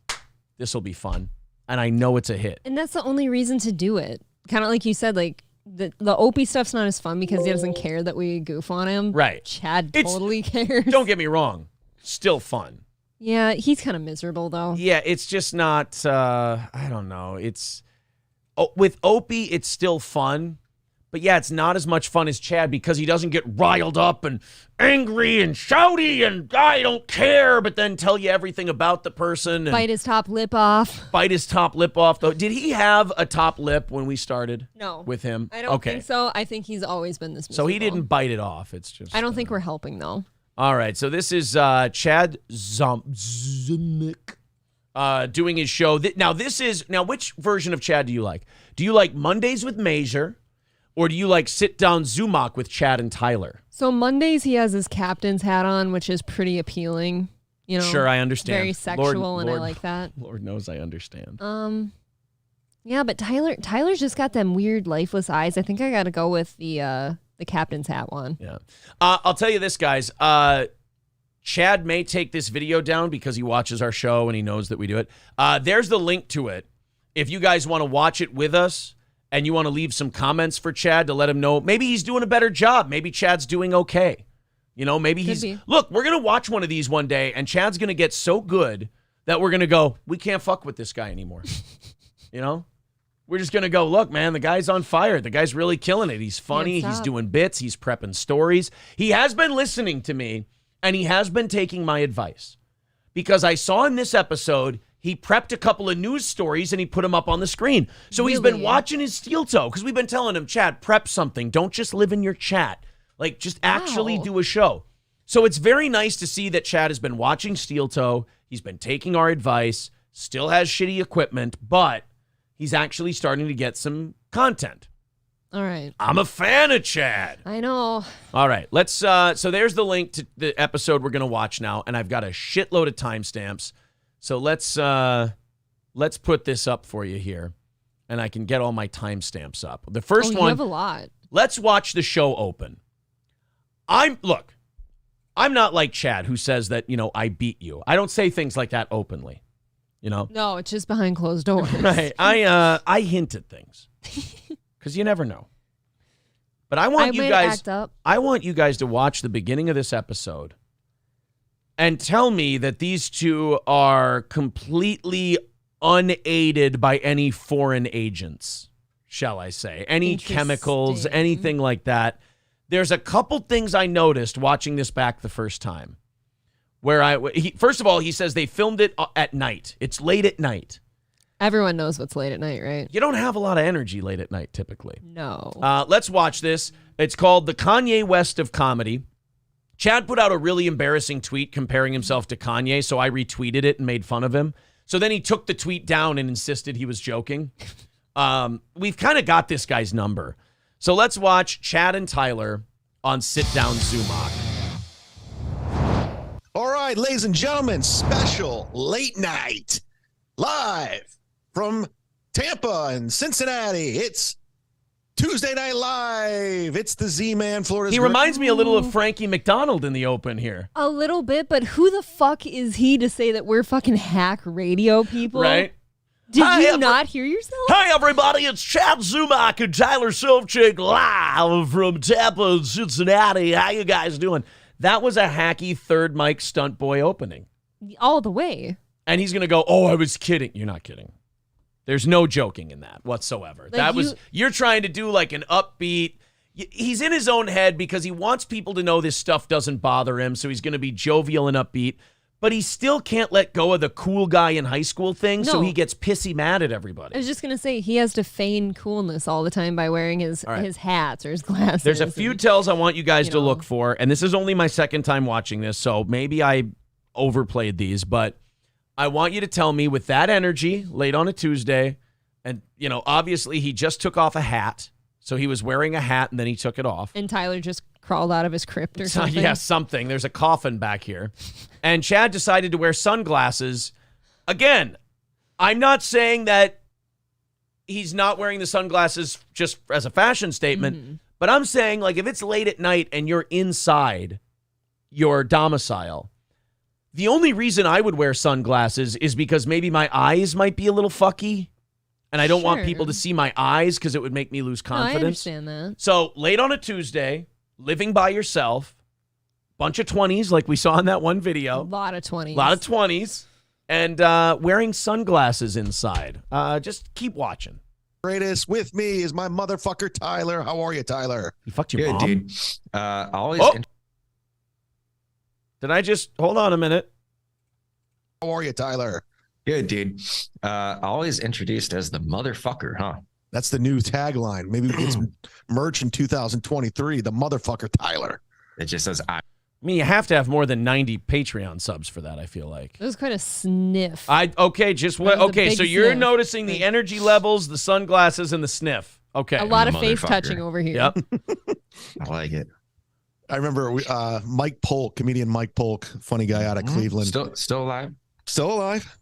this will be fun. And I know it's a hit. And that's the only reason to do it. Kind of like you said, like, the Opie stuff's not as fun because he doesn't care that we goof on him. Right. Chad totally cares. Don't get me wrong. Still fun. Yeah, he's kind of miserable, though. Yeah, it's just not, I don't know. With Opie, it's still fun. But yeah, it's not as much fun as Chad because he doesn't get riled up and angry and shouty and I don't care, but then tell you everything about the person. And bite his top lip off. Bite his top lip off, though. Did he have a top lip when we started? No. With him? I don't think so. I think he's always been this miserable. So he didn't bite it off. It's just. I don't think we're helping, though. All right. So this is Chad Zumock doing his show. Now, which version of Chad do you like? Do you like Mondays with Major? Or do you like sit down Zumock with Chad and Tyler? So Mondays he has his captain's hat on, which is pretty appealing. You know, sure, I understand. Very sexual, and I like that. Lord knows I understand. Yeah, but Tyler's just got them weird, lifeless eyes. I think I got to go with the captain's hat one. Yeah. I'll tell you this, guys. Chad may take this video down because he watches our show and he knows that we do it. There's the link to it. If you guys want to watch it with us and you want to leave some comments for Chad to let him know, maybe he's doing a better job. Maybe Chad's doing okay. You know, maybe look, we're going to watch one of these one day and Chad's going to get so good that we're going to go, we can't fuck with this guy anymore. You know? We're just going to go, look, man, the guy's on fire. The guy's really killing it. He's funny. He's doing bits. He's prepping stories. He has been listening to me, and he has been taking my advice. Because I saw in this episode, he prepped a couple of news stories, and he put them up on the screen. So he's been watching his steel toe, because we've been telling him, Chad, prep something. Don't just live in your chat. Like, just actually do a show. So it's very nice to see that Chad has been watching steel toe. He's been taking our advice, still has shitty equipment, but he's actually starting to get some content. All right. I'm a fan of Chad. I know. All right. Let's so there's the link to the episode we're going to watch now, and I've got a shitload of timestamps. So let's put this up for you here, and I can get all my timestamps up. The first one. You have a lot. Let's watch the show open. I'm not like Chad, who says that, I beat you. I don't say things like that openly. No, it's just behind closed doors. Right. I hint at things because you never know. But I want you guys to watch the beginning of this episode and tell me that these two are completely unaided by any foreign agents, shall I say, any chemicals, anything like that. There's a couple things I noticed watching this back the first time. Where first of all, he says they filmed it at night. It's late at night. Everyone knows what's late at night, right? You don't have a lot of energy late at night, typically. No. Let's watch this. It's called The Kanye West of Comedy. Chad put out a really embarrassing tweet comparing himself to Kanye, so I retweeted it and made fun of him. So then he took the tweet down and insisted he was joking. We've kind of got this guy's number. So let's watch Chad and Tyler on Sit Down Zumock. All right, ladies and gentlemen, special late night live from Tampa and Cincinnati. It's Tuesday Night Live. It's the Z-Man, Florida's. He reminds me a little of Frankie McDonald in the open here. A little bit, but who the fuck is he to say that we're fucking hack radio people? Right? Did you not hear yourself? Hi, everybody. It's Chad Zumock and Tyler Silverchick live from Tampa and Cincinnati. How you guys doing? That was a hacky third mic stunt boy opening. All the way. And he's going to go, oh, I was kidding. You're not kidding. There's no joking in that whatsoever. You're trying to do like an upbeat. He's in his own head because he wants people to know this stuff doesn't bother him. So he's going to be jovial and upbeat. But he still can't let go of the cool guy in high school thing, so he gets pissy mad at everybody. I was just going to say, he has to feign coolness all the time by wearing his hats or his glasses. There's a few tells I want you guys to look for, and this is only my second time watching this, so maybe I overplayed these, but I want you to tell me with that energy late on a Tuesday, and, obviously he just took off a hat, so he was wearing a hat and then he took it off. And Tyler just crawled out of his crypt or something. Yeah, something. There's a coffin back here. And Chad decided to wear sunglasses. Again, I'm not saying that he's not wearing the sunglasses just as a fashion statement, but I'm saying, like, if it's late at night and you're inside your domicile, the only reason I would wear sunglasses is because maybe my eyes might be a little fucky. And I don't want people to see my eyes because it would make me lose confidence. I understand that. So late on a Tuesday, living by yourself, bunch of 20s like we saw in that one video. A lot of 20s. And wearing sunglasses inside. Just keep watching. Greatest with me is my motherfucker Tyler. How are you, Tyler? You fucked your mom? Dude. Always. Did I just hold on a minute? How are you, Tyler? Good, dude. Always introduced as the motherfucker, huh? That's the new tagline. Maybe it's merch in 2023. The motherfucker Tyler. It just says I. mean, you have to have more than 90 Patreon subs for that, I feel like. It was quite a sniff. So you're noticing the energy levels, the sunglasses, and the sniff. Okay. A lot of face touching over here. Yep. I like it. I remember Mike Polk, comedian Mike Polk, funny guy out of Cleveland. Still alive?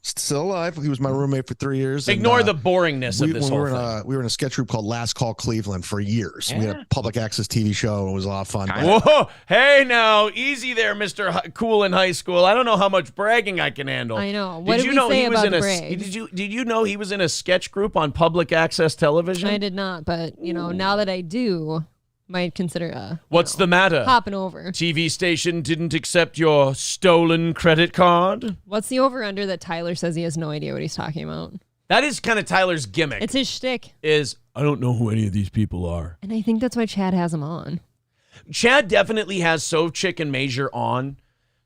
Still alive. He was my roommate for 3 years. Ignore the boringness of this whole thing. We were in a sketch group called Last Call Cleveland for years. We had a public access TV show. It was a lot of fun. Whoa! Hey, now, easy there, Mr. Cool in high school. I don't know how much bragging I can handle. I know. What did we say about the brag? Did you know he was in a sketch group on public access television? I did not, but now that I do, might consider What's the matter? Hopping over. TV station didn't accept your stolen credit card? What's the over-under that Tyler says he has no idea what he's talking about? That is kind of Tyler's gimmick. It's his shtick. I don't know who any of these people are. And I think that's why Chad has him on. Chad definitely has Sovchik and Major on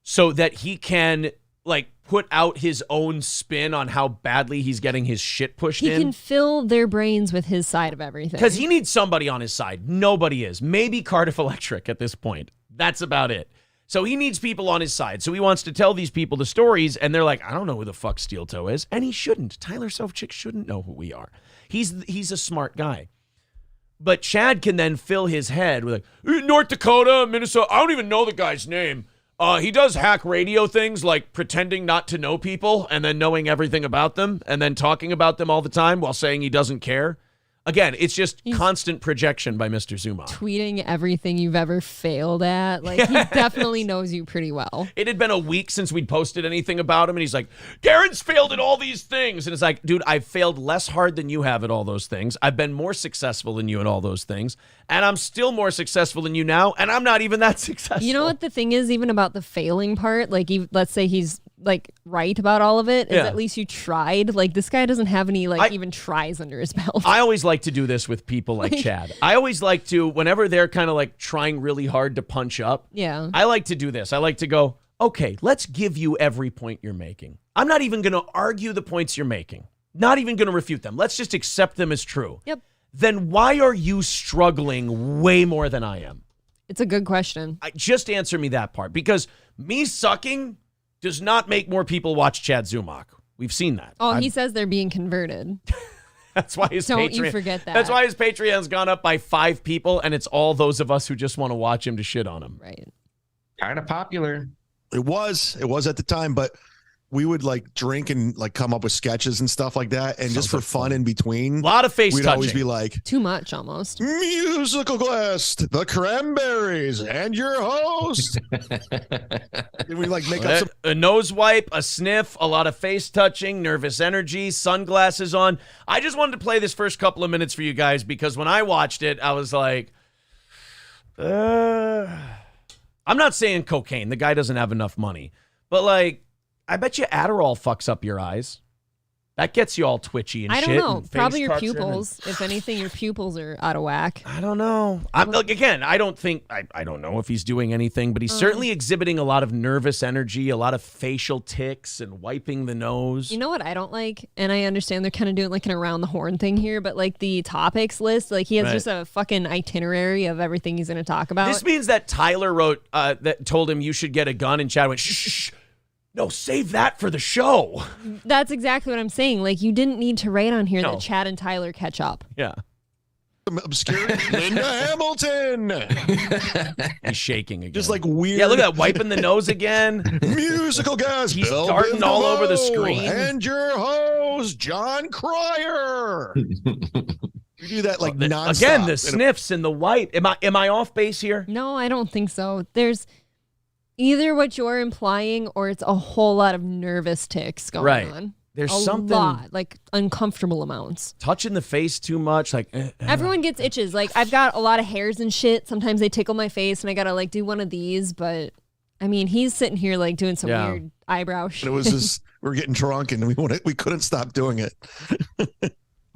so that he can, put out his own spin on how badly he's getting his shit pushed in. He can fill their brains with his side of everything. Because he needs somebody on his side. Nobody is. Maybe Cardiff Electric at this point. That's about it. So he needs people on his side. So he wants to tell these people the stories, and they're like, I don't know who the fuck Steel Toe is. And he shouldn't. Tyler Sovchik shouldn't know who we are. He's a smart guy. But Chad can then fill his head with North Dakota, Minnesota. I don't even know the guy's name. He does hack radio things like pretending not to know people and then knowing everything about them and then talking about them all the time while saying he doesn't care. Again, it's just constant projection by Mr. Zumock. Tweeting everything you've ever failed at. He definitely knows you pretty well. It had been a week since we'd posted anything about him, and he's like, Garen's failed at all these things. And it's like, dude, I've failed less hard than you have at all those things. I've been more successful than you at all those things. And I'm still more successful than you now, and I'm not even that successful. You know what the thing is, even about the failing part? Let's say he's right about all of it, is at least you tried. This guy doesn't have any even tries under his belt. I always like to do this with people like Chad. I always like to, whenever they're kind of trying really hard to punch up, I like to do this. I like to go, okay, let's give you every point you're making. I'm not even going to argue the points you're making. Not even going to refute them. Let's just accept them as true. Yep. Then why are you struggling way more than I am? It's a good question. Just answer me that part, because me sucking does not make more people watch Chad Zumock. We've seen that. Oh, he says they're being converted. That's why his Don't Patreon, you forget that. That's why his Patreon's gone up by 5 people, and it's all those of us who just want to watch him to shit on him. Right. Kind of popular. It was at the time, but we would drink and come up with sketches and stuff like that. And just for fun in between, a lot of face we'd touching. always be like, too much almost. Musical guest, the Cranberries, and your host. And we make up a nose wipe, a sniff, a lot of face touching, nervous energy, sunglasses on. I just wanted to play this first couple of minutes for you guys because when I watched it, I was like, I'm not saying cocaine. The guy doesn't have enough money. But I bet you Adderall fucks up your eyes. That gets you all twitchy and shit. I don't know. Probably your pupils. If anything, your pupils are out of whack. I don't know. I don't know if he's doing anything, but he's certainly exhibiting a lot of nervous energy, a lot of facial tics and wiping the nose. You know what I don't like? And I understand they're kind of doing an around the horn thing here, but the topics list, he has just a fucking itinerary of everything he's going to talk about. This means that Tyler wrote, that told him you should get a gun, and Chad went, shh, shh, shh. No, save that for the show. That's exactly what I'm saying. You didn't need to write on here that Chad and Tyler catch up. Yeah. Obscure Linda Hamilton. He's shaking again. Just weird. Yeah, look at that, wiping the nose again. Musical guest. He's darting all over the screen. And your host, John Cryer. You do that nonstop. Again, the sniffs and the wipe. Am I off base here? No, I don't think so. There's either what you're implying or it's a whole lot of nervous tics going on. There's something. A lot, uncomfortable amounts. Touching the face too much. Everyone gets itches. I've got a lot of hairs and shit. Sometimes they tickle my face and I got to do one of these. But I mean, he's sitting here doing some weird eyebrow shit. And it was just, we were getting drunk and we couldn't stop doing it.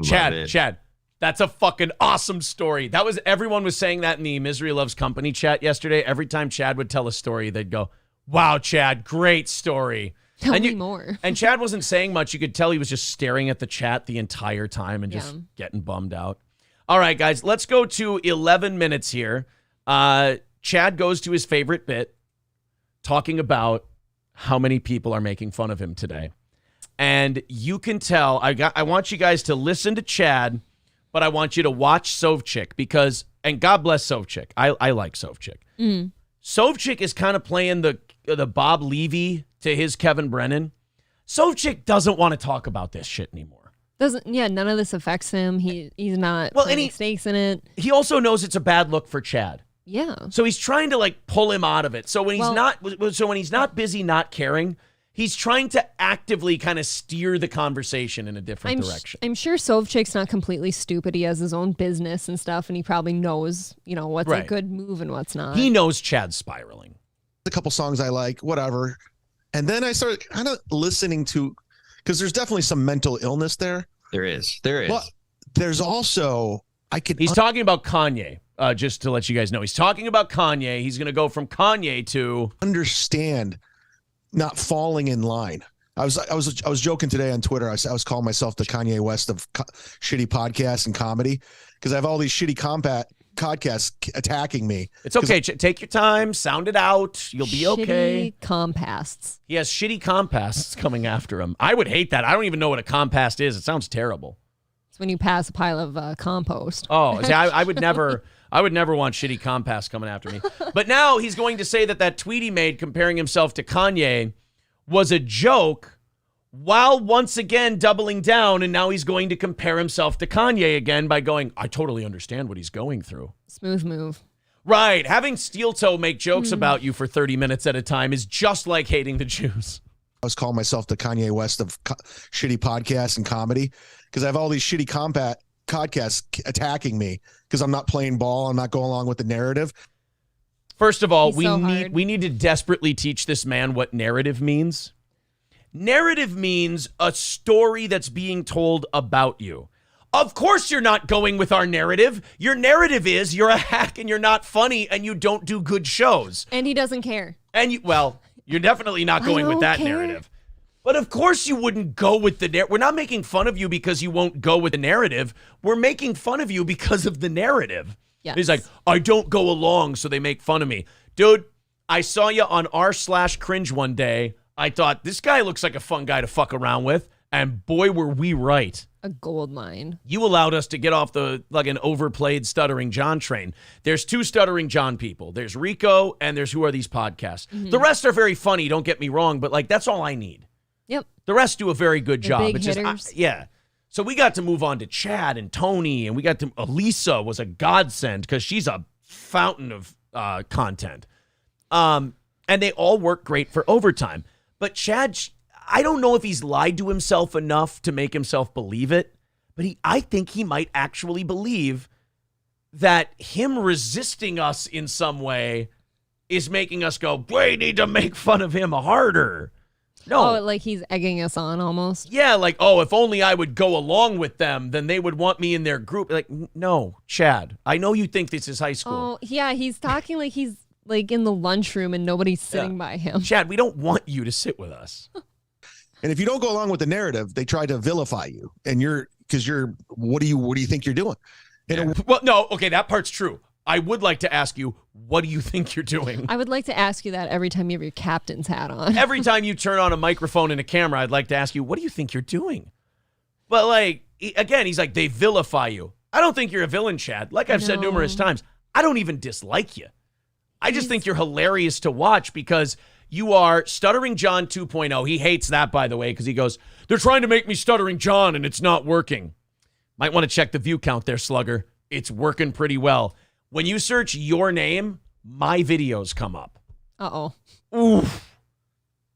Chad. That's a fucking awesome story. Everyone was saying that in the Misery Loves Company chat yesterday. Every time Chad would tell a story, they'd go, wow, Chad, great story. Tell me more. And Chad wasn't saying much. You could tell he was just staring at the chat the entire time and just getting bummed out. All right, guys, let's go to 11 minutes here. Chad goes to his favorite bit, talking about how many people are making fun of him today. And you can tell, I want you guys to listen to Chad, but I want you to watch Sovchik because, and God bless Sovchik. I like Sovchik. Sovchik is kind of playing the Bob Levy to his Kevin Brennan. Sovchik doesn't want to talk about this shit anymore. None of this affects him. He's not putting stakes in it. He also knows it's a bad look for Chad. Yeah. So he's trying to like pull him out of it. So when he's not busy not caring, he's trying to actively kind of steer the conversation in a different direction. I'm sure Sovchik's not completely stupid. He has his own business and stuff, and he probably knows, what's a good move and what's not. He knows Chad's spiraling. A couple songs I like, whatever. And then I started kind of listening to, because there's definitely some mental illness there. There is. But there's also, He's talking about Kanye, just to let you guys know. He's talking about Kanye. He's going to go from Kanye to understand not falling in line. I was joking today on Twitter. I was calling myself the Kanye West of shitty podcasts and comedy because I have all these shitty podcasts attacking me. It's okay. Take your time. Sound it out. You'll be okay. Shitty compasts. He has shitty compasts coming after him. I would hate that. I don't even know what a compast is. It sounds terrible. It's when you pass a pile of compost. Oh, see, I would never want shitty compasts coming after me. But now he's going to say that tweet he made comparing himself to Kanye was a joke while once again doubling down, and now he's going to compare himself to Kanye again by going, I totally understand what he's going through. Smooth move. Right. Having Steel Toe make jokes about you for 30 minutes at a time is just like hating the Jews. I was calling myself the Kanye West of shitty podcasts and comedy because I have all these shitty podcasts attacking me because I'm not playing ball. I'm not going along with the narrative. First of all, we need to desperately teach this man what narrative means. Narrative means a story that's being told about you. Of course you're not going with our narrative. Your narrative is you're a hack and you're not funny and you don't do good shows. And he doesn't care. And you're definitely not going with that narrative. But of course you wouldn't go with the narrative. We're not making fun of you because you won't go with the narrative. We're making fun of you because of the narrative. Yes. He's like, I don't go along, so they make fun of me. Dude, I saw you on r/cringe one day. I thought, this guy looks like a fun guy to fuck around with. And boy, were we right. A gold mine. You allowed us to get off like an overplayed Stuttering John train. There's two Stuttering John people. There's Rico and there's Who Are These Podcasts. Mm-hmm. The rest are very funny, don't get me wrong, but that's all I need. Yep. The rest do a very good job. Big hitters. Yeah. So we got to move on to Chad and Tony, and we got to Elisa was a godsend because she's a fountain of content. And they all work great for overtime. But Chad, I don't know if he's lied to himself enough to make himself believe it, but I think he might actually believe that him resisting us in some way is making us go, we need to make fun of him harder. No. Oh, like he's egging us on almost? Yeah, like, if only I would go along with them, then they would want me in their group. Like, no, Chad, I know you think this is high school. Oh, yeah, he's talking like he's like in the lunchroom and nobody's sitting by him. Chad, we don't want you to sit with us. And if you don't go along with the narrative, they try to vilify you. And what do you think you're doing? Well, no, okay, that part's true. I would like to ask you, what do you think you're doing? I would like to ask you that every time you have your captain's hat on. Every time you turn on a microphone and a camera, I'd like to ask you, what do you think you're doing? But again, he's like, they vilify you. I don't think you're a villain, Chad. Like I've said numerous times, I don't even dislike you. I just think you're hilarious to watch because you are Stuttering John 2.0. He hates that, by the way, because he goes, they're trying to make me Stuttering John and it's not working. Might want to check the view count there, Slugger. It's working pretty well. When you search your name, my videos come up. Uh-oh. Oof.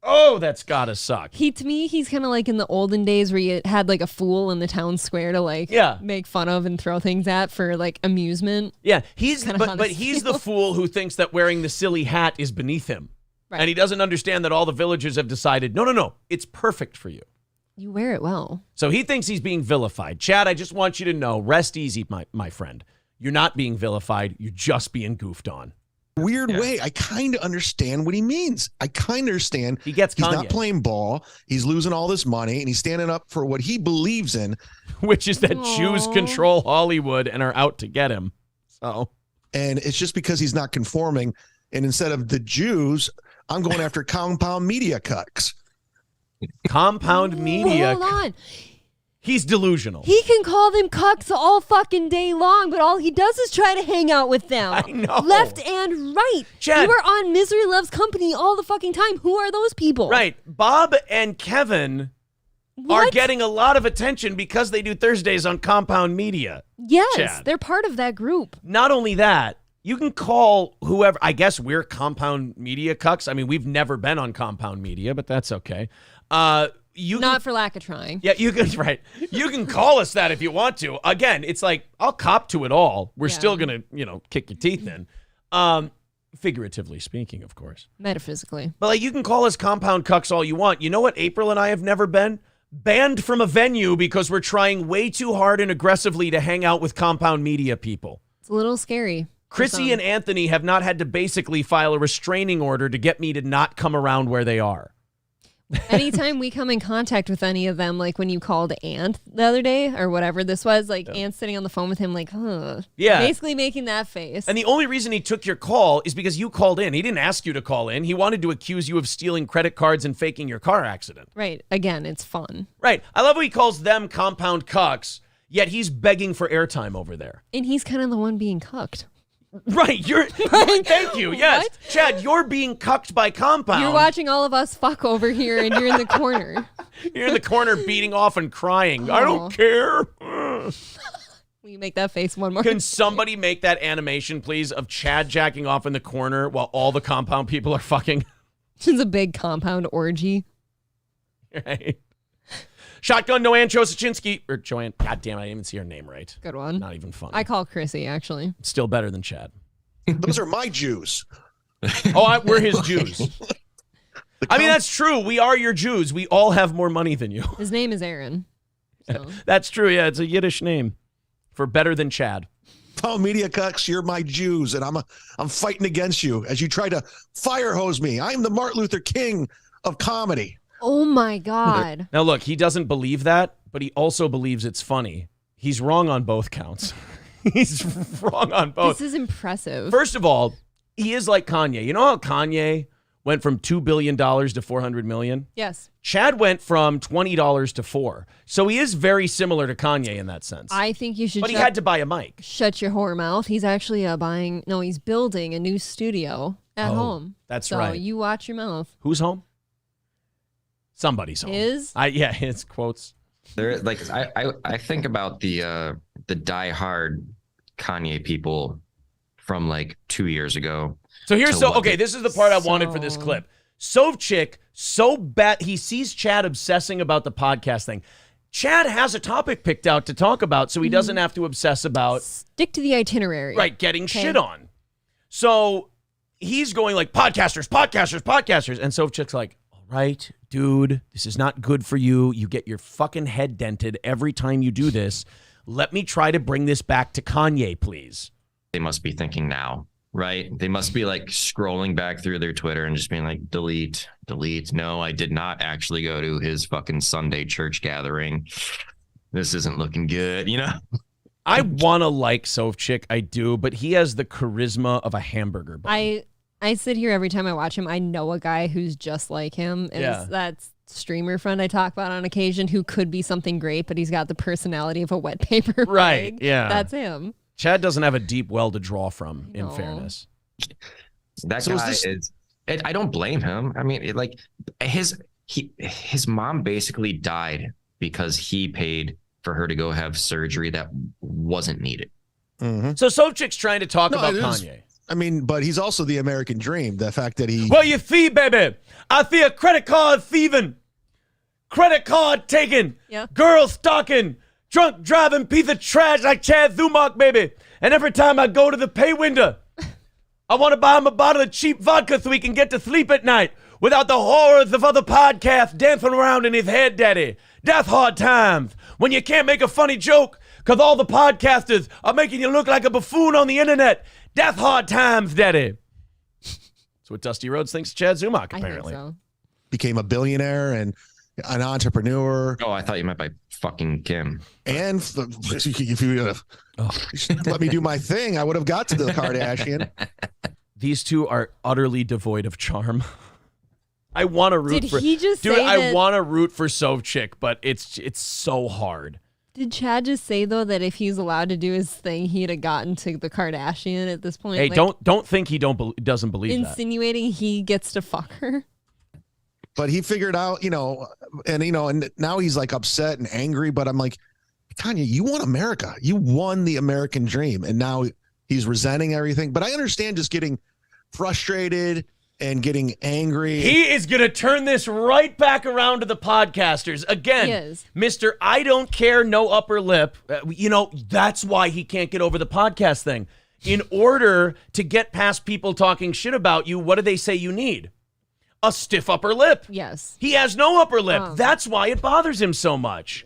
Oh, that's gotta suck. To me, he's kind of like in the olden days where you had like a fool in the town square to make fun of and throw things at for like amusement. Yeah, he's the fool who thinks that wearing the silly hat is beneath him. Right. And he doesn't understand that all the villagers have decided, no, it's perfect for you. You wear it well. So he thinks he's being vilified. Chad, I just want you to know, rest easy, my friend. You're not being vilified. You're just being goofed on. Weird way. I kind of understand what he means. I kind of understand. He's not playing ball. He's losing all this money, and he's standing up for what he believes in. Which is that Jews control Hollywood and are out to get him. And it's just because he's not conforming. And instead of the Jews, I'm going after compound media cucks. Compound media. Hold on. He's delusional. He can call them cucks all fucking day long, but all he does is try to hang out with them. I know. Left and right. Chad. You are on Misery Loves Company all the fucking time. Who are those people? Right. Bob and Kevin are getting a lot of attention because they do Thursdays on Compound Media. Yes, Chad. they're part of that group. Not only that, you can call whoever. I guess we're Compound Media cucks. I mean, we've never been on Compound Media, but that's okay. Not for lack of trying. Yeah, you can. Right. You can call us that if you want to. Again, it's like, I'll cop to it all. We're still going to, kick your teeth in. Figuratively speaking, of course. Metaphysically. But like, you can call us Compound Cucks all you want. You know what April and I have never been? Banned from a venue because we're trying way too hard and aggressively to hang out with Compound Media people. It's a little scary. Chrissy and Anthony have not had to basically file a restraining order to get me to not come around where they are. Anytime we come in contact with any of them, like when you called Ant the other day or whatever this was, like Ant's sitting on the phone with him like, Yeah. basically making that face. And the only reason he took your call is because you called in. He didn't ask you to call in. He wanted to accuse you of stealing credit cards and faking your car accident. Right. Again, it's fun. Right. I love how he calls them Compound Cucks, yet he's begging for airtime over there. And he's kind of the one being cucked. Right. Thank you. Yes. What? Chad, you're being cucked by Compound. You're watching all of us fuck over here and you're in the corner. You're in the corner beating off and crying. I don't care. Will you make that face one more? Can somebody make that animation, please, of Chad jacking off in the corner while all the Compound people are fucking? It's a big Compound orgy. Right. Shotgun Joanne Chosachinsky. Or Joanne. God damn it, I didn't even see her name right. Good one. Not even funny. I call Chrissy, actually. Still better than Chad. Those are my Jews. We're his Jews. I mean, that's true. We are your Jews. We all have more money than you. His name is Aaron. So. That's true. Yeah, it's a Yiddish name for better than Chad. Oh, media cucks, you're my Jews, and I'm fighting against you as you try to fire hose me. I'm the Martin Luther King of comedy. Oh my God. Now look, he doesn't believe that, but he also believes it's funny. He's wrong on both counts. He's wrong on both. This is impressive. First of all, he is like Kanye. You know how Kanye went from $2 billion to $400 million? Yes. Chad went from $20 to $4. So he is very similar to Kanye in that sense. I think you should. But he had to buy a mic. Shut your whore mouth. He's actually he's building a new studio at home. That's right. right. So you watch your mouth. Who's home? Somebody's home. His quotes. There, like I think about the diehard Kanye people from like 2 years ago. So here's this is the part I wanted for this clip. Sovchik, so bad he sees Chad obsessing about the podcast thing. Chad has a topic picked out to talk about, so he doesn't have to obsess about stick to the itinerary. Right, getting shit on. So he's going like podcasters, and Sovchik's like, right, dude, this is not good for you. You get your fucking head dented every time you do this. Let me try to bring this back to Kanye, please. They must be thinking now, right? They must be like scrolling back through their Twitter and just being like, delete. No, I did not actually go to his fucking Sunday church gathering. This isn't looking good, you know? I want to like Sovchik, I do, but he has the charisma of a hamburger bun. I sit here every time I watch him. I know a guy who's just like him. That's streamer friend I talk about on occasion who could be something great, but he's got the personality of a wet paper right, bag. Yeah. That's him. Chad doesn't have a deep well to draw from, in fairness. That guy is I don't blame him. I mean, his mom basically died because he paid for her to go have surgery that wasn't needed. Mm-hmm. So Sovchik's trying to talk about Kanye. I mean, but he's also the American dream. The fact that he... Well, you see, baby, I see a credit card thieving, credit card taking, girl stalking, drunk driving piece of trash like Chad Zumock, baby. And every time I go to the pay window, I want to buy him a bottle of cheap vodka so he can get to sleep at night without the horrors of other podcasts dancing around in his head, daddy. That's hard times when you can't make a funny joke because all the podcasters are making you look like a buffoon on the internet. That's hard times, daddy. That's what Dusty Rhodes thinks of Chad Zumock, apparently. I think so. Became a billionaire and an entrepreneur. Oh, I thought you meant by fucking Kim. And if you let me do my thing, I would have got to the Kardashian. These two are utterly devoid of charm. I want to root Did for. he just dude, say I that- want to root for Sovchik, but it's so hard. Did Chad just say though that if he's allowed to do his thing, he'd have gotten to the Kardashian at this point? Hey, Like, don't think he doesn't believe that. insinuating he gets to fuck her. But he figured out, and now he's like upset and angry. But I'm like, Kanye, you won America. You won the American dream. And now he's resenting everything. But I understand just getting frustrated and getting angry. He is going to turn this right back around to the podcasters. Again, He is. Mr. I don't care, no upper lip. That's why he can't get over the podcast thing. In order to get past people talking shit about you, what do they say you need? A stiff upper lip. Yes. He has no upper lip. That's why it bothers him so much.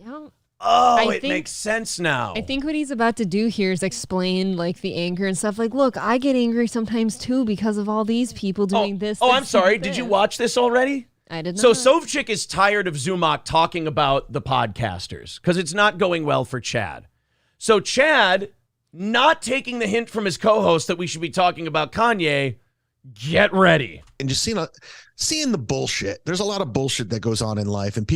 It makes sense now. I think what he's about to do here is explain like the anger and stuff. Like, look, I get angry sometimes too because of all these people doing this. Oh, this, I'm sorry. and Did you this." watch this already? I did not. So Sovchik is tired of Zumock talking about the podcasters because it's not going well for Chad. So Chad, not taking the hint from his co-host that we should be talking about Kanye, get ready. And just seeing the bullshit. There's a lot of bullshit that goes on in life, and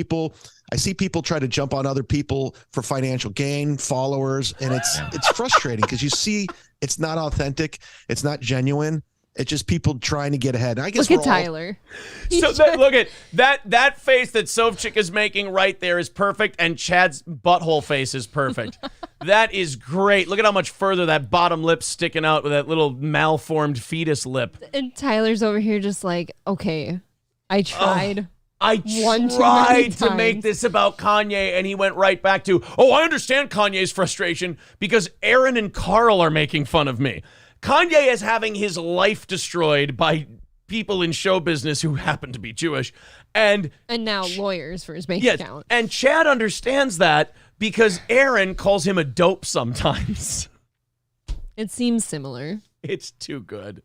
I see people try to jump on other people for financial gain, followers, and it's frustrating because you see it's not authentic, it's not genuine. It's just people trying to get ahead. And I guess Look at Tyler. So look at that face that Sovchik is making right there is perfect, and Chad's butthole face is perfect. That is great. Look at how much further that bottom lip's sticking out with that little malformed fetus lip. And Tyler's over here just like, okay, I tried. I tried to make this about Kanye, and he went right back to, I understand Kanye's frustration because Aaron and Carl are making fun of me. Kanye is having his life destroyed by people in show business who happen to be Jewish. And now lawyers for his bank yes, account. and Chad understands that because Aaron calls him a dope sometimes. It seems similar. It's too good.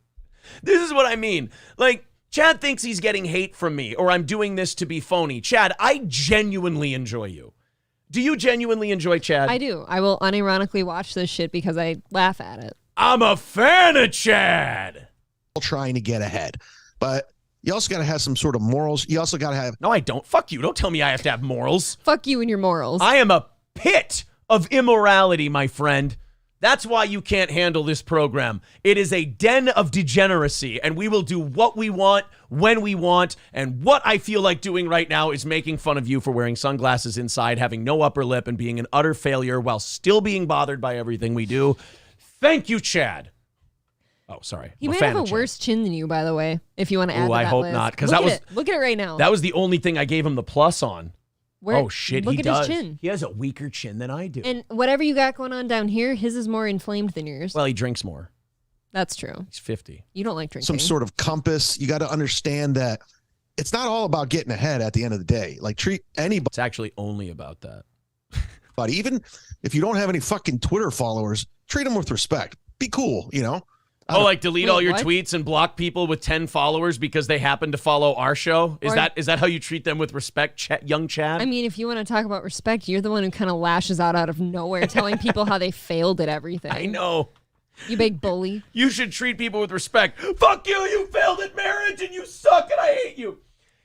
This is what I mean. Like, Chad thinks he's getting hate from me, or I'm doing this to be phony. Chad, I genuinely enjoy you. Do you genuinely enjoy Chad? I do. I will unironically watch this shit because I laugh at it. I'm a fan of Chad. Trying to get ahead. But you also got to have some sort of morals. You also got to have... No, I don't. Fuck you. Don't tell me I have to have morals. Fuck you and your morals. I am a pit of immorality, my friend. That's why you can't handle this program. It is a den of degeneracy, and we will do what we want, when we want, and what I feel like doing right now is making fun of you for wearing sunglasses inside, having no upper lip, and being an utter failure while still being bothered by everything we do. Thank you, Chad. Oh, sorry. He I'm a might fan have of a Chad. worse chin than you, by the way, if you want to add to I that hope list. not, because Look that at was it. Look at it right now. That was the only thing I gave him the plus on. Where- oh shit, look he at does. his chin. He has a weaker chin than I do. And whatever you got going on down here, his is more inflamed than yours. Well, he drinks more. That's true. He's 50. You don't like drinking. Some sort of compass. You got to understand that it's not all about getting ahead at the end of the day. Like, treat anybody. It's actually only about that. But even if you don't have any fucking Twitter followers, treat them with respect. Be cool, Like delete all your what? tweets and block people with 10 followers because they happen to follow our show? Is Or- that how you treat them with respect, young Chad? I mean, if you want to talk about respect, you're the one who kind of lashes out of nowhere, telling people how they failed at everything. I know. You big bully. You should treat people with respect. Fuck you, you failed at marriage and you suck and I hate you.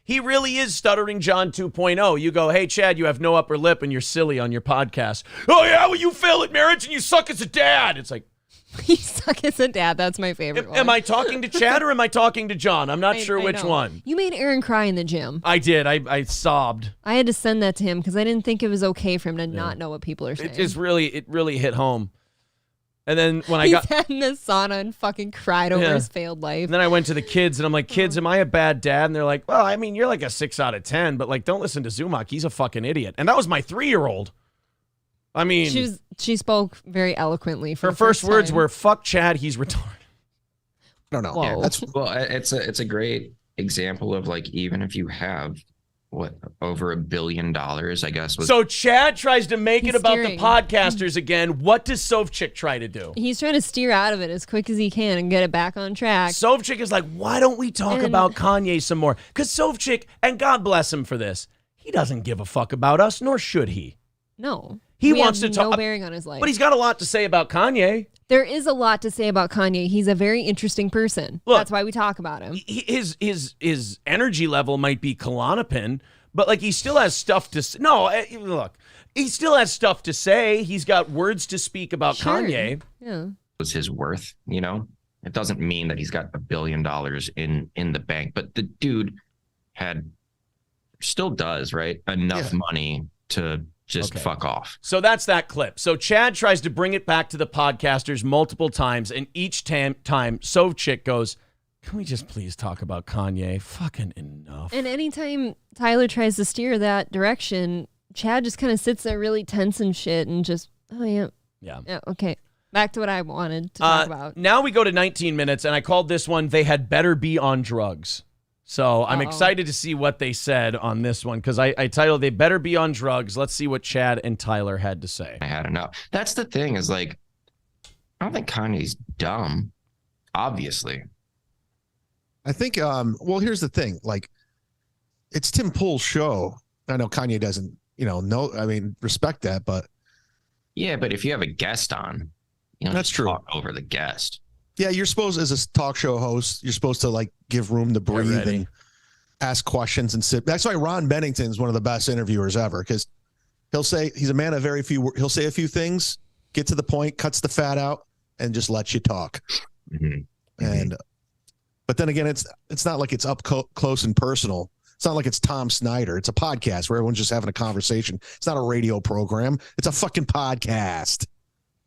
He really is Stuttering John 2.0. You go, hey, Chad, you have no upper lip and you're silly on your podcast. Oh, yeah, well, you fail at marriage and you suck as a dad. It's like, You suck as a dad. That's my favorite one. am I talking to Chad or am I talking to John? I'm not sure I which know. one. You made Aaron cry in the gym. I did. I sobbed. I had to send that to him because I didn't think it was okay for him to not know what people are saying. It really hit home. And then when I He's got had in the sauna and fucking cried over his failed life. And then I went to the kids and I'm like, kids, am I a bad dad? And they're like, well, I mean, you're like a 6 out of 10, but like, don't listen to Zumock. He's a fucking idiot. And that was my 3-year-old. I mean, She spoke very eloquently. For her the first words time. were, fuck Chad, he's retarded. I don't know. Whoa. Yeah, it's a great example of like, even if you have over $1 billion, I guess. So Chad tries to make He's it about steering. the podcasters again. What does Sovchik try to do? He's trying to steer out of it as quick as he can and get it back on track. Sovchik is like, why don't we talk about Kanye some more? Because Sovchik, and God bless him for this, he doesn't give a fuck about us, nor should he. No. He wants to talk. No bearing on his life. But he's got a lot to say about Kanye. There is a lot to say about Kanye. He's a very interesting person. Look, that's why we talk about him. His energy level might be Klonopin, but like he still has stuff to say. No, look, he still has stuff to say. He's got words to speak about Kanye. Yeah. Was his worth, you know? It doesn't mean that he's got $1 billion in the bank, but the dude still does, right? Enough money to just fuck off. So that's that clip. So Chad tries to bring it back to the podcasters multiple times, and each time Sovchik goes, can we just please talk about Kanye? Fucking enough. And anytime Tyler tries to steer that direction, Chad just kind of sits there really tense and shit and just, oh, yeah. Yeah, okay. Back to what I wanted to talk about. Now we go to 19 minutes, and I called this one, They Had Better Be on Drugs. So I'm excited to see what they said on this one, because I titled They Better Be on Drugs. Let's see what Chad and Tyler had to say. I had enough. That's the thing is like, I don't think Kanye's dumb, obviously. I think, well, here's the thing. Like, it's Tim Pool's show. I know Kanye doesn't, respect that, but. Yeah, but if you have a guest on, that's true. Talk over the guest. Yeah, you're supposed, as a talk show host, you're supposed to like give room to breathe and ask questions and sit. That's why Ron Bennington is one of the best interviewers ever, because he'll say he's a man of very few. He'll say a few things, get to the point, cuts the fat out, and just lets you talk. And, but then again, it's not like it's up close and personal. It's not like it's Tom Snyder. It's a podcast where everyone's just having a conversation. It's not a radio program. It's a fucking podcast.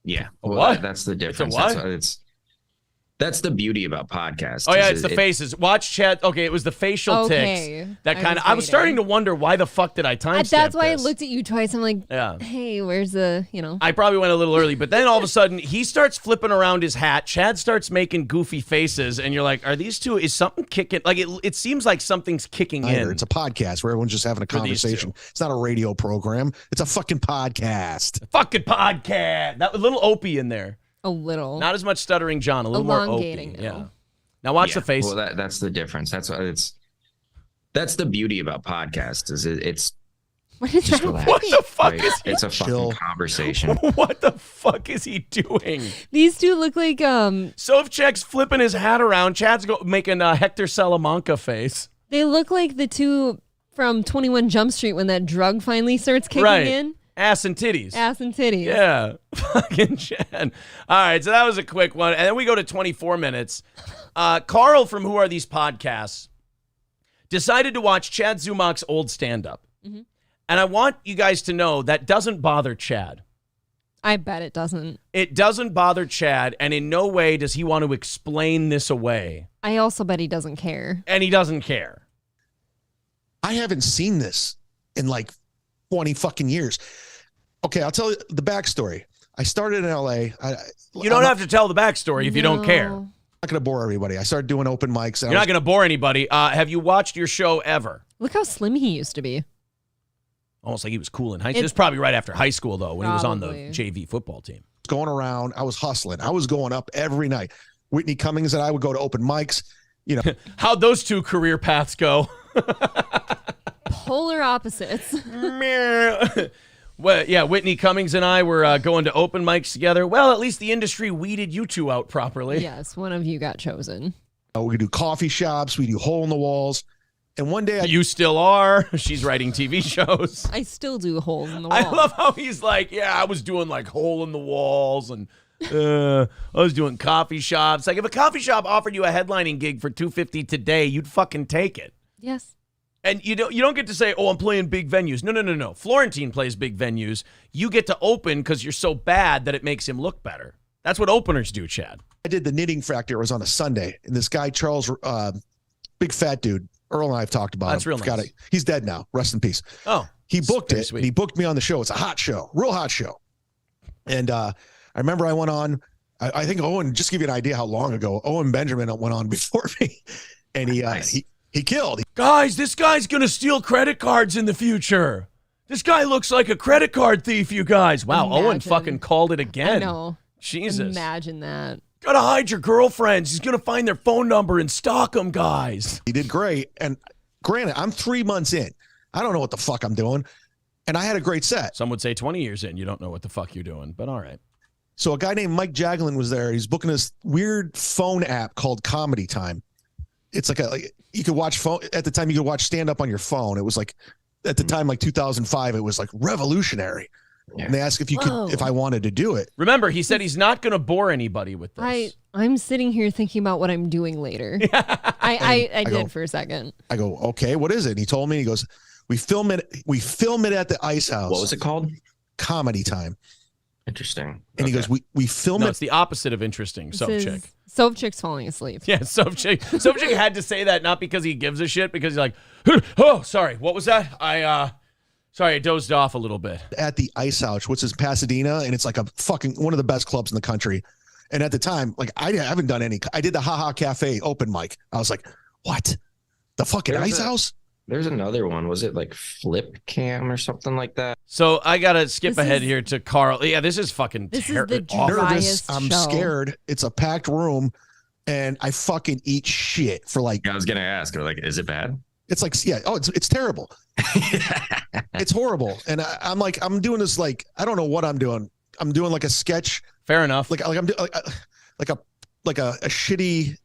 Yeah, what? That's the difference. It's a what? That's the beauty about podcasts. Oh, yeah, it's the faces. Watch Chad. Okay, it was the facial ticks. That kind of. I was starting to wonder, why the fuck did I timestamp That's why this? I looked at you twice. I'm like, hey, where's the, I probably went a little early, but then all of a sudden, he starts flipping around his hat. Chad starts making goofy faces, and you're like, are these two, is something kicking? Like, it seems like something's kicking in. It's a podcast where everyone's just having a conversation. It's not a radio program. It's a fucking podcast. Fucking podcast. That was a little Opie in there. A little. Not as much Stuttering John, a little more Opie. Yeah. Now watch the face. Well, that's the difference. That's the beauty about podcasts is it's what is just that? relax, what the fuck right? is he? It's a fucking conversation. What the fuck is he doing? These two look like Sovchek's flipping his hat around. Chad's making a Hector Salamanca face. They look like the two from 21 Jump Street when that drug finally starts kicking in. Ass and titties. Ass and titties. Yeah. Fucking Chad. All right, so that was a quick one. And then we go to 24 minutes. Carl from Who Are These Podcasts decided to watch Chad Zumock's old stand-up. And I want you guys to know that doesn't bother Chad. I bet it doesn't. It doesn't bother Chad, and in no way does he want to explain this away. I also bet he doesn't care. And he doesn't care. I haven't seen this in like 20 fucking years. Okay, I'll tell you the backstory. I started in LA. You don't have to tell the backstory if you don't care. I'm not going to bore everybody. I started doing open mics. You're not going to bore anybody. Have you watched your show ever? Look how slim he used to be. Almost like he was cool in high school. This is probably right after high school, though, when he was on the JV football team. Going around, I was hustling. I was going up every night. Whitney Cummings and I would go to open mics. How'd those two career paths go? Polar opposites. Well, yeah, Whitney Cummings and I were going to open mics together. Well, at least the industry weeded you two out properly. Yes, one of you got chosen. We do coffee shops. We do hole in the walls. And one day you still are. She's writing TV shows. I still do holes in the walls. I love how he's like, yeah, I was doing like hole in the walls and I was doing coffee shops. Like if a coffee shop offered you a headlining gig for $250 today, you'd fucking take it. Yes. And you don't get to say, oh, I'm playing big venues. No. Florentine plays big venues. You get to open because you're so bad that it makes him look better. That's what openers do, Chad. I did the Knitting Factory. It was on a Sunday. And this guy, Charles, big fat dude, Earl and I have talked about That's him. real nice. He's dead now. Rest in peace. Oh. He booked it. And he booked me on the show. It's a hot show. Real hot show. And I remember I went on, I think Owen, just to give you an idea how long ago, Owen Benjamin went on before me. And he killed. Guys, this guy's going to steal credit cards in the future. This guy looks like a credit card thief, you guys. Wow, Imagine. Owen fucking called it again. I know. Jesus. Imagine that. Gotta hide your girlfriends. He's going to find their phone number and stalk them, guys. He did great. And granted, I'm 3 months in. I don't know what the fuck I'm doing. And I had a great set. Some would say 20 years in, you don't know what the fuck you're doing, but all right. So a guy named Mike Jaglin was there. He's booking this weird phone app called Comedy Time. It's like you could watch phone at the time. You could watch stand up on your phone. It was like at the time, like 2005. It was like revolutionary. Yeah. And they asked if I wanted to do it. Remember, he said he's not going to bore anybody with this. I'm sitting here thinking about what I'm doing later. I did for a second. I go, okay, what is it? And he told me. He goes, we film it at the Ice House. What was it called? Comedy Time. Interesting. And he goes, we film it. It's the opposite of interesting. Soap chick. Soap chick's falling asleep. Yeah, soap chick. Soap chick had to say that not because he gives a shit, because he's like, oh, sorry, what was that? Sorry, I dozed off a little bit. At the Ice House, which is Pasadena, and it's like a fucking one of the best clubs in the country. And at the time, like I haven't done any. I did the Ha Ha Cafe open mic. I was like, what? The fucking Ice House? There's another one. Was it like Flip Cam or something like that? So I gotta skip ahead here to Carl. Yeah, this is fucking terrible. I'm scared. It's a packed room, and I fucking eat shit for like. I was gonna ask, like, is it bad? It's like, yeah. Oh, it's terrible. It's horrible. And I'm doing this like I don't know what I'm doing. I'm doing like a sketch. Fair enough. Like I'm doing like a shitty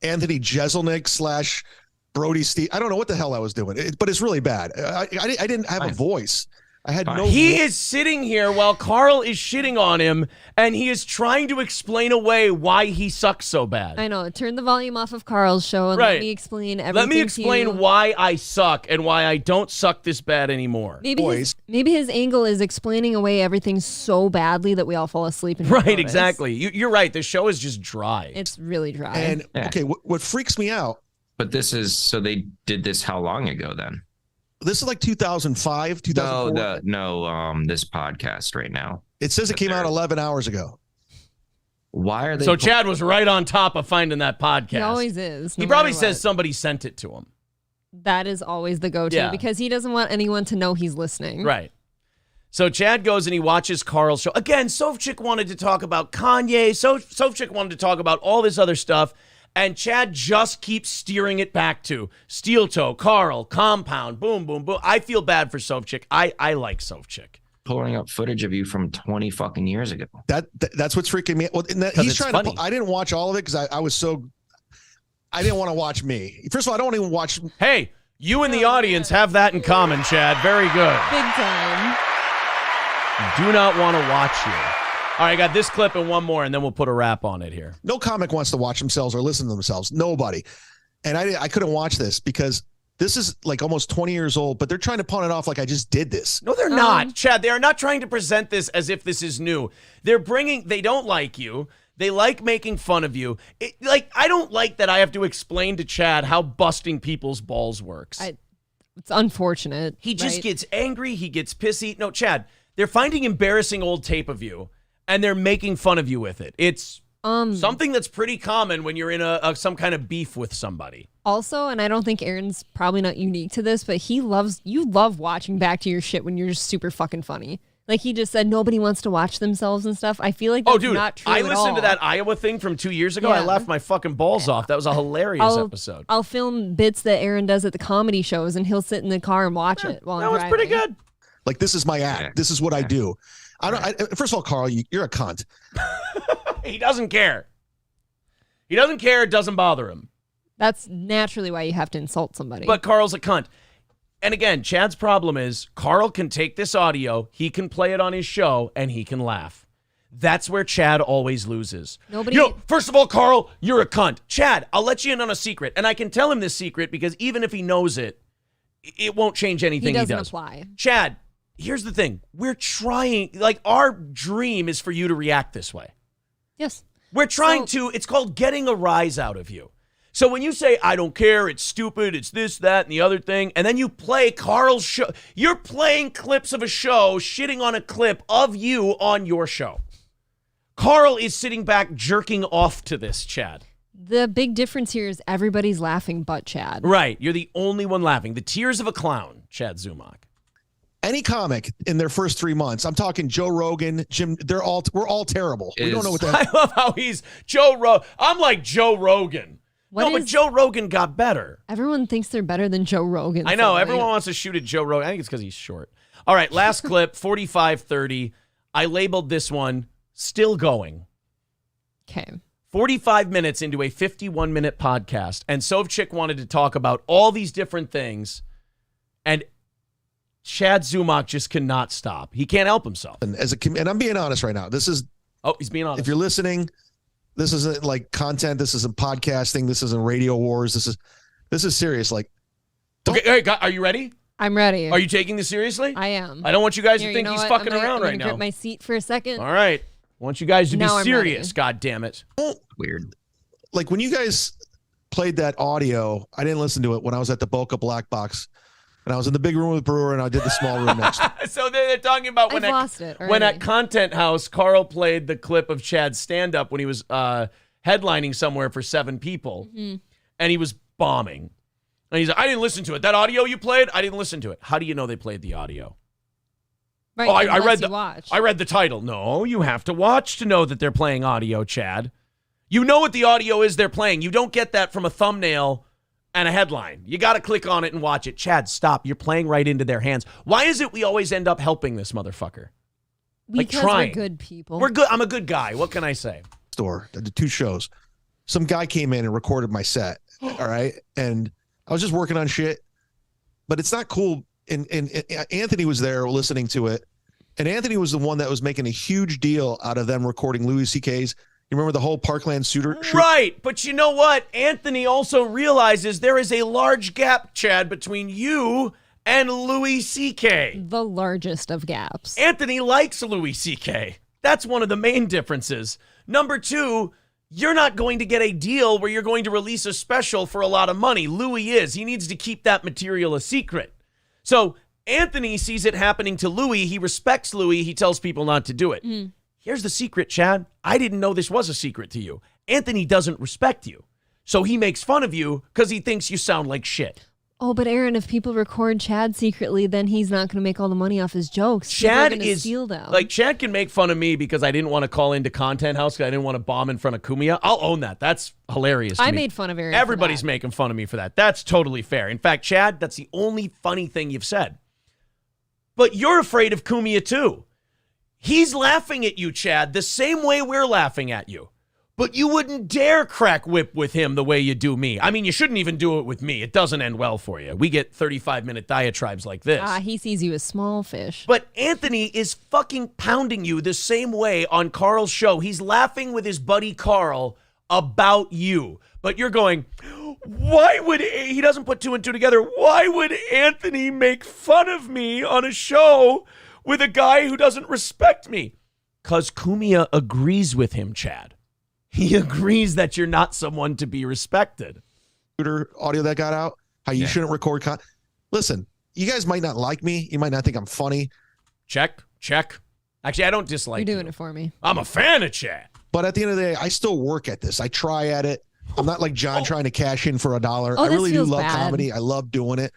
Anthony Jeselnik / Brody Steve. I don't know what the hell I was doing, but it's really bad. I didn't have a voice. I had no. He is sitting here while Carl is shitting on him, and he is trying to explain away why he sucks so bad. I know. Turn the volume off of Carl's show and let me explain everything. Let me explain why I suck and why I don't suck this bad anymore. Maybe his angle is explaining away everything so badly that we all fall asleep. And right, exactly. You're right. The show is just dry. It's really dry. And okay, what freaks me out. But this is, so they did this how long ago then? This is like 2005, 2004. No, this podcast right now. It says it came out 11 hours ago. Why are they? So Chad was right on top of finding that podcast. He always is. He probably says somebody sent it to him. That is always the go-to because he doesn't want anyone to know he's listening. Right. So Chad goes and he watches Carl's show. Again, Sofchick wanted to talk about Kanye. Sofchick wanted to talk about all this other stuff. And Chad just keeps steering it back to Steel Toe, Carl, Compound, boom, boom, boom. I feel bad for Sofchick. I like Sofchick. Pulling up footage of you from 20 fucking years ago. That's what's freaking me out. Well, he's trying to. I didn't watch all of it because I was so. I didn't want to watch me. First of all, I don't even watch. Hey, you and the audience have that in common, Chad. Very good. Big time. Do not want to watch you. All right, I got this clip and one more, and then we'll put a wrap on it here. No comic wants to watch themselves or listen to themselves. Nobody. And I couldn't watch this because this is like almost 20 years old, but they're trying to pawn it off like I just did this. No, they're not. Chad, they are not trying to present this as if this is new. They don't like you. They like making fun of you. I don't like that I have to explain to Chad how busting people's balls works. It's unfortunate. He just gets angry. He gets pissy. No, Chad, they're finding embarrassing old tape of you. And they're making fun of you with it. It's something that's pretty common when you're in some kind of beef with somebody. Also, and I don't think Aaron's probably not unique to this, but you love watching back to your shit when you're just super fucking funny. Like he just said, nobody wants to watch themselves and stuff. I feel like that's not true I listened to that Iowa thing from 2 years ago. Yeah. I laughed my fucking balls off. That was a hilarious episode. I'll film bits that Aaron does at the comedy shows, and he'll sit in the car and watch it while I'm driving. That was pretty good. Like, this is my act. Yeah. This is what I do. First of all, Carl, you're a cunt. He doesn't care. He doesn't care. It doesn't bother him. That's naturally why you have to insult somebody. But Carl's a cunt. And again, Chad's problem is Carl can take this audio, he can play it on his show, and he can laugh. That's where Chad always loses. First of all, Carl, you're a cunt. Chad, I'll let you in on a secret. And I can tell him this secret because even if he knows it, it won't change anything he does. He doesn't apply. Chad, here's the thing. We're trying, our dream is for you to react this way. Yes. We're trying to, it's called getting a rise out of you. So when you say, I don't care, it's stupid, it's this, that, and the other thing, and then you play Carl's show, you're playing clips of a show, shitting on a clip of you on your show. Carl is sitting back jerking off to this, Chad. The big difference here is everybody's laughing but Chad. Right. You're the only one laughing. The tears of a clown, Chad Zumock. Any comic in their first 3 months, I'm talking Joe Rogan, Jim, we're all terrible. We don't know what that I love how he's Joe Rogan. I'm like Joe Rogan. But Joe Rogan got better. Everyone thinks they're better than Joe Rogan. I know. Everyone wants to shoot at Joe Rogan. I think it's because he's short. All right, last clip, 45:30. I labeled this one, Still Going. Okay. 45 minutes into a 51-minute podcast, and Sovchik wanted to talk about all these different things, and Chad Zumock just cannot stop. He can't help himself. And I'm being honest right now. This is... Oh, he's being honest. If you're listening, this isn't like content. This isn't podcasting. This isn't radio wars. This is serious. Like, okay, are you ready? I'm ready. Are you taking this seriously? I am. I don't want you guys to think he's fucking around right now. Grip my seat for a second. All right. I want you guys to be Now I'm serious. ready. God damn it. Weird. Like when you guys played that audio, I didn't listen to it when I was at the Boca Black Box. And I was in the big room with Brewer, and I did the small room next. So they're talking about when at Content House, Carl played the clip of Chad's stand-up when he was headlining somewhere for 7 people, and he was bombing. And he's like, I didn't listen to it. That audio you played, I didn't listen to it. How do you know they played the audio? Right, I read the title. No, you have to watch to know that they're playing audio, Chad. You know what the audio is they're playing. You don't get that from a thumbnail and a headline. You got to click on it and watch it. Chad, stop. You're playing right into their hands. Why is it we always end up helping this motherfucker? Because trying. we're good people. We're good. I'm a good guy. What can I say? I did 2 shows. Some guy came in and recorded my set. All right. And I was just working on shit, but it's not cool. And Anthony was there listening to it. And Anthony was the one that was making a huge deal out of them recording Louis C.K.'s. You remember the whole Parkland shoot? Right. But you know what? Anthony also realizes there is a large gap, Chad, between you and Louis C.K. The largest of gaps. Anthony likes Louis C.K. That's one of the main differences. Number 2, you're not going to get a deal where you're going to release a special for a lot of money. Louis is. He needs to keep that material a secret. So Anthony sees it happening to Louis. He respects Louis. He tells people not to do it. Here's the secret, Chad. I didn't know this was a secret to you. Anthony doesn't respect you. So he makes fun of you because he thinks you sound like shit. Oh, but Aaron, if people record Chad secretly, then he's not going to make all the money off his jokes. Chad is steal them. Like Chad can make fun of me because I didn't want to call into Content House because I didn't want to bomb in front of Kumia. I'll own that. That's hilarious. I made fun of Aaron. Everybody's making fun of me for that. That's totally fair. In fact, Chad, that's the only funny thing you've said. But you're afraid of Kumia too. He's laughing at you, Chad, the same way we're laughing at you. But you wouldn't dare crack whip with him the way you do me. I mean, you shouldn't even do it with me. It doesn't end well for you. We get 35-minute diatribes like this. He sees you as small fish. But Anthony is fucking pounding you the same way on Carl's show. He's laughing with his buddy Carl about you. But you're going, why would he doesn't put 2 and 2 together? Why would Anthony make fun of me on a show with a guy who doesn't respect me? Because Kumia agrees with him, Chad. He agrees that you're not someone to be respected. Audio that got out, how you shouldn't record. Listen, you guys might not like me. You might not think I'm funny. Check. Actually, I don't dislike You're doing it for me. I'm a fan of Chad. But at the end of the day, I still work at this. I try at it. I'm not like John trying to cash in for $1. I really do love comedy. I love doing it.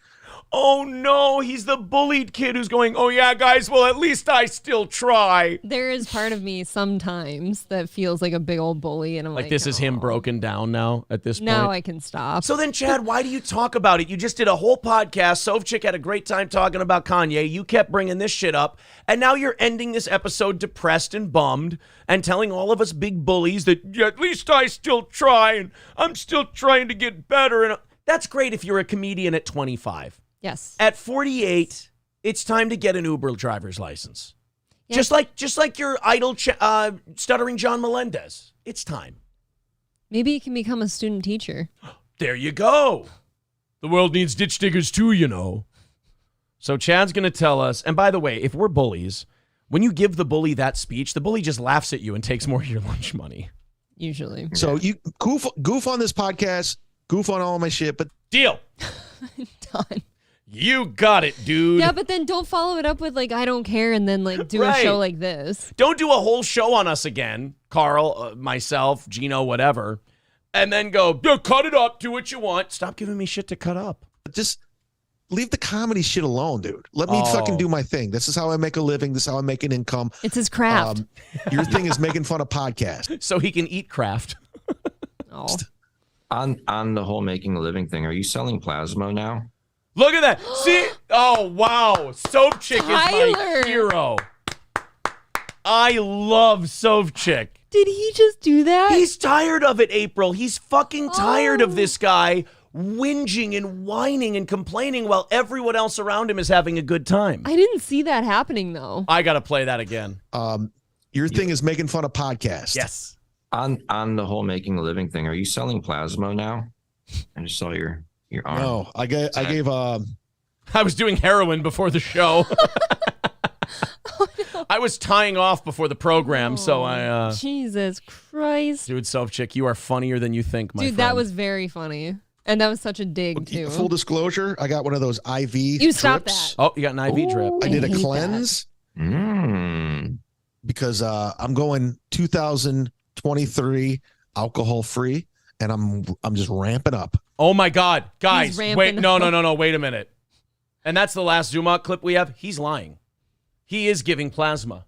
Oh, no, he's the bullied kid who's going, oh, yeah, guys, well, at least I still try. There is part of me sometimes that feels like a big old bully. And I'm like, this is him broken down now at this point. Now I can stop. So then, Chad, why do you talk about it? You just did a whole podcast. Sovchik had a great time talking about Kanye. You kept bringing this shit up. And now you're ending this episode depressed and bummed and telling all of us big bullies that at least I still try and I'm still trying to get better. And that's great if you're a comedian at 25. Yes. At 48, it's time to get an Uber driver's license. Yes. Just like your idol, stuttering John Melendez. It's time. Maybe you can become a student teacher. There you go. The world needs ditch diggers too, you know. So Chad's going to tell us, and by the way, if we're bullies, when you give the bully that speech, the bully just laughs at you and takes more of your lunch money. Usually. So you goof on this podcast, goof on all of my shit, but... Deal. Done. You got it, dude. Yeah, but then don't follow it up with I don't care and then do a show like this. Don't do a whole show on us again, Carl, myself, Gino, whatever, and then go, cut it up, do what you want. Stop giving me shit to cut up. Just leave the comedy shit alone, dude. Let me fucking do my thing. This is how I make a living. This is how I make an income. It's his craft. Your thing is making fun of podcasts. So he can eat craft. Oh. On the whole making a living thing, are you selling plasma now? Look at that. See? Oh, wow. Soap Chick is my Tyler. hero. I love Soap Chick. Did he just do that? He's tired of it, April. He's fucking tired of this guy whinging and whining and complaining while everyone else around him is having a good time. I didn't see that happening, though. I got to play that again. Your thing is making fun of podcasts. Yes. On the whole making a living thing, are you selling plasma now? I just saw your arm. No, I gave I was doing heroin before the show. I was tying off before the program, so I Jesus Christ. Dude, Soap Chick, you are funnier than you think, my Dude, friend. that was very funny. And that was such a dig, too. Full disclosure, I got one of those IV You stop drips. that. Oh, you got an IV drip. I did a hate cleanse because I'm going 2023 alcohol free, and I'm just ramping up. Oh my God, guys! ramping Wait, no, up. wait a minute. And that's the last Zumock clip we have. He's lying. He is giving plasma.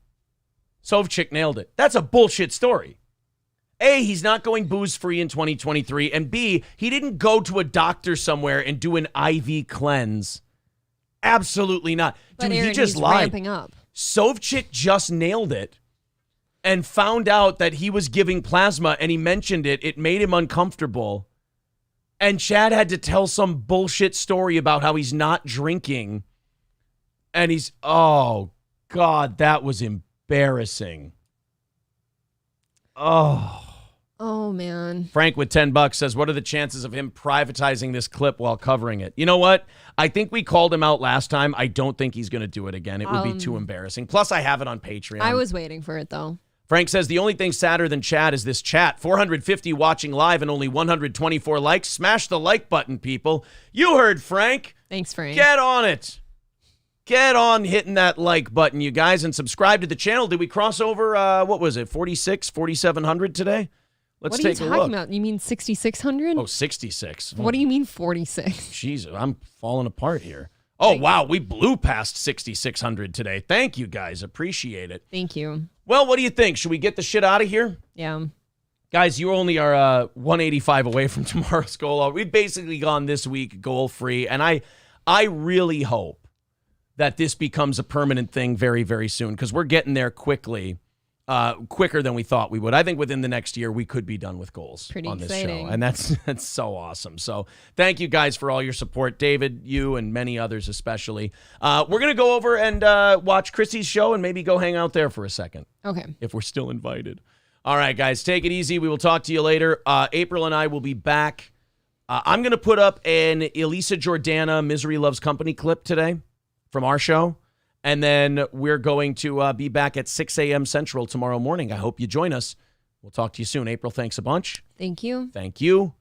Soap Chick nailed it. That's a bullshit story. A, he's not going booze free in 2023, and B, he didn't go to a doctor somewhere and do an IV cleanse. Absolutely not. But Dude, Aaron, he just he's lied. ramping up. Soap Chick just nailed it and found out that he was giving plasma, and he mentioned it. It made him uncomfortable. And Chad had to tell some bullshit story about how he's not drinking. And he's, oh, God, that was embarrassing. Oh, man. Frank with $10 says, what are the chances of him privatizing this clip while covering it? You know what? I think we called him out last time. I don't think he's going to do it again. It would be too embarrassing. Plus, I have it on Patreon. I was waiting for it, though. Frank says, the only thing sadder than Chad is this chat. 450 watching live and only 124 likes. Smash the like button, people. You heard Frank. Thanks, Frank. Get on it. Get on hitting that like button, you guys, and subscribe to the channel. Did we cross over, what was it, 4,700 today? Let's what are you take a talking look. about? You mean 6,600? Oh, 66. What do you mean 46? Jeez, I'm falling apart here. Oh, wow, we blew past 6,600 today. Thank you, guys. Appreciate it. Thank you. Well, what do you think? Should we get the shit out of here? Yeah. Guys, you only are 185 away from tomorrow's goal. We've basically gone this week goal-free, and I really hope that this becomes a permanent thing very, very soon, because we're getting there quickly. Quicker than we thought we would. I think within the next year, we could be done with goals on this show. And that's so awesome. So thank you guys for all your support. David, you, and many others especially. We're going to go over and watch Chrissy's show and maybe go hang out there for a second. Okay. If we're still invited. All right, guys, take it easy. We will talk to you later. April and I will be back. I'm going to put up an Elisa Jordana Misery Loves Company clip today from our show. And then we're going to be back at 6 a.m. Central tomorrow morning. I hope you join us. We'll talk to you soon. April, thanks a bunch. Thank you. Thank you.